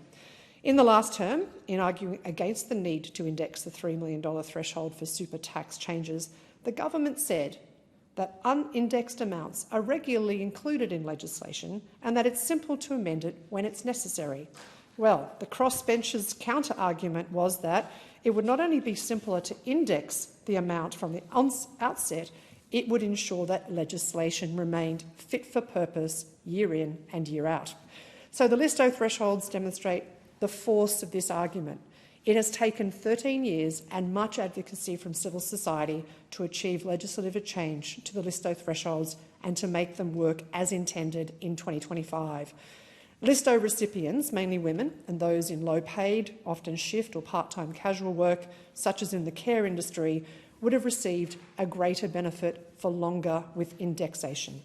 S16: In the last term, in arguing against the need to index the $3 million threshold for super tax changes, the government said, that unindexed amounts are regularly included in legislation and that it's simple to amend it when it's necessary. Well, the crossbenchers' counter-argument was that it would not only be simpler to index the amount from the outset, it would ensure that legislation remained fit for purpose year in and year out. So the LISTO thresholds demonstrate the force of this argument. It has taken 13 years and much advocacy from civil society to achieve legislative change to the LISTO thresholds and to make them work as intended in 2025. LISTO recipients, mainly women and those in low-paid, often shift or part-time casual work, such as in the care industry, would have received a greater benefit for longer with indexation.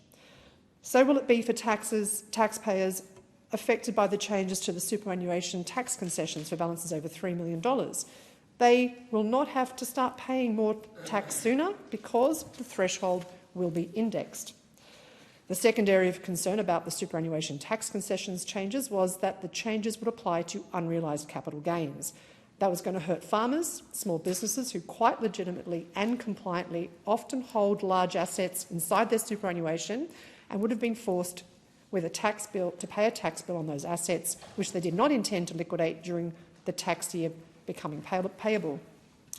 S16: So will it be for taxpayers affected by the changes to the superannuation tax concessions for balances over $3 million. They will not have to start paying more tax sooner because the threshold will be indexed. The second area of concern about the superannuation tax concessions changes was that the changes would apply to unrealised capital gains. That was going to hurt farmers, small businesses who quite legitimately and compliantly often hold large assets inside their superannuation and would have been forced with a tax bill to pay a tax bill on those assets, which they did not intend to liquidate during the tax year becoming payable.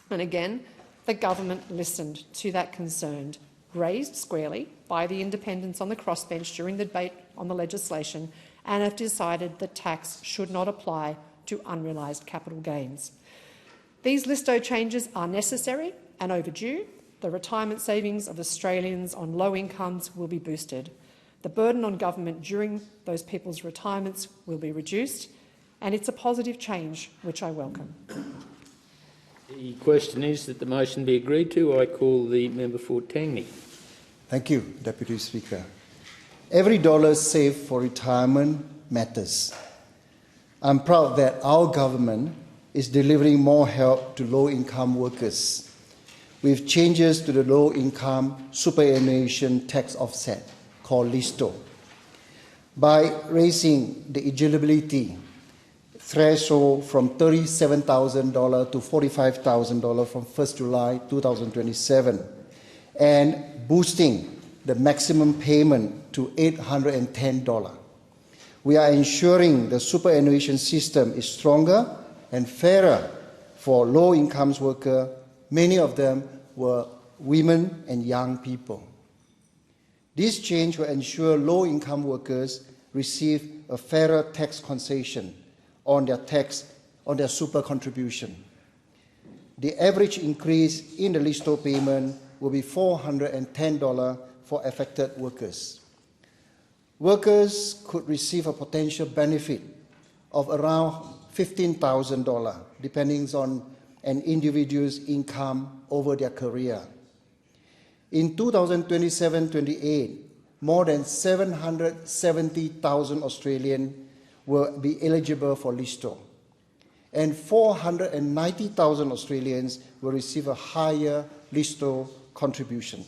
S16: And again, the government listened to that concern, raised squarely by the independents on the crossbench during the debate on the legislation, and have decided that tax should not apply to unrealised capital gains. These LISTO changes are necessary and overdue. The retirement savings of Australians on low incomes will be boosted. The burden on government during those people's retirements will be reduced, and it's a positive change which I welcome.
S20: The question is that the motion be agreed to. I call the member for Tangney.
S19: Thank you, Deputy Speaker. Every dollar saved for retirement matters. I'm proud that our government is delivering more help to low-income workers with changes to the low-income superannuation tax offset, called LISTO, by raising the eligibility threshold from $37,000 to $45,000 from 1st July 2027 and boosting the maximum payment to $810. We are ensuring the superannuation system is stronger and fairer for low-income workers. Many of them were women and young people. This change will ensure low-income workers receive a fairer tax concession on their super contribution. The average increase in the LISTO payment will be $410 for affected workers. Workers could receive a potential benefit of around $15,000, depending on an individual's income over their career. In 2027-28, more than 770,000 Australians will be eligible for LISTO, and 490,000 Australians will receive a higher LISTO contribution.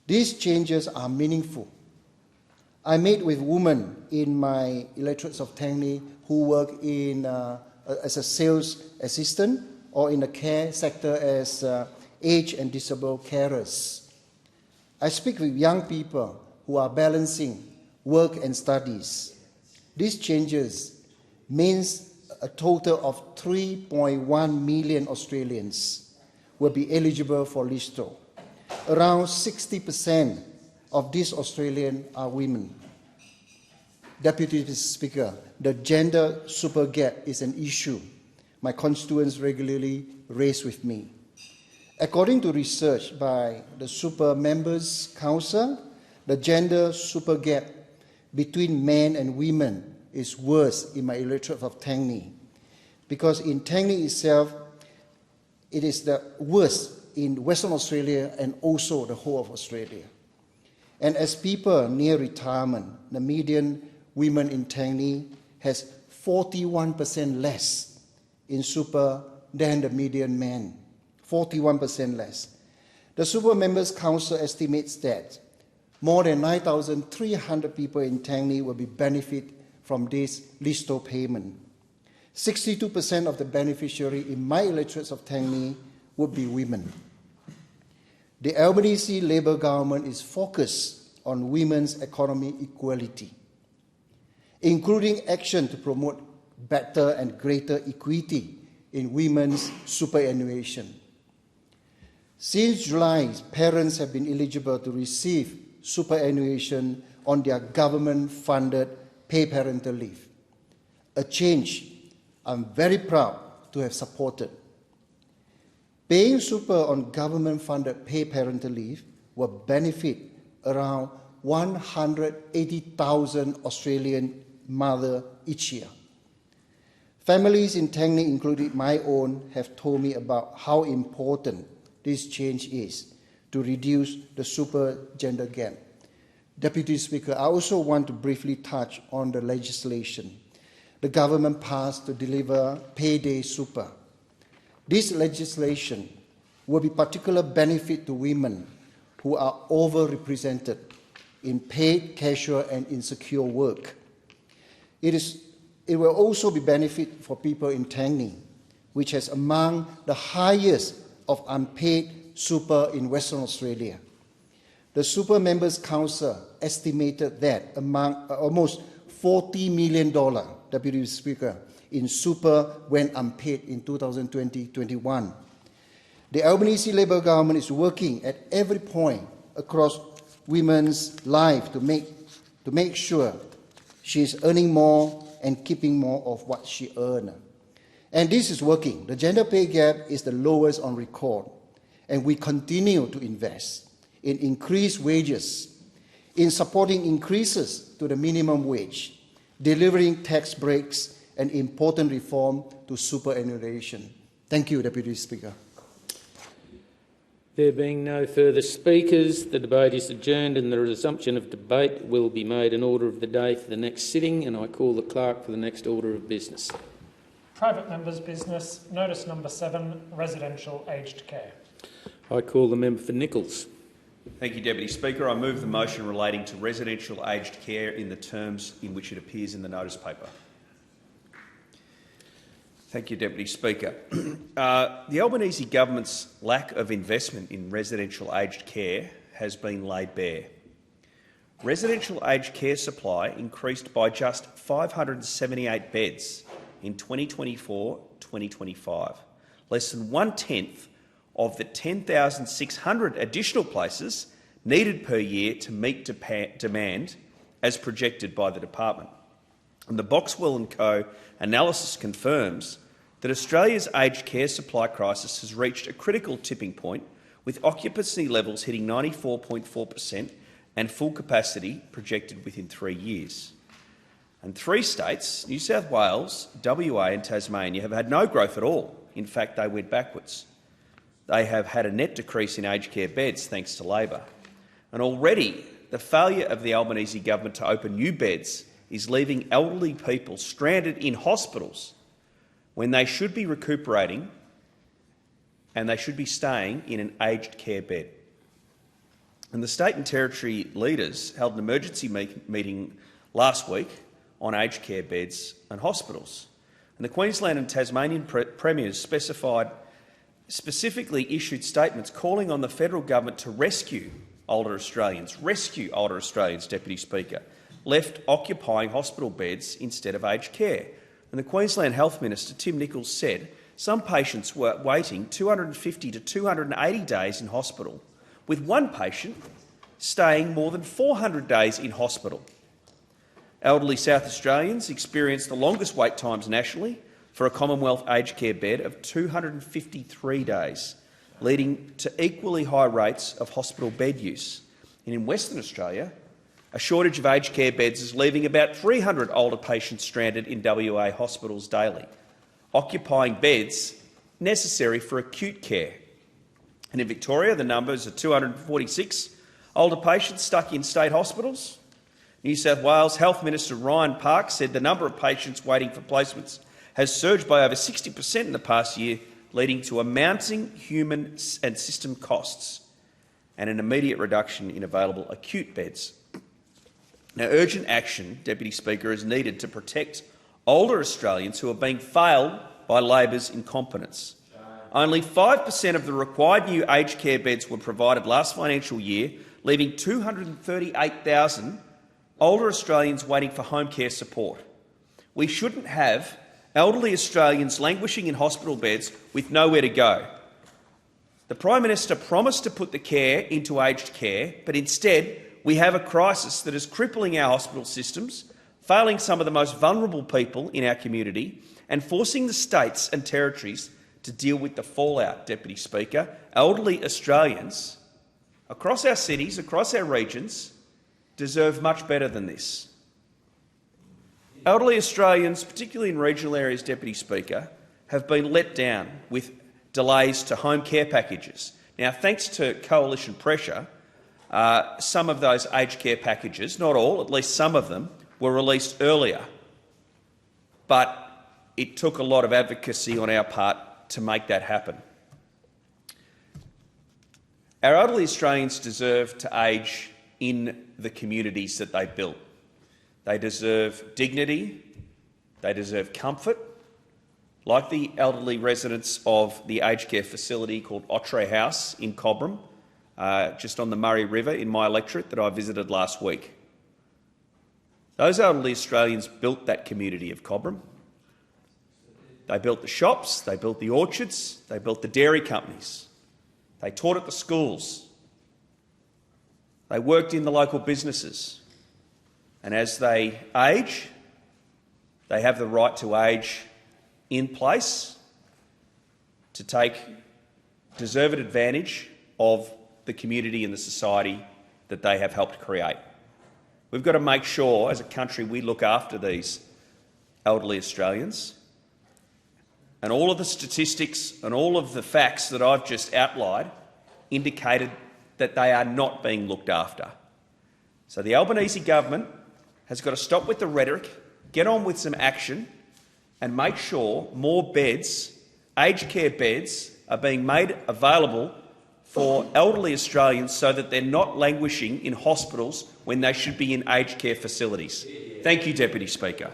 S19: These changes are meaningful. I met with women in my electorates of Tangney who work as a sales assistant or in the care sector as aged and disabled carers. I speak with young people who are balancing work and studies. These changes means a total of 3.1 million Australians will be eligible for LISTO. Around 60% of these Australians are women. Deputy Speaker, the gender super gap is an issue my constituents regularly raise with me. According to research by the Super Members Council, the gender super gap between men and women is worse in my electorate of Tangney, because in Tangney itself, it is the worst in Western Australia and also the whole of Australia. And as people near retirement, the median women in Tangney has 41% less in super than the median men, 41% less. The Super Members Council estimates that more than 9,300 people in Tangney will be benefit from this LISTO payment. 62% of the beneficiary in my electorates of Tangney would be women. The Albanese Labor government is focused on women's economic equality, including action to promote better and greater equity in women's superannuation. Since July, parents have been eligible to receive superannuation on their government-funded paid parental leave, a change I'm very proud to have supported. Paying super on government-funded paid parental leave will benefit around 180,000 Australian mothers each year. Families in Tangney, including my own, have told me about how important this change is to reduce the super gender gap. Deputy Speaker, I also want to briefly touch on the legislation the government passed to deliver payday super. This legislation will be particular benefit to women who are overrepresented in paid, casual and insecure work. It will also be benefit for people in Tangney, which has among the highest of unpaid super in Western Australia. The Super Members Council estimated that among almost $40 million, Deputy Speaker, in super went unpaid in 2020-21. The Albanese Labor government is working at every point across women's life to make sure she is earning more and keeping more of what she earns. And this is working. The gender pay gap is the lowest on record, and we continue to invest in increased wages, in supporting increases to the minimum wage, delivering tax breaks, and important reform to superannuation. Thank you, Deputy Speaker.
S20: There being no further speakers, the debate is adjourned and the resumption of debate will be made in order of the day for the next sitting, and I call the clerk for the next order of business.
S6: Private members' business, notice number 7, residential aged care.
S20: I call the member for Nichols.
S22: Thank you, Deputy Speaker. I move the motion relating to residential aged care in the terms in which it appears in the notice paper. Thank you, Deputy Speaker. The Albanese government's lack of investment in residential aged care has been laid bare. Residential aged care supply increased by just 578 beds in 2024-2025, less than 1/10 of the 10,600 additional places needed per year to meet demand as projected by the department. And the Boxwell & Co analysis confirms that Australia's aged care supply crisis has reached a critical tipping point, with occupancy levels hitting 94.4% and full capacity projected within 3 years. And 3 states, New South Wales, WA and Tasmania, have had no growth at all. In fact, they went backwards. They have had a net decrease in aged care beds thanks to Labor. And already the failure of the Albanese government to open new beds is leaving elderly people stranded in hospitals when they should be recuperating and they should be staying in an aged care bed. And the state and territory leaders held an emergency meeting last week on aged care beds and hospitals. And the Queensland and Tasmanian premiers specifically issued statements calling on the federal government to rescue older Australians, Deputy Speaker, left occupying hospital beds instead of aged care. And the Queensland Health Minister, Tim Nichols, said some patients were waiting 250 to 280 days in hospital, with one patient staying more than 400 days in hospital. Elderly South Australians experienced the longest wait times nationally for a Commonwealth aged care bed of 253 days, leading to equally high rates of hospital bed use. And in Western Australia, a shortage of aged care beds is leaving about 300 older patients stranded in WA hospitals daily, occupying beds necessary for acute care. And in Victoria, the numbers are 246 older patients stuck in state hospitals. New South Wales Health Minister Ryan Park said the number of patients waiting for placements has surged by over 60% in the past year, leading to a mounting human and system costs and an immediate reduction in available acute beds. Now, urgent action, Deputy Speaker, is needed to protect older Australians who are being failed by Labor's incompetence. only 5% of the required new aged care beds were provided last financial year, leaving 238,000 older Australians waiting for home care support. We shouldn't have elderly Australians languishing in hospital beds with nowhere to go. The Prime Minister promised to put the care into aged care, but instead we have a crisis that is crippling our hospital systems, failing some of the most vulnerable people in our community and forcing the states and territories to deal with the fallout, Deputy Speaker. Elderly Australians across our cities, across our regions, deserve much better than this. Elderly Australians, particularly in regional areas, Deputy Speaker, have been let down with delays to home care packages. Now, thanks to coalition pressure, some of those aged care packages, not all, at least some of them, were released earlier. But it took a lot of advocacy on our part to make that happen. Our elderly Australians deserve to age in the communities that they built. They deserve dignity, they deserve comfort, like the elderly residents of the aged care facility called Ottery House in Cobram, just on the Murray River in my electorate that I visited last week. Those elderly Australians built that community of Cobram. They built the shops, they built the orchards, they built the dairy companies. They taught at the schools. They worked in the local businesses. And as they age, they have the right to age in place, to take deserved advantage of the community and the society that they have helped create. We've got to make sure, as a country, we look after these elderly Australians. And all of the statistics and all of the facts that I've just outlined indicated that they are not being looked after. So the Albanese government has got to stop with the rhetoric, get on with some action and make sure more beds, aged care beds, are being made available for elderly Australians so that they're not languishing in hospitals when they should be in aged care facilities. Thank you, Deputy Speaker.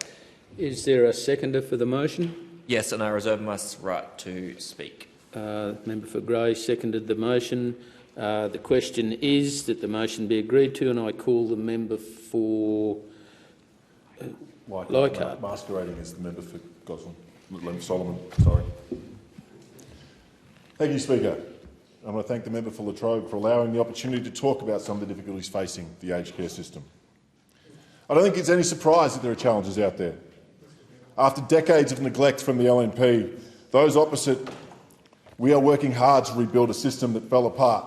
S20: Is there a seconder for the motion?
S3: Yes, and I reserve my right to speak.
S20: Member for Grey seconded the motion. The question is that the motion be agreed to, and I call the member for Leichhardt.
S8: Masquerading as the member for Gosling, Solomon. Sorry. Thank you, Speaker. I want to thank the member for Latrobe for allowing the opportunity to talk about some of the difficulties facing the aged care system. I don't think it's any surprise that there are challenges out there. After decades of neglect from the LNP, those opposite, we are working hard to rebuild a system that fell apart.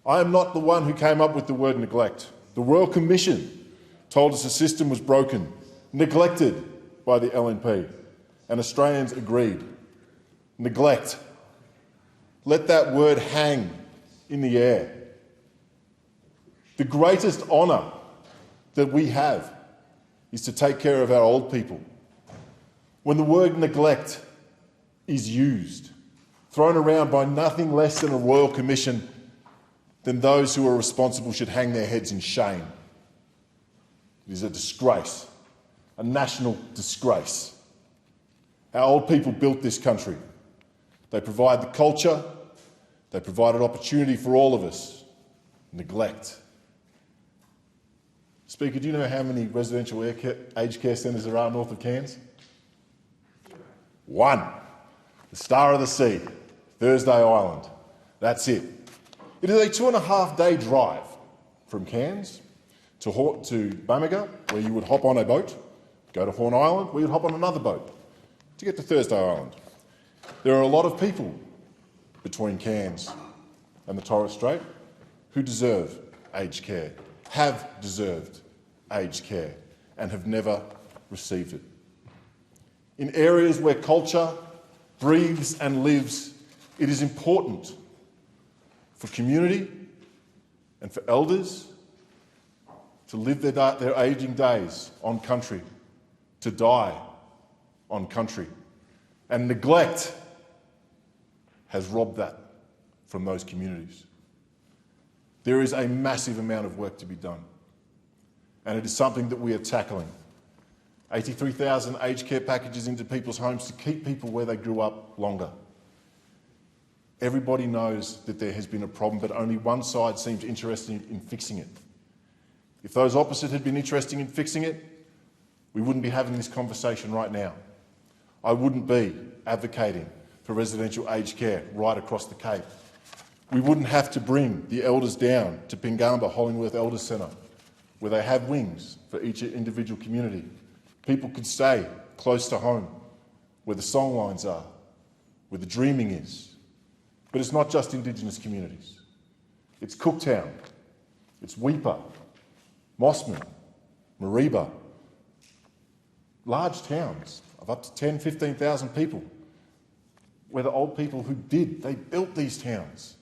S8: I am not the one who came up with the word neglect. The Royal Commission told us the system was broken, neglected by the LNP, and Australians agreed. Neglect. Let that word hang in the air. The greatest honour that we have is to take care of our old people. When the word neglect is used, thrown around by nothing less than a Royal Commission, then those who are responsible should hang their heads in shame. It is a disgrace, a national disgrace. Our old people built this country. They provide the culture, they provided opportunity for all of us. Neglect. Speaker, do you know how many residential aged care centres there are north of Cairns? One. The Star of the Sea, Thursday Island. That's it. It is a 2.5-day drive from Cairns to Bamaga, where you would hop on a boat, go to Horn Island, where you'd hop on another boat to get to Thursday Island. There are a lot of people between Cairns and the Torres Strait who deserve aged care, have deserved aged care, and have never received it. In areas where culture breathes and lives, it is important for community and for elders to live their ageing days on country, to die on country. And neglect has robbed that from those communities. There is a massive amount of work to be done, and it is something that we are tackling. 83,000 aged care packages into people's homes to keep people where they grew up longer. Everybody knows that there has been a problem, but only one side seems interested in fixing it. If those opposite had been interested in fixing it, we wouldn't be having this conversation right now. I wouldn't be advocating for residential aged care right across the Cape. We wouldn't have to bring the elders down to Pingamba Hollingworth Elders Centre, where they have wings for each individual community. People could stay close to home, where the songlines are, where the dreaming is. But it's not just Indigenous communities. It's Cooktown, it's Weipa, Mossman, Mariba, large towns of up to 10,000, 15,000 people, where the old people who they built these towns.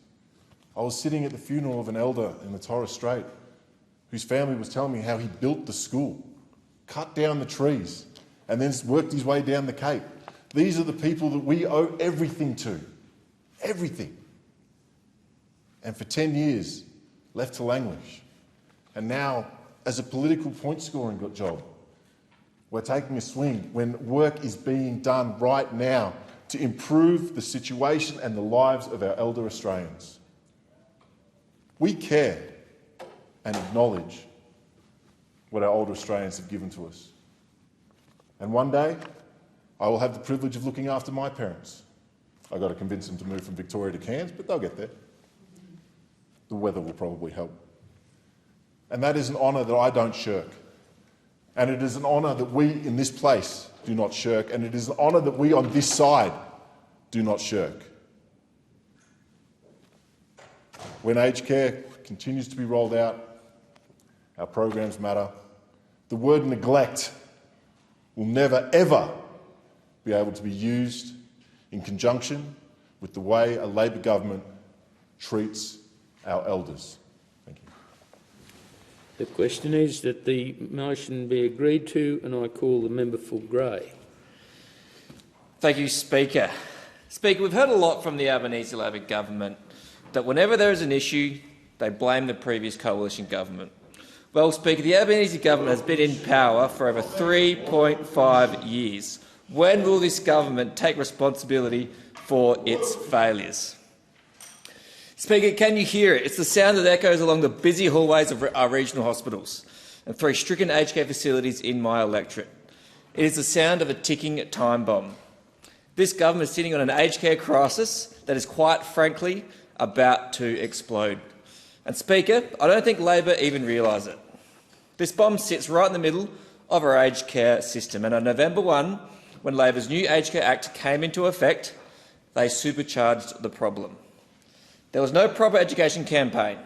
S8: I was sitting at the funeral of an elder in the Torres Strait whose family was telling me how he built the school, cut down the trees, and then worked his way down the Cape. These are the people that we owe everything to. Everything. And for 10 years, left to languish. And now, as a political point-scoring job, we're taking a swing when work is being done right now to improve the situation and the lives of our elder Australians. We care and acknowledge what our older Australians have given to us. And one day, I will have the privilege of looking after my parents. I've got to convince them to move from Victoria to Cairns, but they'll get there. The weather will probably help. And that is an honour that I don't shirk. And it is an honour that we in this place do not shirk. And it is an honour that we on this side do not shirk. When aged care continues to be rolled out, our programs matter. The word neglect will never, ever be able to be used in conjunction with the way a Labor government treats our elders. Thank you.
S20: The question is that the motion be agreed to, and I call the member for Grey.
S3: Thank you, Speaker. Speaker, we've heard a lot from the Albanese Labor government that whenever there is an issue, they blame the previous coalition government. Well, Speaker, the Albanese government has been in power for over 3.5 years. When will this government take responsibility for its failures? Speaker, can you hear it? It's the sound that echoes along the busy hallways of our regional hospitals and 3 stricken aged care facilities in my electorate. It is the sound of a ticking time bomb. This government is sitting on an aged care crisis that is quite frankly about to explode. And Speaker, I don't think Labor even realise it. This bomb sits right in the middle of our aged care system, and on November 1, when Labor's new Aged Care Act came into effect, they supercharged the problem. There was no proper education campaign.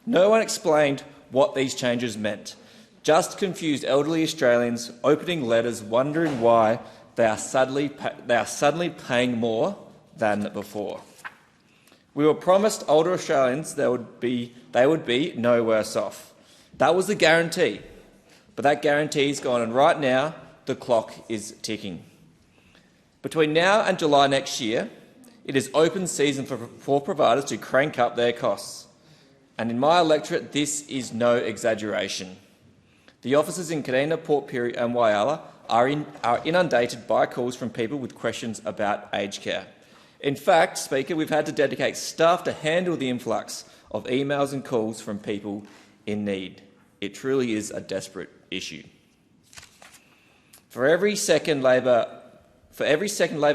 S3: No one explained what these changes meant. Just confused elderly Australians opening letters wondering why they are suddenly paying more than before. We were promised older Australians they would be no worse off. That was the guarantee. But that guarantee is gone, and right now the clock is ticking. Between now and July next year, it is open season for providers to crank up their costs. And in my electorate, this is no exaggeration. The offices in Kadina, Port Pirie and Whyalla are inundated by calls from people with questions about aged care. In fact, Speaker, we've had to dedicate staff to handle the influx of emails and calls from people in need. It truly is a desperate issue. For every second Labor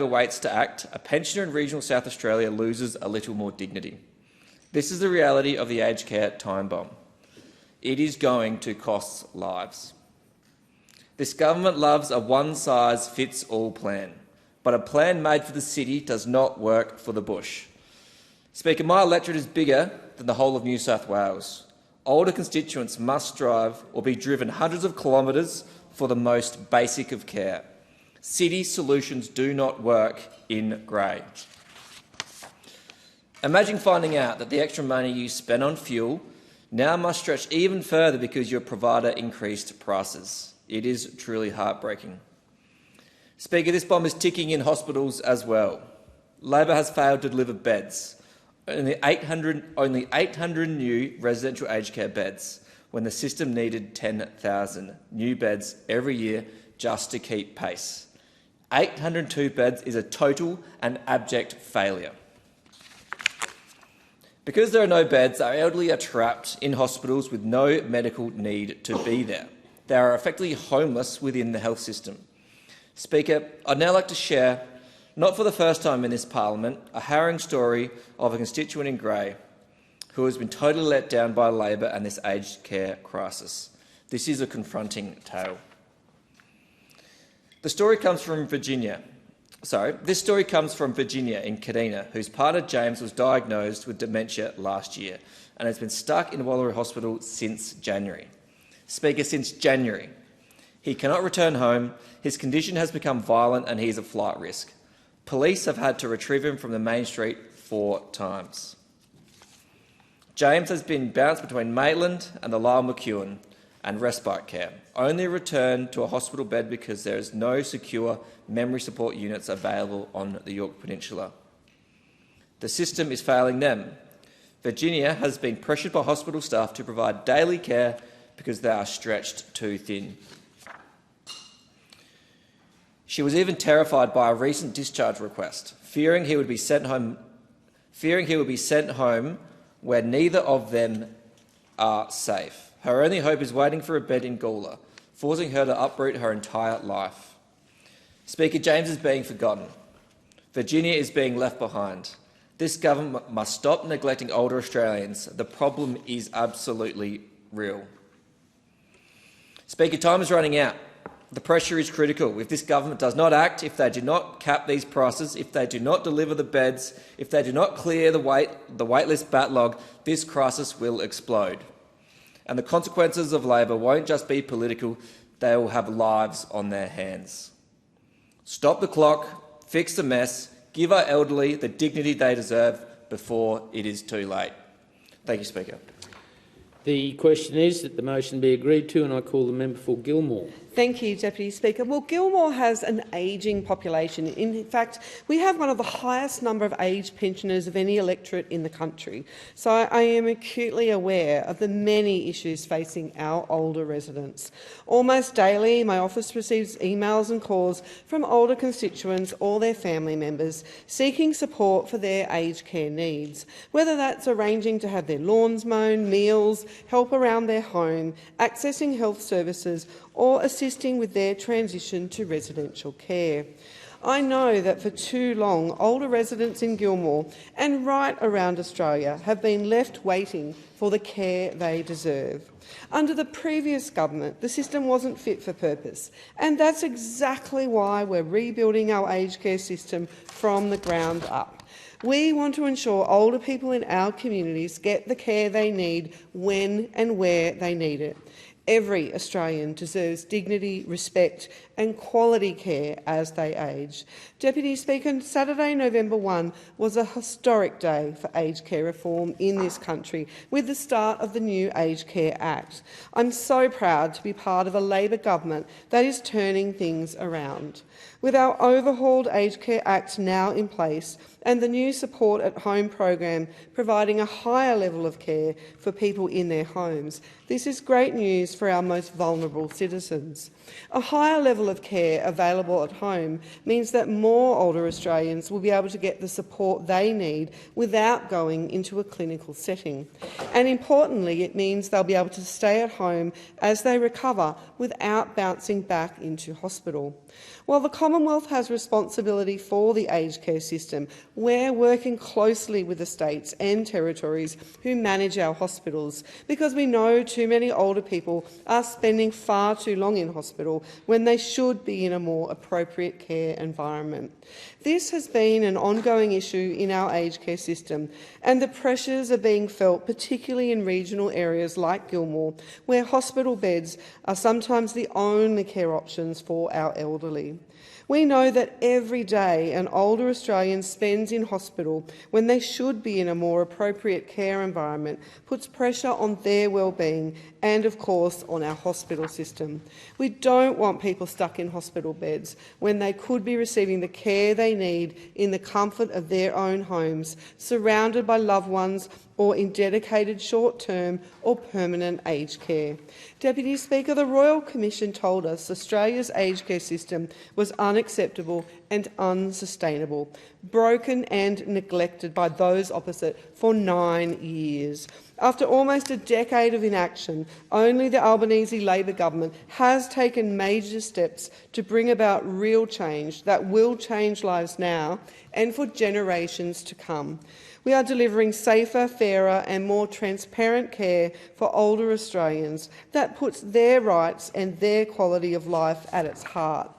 S3: waits to act, a pensioner in regional South Australia loses a little more dignity. This is the reality of the aged care time bomb. It is going to cost lives. This government loves a one-size-fits-all plan, but a plan made for the city does not work for the bush. Speaker, my electorate is bigger than the whole of New South Wales. Older constituents must drive or be driven hundreds of kilometres for the most basic of care. City solutions do not work in grey. Imagine finding out that the extra money you spend on fuel now must stretch even further because your provider increased prices. It is truly heartbreaking. Speaker, this bomb is ticking in hospitals as well. Labor has failed to deliver beds. Only 800 new residential aged care beds when the system needed 10,000 new beds every year just to keep pace. 802 beds is a total and abject failure. Because there are no beds, our elderly are trapped in hospitals with no medical need to be there. They are effectively homeless within the health system. Speaker, I'd now like to share, not for the first time in this parliament, a harrowing story of a constituent in Grey who has been totally let down by Labor and this aged care crisis. This is a confronting tale. This story comes from Virginia in Kadina, whose partner James was diagnosed with dementia last year and has been stuck in Wallaroo Hospital since January. Speaker, since January. He cannot return home, his condition has become violent and he is a flight risk. Police have had to retrieve him from the main street 4 times. James has been bounced between Maitland and the Lyle McEwen and respite care, only returned to a hospital bed because there is no secure memory support units available on the Yorke Peninsula. The system is failing them. Virginia has been pressured by hospital staff to provide daily care because they are stretched too thin. She was even terrified by a recent discharge request, fearing he would be sent home where neither of them are safe. Her only hope is waiting for a bed in Gawler, forcing her to uproot her entire life. Speaker, James is being forgotten. Virginia is being left behind. This government must stop neglecting older Australians. The problem is absolutely real. Speaker, time is running out. The pressure is critical. If this government does not act, if they do not cap these prices, if they do not deliver the beds, if they do not clear the waitlist backlog, this crisis will explode. And the consequences of Labor won't just be political, they will have lives on their hands. Stop the clock, fix the mess, give our elderly the dignity they deserve before it is too late. Thank you, Speaker.
S20: The question is that the motion be agreed to, and I call the member for Gilmore.
S11: Thank you, Deputy Speaker. Well, Gilmore has an ageing population. In fact, we have one of the highest number of aged pensioners of any electorate in the country. So I am acutely aware of the many issues facing our older residents. Almost daily, my office receives emails and calls from older constituents or their family members seeking support for their aged care needs, whether that's arranging to have their lawns mown, meals, help around their home, accessing health services, or assisting with their transition to residential care. I know that for too long, older residents in Gilmore and right around Australia have been left waiting for the care they deserve. Under the previous government, the system wasn't fit for purpose, and that's exactly why we're rebuilding our aged care system from the ground up. We want to ensure older people in our communities get the care they need when and where they need it. Every Australian deserves dignity, respect and quality care as they age. Deputy Speaker, Saturday, November 1 was a historic day for aged care reform in this country with the start of the new Aged Care Act. I'm so proud to be part of a Labor government that is turning things around. With our overhauled Aged Care Act now in place and the new Support at Home program providing a higher level of care for people in their homes, this is great news for our most vulnerable citizens. A higher level of care available at home means that more older Australians will be able to get the support they need without going into a clinical setting. And importantly, it means they'll be able to stay at home as they recover without bouncing back into hospital. While the Commonwealth has responsibility for the aged care system, we're working closely with the states and territories who manage our hospitals because we know too many older people are spending far too long in hospital when they should be in a more appropriate care environment. This has been an ongoing issue in our aged care system, and the pressures are being felt particularly in regional areas like Gilmore, where hospital beds are sometimes the only care options for our elderly. We know that every day an older Australian spends in hospital when they should be in a more appropriate care environment puts pressure on their well-being and, of course, on our hospital system. We don't want people stuck in hospital beds when they could be receiving the care they need in the comfort of their own homes, surrounded by loved ones or in dedicated short-term or permanent aged care. Deputy Speaker, the Royal Commission told us Australia's aged care system was unacceptable and unsustainable, broken and neglected by those opposite for 9 years. After almost a decade of inaction, only the Albanese Labor government has taken major steps to bring about real change that will change lives now and for generations to come. We are delivering safer, fairer and more transparent care for older Australians that puts their rights and their quality of life at its heart.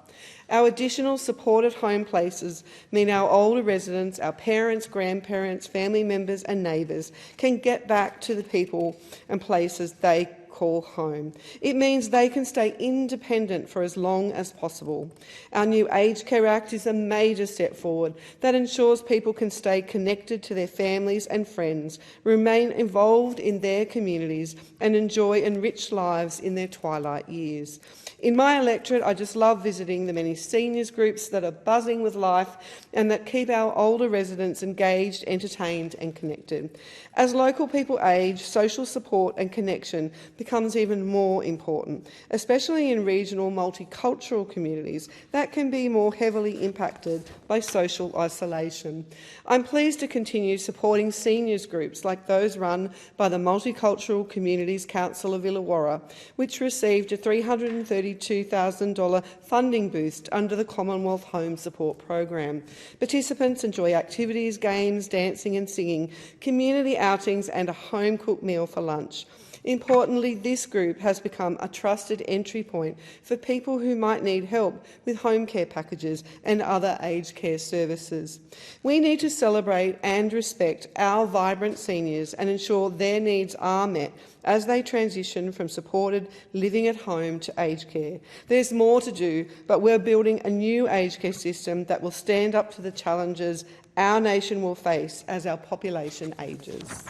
S11: Our additional supported home places mean our older residents, our parents, grandparents, family members and neighbours can get back to the people and places they call home. It means they can stay independent for as long as possible. Our new Aged Care Act is a major step forward that ensures people can stay connected to their families and friends, remain involved in their communities and enjoy enriched lives in their twilight years. In my electorate, I just love visiting the many seniors groups that are buzzing with life and that keep our older residents engaged, entertained and connected. As local people age, social support and connection becomes even more important, especially in regional multicultural communities that can be more heavily impacted by social isolation. I'm pleased to continue supporting seniors groups like those run by the Multicultural Communities Council of Illawarra, which received a $332,000 funding boost under the Commonwealth Home Support Program. Participants enjoy activities, games, dancing and singing, community outings and a home-cooked meal for lunch. Importantly, this group has become a trusted entry point for people who might need help with home care packages and other aged care services. We need to celebrate and respect our vibrant seniors and ensure their needs are met as they transition from supported living at home to aged care. There's more to do, but we're building a new aged care system that will stand up to the challenges our nation will face as our population ages.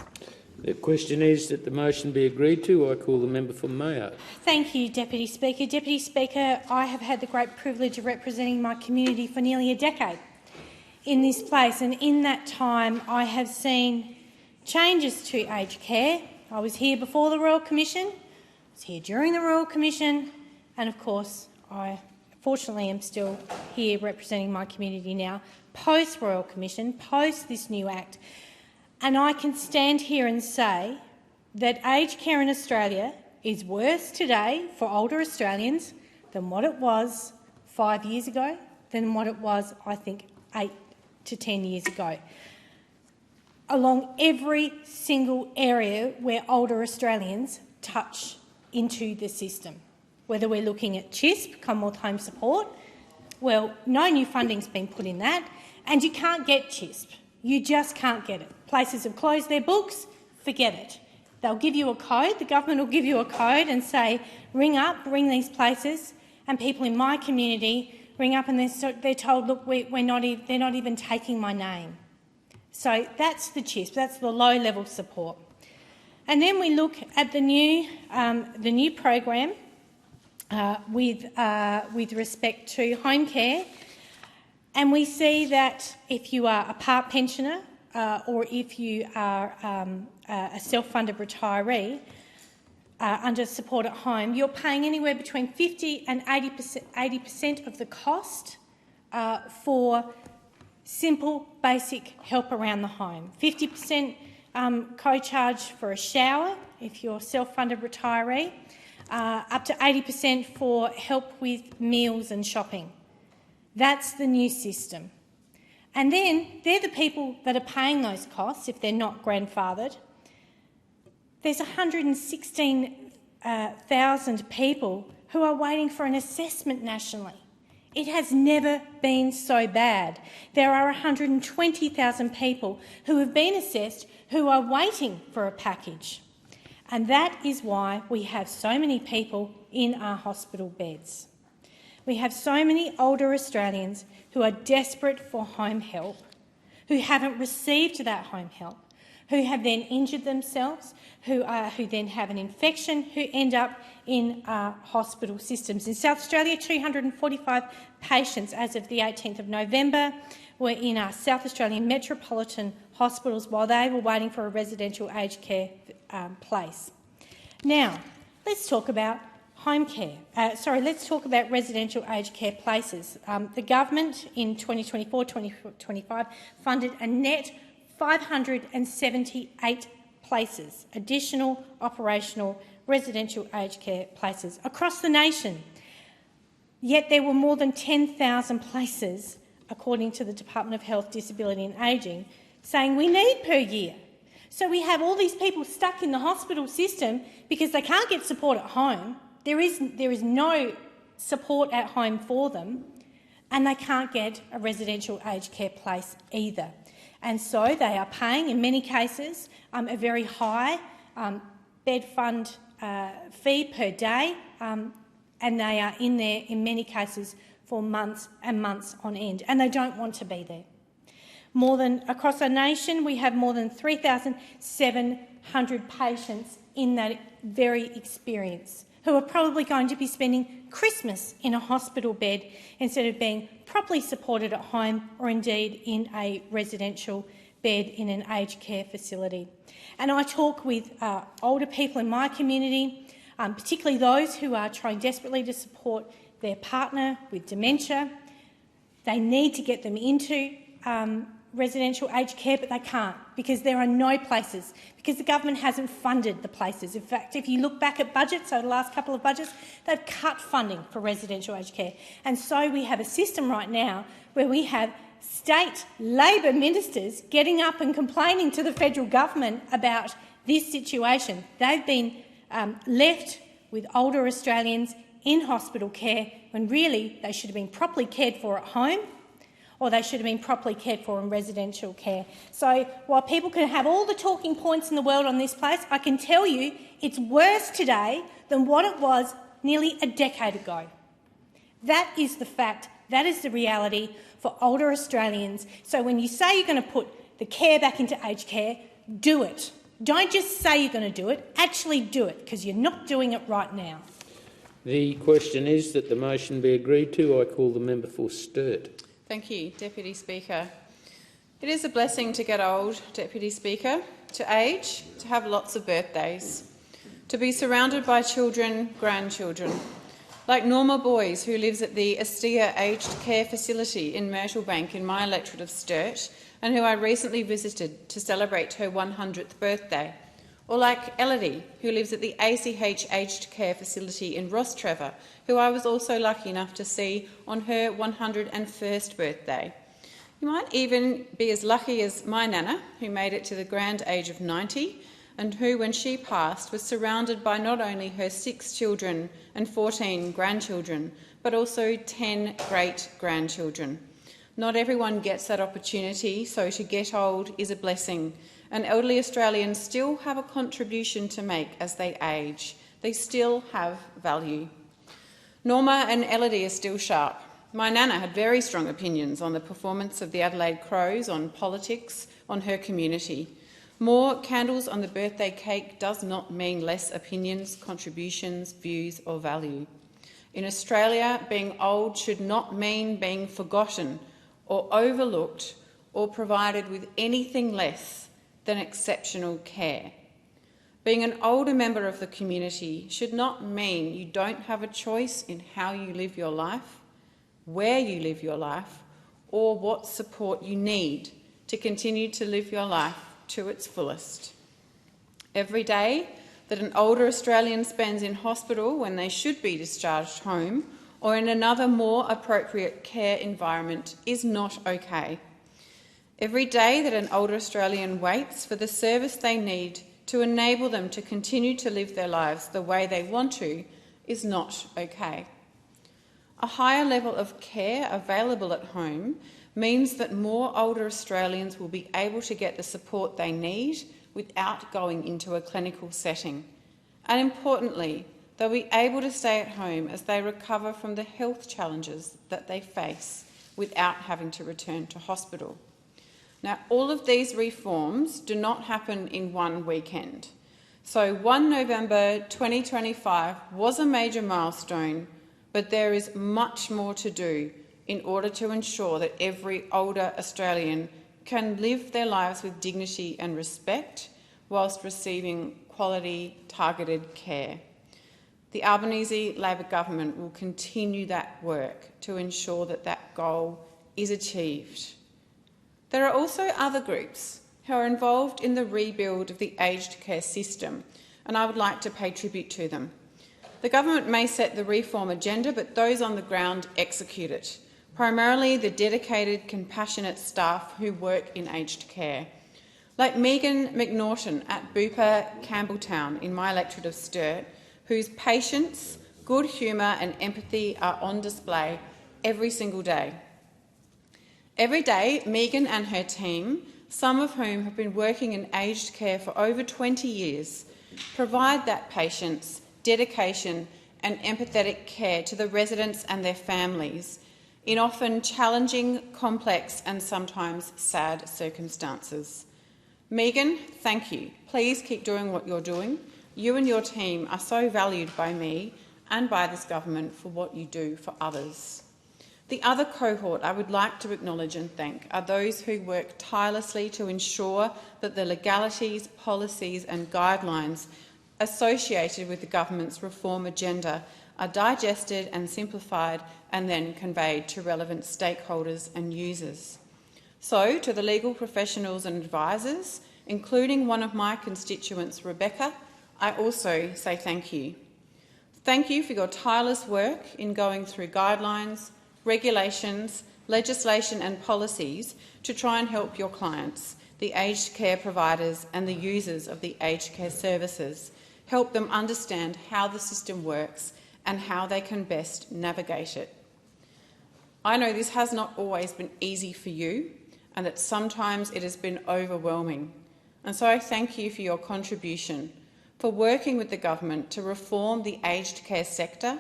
S20: The question is that the motion be agreed to. I call the member for Mayo.
S18: Thank you, Deputy Speaker. Deputy Speaker, I have had the great privilege of representing my community for nearly a decade in this place, and in that time I have seen changes to aged care. I was here before the Royal Commission, I was here during the Royal Commission, and of course I fortunately am still here representing my community now, post-Royal Commission, post this new Act. And I can stand here and say that aged care in Australia is worse today for older Australians than what it was 5 years ago, than what it was, I think, 8 to 10 years ago. Along every single area where older Australians touch into the system, whether we're looking at CHISP, Commonwealth Home Support, well, no new funding's been put in that, and you can't get CHISP. You just can't get it. Places have closed their books, forget it. They'll give you a code, the government will give you a code and say, ring up, ring these places, and people in my community ring up and they're told, look, they're not even taking my name. So that's the CHISP, that's the low-level support. And then we look at the new program with respect to home care, and we see that if you are a part pensioner or if you are a self-funded retiree under support at home, you're paying anywhere between 50% and 80% of the cost for simple, basic help around the home. 50% co-charge for a shower if you're a self-funded retiree, up to 80% for help with meals and shopping. That's the new system. And then they're the people that are paying those costs if they're not grandfathered. There's 116,000 people who are waiting for an assessment nationally. It has never been so bad. There are 120,000 people who have been assessed who are waiting for a package. And that is why we have so many people in our hospital beds. We have so many older Australians who are desperate for home help, who haven't received that home help, who have then injured themselves, who then have an infection, who end up in hospital systems. In South Australia, 245 patients as of the 18th of November were in our South Australian metropolitan hospitals while they were waiting for a residential aged care place. Now, let's talk about
S7: let's talk about residential aged care places. The government in 2024-2025 funded a net 578 places, additional operational residential aged care places across the nation. Yet there were more than 10,000 places, according to the Department of Health, Disability and Ageing, saying we need per year. So we have all these people stuck in the hospital system because they can't get support at home. There is no support at home for them, and they can't get a residential aged care place either. And so they are paying, in many cases, a very high bed fund fee per day, and they are in there, in many cases, for months and months on end, and they don't want to be there. Across our nation, we have more than 3,700 patients in that very experience who are probably going to be spending Christmas in a hospital bed instead of being properly supported at home or indeed in a residential bed in an aged care facility. And I talk with older people in my community, particularly those who are trying desperately to support their partner with dementia. They need to get them into residential aged care, but they can't because there are no places, because the government hasn't funded the places. In fact, if you look back at budgets over the last couple of budgets, they've cut funding for residential aged care. And so we have a system right now where we have state Labor ministers getting up and complaining to the federal government about this situation. They've been left with older Australians in hospital care when really they should have been properly cared for at home, or they should have been properly cared for in residential care. So while people can have all the talking points in the world on this place, I can tell you it's worse today than what it was nearly a decade ago. That is the fact. That is the reality for older Australians. So when you say you're going to put the care back into aged care, do it. Don't just say you're going to do it, actually do it, because you're not doing it right now.
S20: The question is that the motion be agreed to. I call the member for Sturt.
S13: Thank you, Deputy Speaker. It is a blessing to get old, Deputy Speaker, to age, to have lots of birthdays, to be surrounded by children, grandchildren, like Norma Boys, who lives at the Astia Aged Care Facility in Myrtlebank in my electorate of Sturt, and who I recently visited to celebrate her 100th birthday. Or like Elodie, who lives at the ACH Aged Care Facility in Rostrevor, who I was also lucky enough to see on her 101st birthday. You might even be as lucky as my Nana, who made it to the grand age of 90, and who, when she passed, was surrounded by not only her 6 children and 14 grandchildren, but also 10 great-grandchildren. Not everyone gets that opportunity, so to get old is a blessing. And elderly Australians still have a contribution to make as they age. They still have value. Norma and Elodie are still sharp. My Nana had very strong opinions on the performance of the Adelaide Crows, on politics, on her community. More candles on the birthday cake does not mean less opinions, contributions, views or value. In Australia, being old should not mean being forgotten or overlooked or provided with anything less than exceptional care. Being an older member of the community should not mean you don't have a choice in how you live your life, where you live your life, or what support you need to continue to live your life to its fullest. Every day that an older Australian spends in hospital when they should be discharged home or in another more appropriate care environment is not okay. Every day that an older Australian waits for the service they need to enable them to continue to live their lives the way they want to is not okay. A higher level of care available at home means that more older Australians will be able to get the support they need without going into a clinical setting. And importantly, they'll be able to stay at home as they recover from the health challenges that they face without having to return to hospital. Now, all of these reforms do not happen in one weekend. So 1 November 2025 was a major milestone, but there is much more to do in order to ensure that every older Australian can live their lives with dignity and respect whilst receiving quality, targeted care. The Albanese Labor government will continue that work to ensure that that goal is achieved. There are also other groups who are involved in the rebuild of the aged care system, and I would like to pay tribute to them. The government may set the reform agenda, but those on the ground execute it, primarily the dedicated, compassionate staff who work in aged care. Like Megan McNaughton at Bupa Campbelltown in my electorate of Sturt, whose patience, good humour and empathy are on display every single day. Every day, Megan and her team, some of whom have been working in aged care for over 20 years, provide that patience, dedication and empathetic care to the residents and their families in often challenging, complex and sometimes sad circumstances. Megan, thank you. Please keep doing what you're doing. You and your team are so valued by me and by this government for what you do for others. The other cohort I would like to acknowledge and thank are those who work tirelessly to ensure that the legalities, policies and guidelines associated with the government's reform agenda are digested and simplified and then conveyed to relevant stakeholders and users. So, to the legal professionals and advisors, including one of my constituents, Rebecca, I also say thank you. Thank you for your tireless work in going through guidelines, regulations, legislation and policies to try and help your clients, the aged care providers and the users of the aged care services, help them understand how the system works and how they can best navigate it. I know this has not always been easy for you and that sometimes it has been overwhelming. And so I thank you for your contribution, for working with the government to reform the aged care sector,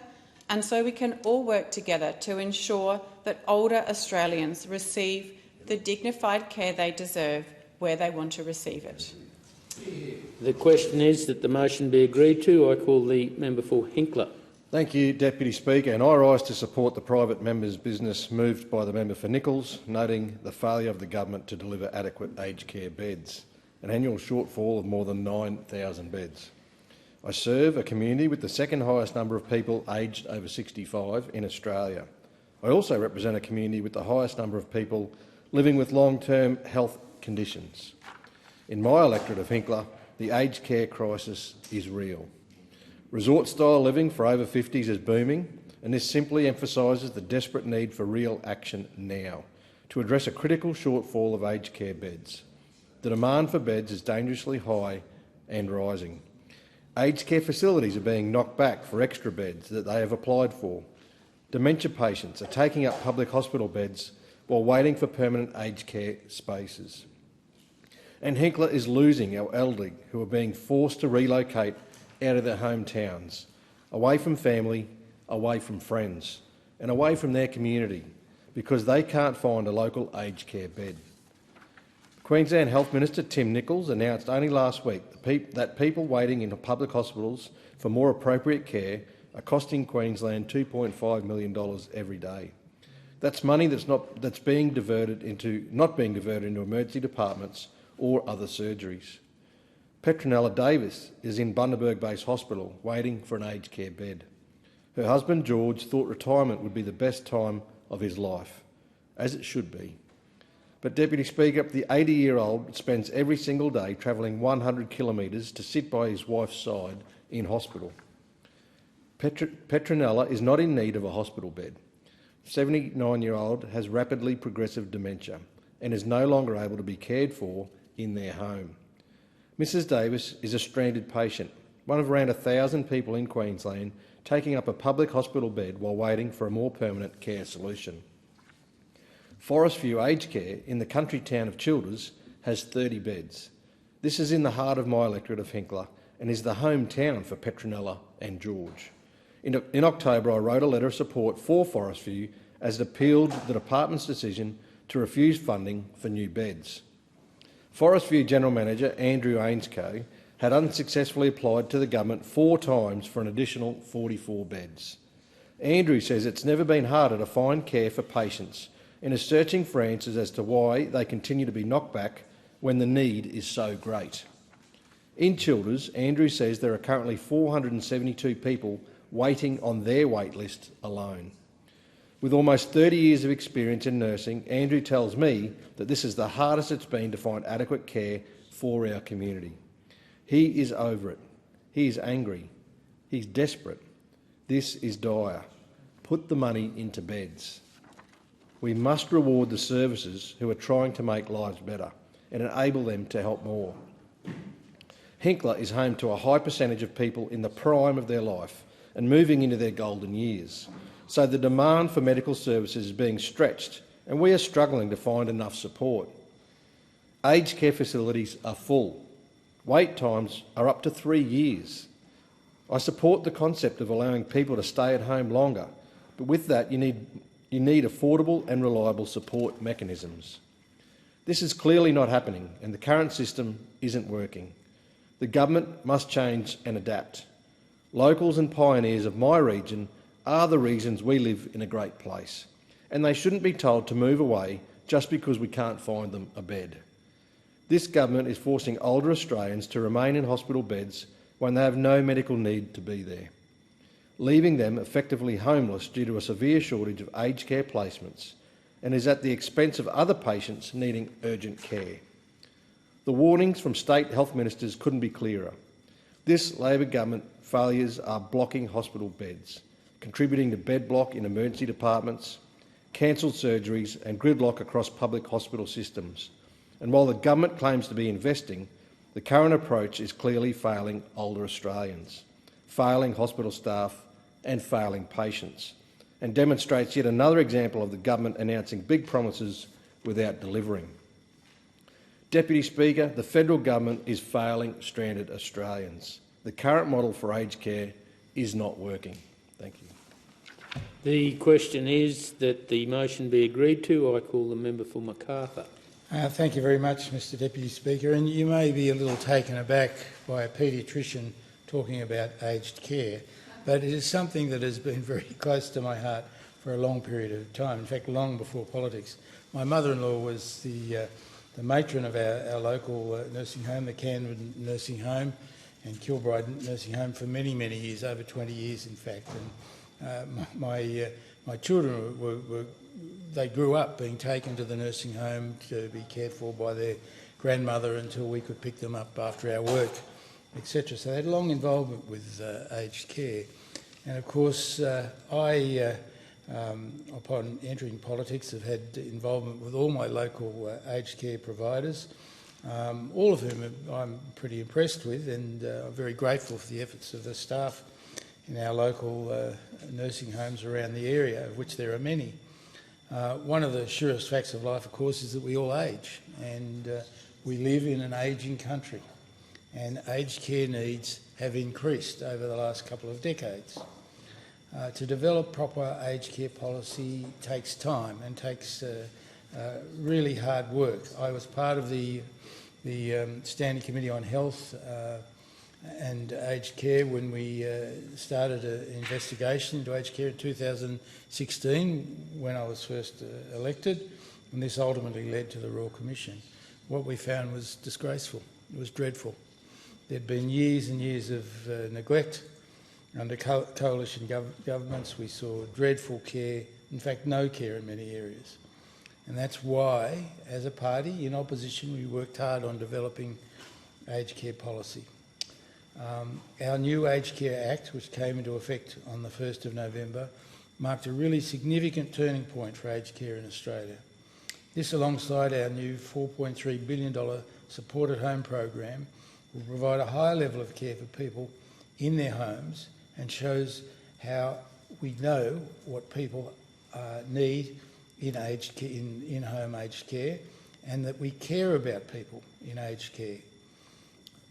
S13: and so we can all work together to ensure that older Australians receive the dignified care they deserve where they want to receive it.
S20: The question is that the motion be agreed to. I call the member for Hinkler.
S5: Thank you, Deputy Speaker, and I rise to support the private member's business moved by the member for Nichols, noting the failure of the government to deliver adequate aged care beds, an annual shortfall of more than 9,000 beds. I serve a community with the second highest number of people aged over 65 in Australia. I also represent a community with the highest number of people living with long-term health conditions. In my electorate of Hinkler, the aged care crisis is real. Resort-style living for over 50s is booming, and this simply emphasises the desperate need for real action now to address a critical shortfall of aged care beds. The demand for beds is dangerously high and rising. Aged care facilities are being knocked back for extra beds that they have applied for. Dementia patients are taking up public hospital beds while waiting for permanent aged care spaces. And Hinkler is losing our elderly who are being forced to relocate out of their hometowns, away from family, away from friends, and away from their community because they can't find a local aged care bed. Queensland Health Minister Tim Nichols announced only last week that people waiting in public hospitals for more appropriate care are costing Queensland $2.5 million every day. That's money that's not being diverted into emergency departments or other surgeries. Petronella Davis is in Bundaberg-based hospital waiting for an aged care bed. Her husband George thought retirement would be the best time of his life, as it should be. But, Deputy Speaker, the 80-year-old spends every single day travelling 100 kilometres to sit by his wife's side in hospital. Petronella is not in need of a hospital bed. 79-year-old has rapidly progressive dementia and is no longer able to be cared for in their home. Mrs Davis is a stranded patient, one of around 1,000 people in Queensland taking up a public hospital bed while waiting for a more permanent care solution. Forestview Aged Care in the country town of Childers has 30 beds. This is in the heart of my electorate of Hinkler and is the hometown for Petronella and George. In October, I wrote a letter of support for Forestview as it appealed the department's decision to refuse funding for new beds. Forestview General Manager Andrew Ainscoe had unsuccessfully applied to the government 4 times for an additional 44 beds. Andrew says it's never been harder to find care for patients and is searching for answers as to why they continue to be knocked back when the need is so great. In Childers, Andrew says there are currently 472 people waiting on their wait list alone. With almost 30 years of experience in nursing, Andrew tells me that this is the hardest it's been to find adequate care for our community. He is over it. He is angry. He's desperate. This is dire. Put the money into beds. We must reward the services who are trying to make lives better and enable them to help more. Hinkler is home to a high percentage of people in the prime of their life and moving into their golden years. So the demand for medical services is being stretched and we are struggling to find enough support. Aged care facilities are full. Wait times are up to 3 years. I support the concept of allowing people to stay at home longer, but with that you need affordable and reliable support mechanisms. This is clearly not happening and the current system isn't working. The government must change and adapt. Locals and pioneers of my region are the reasons we live in a great place, and they shouldn't be told to move away just because we can't find them a bed. This government is forcing older Australians to remain in hospital beds when they have no medical need to be there, leaving them effectively homeless due to a severe shortage of aged care placements, and is at the expense of other patients needing urgent care. The warnings from state health ministers couldn't be clearer. This Labor government failures are blocking hospital beds, contributing to bed block in emergency departments, cancelled surgeries and gridlock across public hospital systems. And while the government claims to be investing, the current approach is clearly failing older Australians, failing hospital staff and failing patients, and demonstrates yet another example of the government announcing big promises without delivering. Deputy Speaker, the federal government is failing stranded Australians. The current model for aged care is not working. Thank you.
S20: The question is that the motion be agreed to. I call the member for Macarthur.
S12: Thank you very much, Mr Deputy Speaker. And you may be a little taken aback by a paediatrician talking about aged care, but it is something that has been very close to my heart for a long period of time, in fact long before politics. My mother-in-law was the matron of our local nursing home, the Canberra Nursing Home and Kilbride Nursing Home, for many, many years, over 20 years in fact. And my children they grew up being taken to the nursing home to be cared for by their grandmother until we could pick them up after our work, etc. So they had long involvement with aged care. And of course, I, upon entering politics, have had involvement with all my local aged care providers, all of whom I'm pretty impressed with, and I'm very grateful for the efforts of the staff in our local nursing homes around the area, of which there are many. One of the surest facts of life, of course, is that we all age, and we live in an ageing country, and aged care needs have increased over the last couple of decades. To develop proper aged care policy takes time and takes really hard work. I was part of the Standing Committee on Health and aged care when we started an investigation into aged care in 2016 when I was first elected, and this ultimately led to the Royal Commission. What we found was disgraceful. It was dreadful. There'd been years and years of neglect under coalition governments. We saw dreadful care, in fact no care in many areas. And that's why, as a party in opposition, we worked hard on developing aged care policy. Our new Aged Care Act, which came into effect on the 1st of November, marked a really significant turning point for aged care in Australia. This, alongside our new $4.3 billion Support at Home program, will provide a higher level of care for people in their homes and shows how we know what people need in aged care, in-home aged care, and that we care about people in aged care.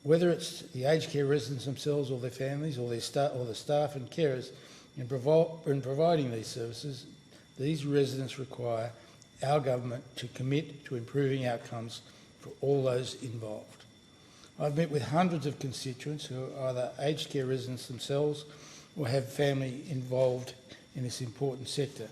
S12: Whether it's the aged care residents themselves or their families or the staff and carers in providing these services, these residents require our government to commit to improving outcomes for all those involved. I've met with hundreds of constituents who are either aged care residents themselves or have family involved in this important sector.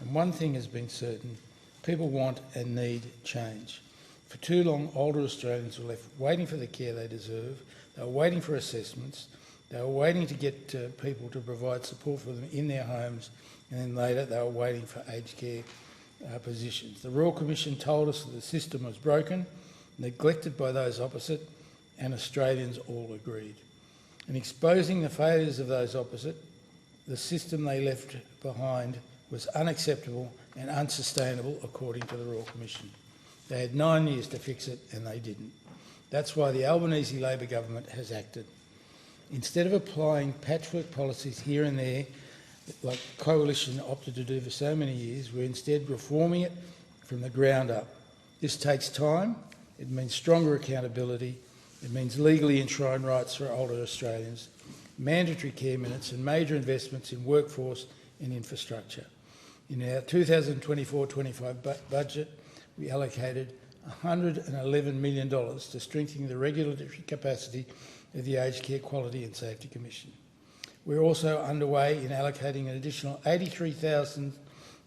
S12: And one thing has been certain: people want and need change. For too long, older Australians were left waiting for the care they deserve. They were waiting for assessments. They were waiting to get people to provide support for them in their homes, and then later they were waiting for aged care positions. The Royal Commission told us that the system was broken, neglected by those opposite, and Australians all agreed. In exposing the failures of those opposite, the system they left behind was unacceptable and unsustainable according to the Royal Commission. They had 9 years to fix it and they didn't. That's why the Albanese Labor government has acted. Instead of applying patchwork policies here and there, like the Coalition opted to do for so many years, we're instead reforming it from the ground up. This takes time, it means stronger accountability, it means legally enshrined rights for older Australians, mandatory care minutes and major investments in workforce and infrastructure. In our 2024-25 budget, we allocated $111 million to strengthening the regulatory capacity of the Aged Care Quality and Safety Commission. We're also underway in allocating an additional 83,000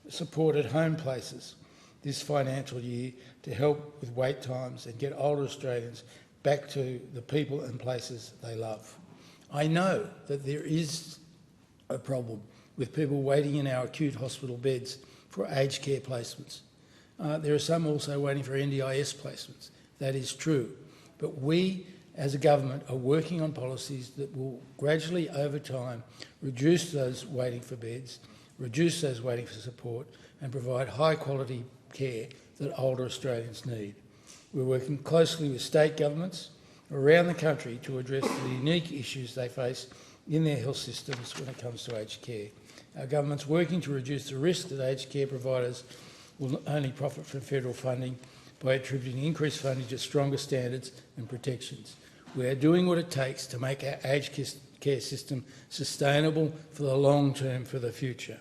S12: supported home places this financial year to help with wait times and get older Australians back to the people and places they love. I know that there is a problem with people waiting in our acute hospital beds for aged care placements. There are some also waiting for NDIS placements. That is true. But we, as a government, are working on policies that will gradually, over time, reduce those waiting for beds, reduce those waiting for support, and provide high-quality care that older Australians need. We're working closely with state governments around the country to address the unique issues they face in their health systems when it comes to aged care. Our government's working to reduce the risk that aged care providers will only profit from federal funding by attributing increased funding to stronger standards and protections. We are doing what it takes to make our aged care system sustainable for the long term, for the future.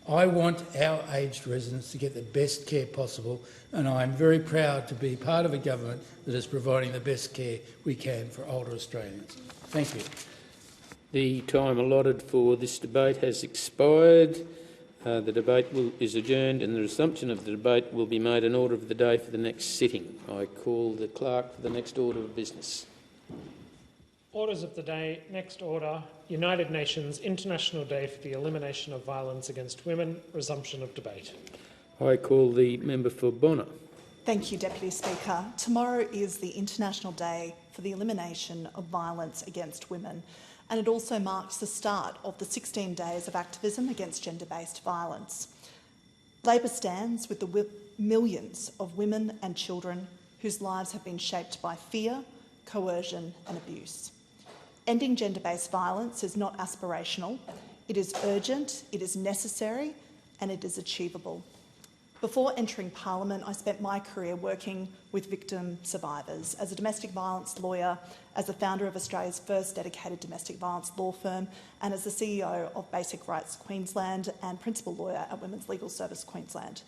S12: I want our aged residents to get the best care possible, and I am very proud to be part of a government that is providing the best care we can for older Australians. Thank you.
S20: The time allotted for this debate has expired. The debate is adjourned and the resumption of the debate will be made an order of the day for the next sitting. I call the clerk for the next order of business.
S6: Orders of the day. Next order. United Nations International Day for the Elimination of Violence Against Women. Resumption of debate.
S20: I call the member for Bonner.
S10: Thank you, Deputy Speaker. Tomorrow is the International Day for the Elimination of Violence Against Women, and it also marks the start of the 16 days of activism against gender-based violence. Labor stands with the millions of women and children whose lives have been shaped by fear, coercion and abuse. Ending gender-based violence is not aspirational, it is urgent, it is necessary and it is achievable. Before entering Parliament, I spent my career working with victim survivors as a domestic violence lawyer, as the founder of Australia's first dedicated domestic violence law firm, and as the CEO of Basic Rights Queensland and principal lawyer at Women's Legal Service Queensland.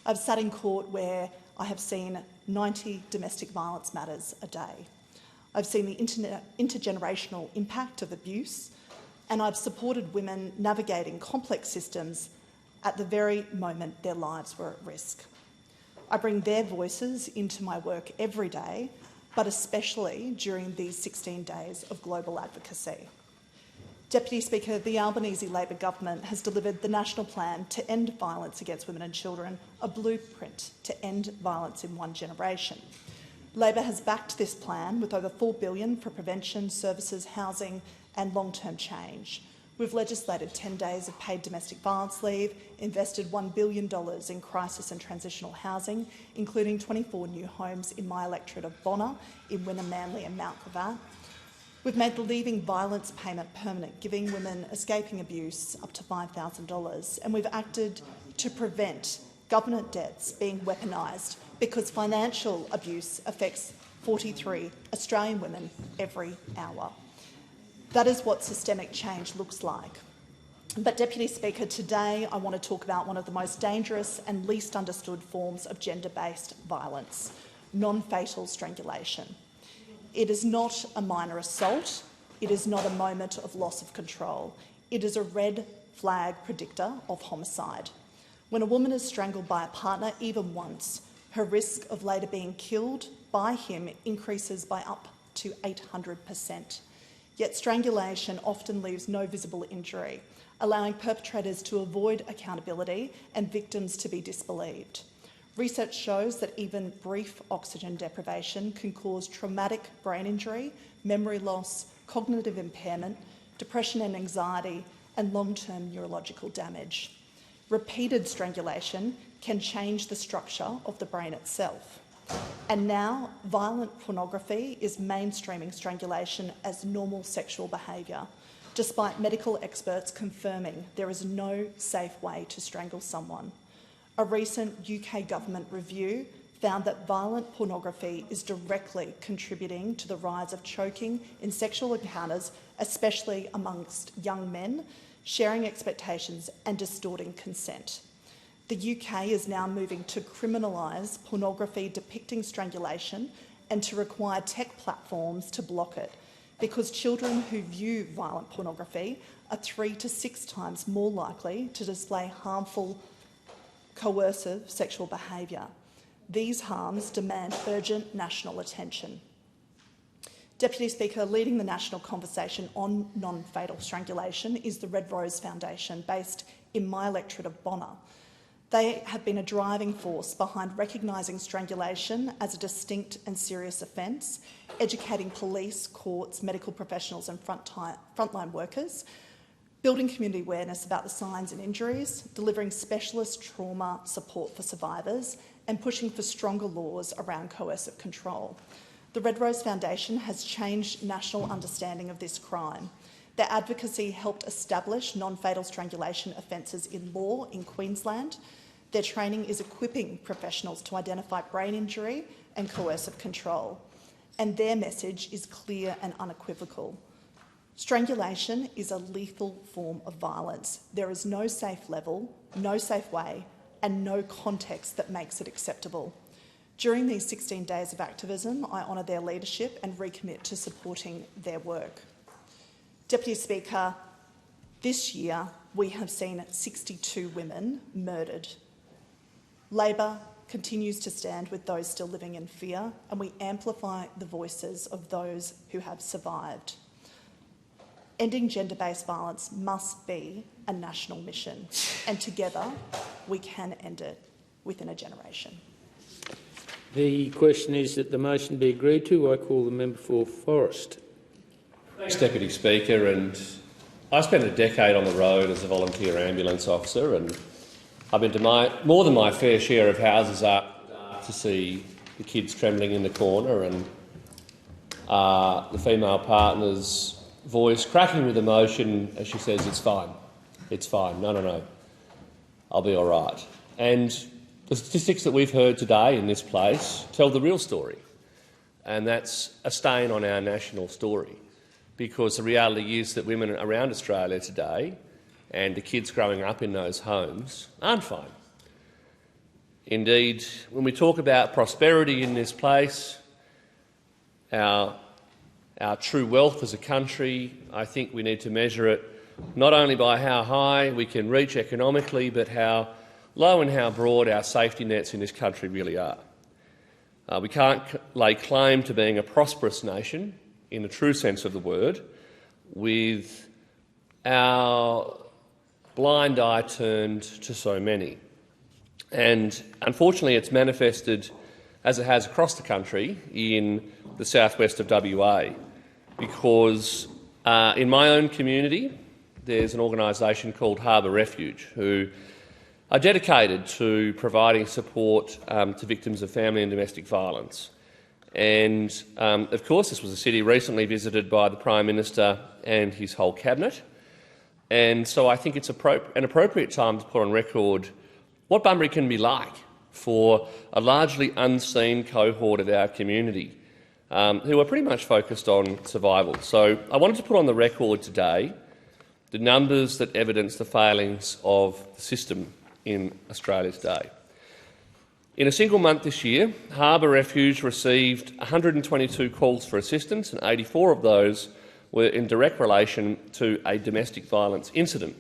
S10: I've sat in court where I have seen 90 domestic violence matters a day. I've seen the intergenerational impact of abuse, and I've supported women navigating complex systems at the very moment their lives were at risk. I bring their voices into my work every day, but especially during these 16 days of global advocacy. Deputy Speaker, the Albanese Labor government has delivered the National Plan to End Violence Against Women and Children, a blueprint to end violence in one generation. Labor has backed this plan with over $4 billion for prevention, services, housing and long-term change. We've legislated 10 days of paid domestic violence leave, invested $1 billion in crisis and transitional housing, including 24 new homes in my electorate of Bonner, in Wynnum, Manly and Mount Gravatt. We've made the leaving violence payment permanent, giving women escaping abuse up to $5,000, and we've acted to prevent government debts being weaponised because financial abuse affects 43 Australian women every hour. That is what systemic change looks like. But, Deputy Speaker, today I want to talk about one of the most dangerous and least understood forms of gender-based violence, non-fatal strangulation. It is not a minor assault. It is not a moment of loss of control. It is a red flag predictor of homicide. When a woman is strangled by a partner even once, her risk of later being killed by him increases by up to 800%. yet strangulation often leaves no visible injury, allowing perpetrators to avoid accountability and victims to be disbelieved. Research shows that even brief oxygen deprivation can cause traumatic brain injury, memory loss, cognitive impairment, depression and anxiety, and long-term neurological damage. Repeated strangulation can change the structure of the brain itself. And now, violent pornography is mainstreaming strangulation as normal sexual behaviour, despite medical experts confirming there is no safe way to strangle someone. A recent UK government review found that violent pornography is directly contributing to the rise of choking in sexual encounters, especially amongst young men, sharing expectations and distorting consent. The UK is now moving to criminalise pornography depicting strangulation and to require tech platforms to block it, because children who view violent pornography are 3 to 6 times more likely to display harmful, coercive sexual behaviour. These harms demand urgent national attention. Deputy Speaker, leading the national conversation on non-fatal strangulation is the Red Rose Foundation, based in my electorate of Bonner. They have been a driving force behind recognising strangulation as a distinct and serious offence, educating police, courts, medical professionals and frontline workers, building community awareness about the signs and injuries, delivering specialist trauma support for survivors, and pushing for stronger laws around coercive control. The Red Rose Foundation has changed national understanding of this crime. Their advocacy helped establish non-fatal strangulation offences in law in Queensland. Their training is equipping professionals to identify brain injury and coercive control. And their message is clear and unequivocal. Strangulation is a lethal form of violence. There is no safe level, no safe way, and no context that makes it acceptable. During these 16 days of activism, I honour their leadership and recommit to supporting their work. Deputy Speaker, this year we have seen 62 women murdered. Labor continues to stand with those still living in fear, and we amplify the voices of those who have survived. Ending gender-based violence must be a national mission, and together we can end it within a generation.
S20: The question is that the motion be agreed to. I call the member for Forrest.
S14: Thanks, Deputy Speaker. And I spent a decade on the road as a volunteer ambulance officer, and I've been to more than my fair share of houses up to see the kids trembling in the corner and the female partner's voice cracking with emotion as she says, "It's fine, it's fine, no, I'll be all right." And the statistics that we've heard today in this place tell the real story, and that's a stain on our national story, because the reality is that women around Australia today and the kids growing up in those homes aren't fine. Indeed, when we talk about prosperity in this place, our true wealth as a country, I think we need to measure it not only by how high we can reach economically, but how low and how broad our safety nets in this country really are. We can't lay claim to being a prosperous nation in the true sense of the word with our blind eye turned to so many. And unfortunately it's manifested, as it has across the country, in the southwest of WA, because in my own community there's an organisation called Harbour Refuge who are dedicated to providing support to victims of family and domestic violence. And, of course, this was a city recently visited by the Prime Minister and his whole cabinet. And so I think it's an appropriate time to put on record what Bunbury can be like for a largely unseen cohort of our community who are pretty much focused on survival. So I wanted to put on the record today the numbers that evidence the failings of the system in Australia today. In a single month this year, Harbour Refuge received 122 calls for assistance, and 84 of those were in direct relation to a domestic violence incident.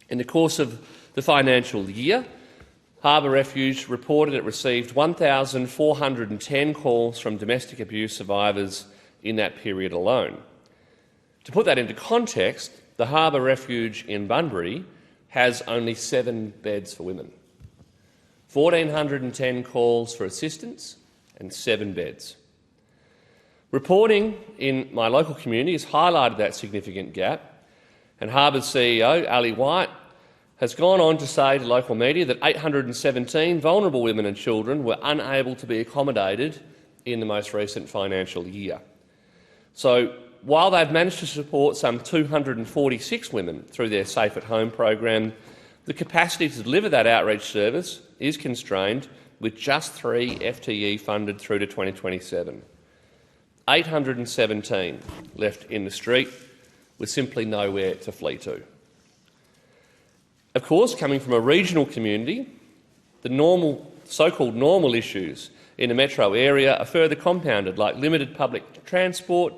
S14: In the course of the financial year, Harbour Refuge reported it received 1,410 calls from domestic abuse survivors in that period alone. To put that into context, the Harbour Refuge in Bunbury has only 7 beds for women, 1,410 calls for assistance and 7 beds. Reporting in my local community has highlighted that significant gap, and Harbour's CEO, Ali White, has gone on to say to local media that 817 vulnerable women and children were unable to be accommodated in the most recent financial year. So, while they've managed to support some 246 women through their Safe at Home program, the capacity to deliver that outreach service is constrained with just 3 FTE funded through to 2027. 817 left in the street with simply nowhere to flee to. Of course, coming from a regional community, the so-called normal issues in the metro area are further compounded, like limited public transport,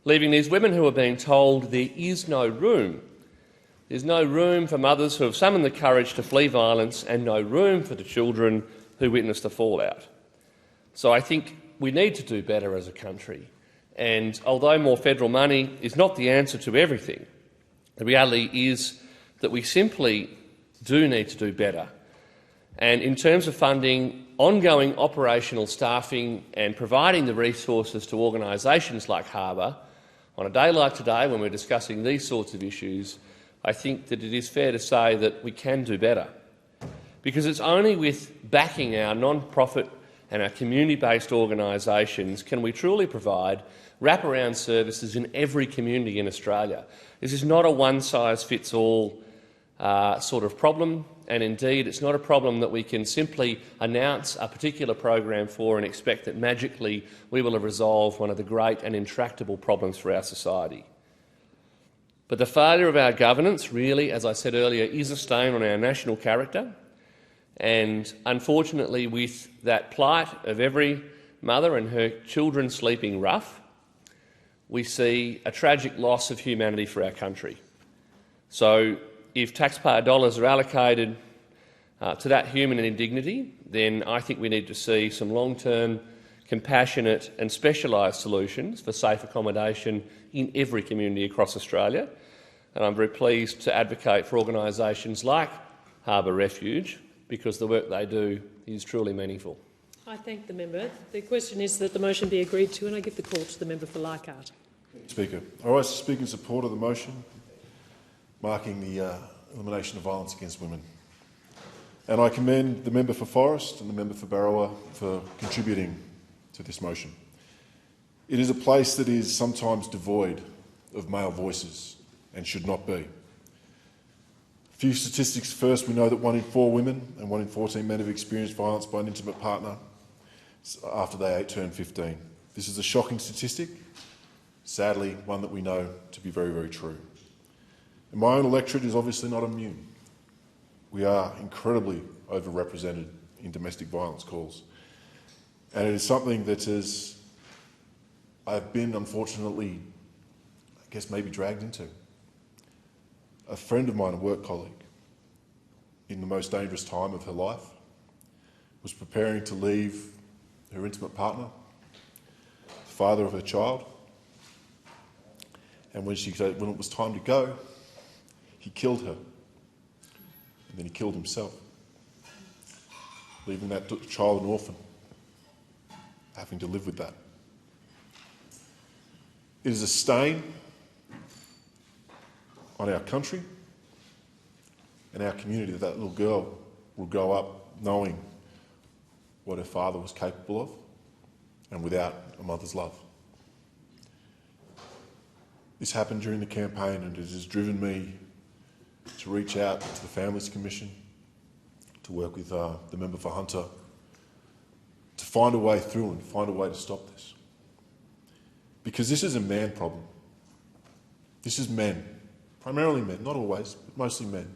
S14: leaving these women who are being told there is no room. There's no room for mothers who have summoned the courage to flee violence, and no room for the children who witnessed the fallout. So I think we need to do better as a country. And although more federal money is not the answer to everything, the reality is that we simply do need to do better. And in terms of funding ongoing operational staffing and providing the resources to organisations like Harbour, on a day like today when we're discussing these sorts of issues, I think that it is fair to say that we can do better. Because it's only with backing our non-profit and our community-based organisations can we truly provide wraparound services in every community in Australia. This is not a one-size-fits-all sort of problem, and indeed it's not a problem that we can simply announce a particular program for and expect that magically we will have resolved one of the great and intractable problems for our society. But the failure of our governance really, as I said earlier, is a stain on our national character, and unfortunately with that plight of every mother and her children sleeping rough, we see a tragic loss of humanity for our country. So if taxpayer dollars are allocated to that human indignity, then I think we need to see some long-term, compassionate and specialised solutions for safe accommodation in every community across Australia. And I'm very pleased to advocate for organisations like Harbour Refuge because the work they do is truly meaningful.
S2: I thank the member. The question is that the motion be agreed to, and I give the call to the member for Leichhardt.
S8: Speaker, I rise to speak in support of the motion marking the elimination of violence against women. And I commend the member for Forrest and the member for Barrowa for contributing to this motion. It is a place that is sometimes devoid of male voices and should not be. A few statistics first. We know that 1 in 4 women and 1 in 14 men have experienced violence by an intimate partner after they turn 15. This is a shocking statistic, sadly one that we know to be very, very true. And my own electorate is obviously not immune. We are incredibly overrepresented in domestic violence calls. And it is something that I've been, unfortunately, I guess maybe dragged into. A friend of mine, a work colleague, in the most dangerous time of her life, was preparing to leave her intimate partner, the father of her child, and when it was time to go, he killed her, and then he killed himself, leaving that child an orphan, having to live with that. It is a stain on our country and our community that little girl will grow up knowing what her father was capable of and without a mother's love. This happened during the campaign, and it has driven me to reach out to the Families Commission, to work with the member for Hunter, to find a way through and find a way to stop this. Because this is a man problem. This is men, primarily men, not always, but mostly men,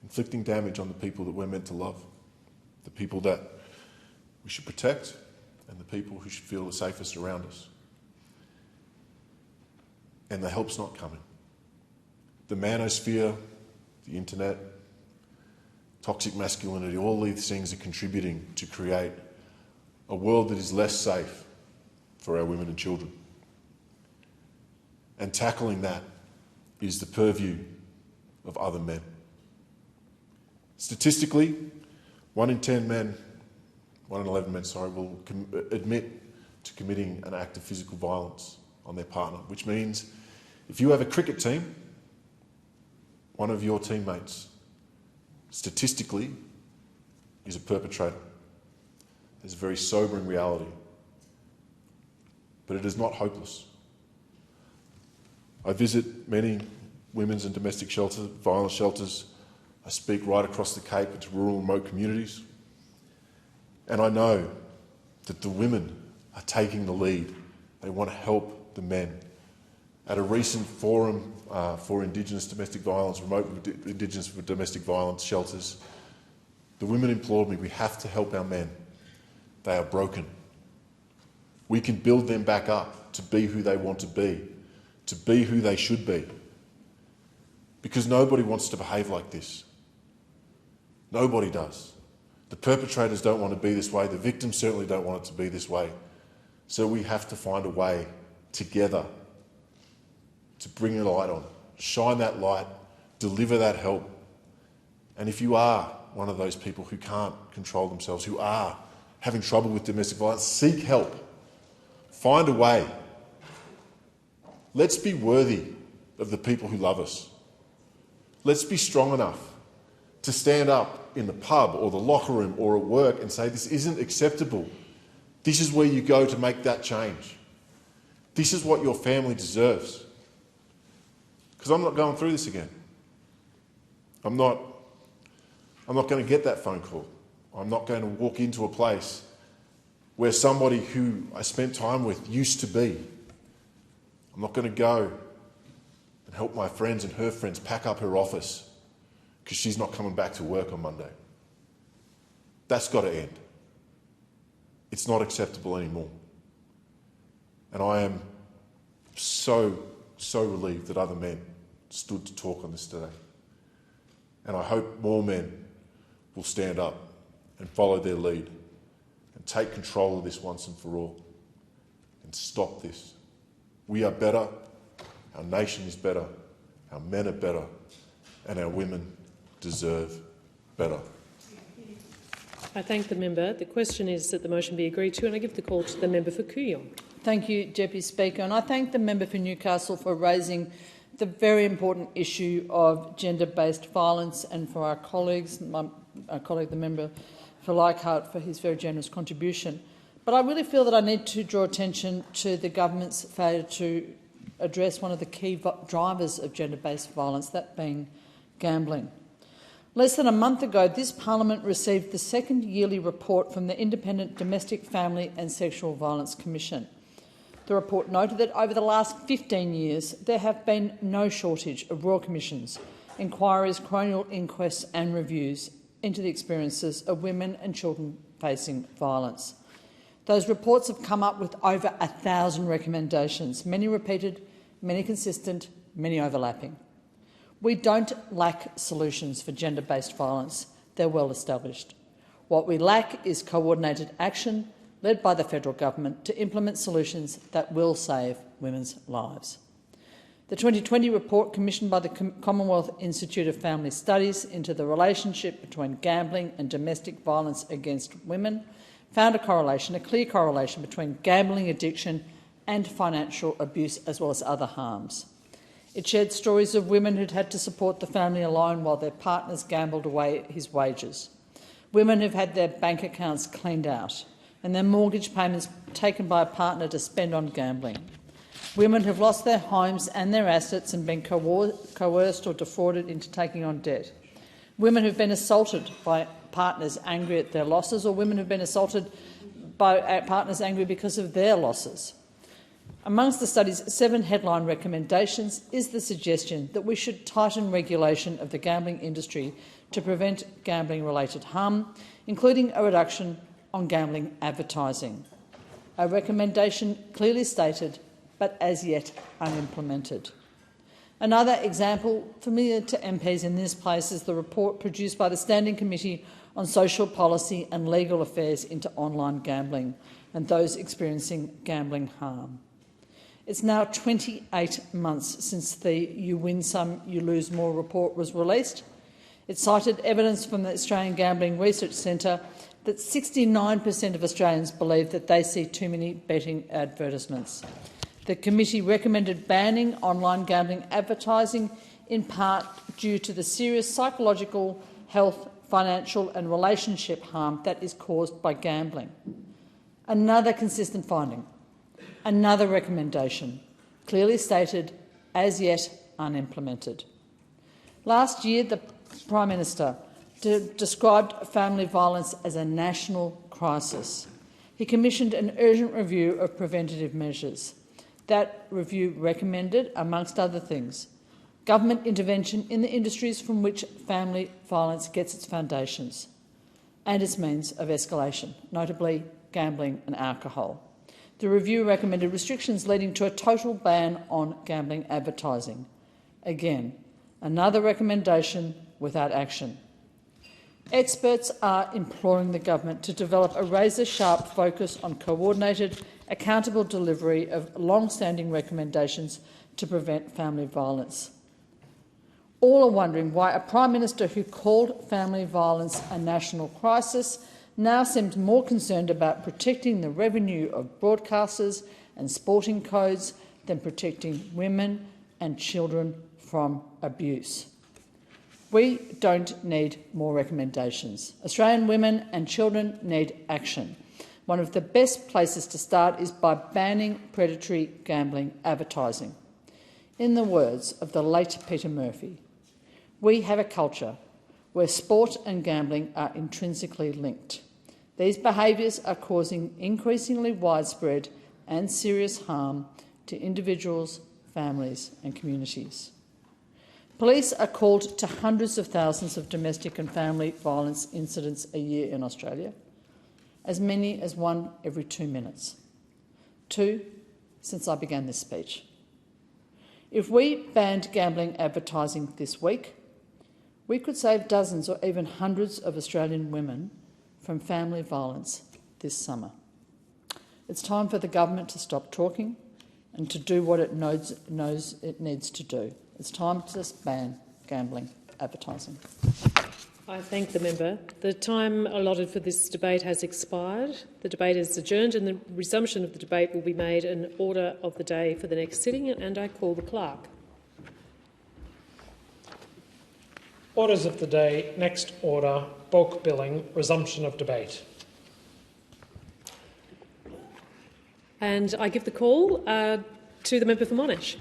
S8: inflicting damage on the people that we're meant to love, the people that we should protect and the people who should feel the safest around us. And the help's not coming. The manosphere, the internet, toxic masculinity, all these things are contributing to create a world that is less safe for our women and children. and tackling that is the purview of other men. Statistically, 1 in 11 men, will admit to committing an act of physical violence on their partner, which means if you have a cricket team, one of your teammates, statistically, is a perpetrator. It's a very sobering reality. But it is not hopeless. I visit many women's and domestic violence shelters. I speak right across the Cape into rural and remote communities. And I know that the women are taking the lead. They want to help the men. At a recent forum for Indigenous domestic violence, remote Indigenous domestic violence shelters, the women implored me, we have to help our men. They are broken. We can build them back up to be who they want to be who they should be. Because nobody wants to behave like this. Nobody does. The perpetrators don't want to be this way. The victims certainly don't want it to be this way. So we have to find a way together to bring a light on, shine that light, deliver that help. And if you are one of those people who can't control themselves, who are having trouble with domestic violence, seek help. Find a way. Let's be worthy of the people who love us. Let's be strong enough to stand up in the pub or the locker room or at work and say, this isn't acceptable. This is where you go to make that change. This is what your family deserves. Because I'm not going through this again. I'm not going to get that phone call. I'm not going to walk into a place where somebody who I spent time with used to be. I'm not going to go and help my friends and her friends pack up her office because she's not coming back to work on Monday. That's got to end. It's not acceptable anymore. And I am so relieved that other men stood to talk on this today. And I hope more men will stand up and follow their lead and take control of this once and for all and stop this. We are better, our nation is better, our men are better, and our women deserve better.
S2: I thank the member. The question is that the motion be agreed to, and I give the call to the member for Kooyong.
S9: Thank you, Deputy Speaker, and I thank the member for Newcastle for raising the very important issue of gender-based violence, and for our colleagues, our colleague the member for Leichhardt for his very generous contribution. But I really feel that I need to draw attention to the government's failure to address one of the key drivers of gender-based violence, that being gambling. Less than a month ago, this parliament received the second yearly report from the Independent Domestic, Family and Sexual Violence Commission. The report noted that over the last 15 years, there have been no shortage of royal commissions, inquiries, coronial inquests and reviews into the experiences of women and children facing violence. Those reports have come up with over 1,000 recommendations, many repeated, many consistent, many overlapping. We don't lack solutions for gender-based violence. They're well established. What we lack is coordinated action led by the federal government to implement solutions that will save women's lives. The 2020 report commissioned by the Commonwealth Institute of Family Studies into the relationship between gambling and domestic violence against women found a clear correlation between gambling addiction and financial abuse, as well as other harms. It shared stories of women who'd had to support the family alone while their partners gambled away his wages, women who've had their bank accounts cleaned out and their mortgage payments taken by a partner to spend on gambling, women who've lost their homes and their assets and been coerced or defrauded into taking on debt, women who've been assaulted by partners angry at their losses, or women who've been assaulted by partners angry because of their losses. Amongst the study's 7 headline recommendations is the suggestion that we should tighten regulation of the gambling industry to prevent gambling-related harm, including a reduction on gambling advertising. A recommendation clearly stated, but as yet unimplemented. Another example familiar to MPs in this place is the report produced by the Standing Committee on Social Policy and Legal Affairs into online gambling and those experiencing gambling harm. It's now 28 months since the You Win Some, You Lose More report was released. It cited evidence from the Australian Gambling Research Centre that 69% of Australians believe that they see too many betting advertisements. The committee recommended banning online gambling advertising, in part due to the serious psychological, health, financial and relationship harm that is caused by gambling. Another consistent finding, another recommendation, clearly stated, as yet unimplemented. Last year, the Prime Minister described family violence as a national crisis. He commissioned an urgent review of preventative measures. That review recommended, amongst other things, government intervention in the industries from which family violence gets its foundations and its means of escalation, notably gambling and alcohol. The review recommended restrictions leading to a total ban on gambling advertising. Again, another recommendation without action. Experts are imploring the government to develop a razor-sharp focus on coordinated, accountable delivery of long-standing recommendations to prevent family violence. All are wondering why a Prime Minister who called family violence a national crisis now seems more concerned about protecting the revenue of broadcasters and sporting codes than protecting women and children from abuse. We don't need more recommendations. Australian women and children need action. One of the best places to start is by banning predatory gambling advertising. In the words of the late Peter Murphy, we have a culture where sport and gambling are intrinsically linked. These behaviours are causing increasingly widespread and serious harm to individuals, families and communities. Police are called to hundreds of thousands of domestic and family violence incidents a year in Australia, as many as 1 every 2 minutes. 2 since I began this speech. If we banned gambling advertising this week, we could save dozens or even hundreds of Australian women from family violence this summer. It's time for the government to stop talking and to do what it knows it needs to do. It's time to just ban gambling advertising.
S2: I thank the member. The time allotted for this debate has expired. The debate is adjourned and the resumption of the debate will be made in order of the day for the next sitting, and I call the clerk.
S6: Orders of the day. Next order, bulk billing, resumption of debate.
S2: And I give the call to the member for Monash.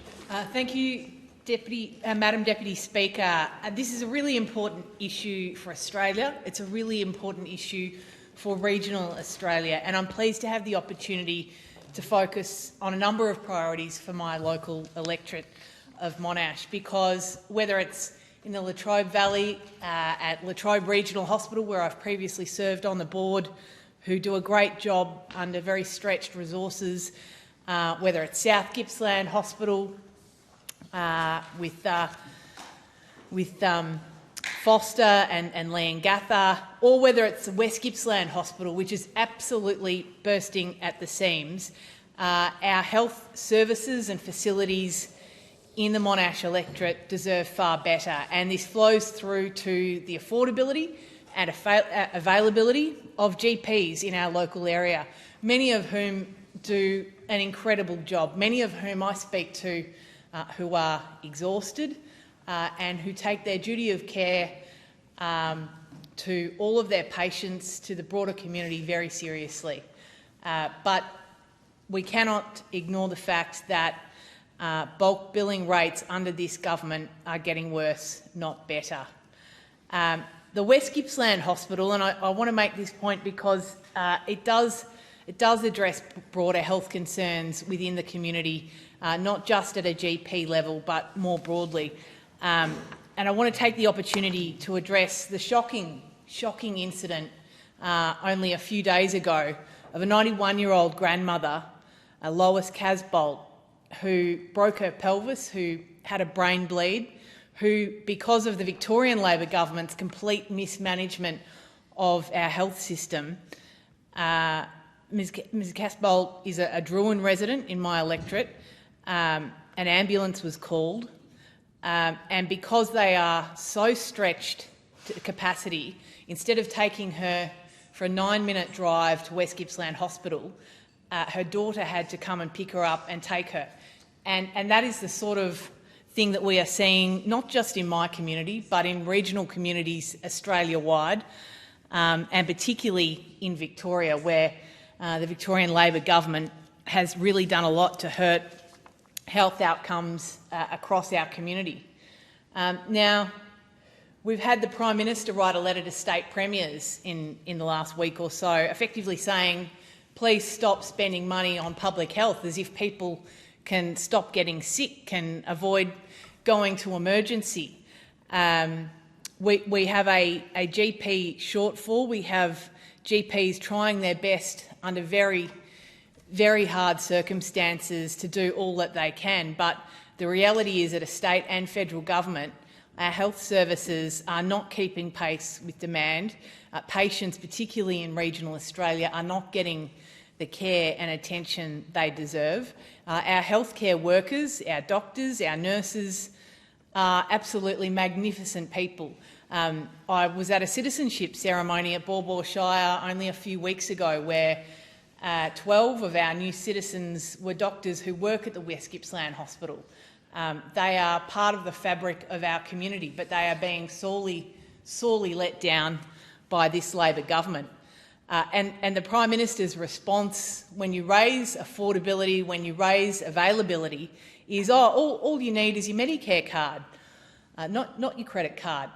S1: Thank you, Madam Deputy Speaker. This is a really important issue for Australia. It's a really important issue for regional Australia, and I'm pleased to have the opportunity to focus on a number of priorities for my local electorate of Monash, because whether it's in the Latrobe Valley at Latrobe Regional Hospital, where I've previously served on the board, who do a great job under very stretched resources, whether it's South Gippsland Hospital, with Foster and Leongatha, or whether it's the West Gippsland Hospital, which is absolutely bursting at the seams. Our health services and facilities in the Monash electorate deserve far better, and this flows through to the affordability and availability of GPs in our local area, many of whom do an incredible job, many of whom I speak to who are exhausted and who take their duty of care to all of their patients, to the broader community, very seriously. But we cannot ignore the fact that bulk billing rates under this government are getting worse, not better. The West Gippsland Hospital, and I want to make this point because it does address broader health concerns within the community, not just at a GP level, but more broadly. And I want to take the opportunity to address the shocking incident only a few days ago of a 91-year-old grandmother, Lois Casbolt, who broke her pelvis, who had a brain bleed, who, because of the Victorian Labor government's complete mismanagement of our health system, Ms Casbolt is a Drouin resident in my electorate, an ambulance was called, and because they are so stretched to capacity, instead of taking her for a 9-minute drive to West Gippsland Hospital, her daughter had to come and pick her up and take her. And that is the sort of thing that we are seeing, not just in my community, but in regional communities Australia-wide, and particularly in Victoria, where the Victorian Labor government has really done a lot to hurt health outcomes across our community. Now, we've had the Prime Minister write a letter to state premiers in the last week or so, effectively saying, please stop spending money on public health, as if people can stop getting sick, can avoid going to emergency. We have a GP shortfall. We have GPs trying their best under very, very hard circumstances to do all that they can. But the reality is that a state and federal government, our health services are not keeping pace with demand. Patients, particularly in regional Australia, are not getting the care and attention they deserve. Our healthcare workers, our doctors, our nurses are absolutely magnificent people. I was at a citizenship ceremony at Baw Baw Shire only a few weeks ago where 12 of our new citizens were doctors who work at the West Gippsland Hospital. They are part of the fabric of our community, but they are being sorely let down by this Labor government. And the Prime Minister's response, when you raise affordability, when you raise availability, is, all you need is your Medicare card, not your credit card.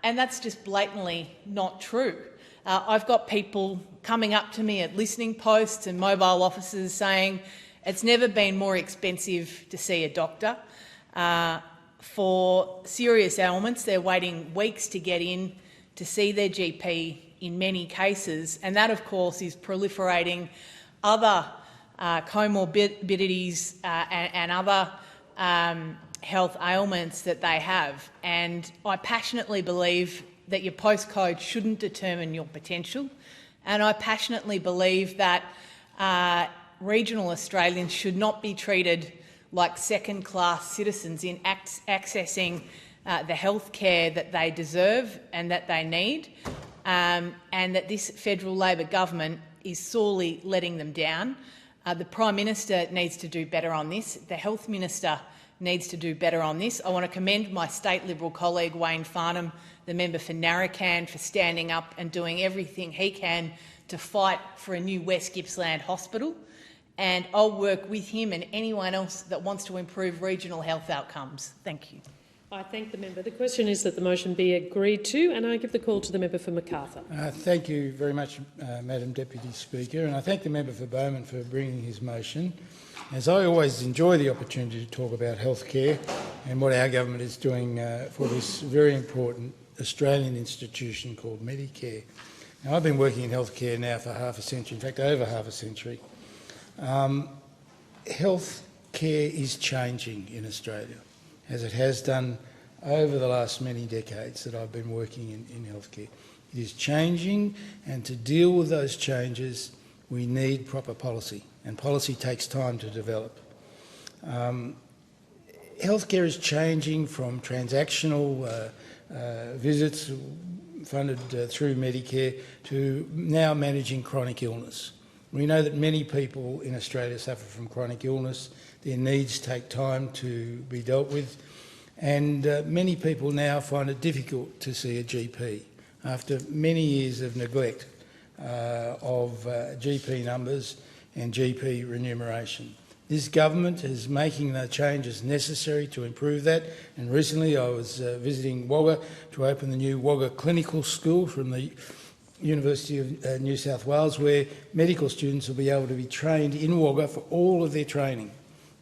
S1: And that's just blatantly not true. I've got people coming up to me at listening posts and mobile offices saying it's never been more expensive to see a doctor. For serious ailments, they're waiting weeks to get in to see their GP in many cases, and that, of course, is proliferating other comorbidities and other health ailments that they have. And I passionately believe that your postcode shouldn't determine your potential, and I passionately believe that regional Australians should not be treated like second-class citizens in accessing the health care that they deserve and that they need, and that this federal Labor government is sorely letting them down. The Prime Minister needs to do better on this. The Health Minister needs to do better on this. I want to commend my state Liberal colleague Wayne Farnham, the member for Narracan, for standing up and doing everything he can to fight for a new West Gippsland Hospital. And I'll work with him and anyone else that wants to improve regional health outcomes. Thank you.
S2: I thank the member. The question is that the motion be agreed to, and I give the call to the member for Macarthur.
S12: Thank you very much, Madam Deputy Speaker, and I thank the member for Bowman for bringing his motion. As I always enjoy the opportunity to talk about healthcare and what our government is doing for this very important Australian institution called Medicare. Now, I've been working in healthcare now for half a century, in fact over half a century. Healthcare is changing in Australia, as it has done over the last many decades that I've been working in healthcare. It is changing, and to deal with those changes, we need proper policy, and policy takes time to develop. Healthcare is changing from transactional visits funded through Medicare to now managing chronic illness. We know that many people in Australia suffer from chronic illness. Their needs take time to be dealt with, and many people now find it difficult to see a GP after many years of neglect of GP numbers and GP remuneration. This government is making the changes necessary to improve that, and recently I was visiting Wagga to open the new Wagga Clinical School from the University of New South Wales, where medical students will be able to be trained in Wagga for all of their training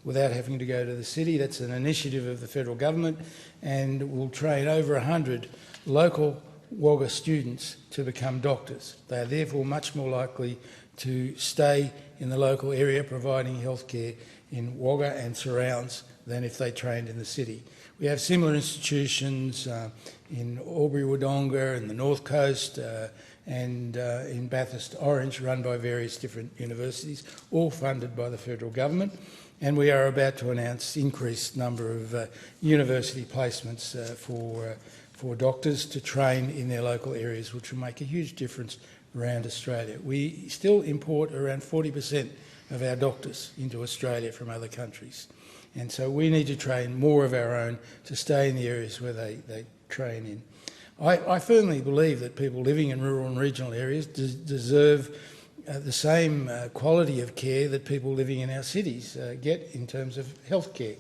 S12: without having to go to the city. That's an initiative of the federal government, and will train over 100 local Wagga students to become doctors. They are therefore much more likely to stay in the local area providing healthcare in Wagga and surrounds than if they trained in the city. We have similar institutions in Albury Wodonga and the North Coast, and in Bathurst Orange, run by various different universities, all funded by the federal government. And we are about to announce increased number of university placements for doctors to train in their local areas, which will make a huge difference around Australia. We still import around 40% of our doctors into Australia from other countries. And so we need to train more of our own to stay in the areas where they train in. I firmly believe that people living in rural and regional areas deserve the same quality of care that people living in our cities get in terms of health care.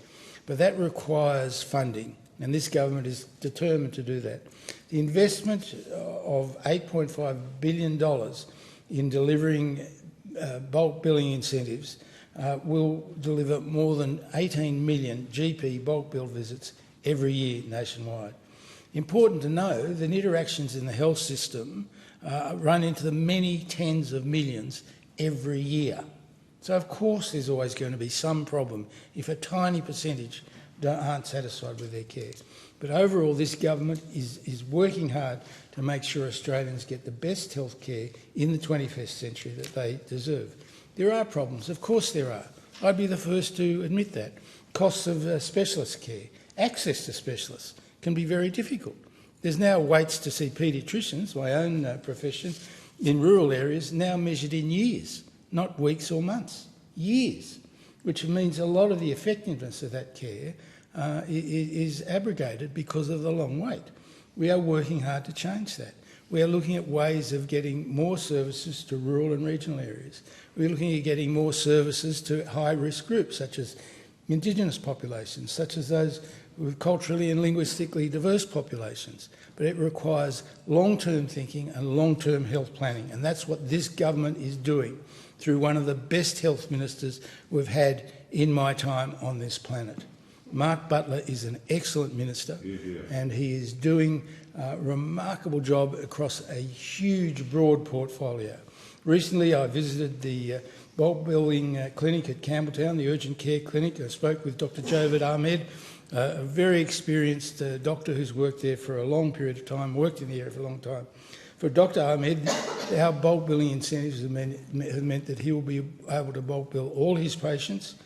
S12: But that requires funding, and this government is determined to do that. The investment of $8.5 billion in delivering bulk billing incentives will deliver more than 18 million GP bulk bill visits every year nationwide. Important to know that interactions in the health system run into the many tens of millions every year. So of course there's always going to be some problem if a tiny percentage aren't satisfied with their care. But overall this government is working hard to make sure Australians get the best health care in the 21st century that they deserve. There are problems, of course there are. I'd be the first to admit that. Costs of specialist care, access to specialists can be very difficult. There's now waits to see paediatricians, my own profession, in rural areas now measured in years, not weeks or months, years, which means a lot of the effectiveness of that care is abrogated because of the long wait. We are working hard to change that. We are looking at ways of getting more services to rural and regional areas. We're looking at getting more services to high-risk groups, such as Indigenous populations, such as those with culturally and linguistically diverse populations. But it requires long-term thinking and long-term health planning, and that's what this government is doing through one of the best health ministers we've had in my time on this planet. Mark Butler is an excellent minister, and he is doing a remarkable job across a huge, broad portfolio. Recently, I visited the bulk billing clinic at Campbelltown, the urgent care clinic. I spoke with Dr. Javed Ahmed, a very experienced doctor who's worked there for a long period of time, worked in the area for a long time. For Dr. Ahmed, our bulk billing incentives have meant that he will be able to bulk bill all his patients.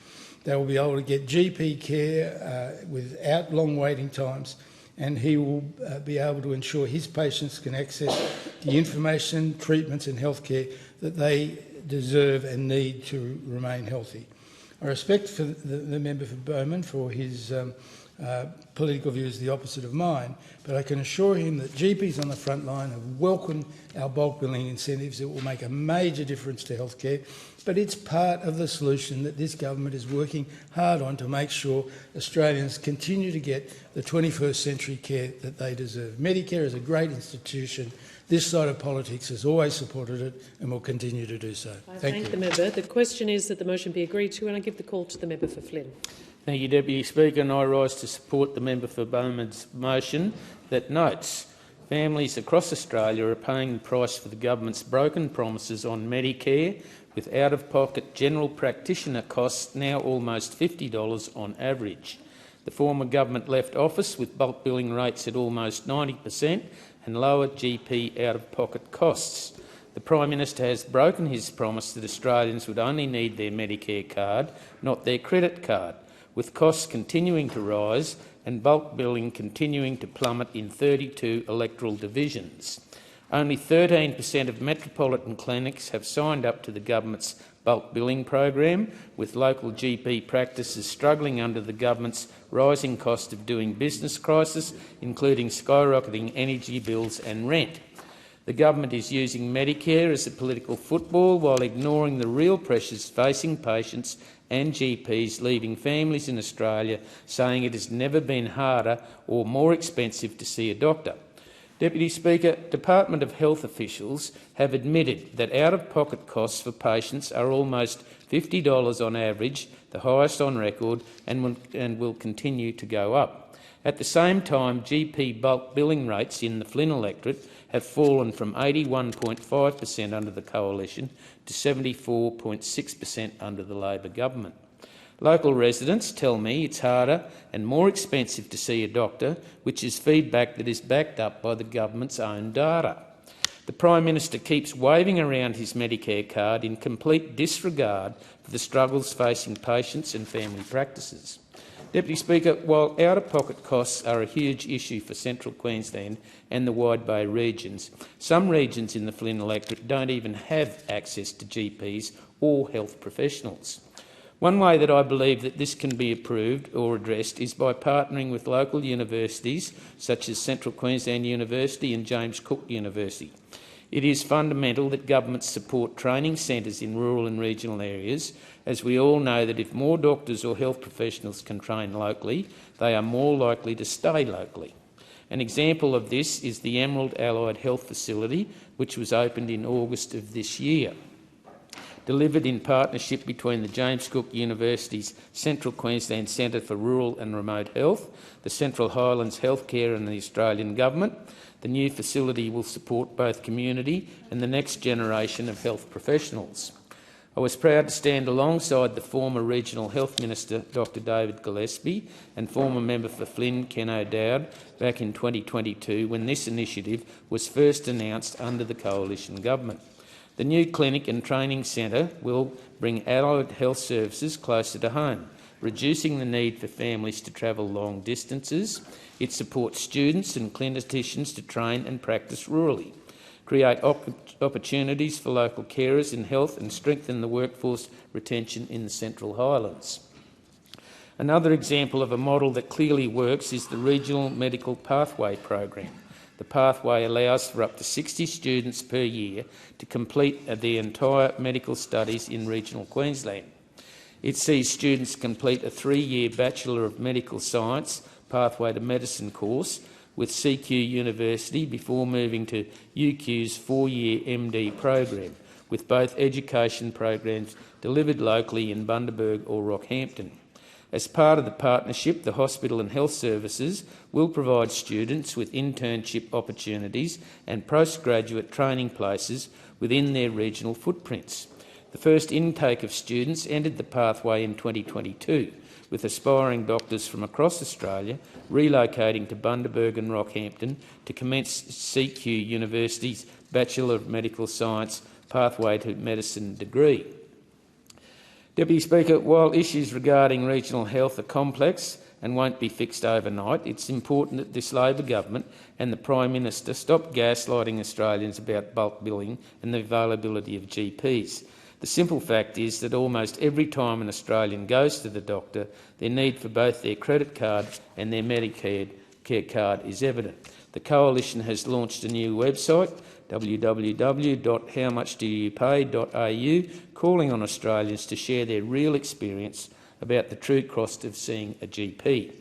S12: They will be able to get GP care without long waiting times, and he will be able to ensure his patients can access the information, treatments and healthcare that they deserve and need to remain healthy. I respect for the member for Bowman for his political views the opposite of mine, but I can assure him that GPs on the front line have welcomed our bulk billing incentives. It will make a major difference to healthcare, but it's part of the solution that this government is working hard on to make sure Australians continue to get the 21st century care that they deserve. Medicare is a great institution. This side of politics has always supported it and will continue to do so.
S2: Thank you. The member. The question is that the motion be agreed to, and I give the call to the member for Flynn.
S20: Thank you, Deputy Speaker, and I rise to support the member for Bowman's motion that notes families across Australia are paying the price for the government's broken promises on Medicare, with out-of-pocket general practitioner costs now almost $50 on average. The former government left office with bulk billing rates at almost 90% and lower GP out-of-pocket costs. The Prime Minister has broken his promise that Australians would only need their Medicare card, not their credit card, with costs continuing to rise and bulk billing continuing to plummet in 32 electoral divisions. Only 13% of metropolitan clinics have signed up to the government's bulk billing program, with local GP practices struggling under the government's rising cost of doing business crisis, including skyrocketing energy bills and rent. The government is using Medicare as a political football while ignoring the real pressures facing patients and GPs, leaving families in Australia saying it has never been harder or more expensive to see a doctor. Deputy Speaker, Department of Health officials have admitted that out-of-pocket costs for patients are almost $50 on average, the highest on record, and will continue to go up. At the same time, GP bulk billing rates in the Flynn electorate have fallen from 81.5% under the Coalition to 74.6% under the Labor government. Local residents tell me it's harder and more expensive to see a doctor, which is feedback that is backed up by the government's own data. The Prime Minister keeps waving around his Medicare card in complete disregard for the struggles facing patients and family practices. Deputy Speaker, while out-of-pocket costs are a huge issue for Central Queensland and the Wide Bay regions, some regions in the Flynn electorate don't even have access to GPs or health professionals. One way that I believe that this can be improved or addressed is by partnering with local universities such as Central Queensland University and James Cook University. It is fundamental that governments support training centres in rural and regional areas, as we all know that if more doctors or health professionals can train locally, they are more likely to stay locally. An example of this is the Emerald Allied Health Facility, which was opened in August of this year. Delivered in partnership between the James Cook University's Central Queensland Centre for Rural and Remote Health, the Central Highlands Healthcare and the Australian Government, the new facility will support both community and the next generation of health professionals. I was proud to stand alongside the former Regional Health Minister, Dr David Gillespie, and former member for Flynn, Ken O'Dowd, back in 2022 when this initiative was first announced under the Coalition Government. The new clinic and training centre will bring allied health services closer to home, reducing the need for families to travel long distances. It supports students and clinicians to train and practice rurally, create opportunities for local carers in health and strengthen the workforce retention in the Central Highlands. Another example of a model that clearly works is the Regional Medical Pathway Program. The pathway allows for up to 60 students per year to complete the entire medical studies in regional Queensland. It sees students complete a 3-year Bachelor of Medical Science Pathway to Medicine course with CQ University before moving to UQ's 4-year MD program, with both education programs delivered locally in Bundaberg or Rockhampton. As part of the partnership, the hospital and health services will provide students with internship opportunities and postgraduate training places within their regional footprints. The first intake of students entered the pathway in 2022, with aspiring doctors from across Australia relocating to Bundaberg and Rockhampton to commence CQ University's Bachelor of Medical Science Pathway to Medicine degree. Deputy Speaker, while issues regarding regional health are complex and won't be fixed overnight, it's important that this Labor government and the Prime Minister stop gaslighting Australians about bulk billing and the availability of GPs. The simple fact is that almost every time an Australian goes to the doctor, their need for both their credit card and their Medicare card is evident. The Coalition has launched a new website, www.howmuchdouyoupay.au, calling on Australians to share their real experience about the true cost of seeing a GP.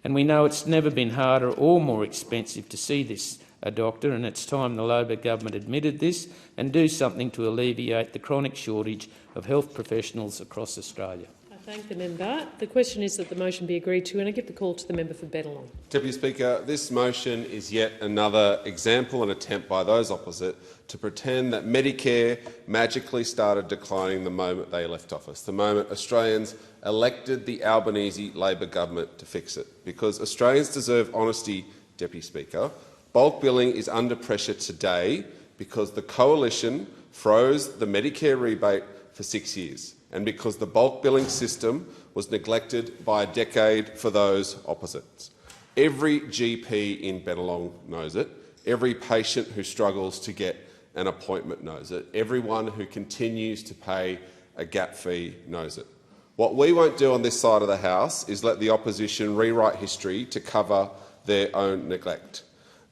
S20: And we know it's never been harder or more expensive to see a doctor, and it's time the Labor government admitted this and do something to alleviate the chronic shortage of health professionals across Australia.
S2: I thank the member. The question is that the motion be agreed to, and I give the call to the member for Bennelong.
S4: Deputy Speaker, this motion is yet another example and attempt by those opposite to pretend that Medicare magically started declining the moment they left office, the moment Australians elected the Albanese Labor government to fix it. Because Australians deserve honesty, Deputy Speaker. Bulk billing is under pressure today because the Coalition froze the Medicare rebate for 6 years and because the bulk billing system was neglected by a decade for those opposites. Every GP in Bennelong knows it. Every patient who struggles to get an appointment knows it. Everyone who continues to pay a gap fee knows it. What we won't do on this side of the House is let the opposition rewrite history to cover their own neglect.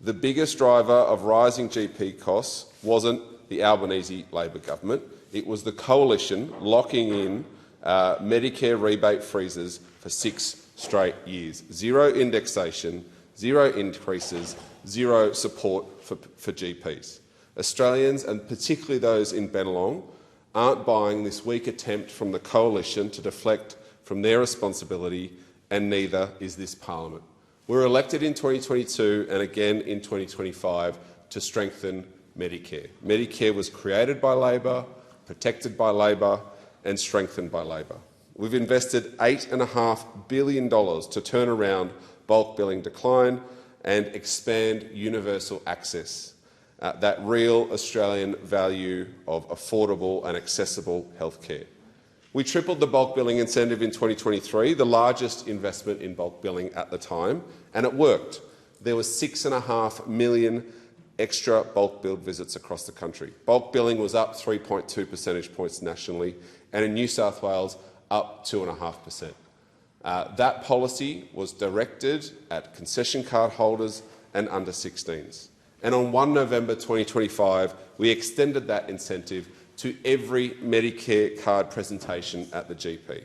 S4: The biggest driver of rising GP costs wasn't the Albanese Labor government. It was the Coalition locking in Medicare rebate freezes for 6 straight years. Zero indexation, zero increases, zero support for GPs. Australians, and particularly those in Bennelong, aren't buying this weak attempt from the Coalition to deflect from their responsibility, and neither is this parliament. We were elected in 2022 and again in 2025 to strengthen Medicare. Medicare was created by Labor, protected by Labor and strengthened by Labor. We've invested $8.5 billion to turn around bulk billing decline and expand universal access. that real Australian value of affordable and accessible health care. We tripled the bulk billing incentive in 2023, the largest investment in bulk billing at the time, and it worked. There were 6.5 million extra bulk billed visits across the country. Bulk billing was up 3.2 percentage points nationally, and in New South Wales, up 2.5%. That policy was directed at concession card holders and under 16s. And on 1 November 2025, we extended that incentive to every Medicare card presentation at the GP.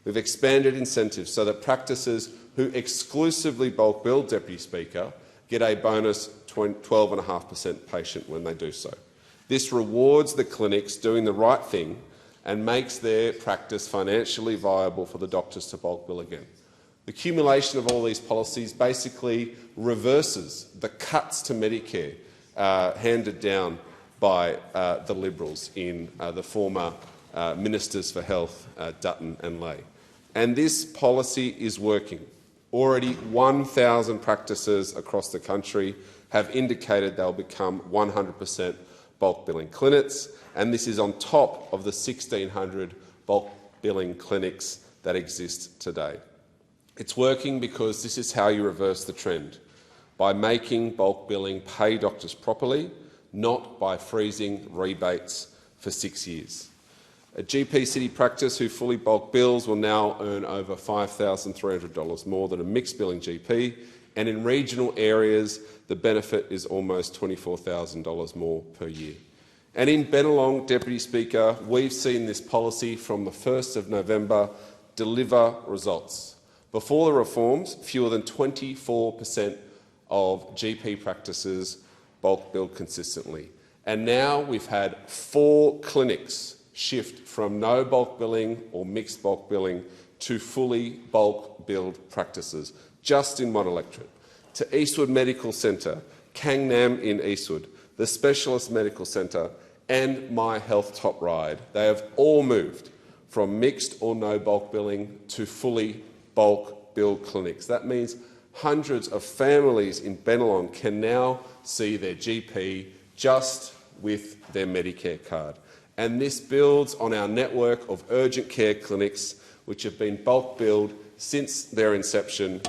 S4: We've expanded incentives so that practices who exclusively bulk bill, Deputy Speaker, get a bonus 12.5% patient when they do so. This rewards the clinics doing the right thing and makes their practice financially viable for the doctors to bulk bill again. The accumulation of all these policies basically reverses the cuts to Medicare handed down by the Liberals in the former Ministers for Health, Dutton and Ley. And this policy is working. Already 1,000 practices across the country have indicated they'll become 100% bulk billing clinics, and this is on top of the 1,600 bulk billing clinics that exist today. It's working because this is how you reverse the trend, by making bulk billing pay doctors properly, not by freezing rebates for 6 years. A GP city practice who fully bulk bills will now earn over $5,300 more than a mixed billing GP, and in regional areas the benefit is almost $24,000 more per year. And in Bennelong, Deputy Speaker, we've seen this policy from the 1st of November deliver results. Before the reforms, fewer than 24% of GP practices bulk billed consistently. And now we've had 4 clinics shift from no bulk billing or mixed bulk billing to fully bulk billed practices, just in one electorate. To Eastwood Medical Centre, Kangnam in Eastwood, the Specialist Medical Centre and My Health Top Ride. They have all moved from mixed or no bulk billing to fully bulk billed clinics. That means hundreds of families in Bennelong can now see their GP just with their Medicare card. And this builds on our network of urgent care clinics, which have been bulk billed since their inception.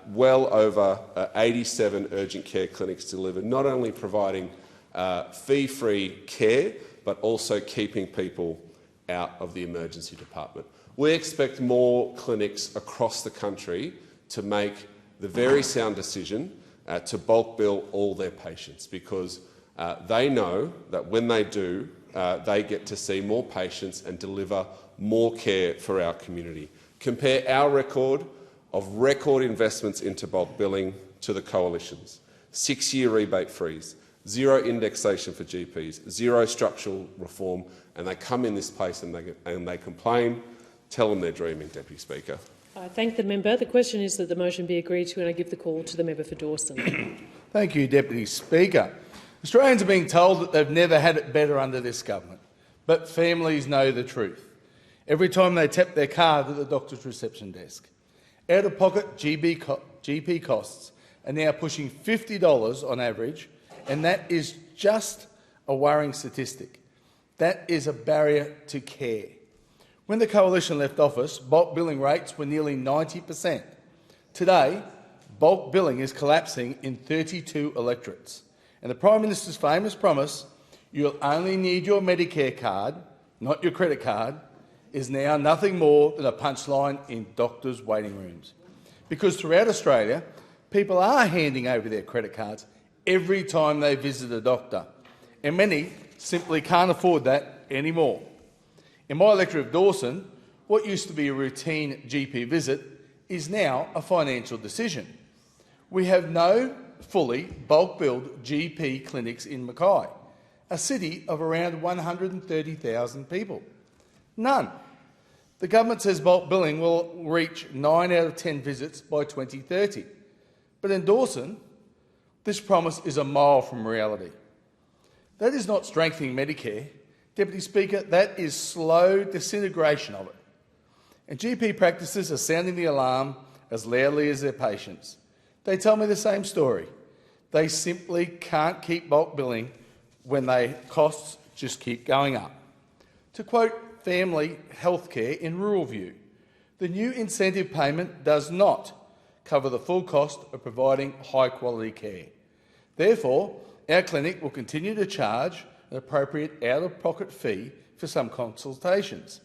S4: Well over 87 urgent care clinics delivered, not only providing fee-free care, but also keeping people out of the emergency department. We expect more clinics across the country to make the very sound decision to bulk bill all their patients, because they know that when they do, they get to see more patients and deliver more care for our community. Compare our record of record investments into bulk billing to the Coalition's. 6-year rebate freeze, 0 indexation for GPs, 0 structural reform, and they come in this place and they complain. Tell them they're dreaming, Deputy Speaker.
S2: I thank the member. The question is that the motion be agreed to, and I give the call to the member for Dawson.
S15: Thank you, Deputy Speaker. Australians are being told that they've never had it better under this government, but families know the truth every time they tap their card at the doctor's reception desk. Out-of-pocket GP costs are now pushing $50 on average, and that is just a worrying statistic. That is a barrier to care. When the Coalition left office, bulk billing rates were nearly 90%. Today, bulk billing is collapsing in 32 electorates. And the Prime Minister's famous promise, you'll only need your Medicare card, not your credit card, is now nothing more than a punchline in doctors' waiting rooms. Because throughout Australia, people are handing over their credit cards every time they visit a doctor, and many simply can't afford that anymore. In my electorate of Dawson, what used to be a routine GP visit is now a financial decision. We have no fully bulk-billed GP clinics in Mackay, a city of around 130,000 people. None. The government says bulk billing will reach 9 out of 10 visits by 2030. But in Dawson, this promise is a mile from reality. That is not strengthening Medicare. Deputy Speaker, that is slow disintegration of it. And GP practices are sounding the alarm as loudly as their patients. They tell me the same story. They simply can't keep bulk billing when costs just keep going up. To quote Family Healthcare in Rural View, the new incentive payment does not cover the full cost of providing high-quality care. Therefore, our clinic will continue to charge an appropriate out-of-pocket fee for some consultations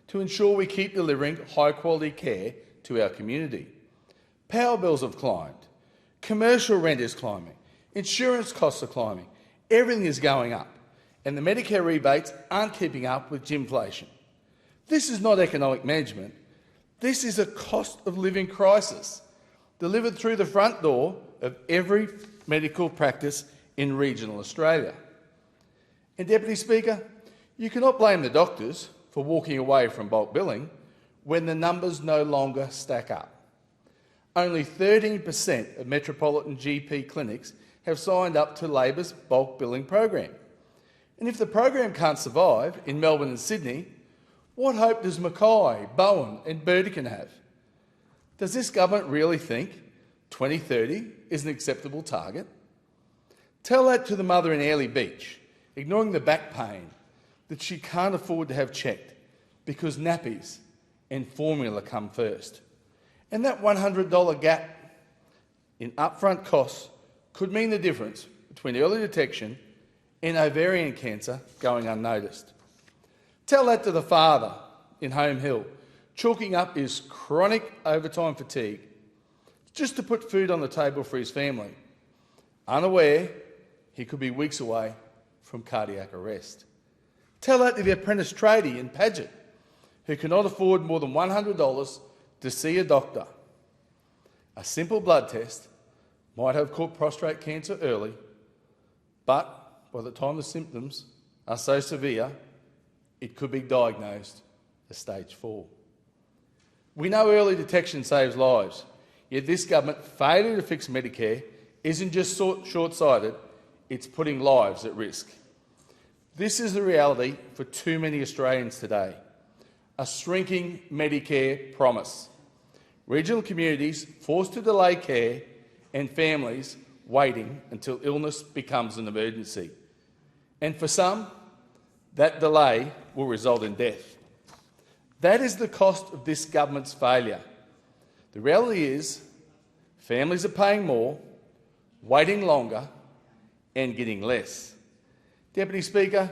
S15: to ensure we keep delivering high-quality care to our community. Power bills have climbed, commercial rent is climbing, insurance costs are climbing, everything is going up, and the Medicare rebates aren't keeping up with inflation. This is not economic management. This is a cost of living crisis delivered through the front door of every medical practice in regional Australia. And, Deputy Speaker, you cannot blame the doctors for walking away from bulk billing when the numbers no longer stack up. Only 13% of metropolitan GP clinics have signed up to Labor's bulk billing program. And if the program can't survive in Melbourne and Sydney, what hope does Mackay, Bowen and Burdekin have? Does this government really think 2030 is an acceptable target? Tell that to the mother in Airlie Beach, ignoring the back pain that she can't afford to have checked because nappies and formula come first. And that $100 gap in upfront costs could mean the difference between early detection and ovarian cancer going unnoticed. Tell that to the father in Home Hill, chalking up his chronic overtime fatigue just to put food on the table for his family, unaware he could be weeks away from cardiac arrest. Tell that to the apprentice tradie in Paget, who cannot afford more than $100 to see a doctor. A simple blood test might have caught prostate cancer early, but by the time the symptoms are so severe, it could be diagnosed as stage 4. We know early detection saves lives, yet this government failure to fix Medicare isn't just short-sighted, it's putting lives at risk. This is the reality for too many Australians today. A shrinking Medicare promise. Regional communities forced to delay care and families waiting until illness becomes an emergency. And for some, that delay will result in death. That is the cost of this government's failure. The reality is families are paying more, waiting longer and getting less. Deputy Speaker,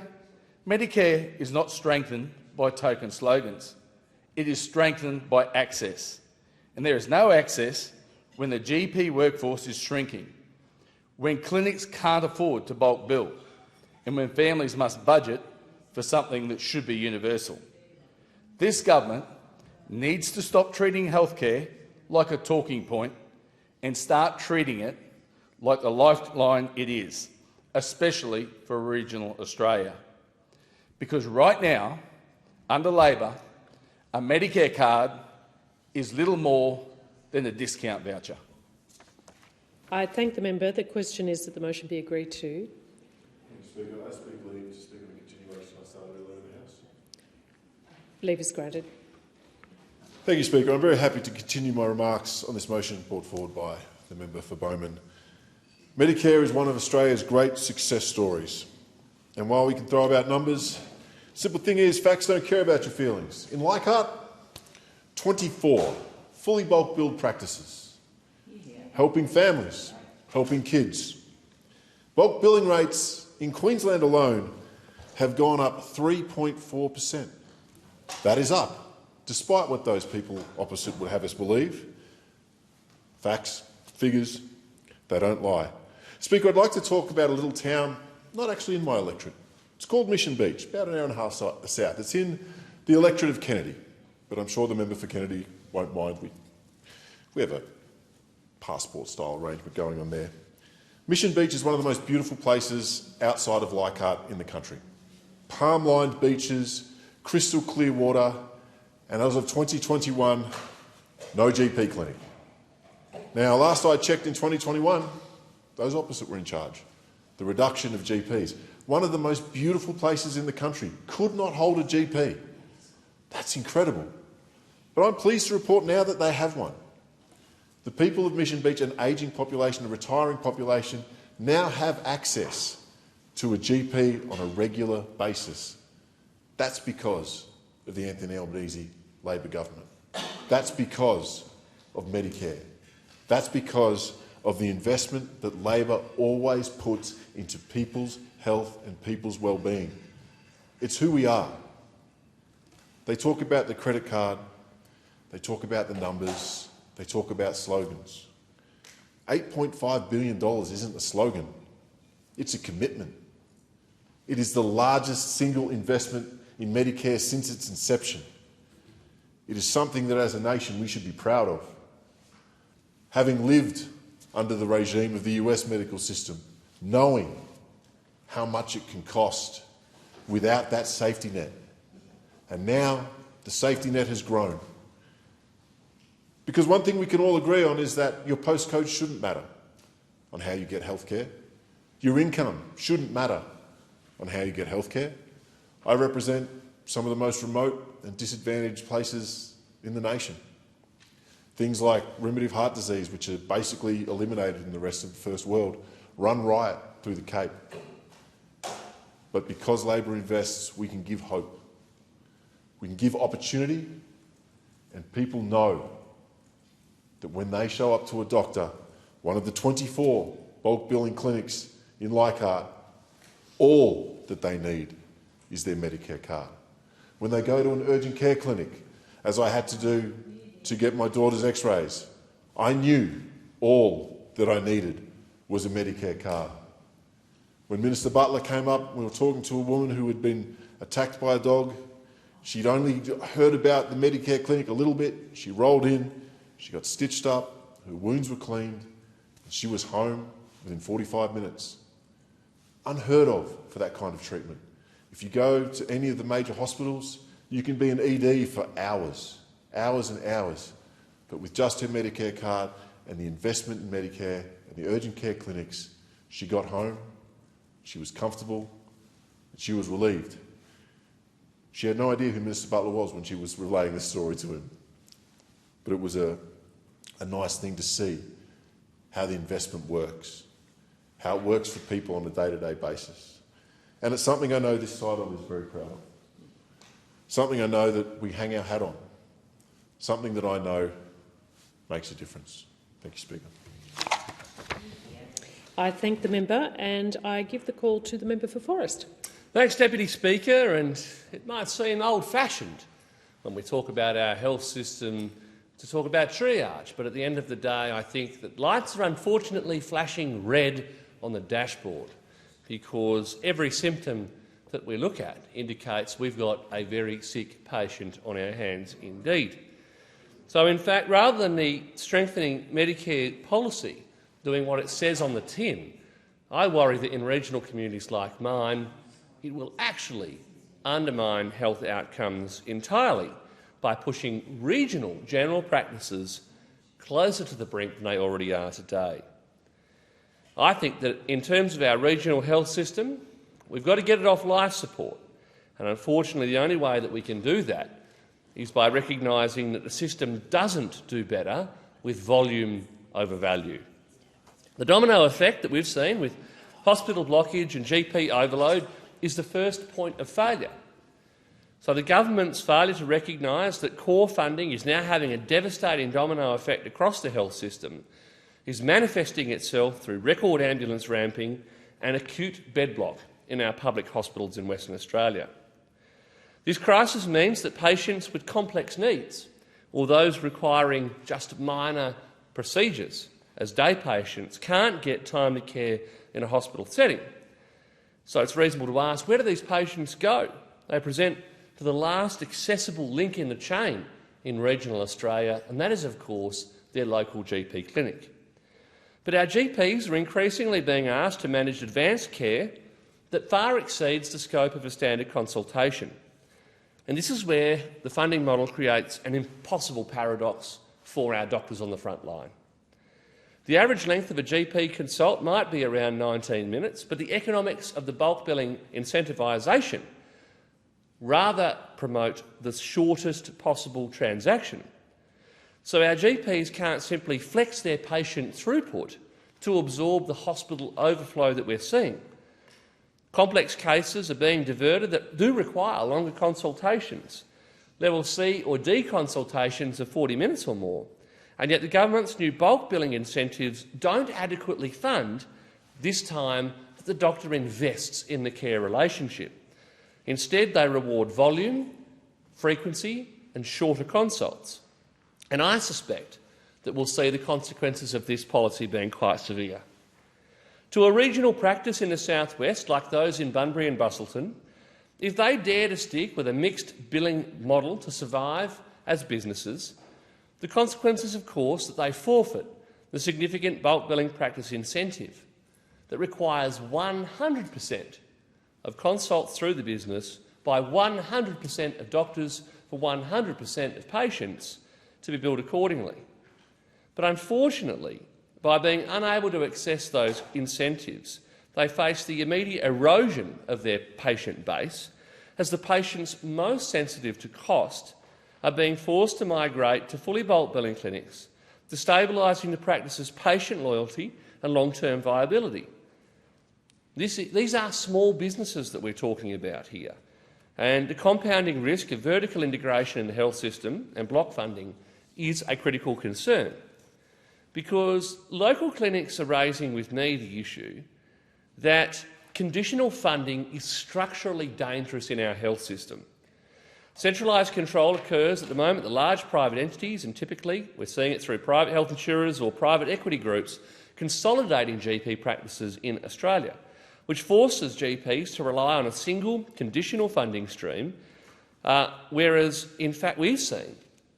S15: Medicare is not strengthened by token slogans. It is strengthened by access. And there is no access when the GP workforce is shrinking, when clinics can't afford to bulk bill, and when families must budget for something that should be universal. This government needs to stop treating healthcare like a talking point and start treating it like the lifeline it is, especially for regional Australia. Because right now, under Labor, a Medicare card is little more than a discount voucher.
S2: I thank the member. The question is that the motion be agreed to.
S8: Speaker, I speak leave to speak on the continuation I started earlier in the House.
S2: Leave is granted.
S8: Thank you, Speaker. I'm very happy to continue my remarks on this motion brought forward by the member for Bowman. Medicare is one of Australia's great success stories. And while we can throw about numbers, the simple thing is facts don't care about your feelings. In Leichhardt, 24 fully bulk billed practices, helping families, helping kids. Bulk billing rates in Queensland alone have gone up 3.4%. That is up, despite what those people opposite would have us believe. Facts, figures, they don't lie. Speaker, I'd like to talk about a little town, not actually in my electorate. It's called Mission Beach, about an hour and a half south. It's in the electorate of Kennedy, but I'm sure the member for Kennedy won't mind. We have a passport-style arrangement going on there. Mission Beach is one of the most beautiful places outside of Leichhardt in the country. Palm-lined beaches, crystal clear water, and as of 2021, no GP clinic. Now, last I checked in 2021, those opposite were in charge. The reduction of GPs. One of the most beautiful places in the country could not hold a GP. That's incredible. But I'm pleased to report now that they have one. The people of Mission Beach, an ageing population, a retiring population, now have access to a GP on a regular basis. That's because of the Anthony Albanese Labor government. That's because of Medicare. That's because of the investment that Labor always puts into people's health and people's well-being. It's who we are. They talk about the credit card, they talk about the numbers, they talk about slogans. $8.5 billion isn't a slogan, it's a commitment. It is the largest single investment in Medicare since its inception. It is something that as a nation we should be proud of. Having lived under the regime of the US medical system, knowing how much it can cost without that safety net. And now the safety net has grown. Because one thing we can all agree on is that your postcode shouldn't matter on how you get health care. Your income shouldn't matter on how you get health care. I represent some of the most remote and disadvantaged places in the nation. Things like rheumatoid heart disease, which are basically eliminated in the rest of the first world, run riot through the Cape. But because Labor invests, we can give hope. We can give opportunity, and people know that when they show up to a doctor, one of the 24 bulk billing clinics in Leichhardt, all that they need is their Medicare card. When they go to an urgent care clinic, as I had to do to get my daughter's x-rays, I knew all that I needed was a Medicare card. When Minister Butler came up, we were talking to a woman who had been attacked by a dog. She'd only heard about the Medicare clinic a little bit. She rolled in, she got stitched up, her wounds were cleaned, and she was home within 45 minutes. Unheard of for that kind of treatment. If you go to any of the major hospitals, you can be in ED for hours and hours. But with just her Medicare card and the investment in Medicare and the urgent care clinics, she got home, she was comfortable, and she was relieved. She had no idea who Minister Butler was when she was relaying this story to him. But it was a nice thing to see how the investment works, how it works for people on a day-to-day basis. And it's something I know this side of is very proud of. Something I know that we hang our hat on. Something that I know makes a difference. Thank you, Speaker.
S2: I thank the member and I give the call to the member for Forrest.
S14: Thanks, Deputy Speaker. And it might seem old-fashioned when we talk about our health system to talk about triage, but at the end of the day I think that lights are unfortunately flashing red on the dashboard because every symptom that we look at indicates we've got a very sick patient on our hands indeed. So in fact, rather than the strengthening Medicare policy doing what it says on the tin, I worry that in regional communities like mine it will actually undermine health outcomes entirely by pushing regional general practices closer to the brink than they already are today. I think that in terms of our regional health system, we've got to get it off life support. And unfortunately, the only way that we can do that is by recognising that the system doesn't do better with volume over value. The domino effect that we've seen with hospital blockage and GP overload is the first point of failure. So the government's failure to recognise that core funding is now having a devastating domino effect across the health system is manifesting itself through record ambulance ramping and acute bed block in our public hospitals in Western Australia. This crisis means that patients with complex needs, or those requiring just minor procedures as day patients, can't get timely care in a hospital setting. So it's reasonable to ask, where do these patients go? They present to the last accessible link in the chain in regional Australia, and that is, of course, their local GP clinic. But our GPs are increasingly being asked to manage advanced care that far exceeds the scope of a standard consultation. And this is where the funding model creates an impossible paradox for our doctors on the front line. The average length of a GP consult might be around 19 minutes, but the economics of the bulk billing incentivisation rather promote the shortest possible transaction. So our GPs can't simply flex their patient throughput to absorb the hospital overflow that we're seeing. Complex cases are being diverted that do require longer consultations, level C or D consultations of 40 minutes or more, and yet the government's new bulk billing incentives don't adequately fund this time that the doctor invests in the care relationship. Instead, they reward volume, frequency and shorter consults. And I suspect that we'll see the consequences of this policy being quite severe. To a regional practice in the southwest, like those in Bunbury and Busselton, if they dare to stick with a mixed billing model to survive as businesses, the consequence is, of course, that they forfeit the significant bulk billing practice incentive that requires 100% of consults through the business by 100% of doctors for 100% of patients to be billed accordingly. But unfortunately, by being unable to access those incentives, they face the immediate erosion of their patient base, as the patients most sensitive to cost are being forced to migrate to fully bulk billing clinics, destabilising the practice's patient loyalty and long-term viability. These are small businesses that we're talking about here, and the compounding risk of vertical integration in the health system and block funding is a critical concern, because local clinics are raising with me the issue that conditional funding is structurally dangerous in our health system. Centralised control occurs at the moment at large private entities, and typically we're seeing it through private health insurers or private equity groups consolidating GP practices in Australia, which forces GPs to rely on a single conditional funding stream, whereas in fact we've seen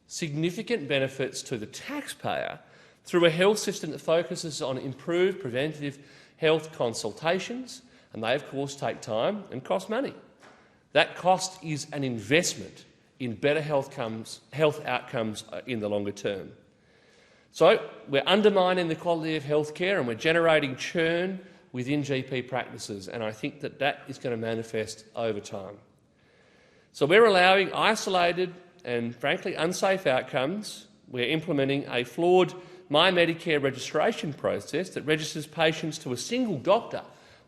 S14: significant benefits to the taxpayer through a health system that focuses on improved preventative health consultations, and they of course take time and cost money. That cost is an investment in better health outcomes in the longer term. So we're undermining the quality of healthcare and we're generating churn within GP practices, and I think that that is going to manifest over time. So we're allowing isolated and frankly unsafe outcomes. We're implementing a flawed My Medicare registration process that registers patients to a single doctor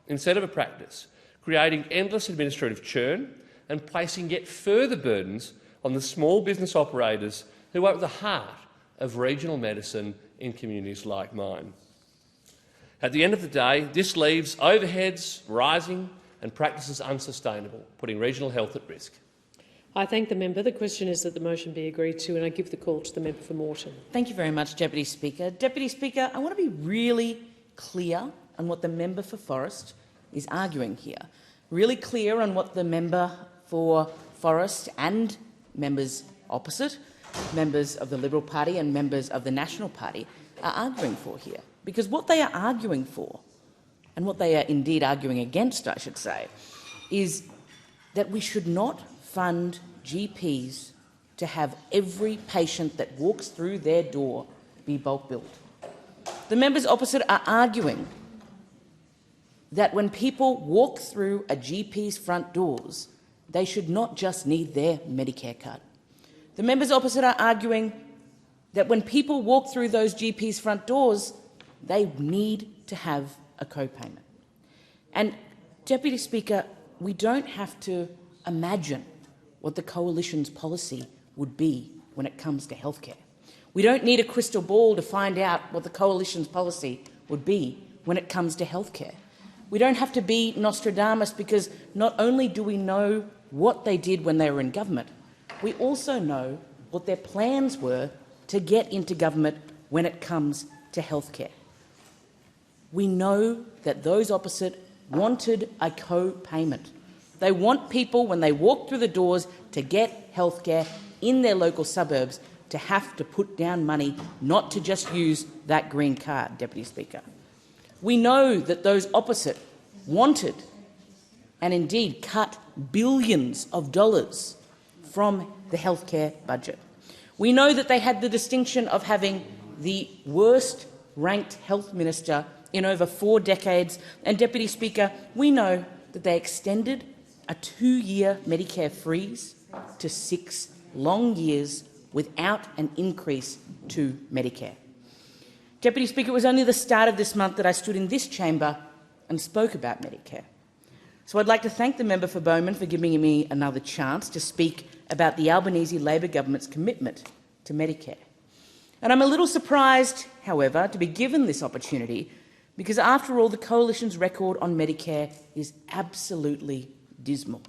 S14: instead of a practice, creating endless administrative churn and placing yet further burdens on the small business operators who are at the heart of regional medicine in communities like mine. At the end of the day, this leaves overheads rising and practices unsustainable, putting regional health at risk.
S2: I thank the member. The question is that the motion be agreed to, and I give the call to the member for Moreton.
S17: Thank you very much, Deputy Speaker. Deputy Speaker, I want to be really clear on what the member for Forrest is arguing here. Really clear on what the member for Forrest and members opposite, members of the Liberal Party and members of the National Party, are arguing for here. Because what they are arguing for, and what they are indeed arguing against, I should say, is that we should not fund GPs to have every patient that walks through their door be bulk billed. The members opposite are arguing that when people walk through a GP's front doors, they should not just need their Medicare card. The members opposite are arguing that when people walk through those GP's front doors, they need to have a co-payment. And, Deputy Speaker, we don't have to imagine what the Coalition's policy would be when it comes to healthcare. We don't need a crystal ball to find out what the Coalition's policy would be when it comes to healthcare. We don't have to be Nostradamus, because not only do we know what they did when they were in government, we also know what their plans were to get into government when it comes to healthcare. We know that those opposite wanted a co-payment. They want people, when they walk through the doors to get healthcare in their local suburbs, to have to put down money, not to just use that green card, Deputy Speaker. We know that those opposite wanted and indeed cut billions of dollars from the healthcare budget. We know that they had the distinction of having the worst-ranked health minister in over 4 decades. And, Deputy Speaker, we know that they extended a 2-year Medicare freeze to 6 long years without an increase to Medicare. Deputy Speaker, it was only the start of this month that I stood in this chamber and spoke about Medicare. So I'd like to thank the member for Bowman for giving me another chance to speak about the Albanese Labor government's commitment to Medicare. And I'm a little surprised, however, to be given this opportunity because, after all, the Coalition's record on Medicare is absolutely dismal.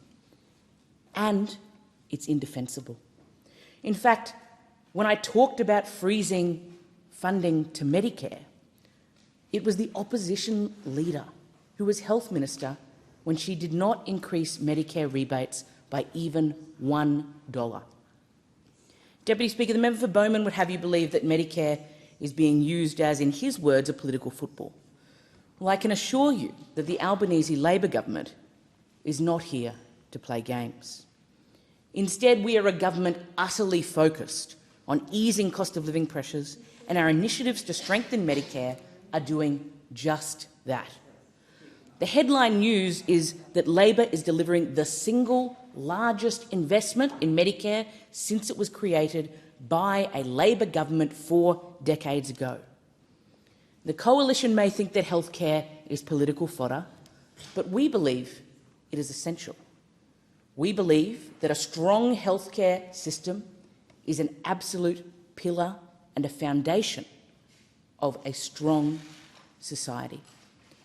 S17: And it's indefensible. In fact, when I talked about freezing funding to Medicare, it was the opposition leader who was Health Minister when she did not increase Medicare rebates by even $1. Deputy Speaker, the member for Bowman would have you believe that Medicare is being used as, in his words, a political football. Well, I can assure you that the Albanese Labor government is not here to play games. Instead, we are a government utterly focused on easing cost of living pressures, and our initiatives to strengthen Medicare are doing just that. The headline news is that Labor is delivering the single largest investment in Medicare since it was created by a Labor government 4 decades ago. The Coalition may think that healthcare is political fodder, but we believe it is essential. We believe that a strong healthcare system is an absolute pillar and a foundation of a strong society.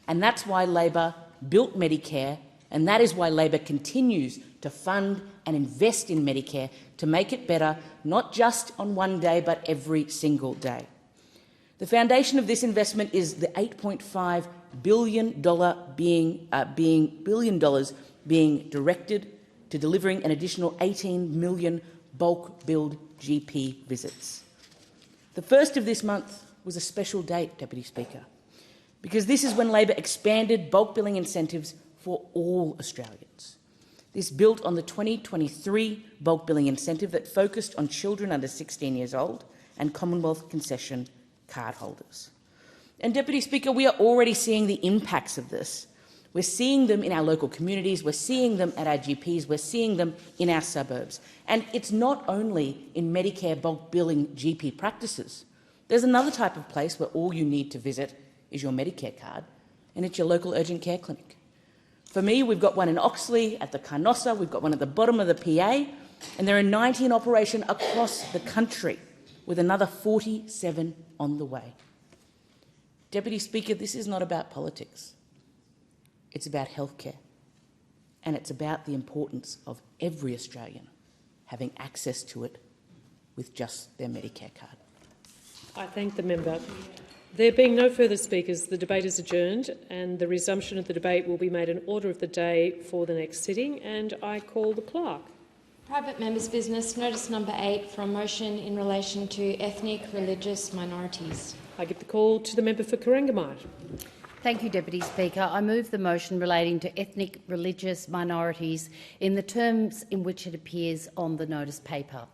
S17: And that's why Labor built Medicare, and that is why Labor continues to fund and invest in Medicare to make it better, not just on one day, but every single day. The foundation of this investment is the $8.5 billion being directed to delivering an additional 18 million bulk billed GP visits. The first of this month was a special date, Deputy Speaker, because this is when Labor expanded bulk billing incentives for all Australians. This built on the 2023 bulk billing incentive that focused on children under 16 years old and Commonwealth concession card holders. And, Deputy Speaker, we are already seeing the impacts of this. We're seeing them in our local communities, we're seeing them at our GPs, we're seeing them in our suburbs. And it's not only in Medicare bulk billing GP practices. There's another type of place where all you need to visit is your Medicare card, and it's your local urgent care clinic. For me, we've got one in Oxley at the Carnossa, we've got one at the bottom of the PA, and there are 90 in operation across the country, with another 47 on the way. Deputy Speaker, this is not about politics. It's about healthcare, and it's about the importance of every Australian having access to it with just their Medicare card.
S2: I thank the member. There being no further speakers, the debate is adjourned, and the resumption of the debate will be made an order of the day for the next sitting, and I call the clerk.
S16: Private members' business, notice number 8 for a motion in relation to ethnic religious minorities.
S2: I give the call to the member for Corangamite.
S21: Thank you, Deputy Speaker. I move the motion relating to ethnic religious minorities in the terms in which it appears on the notice paper.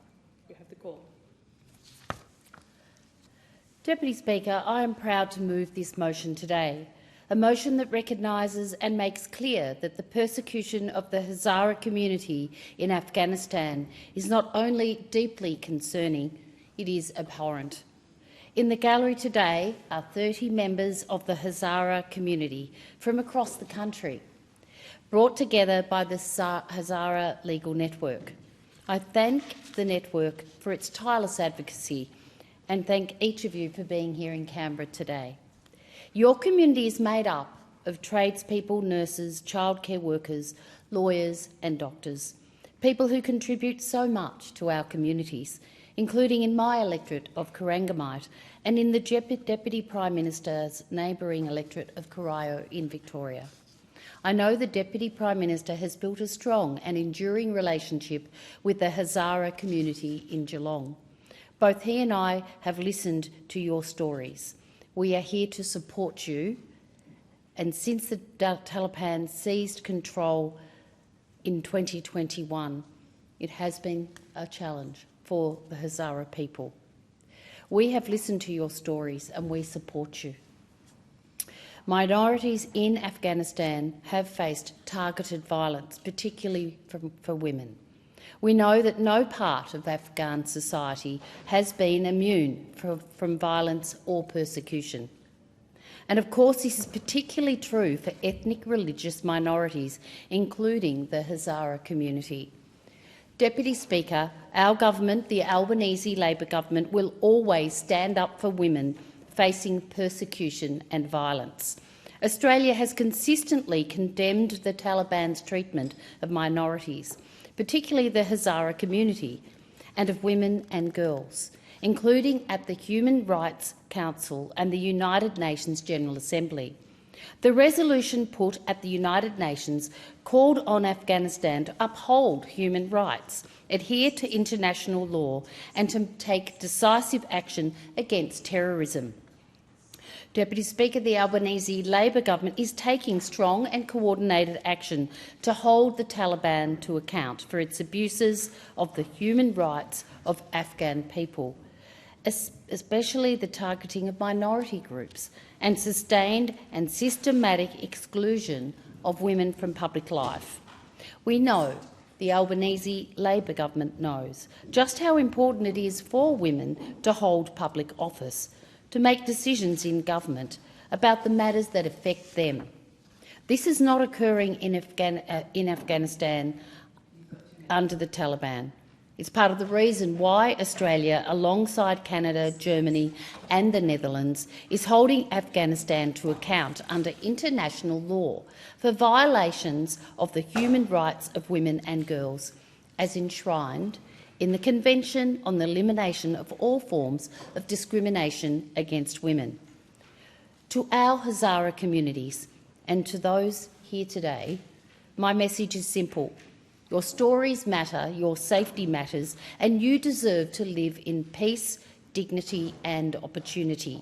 S2: You have the call.
S21: Deputy Speaker, I am proud to move this motion today, a motion that recognises and makes clear that the persecution of the Hazara community in Afghanistan is not only deeply concerning, it is abhorrent. In the gallery today are 30 members of the Hazara community from across the country, brought together by the Hazara Legal Network. I thank the network for its tireless advocacy and thank each of you for being here in Canberra today. Your community is made up of tradespeople, nurses, childcare workers, lawyers and doctors, people who contribute so much to our communities, including in my electorate of Corangamite and in the Deputy Prime Minister's neighbouring electorate of Corio in Victoria. I know the Deputy Prime Minister has built a strong and enduring relationship with the Hazara community in Geelong. Both he and I have listened to your stories. We are here to support you, and since the Taliban seized control in 2021, it has been a challenge for the Hazara people. We have listened to your stories and we support you. Minorities in Afghanistan have faced targeted violence, particularly for women. We know that no part of Afghan society has been immune from violence or persecution. And of course, this is particularly true for ethnic religious minorities, including the Hazara community. Deputy Speaker, our government, the Albanese Labor government, will always stand up for women facing persecution and violence. Australia has consistently condemned the Taliban's treatment of minorities, particularly the Hazara community, and of women and girls, including at the Human Rights Council and the United Nations General Assembly. The resolution put at the United Nations called on Afghanistan to uphold human rights, adhere to international law and to take decisive action against terrorism. Deputy Speaker, the Albanese Labor government is taking strong and coordinated action to hold the Taliban to account for its abuses of the human rights of Afghan people, especially the targeting of minority groups and sustained and systematic exclusion of women from public life. We know, the Albanese Labor government knows, just how important it is for women to hold public office, to make decisions in government about the matters that affect them. This is not occurring in Afghanistan under the Taliban. It's part of the reason why Australia, alongside Canada, Germany and the Netherlands, is holding Afghanistan to account under international law for violations of the human rights of women and girls, as enshrined in the Convention on the Elimination of All Forms of Discrimination Against Women. To our Hazara communities and to those here today, my message is simple. Your stories matter, your safety matters, and you deserve to live in peace, dignity and opportunity.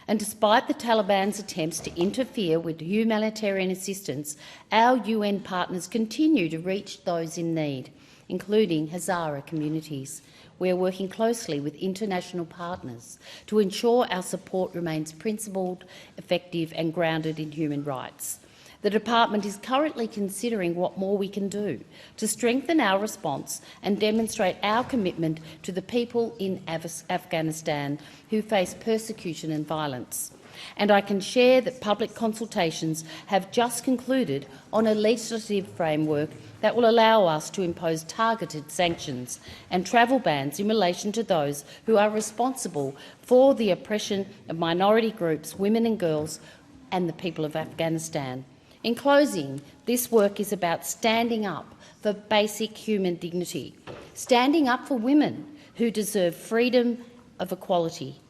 S21: And despite the Taliban's attempts to interfere with humanitarian assistance, our UN partners continue to reach those in need, including Hazara communities. We are working closely with international partners to ensure our support remains principled, effective and grounded in human rights. The Department is currently considering what more we can do to strengthen our response and demonstrate our commitment to the people in Afghanistan who face persecution and violence. And I can share that public consultations have just concluded on a legislative framework that will allow us to impose targeted sanctions and travel bans in relation to those who are responsible for the oppression of minority groups, women and girls, and the people of Afghanistan. In closing, this work is about standing up for basic human dignity, standing up for women who deserve freedom of equality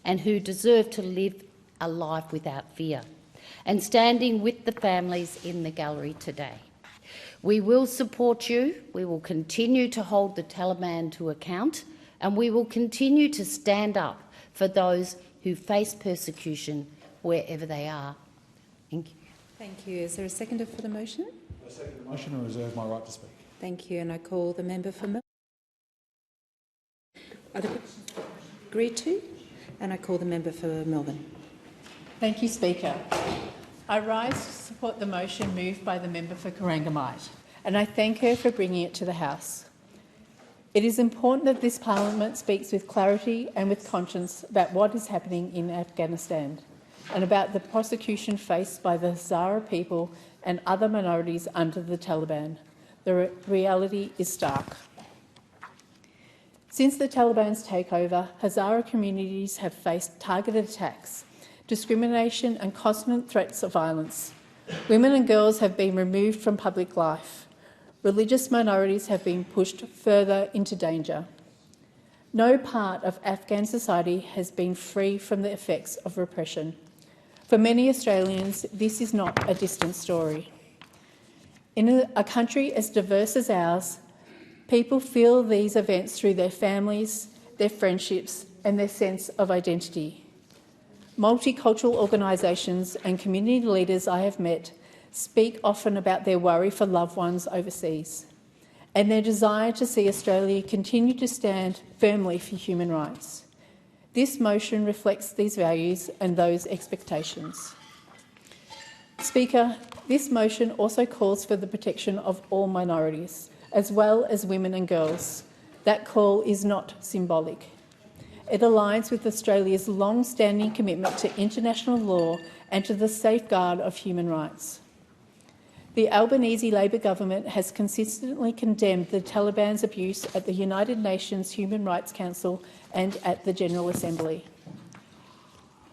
S21: and who deserve to live a life without fear, and standing with the families in the gallery today. We will support you, we will continue to hold the Taliban to account, and we will continue to stand up for those who face persecution wherever they are. Thank you.
S19: Thank you. Is there a seconder for the motion?
S22: I second the motion and reserve my right to speak.
S19: Thank you. And I call the member for Melbourne. Agreed to? And I call the member for Melbourne.
S23: Thank you, Speaker. I rise to support the motion moved by the member for Corangamite, and I thank her for bringing it to the House. It is important that this parliament speaks with clarity and with conscience about what is happening in Afghanistan and about the prosecution faced by the Hazara people and other minorities under the Taliban. The reality is stark. Since the Taliban's takeover, Hazara communities have faced targeted attacks, discrimination and constant threats of violence. Women and girls have been removed from public life. Religious minorities have been pushed further into danger. No part of Afghan society has been free from the effects of repression. For many Australians, this is not a distant story. In a country as diverse as ours, people feel these events through their families, their friendships and their sense of identity. Multicultural organisations and community leaders I have met speak often about their worry for loved ones overseas and their desire to see Australia continue to stand firmly for human rights. This motion reflects these values and those expectations. Speaker, this motion also calls for the protection of all minorities, as well as women and girls. That call is not symbolic. It aligns with Australia's long-standing commitment to international law and to the safeguard of human rights. The Albanese Labor government has consistently condemned the Taliban's abuse at the United Nations Human Rights Council and at the General Assembly.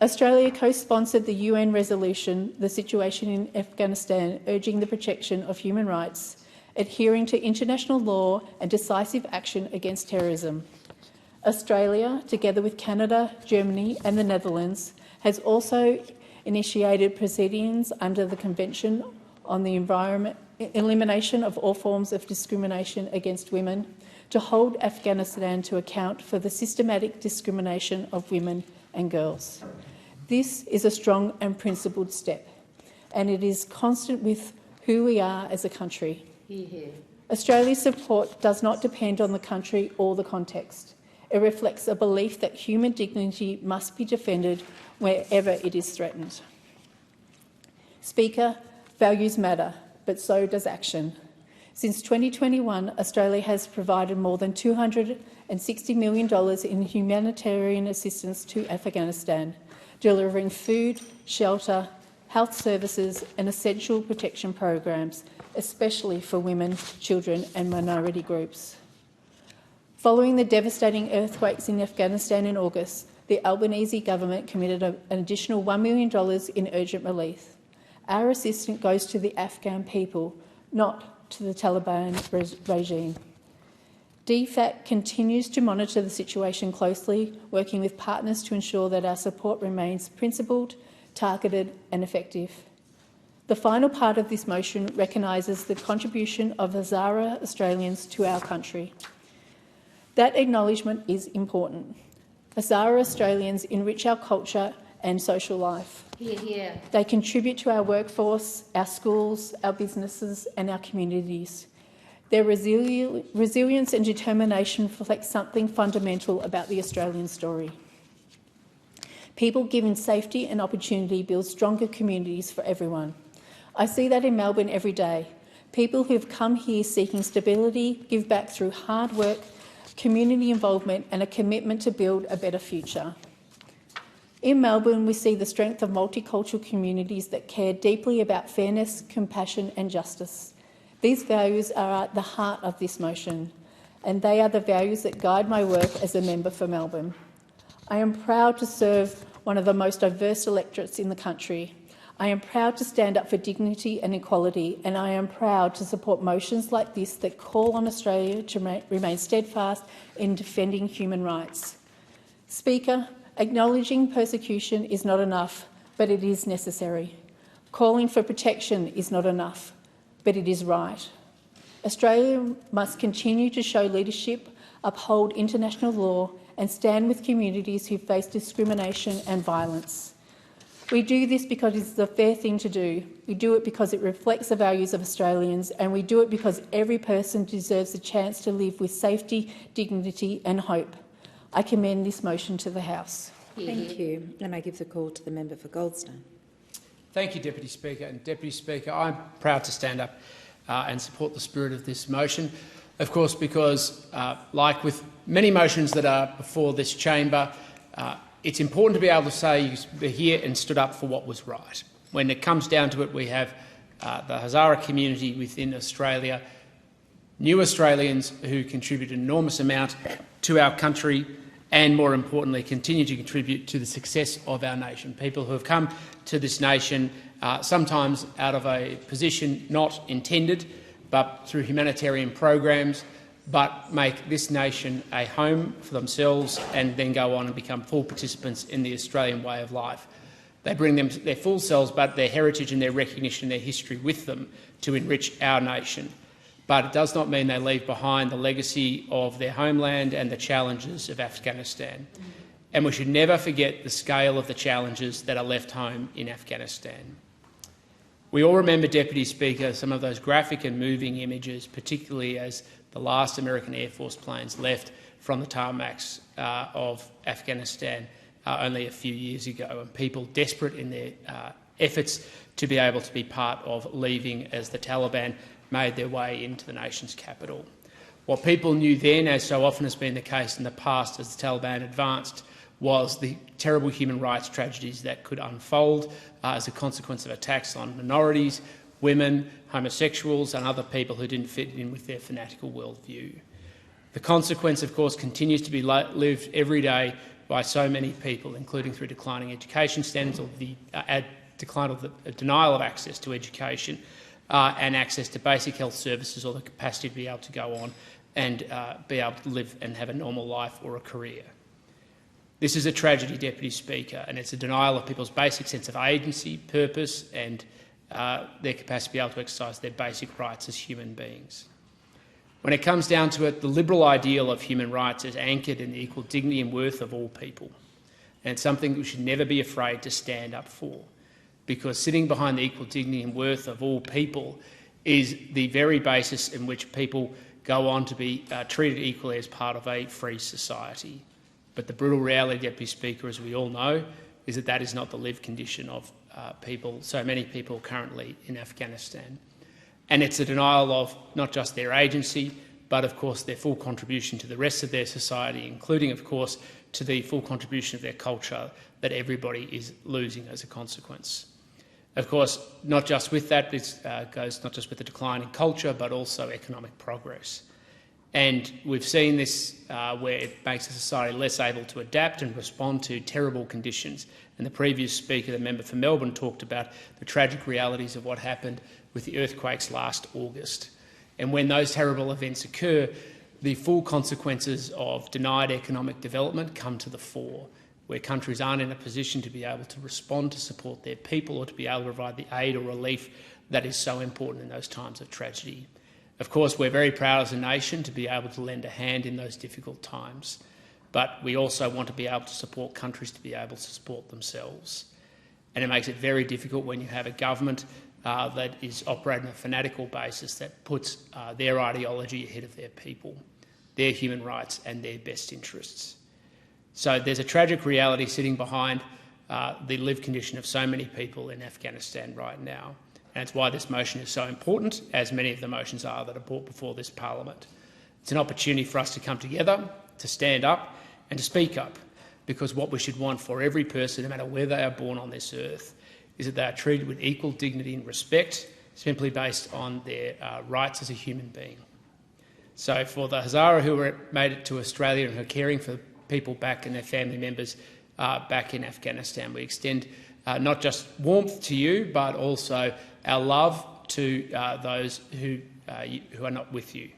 S23: Australia co-sponsored the UN resolution, The Situation in Afghanistan, urging the protection of human rights, adhering to international law and decisive action against terrorism. Australia, together with Canada, Germany and the Netherlands, has also initiated proceedings under the Convention on the Elimination of All Forms of Discrimination against Women to hold Afghanistan to account for the systematic discrimination of women and girls. This is a strong and principled step, and it is consistent with who we are as a country.
S21: Hear, hear.
S23: Australia's support does not depend on the country or the context. It reflects a belief that human dignity must be defended wherever it is threatened. Speaker, values matter, but so does action. Since 2021, Australia has provided more than $260 million in humanitarian assistance to Afghanistan, delivering food, shelter, health services and essential protection programs, especially for women, children and minority groups. Following the devastating earthquakes in Afghanistan in August, the Albanese government committed an additional $1 million in urgent relief. Our assistance goes to the Afghan people, not to the Taliban regime. DFAT continues to monitor the situation closely, working with partners to ensure that our support remains principled, targeted and effective. The final part of this motion recognises the contribution of Hazara Australians to our country. That acknowledgement is important. Hazara Australians enrich our culture and social life.
S21: Hear, hear.
S23: They contribute to our workforce, our schools, our businesses and our communities. Their resilience and determination reflect something fundamental about the Australian story. People given safety and opportunity build stronger communities for everyone. I see that in Melbourne every day. People who have come here seeking stability give back through hard work, community involvement and a commitment to build a better future. In Melbourne, we see the strength of multicultural communities that care deeply about fairness, compassion and justice. These values are at the heart of this motion, and they are the values that guide my work as a member for Melbourne. I am proud to serve one of the most diverse electorates in the country. I am proud to stand up for dignity and equality, and I am proud to support motions like this that call on Australia to remain steadfast in defending human rights. Speaker, acknowledging persecution is not enough, but it is necessary. Calling for protection is not enough, but it is right. Australia must continue to show leadership, uphold international law and stand with communities who face discrimination and violence. We do this because it's the fair thing to do. We do it because it reflects the values of Australians, and we do it because every person deserves a chance to live with safety, dignity and hope. I commend this motion to the House.
S19: Thank you. And I give the call to the member for Goldstone.
S3: Thank you, Deputy Speaker. And Deputy Speaker, I'm proud to stand up and support the spirit of this motion, of course, because, like with many motions that are before this chamber, it's important to be able to say you're here and stood up for what was right. When it comes down to it, we have the Hazara community within Australia, new Australians who contribute an enormous amount to our country and, more importantly, continue to contribute to the success of our nation. People who have come to this nation sometimes out of a position not intended, but through humanitarian programs, but make this nation a home for themselves and then go on and become full participants in the Australian way of life. They bring them their full selves, but their heritage and their recognition and their history with them to enrich our nation. But it does not mean they leave behind the legacy of their homeland and the challenges of Afghanistan. And we should never forget the scale of the challenges that are left home in Afghanistan. We all remember, Deputy Speaker, some of those graphic and moving images, particularly as the last American Air Force planes left from the tarmacs of Afghanistan only a few years ago, and people desperate in their efforts to be able to be part of leaving as the Taliban made their way into the nation's capital. What people knew then, as so often has been the case in the past as the Taliban advanced, was the terrible human rights tragedies that could unfold as a consequence of attacks on minorities, women, homosexuals and other people who didn't fit in with their fanatical worldview. The consequence, of course, continues to be lived every day by so many people, including through declining education standards or the denial of access to education and access to basic health services or the capacity to be able to go on and be able to live and have a normal life or a career. This is a tragedy, Deputy Speaker, and it's a denial of people's basic sense of agency, purpose and their capacity to be able to exercise their basic rights as human beings. When it comes down to it, the liberal ideal of human rights is anchored in the equal dignity and worth of all people. And it's something we should never be afraid to stand up for, because sitting behind the equal dignity and worth of all people is the very basis in which people go on to be treated equally as part of a free society. But the brutal reality, Deputy Speaker, as we all know, is that that is not the lived condition of people, so many people currently in Afghanistan. And it's a denial of not just their agency, but of course their full contribution to the rest of their society, including of course to the full contribution of their culture that everybody is losing as a consequence. Of course, not just with that, it goes not just with the decline in culture, but also economic progress. And we've seen this where it makes a society less able to adapt and respond to terrible conditions. And the previous speaker, the member for Melbourne, talked about the tragic realities of what happened with the earthquakes last August. And when those terrible events occur, the full consequences of denied economic development come to the fore, where countries aren't in a position to be able to respond to support their people or to be able to provide the aid or relief that is so important in those times of tragedy. Of course, we're very proud as a nation to be able to lend a hand in those difficult times, but we also want to be able to support countries to be able to support themselves. And it makes it very difficult when you have a government that is operating on a fanatical basis that puts their ideology ahead of their people, their human rights and their best interests. So there's a tragic reality sitting behind the lived condition of so many people in Afghanistan right now. And it's why this motion is so important, as many of the motions are that are brought before this parliament. It's an opportunity for us to come together, to stand up and to speak up, because what we should want for every person, no matter where they are born on this earth, is that they are treated with equal dignity and respect, simply based on their rights as a human being. So for the Hazara who made it to Australia and who are caring for people back and their family members back in Afghanistan, we extend not just warmth to you, but also our love to those who are not with you.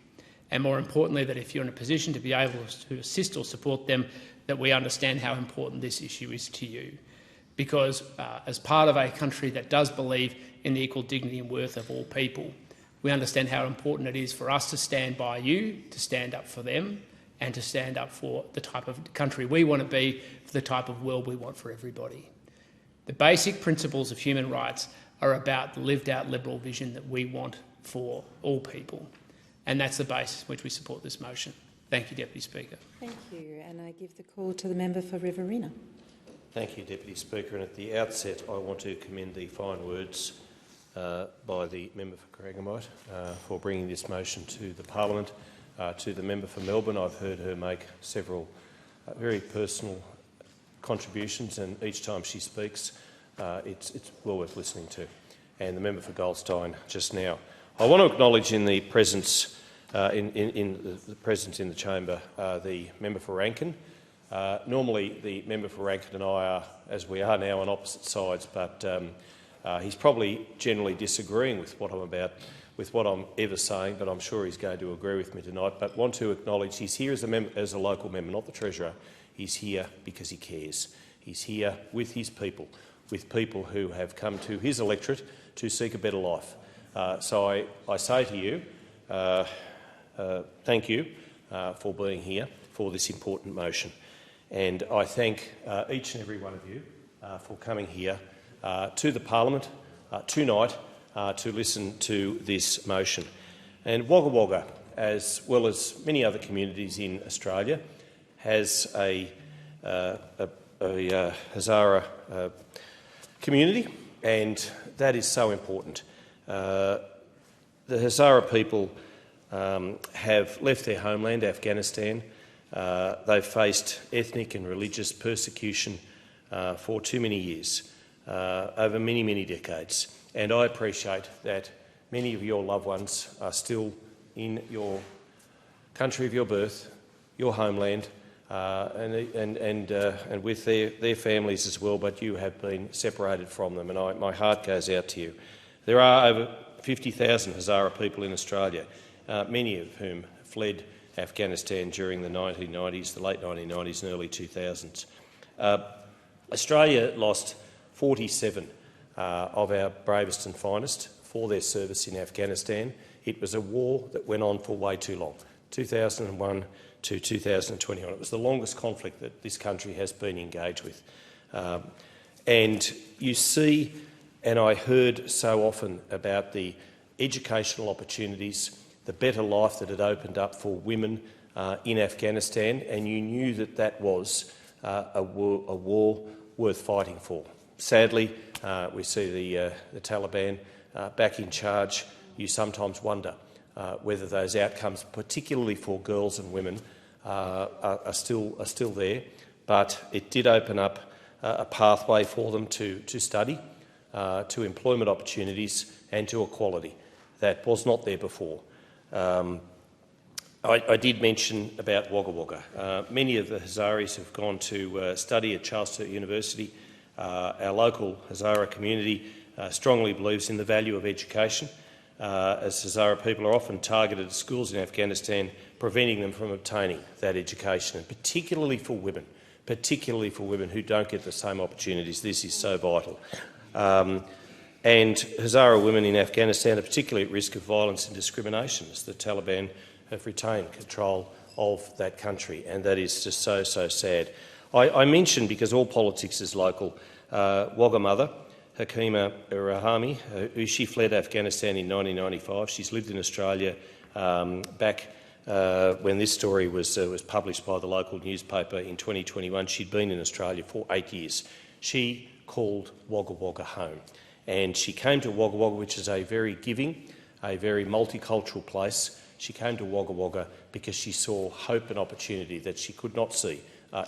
S3: And more importantly, that if you're in a position to be able to assist or support them, that we understand how important this issue is to you. Because as part of a country that does believe in the equal dignity and worth of all people, we understand how important it is for us to stand by you, to stand up for them, and to stand up for the type of country we want to be, for the type of world we want for everybody. The basic principles of human rights are about the lived-out liberal vision that we want for all people. And that's the basis on which we support this motion. Thank you, Deputy Speaker.
S19: Thank you. And I give the call to the member for Riverina.
S7: Thank you, Deputy Speaker. And at the outset, I want to commend the fine words by the member for Corangamite for bringing this motion to the Parliament. To the member for Melbourne, I've heard her make several very personal contributions, and each time she speaks, it's well worth listening to. And the member for Goldstein just now. I want to acknowledge in the presence in the chamber the member for Rankin. Normally, the member for Rankin and I are, as we are now, on opposite sides, but he's probably generally disagreeing with what I'm ever saying, but I'm sure he's going to agree with me tonight. But want to acknowledge he's here as a local member, not the Treasurer. He's here because he cares. He's here with his people, with people who have come to his electorate to seek a better life. So I say to you, thank you for being here for this important motion. And I thank each and every one of you for coming here to the Parliament tonight to listen to this motion. And Wagga Wagga, as well as many other communities in Australia, has a Hazara community, and that is so important. the Hazara people have left their homeland, Afghanistan. They've faced ethnic and religious persecution for too many years, over many, many decades. And I appreciate that many of your loved ones are still in your country of your birth, your homeland, and with their families as well, but you have been separated from them, and my heart goes out to you. There are over 50,000 Hazara people in Australia, many of whom fled Afghanistan during the 1990s, the late 1990s and early 2000s. Australia lost 47 of our bravest and finest for their service in Afghanistan. It was a war that went on for way too long, 2001 to 2021. It was the longest conflict that this country has been engaged with. And you see, and I heard so often about the educational opportunities, the better life that it opened up for women in Afghanistan, and you knew that that was a war worth fighting for. Sadly, we see the Taliban back in charge. You sometimes wonder whether those outcomes, particularly for girls and women, are still there. But it did open up a pathway for them to study, to employment opportunities and to equality that was not there before. I did mention about Wagga Wagga. Many of the Hazaris have gone to study at Charles Sturt University. Our local Hazara community strongly believes in the value of education, as Hazara people are often targeted at schools in Afghanistan, preventing them from obtaining that education, and particularly for women who don't get the same opportunities. This is so vital. And Hazara women in Afghanistan are particularly at risk of violence and discrimination, as the Taliban have retained control of that country, and that is just so sad. I mentioned, because all politics is local, Wagga mother, Hakima Rahami, who she fled Afghanistan in 1995. She's lived in Australia back when this story was published by the local newspaper in 2021. She'd been in Australia for 8 years. She called Wagga Wagga home, and she came to Wagga Wagga, which is a very giving, a very multicultural place. She came to Wagga Wagga because she saw hope and opportunity that she could not see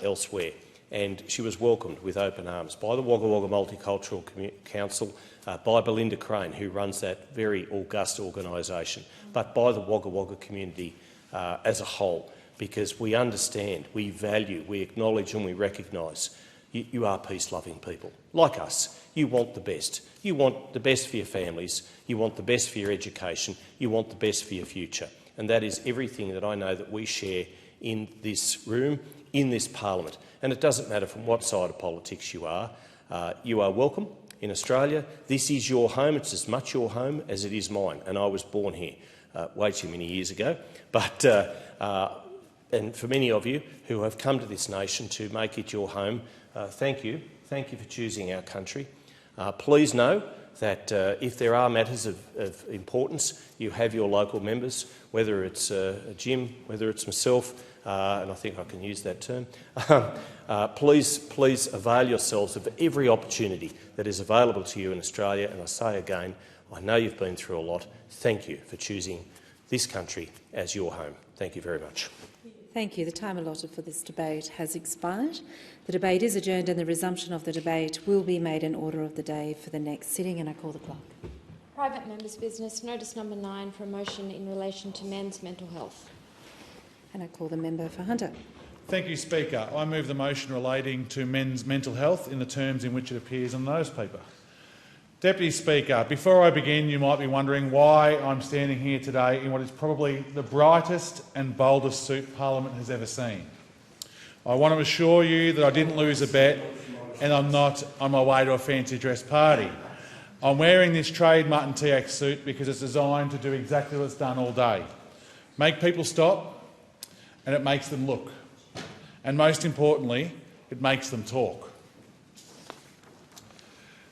S7: elsewhere. And she was welcomed with open arms by the Wagga Wagga Multicultural Council, by Belinda Crane, who runs that very august organisation, but by the Wagga Wagga community as a whole, because we understand, we value, we acknowledge and we recognise you are peace-loving people. Like us, you want the best. You want the best for your families, you want the best for your education, you want the best for your future. And that is everything that I know that we share in this room, in this parliament. And it doesn't matter from what side of politics you are welcome in Australia. This is your home. It's as much your home as it is mine. And I was born here way too many years ago. But and for many of you who have come to this nation to make it your home, thank you. Thank you for choosing our country. Please know that if there are matters of importance, you have your local members, whether it's Jim, whether it's myself, and I think I can use that term. Please avail yourselves of every opportunity that is available to you in Australia. And I say again, I know you've been through a lot. Thank you for choosing this country as your home. Thank you very much.
S19: Thank you. The time allotted for this debate has expired. The debate is adjourned and the resumption of the debate will be made in order of the day for the next sitting, and I call the clock.
S16: Private members' business, notice number 9 for a motion in relation to men's mental health.
S19: And I call the member for Hunter.
S22: Thank you, Speaker. I move the motion relating to men's mental health in the terms in which it appears on the notice paper. Deputy Speaker, before I begin, you might be wondering why I'm standing here today in what is probably the brightest and boldest suit Parliament has ever seen. I want to assure you that I didn't lose a bet and I'm not on my way to a fancy dress party. I'm wearing this trade mutton TX suit because it's designed to do exactly what it's done all day. Make people stop, and it makes them look. And most importantly, it makes them talk.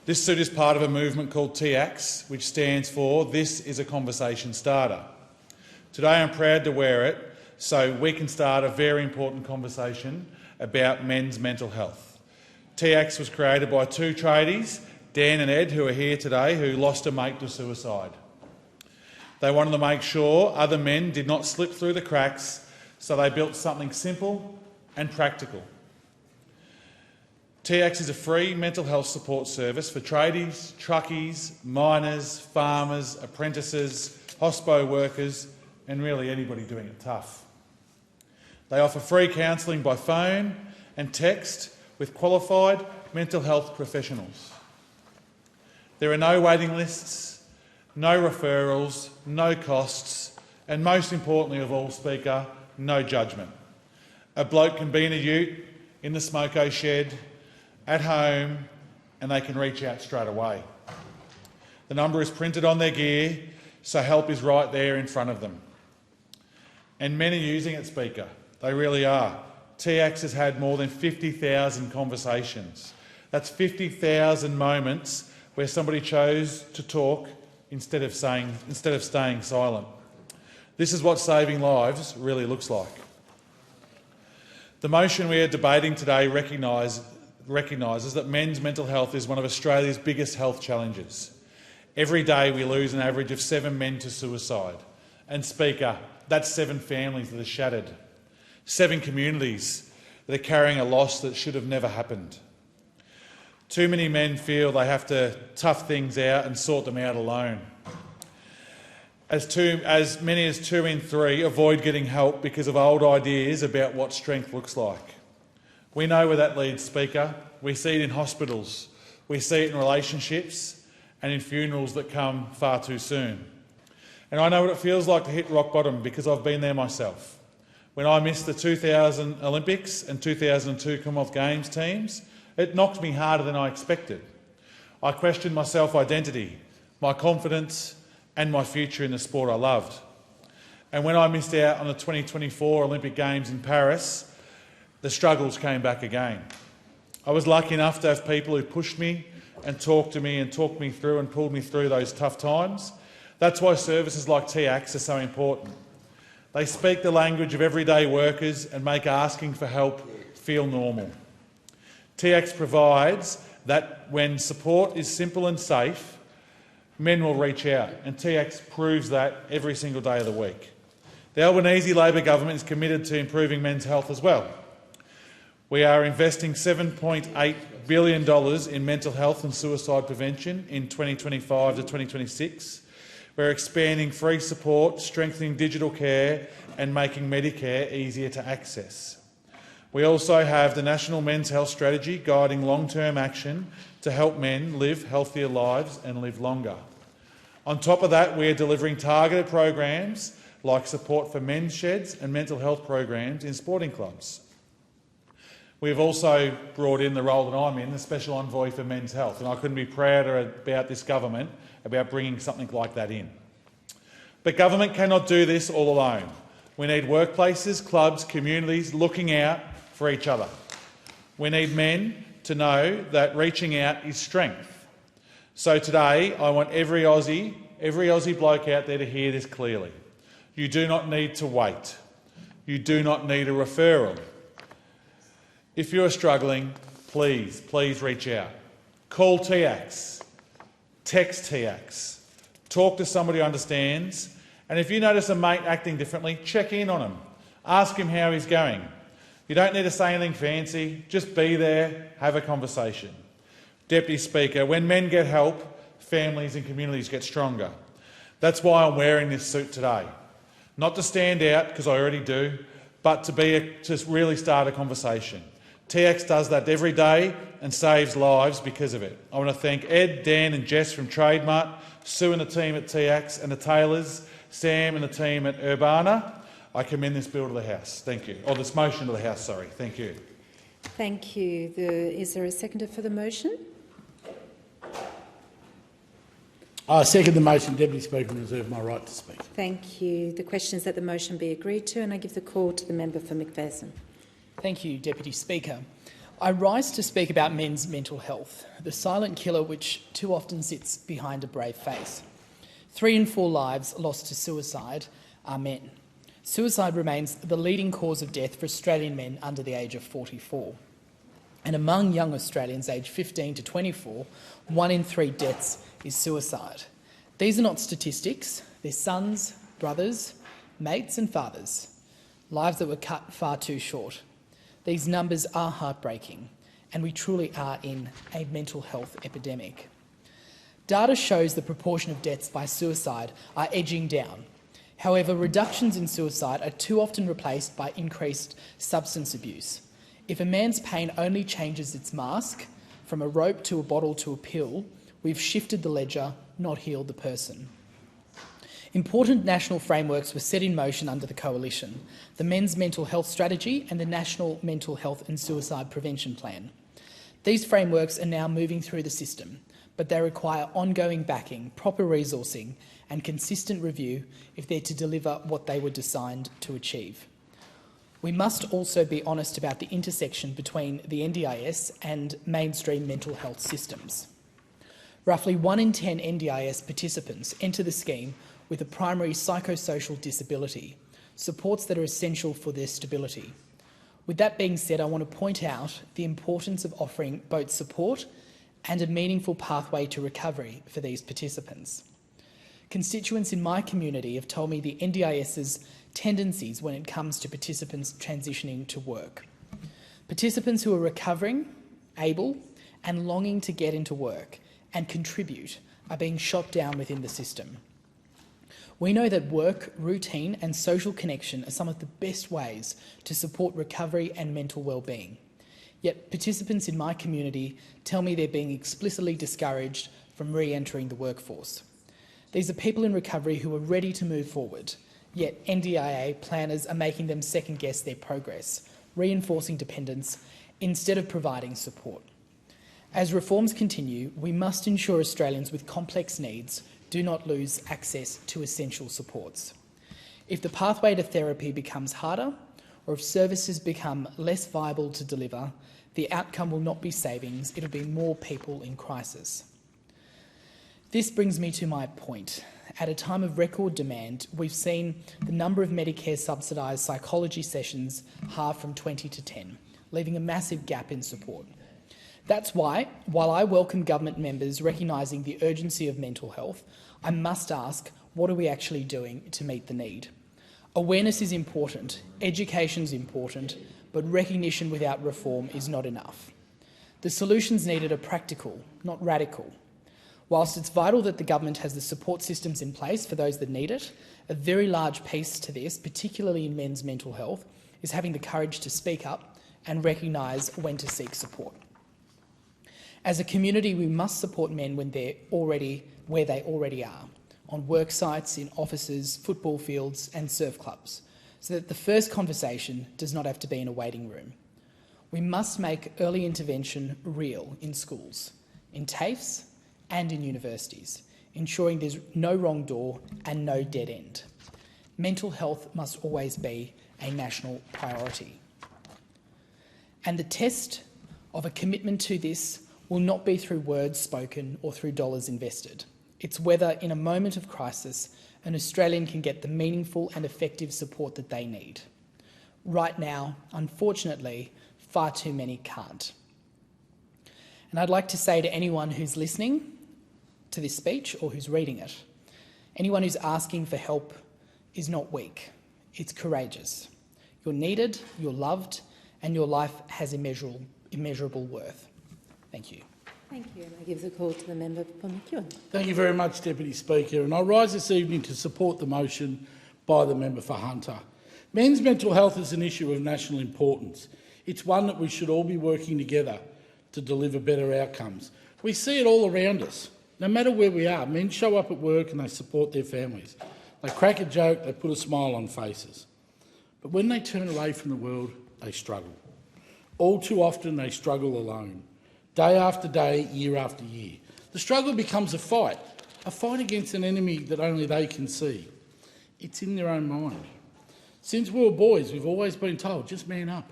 S22: This suit is part of a movement called TAX, which stands for This is a Conversation Starter. Today I'm proud to wear it so we can start a very important conversation about men's mental health. TAX was created by two tradies, Dan and Ed, who are here today, who lost a mate to suicide. They wanted to make sure other men did not slip through the cracks, so they built something simple and practical. TX is a free mental health support service for tradies, truckies, miners, farmers, apprentices, hospo workers and really anybody doing it tough. They offer free counselling by phone and text with qualified mental health professionals. There are no waiting lists, no referrals, no costs, and most importantly of all, Speaker, no judgment. A bloke can be in a ute, in the smoko shed, at home, and they can reach out straight away. The number is printed on their gear, so help is right there in front of them. And men are using it, Speaker. They really are. TX has had more than 50,000 conversations. That's 50,000 moments where somebody chose to talk instead of staying silent. This is what saving lives really looks like. The motion we are debating today recognises that men's mental health is one of Australia's biggest health challenges. Every day we lose an average of 7 men to suicide. And Speaker, that's 7 families that are shattered. 7 communities that are carrying a loss that should have never happened. Too many men feel they have to tough things out and sort them out alone. As many as 2 in 3 avoid getting help because of old ideas about what strength looks like. We know where that leads, Speaker. We see it in hospitals, we see it in relationships and in funerals that come far too soon. And I know what it feels like to hit rock bottom because I've been there myself. When I missed the 2000 Olympics and 2002 Commonwealth Games teams, it knocked me harder than I expected. I questioned my self-identity, my confidence and my future in the sport I loved. And when I missed out on the 2024 Olympic Games in Paris, the struggles came back again. I was lucky enough to have people who pushed me and talked me through and pulled me through those tough times. That's why services like TX are so important. They speak the language of everyday workers and make asking for help feel normal. TX provides that when support is simple and safe, men will reach out, and TX proves that every single day of the week. The Albanese Labor government is committed to improving men's health as well. We are investing $7.8 billion in mental health and suicide prevention in 2025 to 2026. We're expanding free support, strengthening digital care and making Medicare easier to access. We also have the National Men's Health Strategy guiding long-term action to help men live healthier lives and live longer. On top of that, we are delivering targeted programs like support for men's sheds and mental health programs in sporting clubs. We've also brought in the role that I'm in, the Special Envoy for Men's Health, and I couldn't be prouder about this government about bringing something like that in. But government cannot do this all alone. We need workplaces, clubs, communities looking out for each other. We need men to know that reaching out is strength. So today, I want every Aussie bloke out there to hear this clearly. You do not need to wait. You do not need a referral. If you're struggling, please reach out. Call TX, text TX, talk to somebody who understands, and if you notice a mate acting differently, check in on him. Ask him how he's going. You don't need to say anything fancy, just be there, have a conversation. Deputy Speaker, when men get help, families and communities get stronger. That's why I'm wearing this suit today. Not to stand out, because I already do, but to really start a conversation. TX does that every day and saves lives because of it. I want to thank Ed, Dan and Jess from Trademart, Sue and the team at TX and the Taylors, Sam and the team at Urbana. I commend this bill to the House. Thank you. Or this motion to the House, sorry. Thank you.
S19: Thank you. Is there a seconder for the motion?
S12: I second the motion, Deputy Speaker, and reserve my right to speak.
S19: Thank you. The question is that the motion be agreed to, and I give the call to the member for McPherson.
S11: Thank you, Deputy Speaker. I rise to speak about men's mental health, the silent killer which too often sits behind a brave face. 3 in 4 lives lost to suicide are men. Suicide remains the leading cause of death for Australian men under the age of 44. And among young Australians aged 15 to 24, 1 in 3 deaths is suicide. These are not statistics. They're sons, brothers, mates and fathers. Lives that were cut far too short. These numbers are heartbreaking, and we truly are in a mental health epidemic. Data shows the proportion of deaths by suicide are edging down. However, reductions in suicide are too often replaced by increased substance abuse. If a man's pain only changes its mask, from a rope to a bottle to a pill, we've shifted the ledger, not healed the person. Important national frameworks were set in motion under the Coalition, the Men's Mental Health Strategy and the National Mental Health and Suicide Prevention Plan. These frameworks are now moving through the system, but they require ongoing backing, proper resourcing and consistent review if they're to deliver what they were designed to achieve. We must also be honest about the intersection between the NDIS and mainstream mental health systems. Roughly 1 in 10 NDIS participants enter the scheme with a primary psychosocial disability, supports that are essential for their stability. With that being said, I want to point out the importance of offering both support and a meaningful pathway to recovery for these participants. Constituents in my community have told me the NDIS's tendencies when it comes to participants transitioning to work. Participants who are recovering, able and longing to get into work and contribute are being shot down within the system. We know that work, routine and social connection are some of the best ways to support recovery and mental well-being. Yet participants in my community tell me they're being explicitly discouraged from re-entering the workforce. These are people in recovery who are ready to move forward, yet NDIA planners are making them second-guess their progress, reinforcing dependence instead of providing support. As reforms continue, we must ensure Australians with complex needs do not lose access to essential supports. If the pathway to therapy becomes harder, or if services become less viable to deliver, the outcome will not be savings, it'll be more people in crisis. This brings me to my point. At a time of record demand, we've seen the number of Medicare subsidised psychology sessions halve from 20 to 10, leaving a massive gap in support. That's why, while I welcome government members recognising the urgency of mental health, I must ask, what are we actually doing to meet the need? Awareness is important, education is important, but recognition without reform is not enough. The solutions needed are practical, not radical. Whilst it's vital that the government has the support systems in place for those that need it, a very large piece to this, particularly in men's mental health, is having the courage to speak up and recognise when to seek support. As a community, we must support men when they're where they already are, on work sites, in offices, football fields and surf clubs, so that the first conversation does not have to be in a waiting room. We must make early intervention real in schools, in TAFEs and in universities, ensuring there's no wrong door and no dead end. Mental health must always be a national priority. And the test of a commitment to this will not be through words spoken or through dollars invested. It's whether, in a moment of crisis, an Australian can get the meaningful and effective support that they need. Right now, unfortunately, far too many can't. And I'd like to say to anyone who's listening to this speech or who's reading it, anyone who's asking for help is not weak, it's courageous. You're needed, you're loved, and your life has immeasurable worth. Thank you.
S19: Thank you. And I give the call to the member for McEwen.
S5: Thank you very much, Deputy Speaker. And I rise this evening to support the motion by the member for Hunter. Men's mental health is an issue of national importance. It's one that we should all be working together to deliver better outcomes. We see it all around us. No matter where we are, men show up at work and they support their families. They crack a joke, they put a smile on faces. But when they turn away from the world, they struggle. All too often they struggle alone. Day after day, year after year. The struggle becomes a fight against an enemy that only they can see. It's in their own mind. Since we were boys, we've always been told, just man up.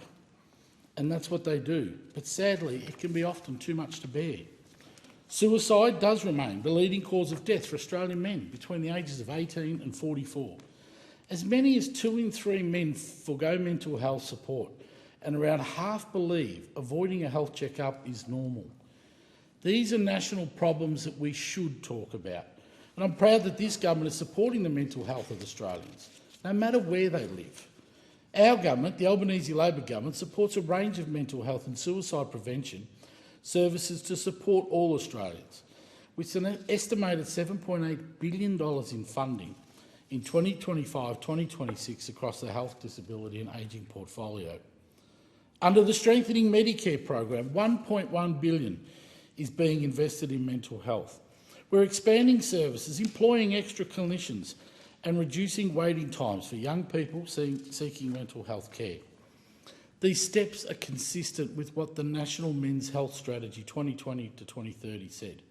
S5: And that's what they do. But sadly, it can be often too much to bear. Suicide does remain the leading cause of death for Australian men between the ages of 18 and 44. As many as 2 in 3 men forgo mental health support, and around half believe avoiding a health checkup is normal. These are national problems that we should talk about. And I'm proud that this government is supporting the mental health of Australians, no matter where they live. Our government, the Albanese Labor government, supports a range of mental health and suicide prevention services to support all Australians, with an estimated $7.8 billion in funding in 2025-2026 across the health, disability and ageing portfolio. Under the Strengthening Medicare program, $1.1 billion is being invested in mental health. We're expanding services, employing extra clinicians and reducing waiting times for young people seeking mental health care. These steps are consistent with what the National Men's Health Strategy 2020 to 2030 said.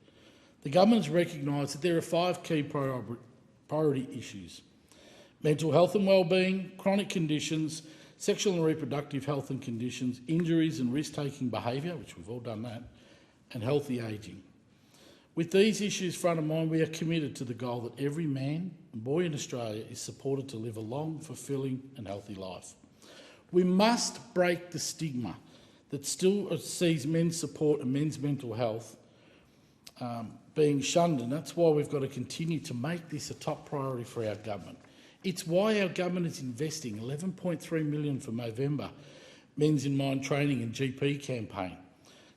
S5: The government has recognised that there are 5 key priority issues: mental health and wellbeing, chronic conditions, sexual and reproductive health and conditions, injuries and risk-taking behaviour, which we've all done that, and healthy ageing. With these issues front of mind, we are committed to the goal that every man and boy in Australia is supported to live a long, fulfilling and healthy life. We must break the stigma that still sees men's support and men's mental health being shunned, and that's why we've got to continue to make this a top priority for our government. It's why our government is investing $11.3 million for Movember Men's in Mind training and GP campaign,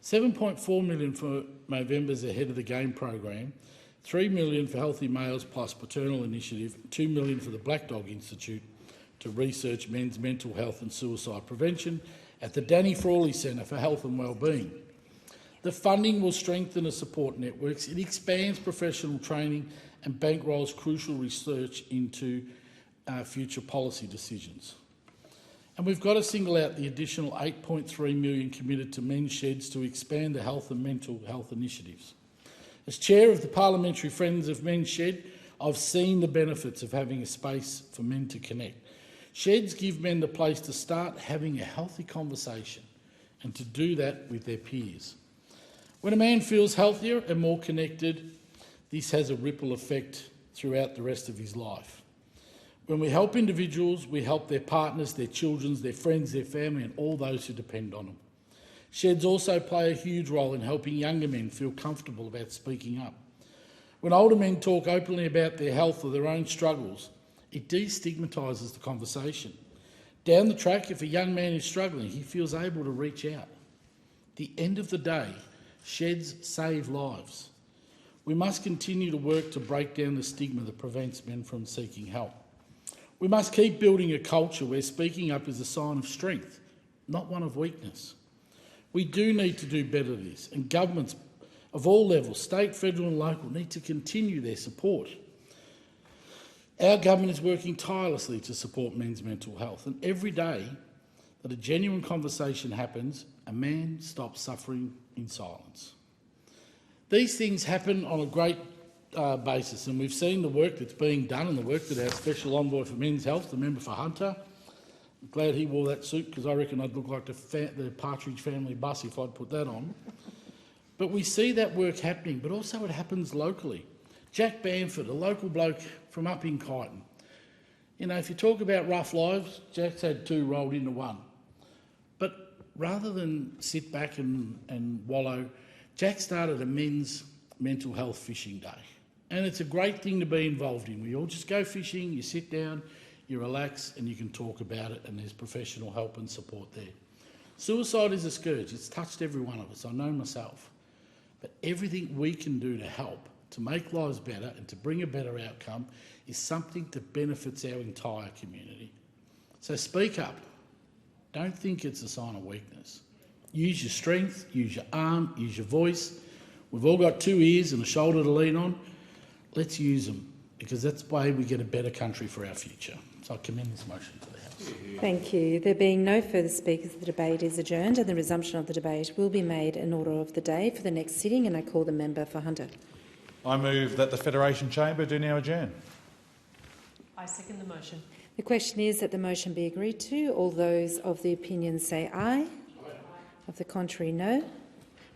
S5: $7.4 million for Movember's Ahead of the Game program, $3 million for Healthy Males Plus Paternal Initiative, $2 million for the Black Dog Institute to research men's mental health and suicide prevention at the Danny Frawley Centre for Health and Wellbeing. The funding will strengthen the support networks, it expands professional training and bankrolls crucial research into future policy decisions. And we've got to single out the additional $8.3 million committed to men's sheds to expand the health and mental health initiatives. As chair of the Parliamentary Friends of Men's Shed, I've seen the benefits of having a space for men to connect. Sheds give men the place to start having a healthy conversation and to do that with their peers. When a man feels healthier and more connected, this has a ripple effect throughout the rest of his life. When we help individuals, we help their partners, their children, their friends, their family and all those who depend on them. Sheds also play a huge role in helping younger men feel comfortable about speaking up. When older men talk openly about their health or their own struggles, it destigmatises the conversation. Down the track, if a young man is struggling, he feels able to reach out. At the end of the day, sheds save lives. We must continue to work to break down the stigma that prevents men from seeking help. We must keep building a culture where speaking up is a sign of strength, not one of weakness. We do need to do better at this, and governments of all levels, state, federal and local, need to continue their support. Our government is working tirelessly to support men's mental health, and every day that a genuine conversation happens, a man stops suffering in silence. These things happen on a great basis, and we've seen the work that's being done and the work that our Special Envoy for Men's Health, the member for Hunter, I'm glad he wore that suit because I reckon I'd look like the Partridge Family bus if I'd put that on. But we see that work happening, but also it happens locally. Jack Bamford, a local bloke from up in Kyneton. You know, if you talk about rough lives, Jack's had 2 rolled into 1. But rather than sit back and wallow, Jack started a men's mental health fishing day. And it's a great thing to be involved in. We all just go fishing, you sit down, you relax and you can talk about it, and there's professional help and support there. Suicide is a scourge. It's touched every one of us. I know myself. But everything we can do to help, to make lives better and to bring a better outcome is something that benefits our entire community. So speak up. Don't think it's a sign of weakness. Use your strength, use your arm, use your voice. We've all got 2 ears and a shoulder to lean on. Let's use them, because that's the way we get a better country for our future. So I commend this motion to the House.
S19: Thank you. There being no further speakers, the debate is adjourned and the resumption of the debate will be made an order of the day for the next sitting, and I call the member for Hunter.
S22: I move that the Federation Chamber do now adjourn.
S2: I second the motion.
S19: The question is that the motion be agreed to. All those of the opinion say aye. Of the contrary, no.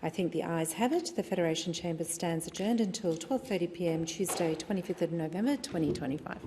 S19: I think the ayes have it. The Federation Chamber stands adjourned until 12:30 p.m. Tuesday, 25th of November 2025.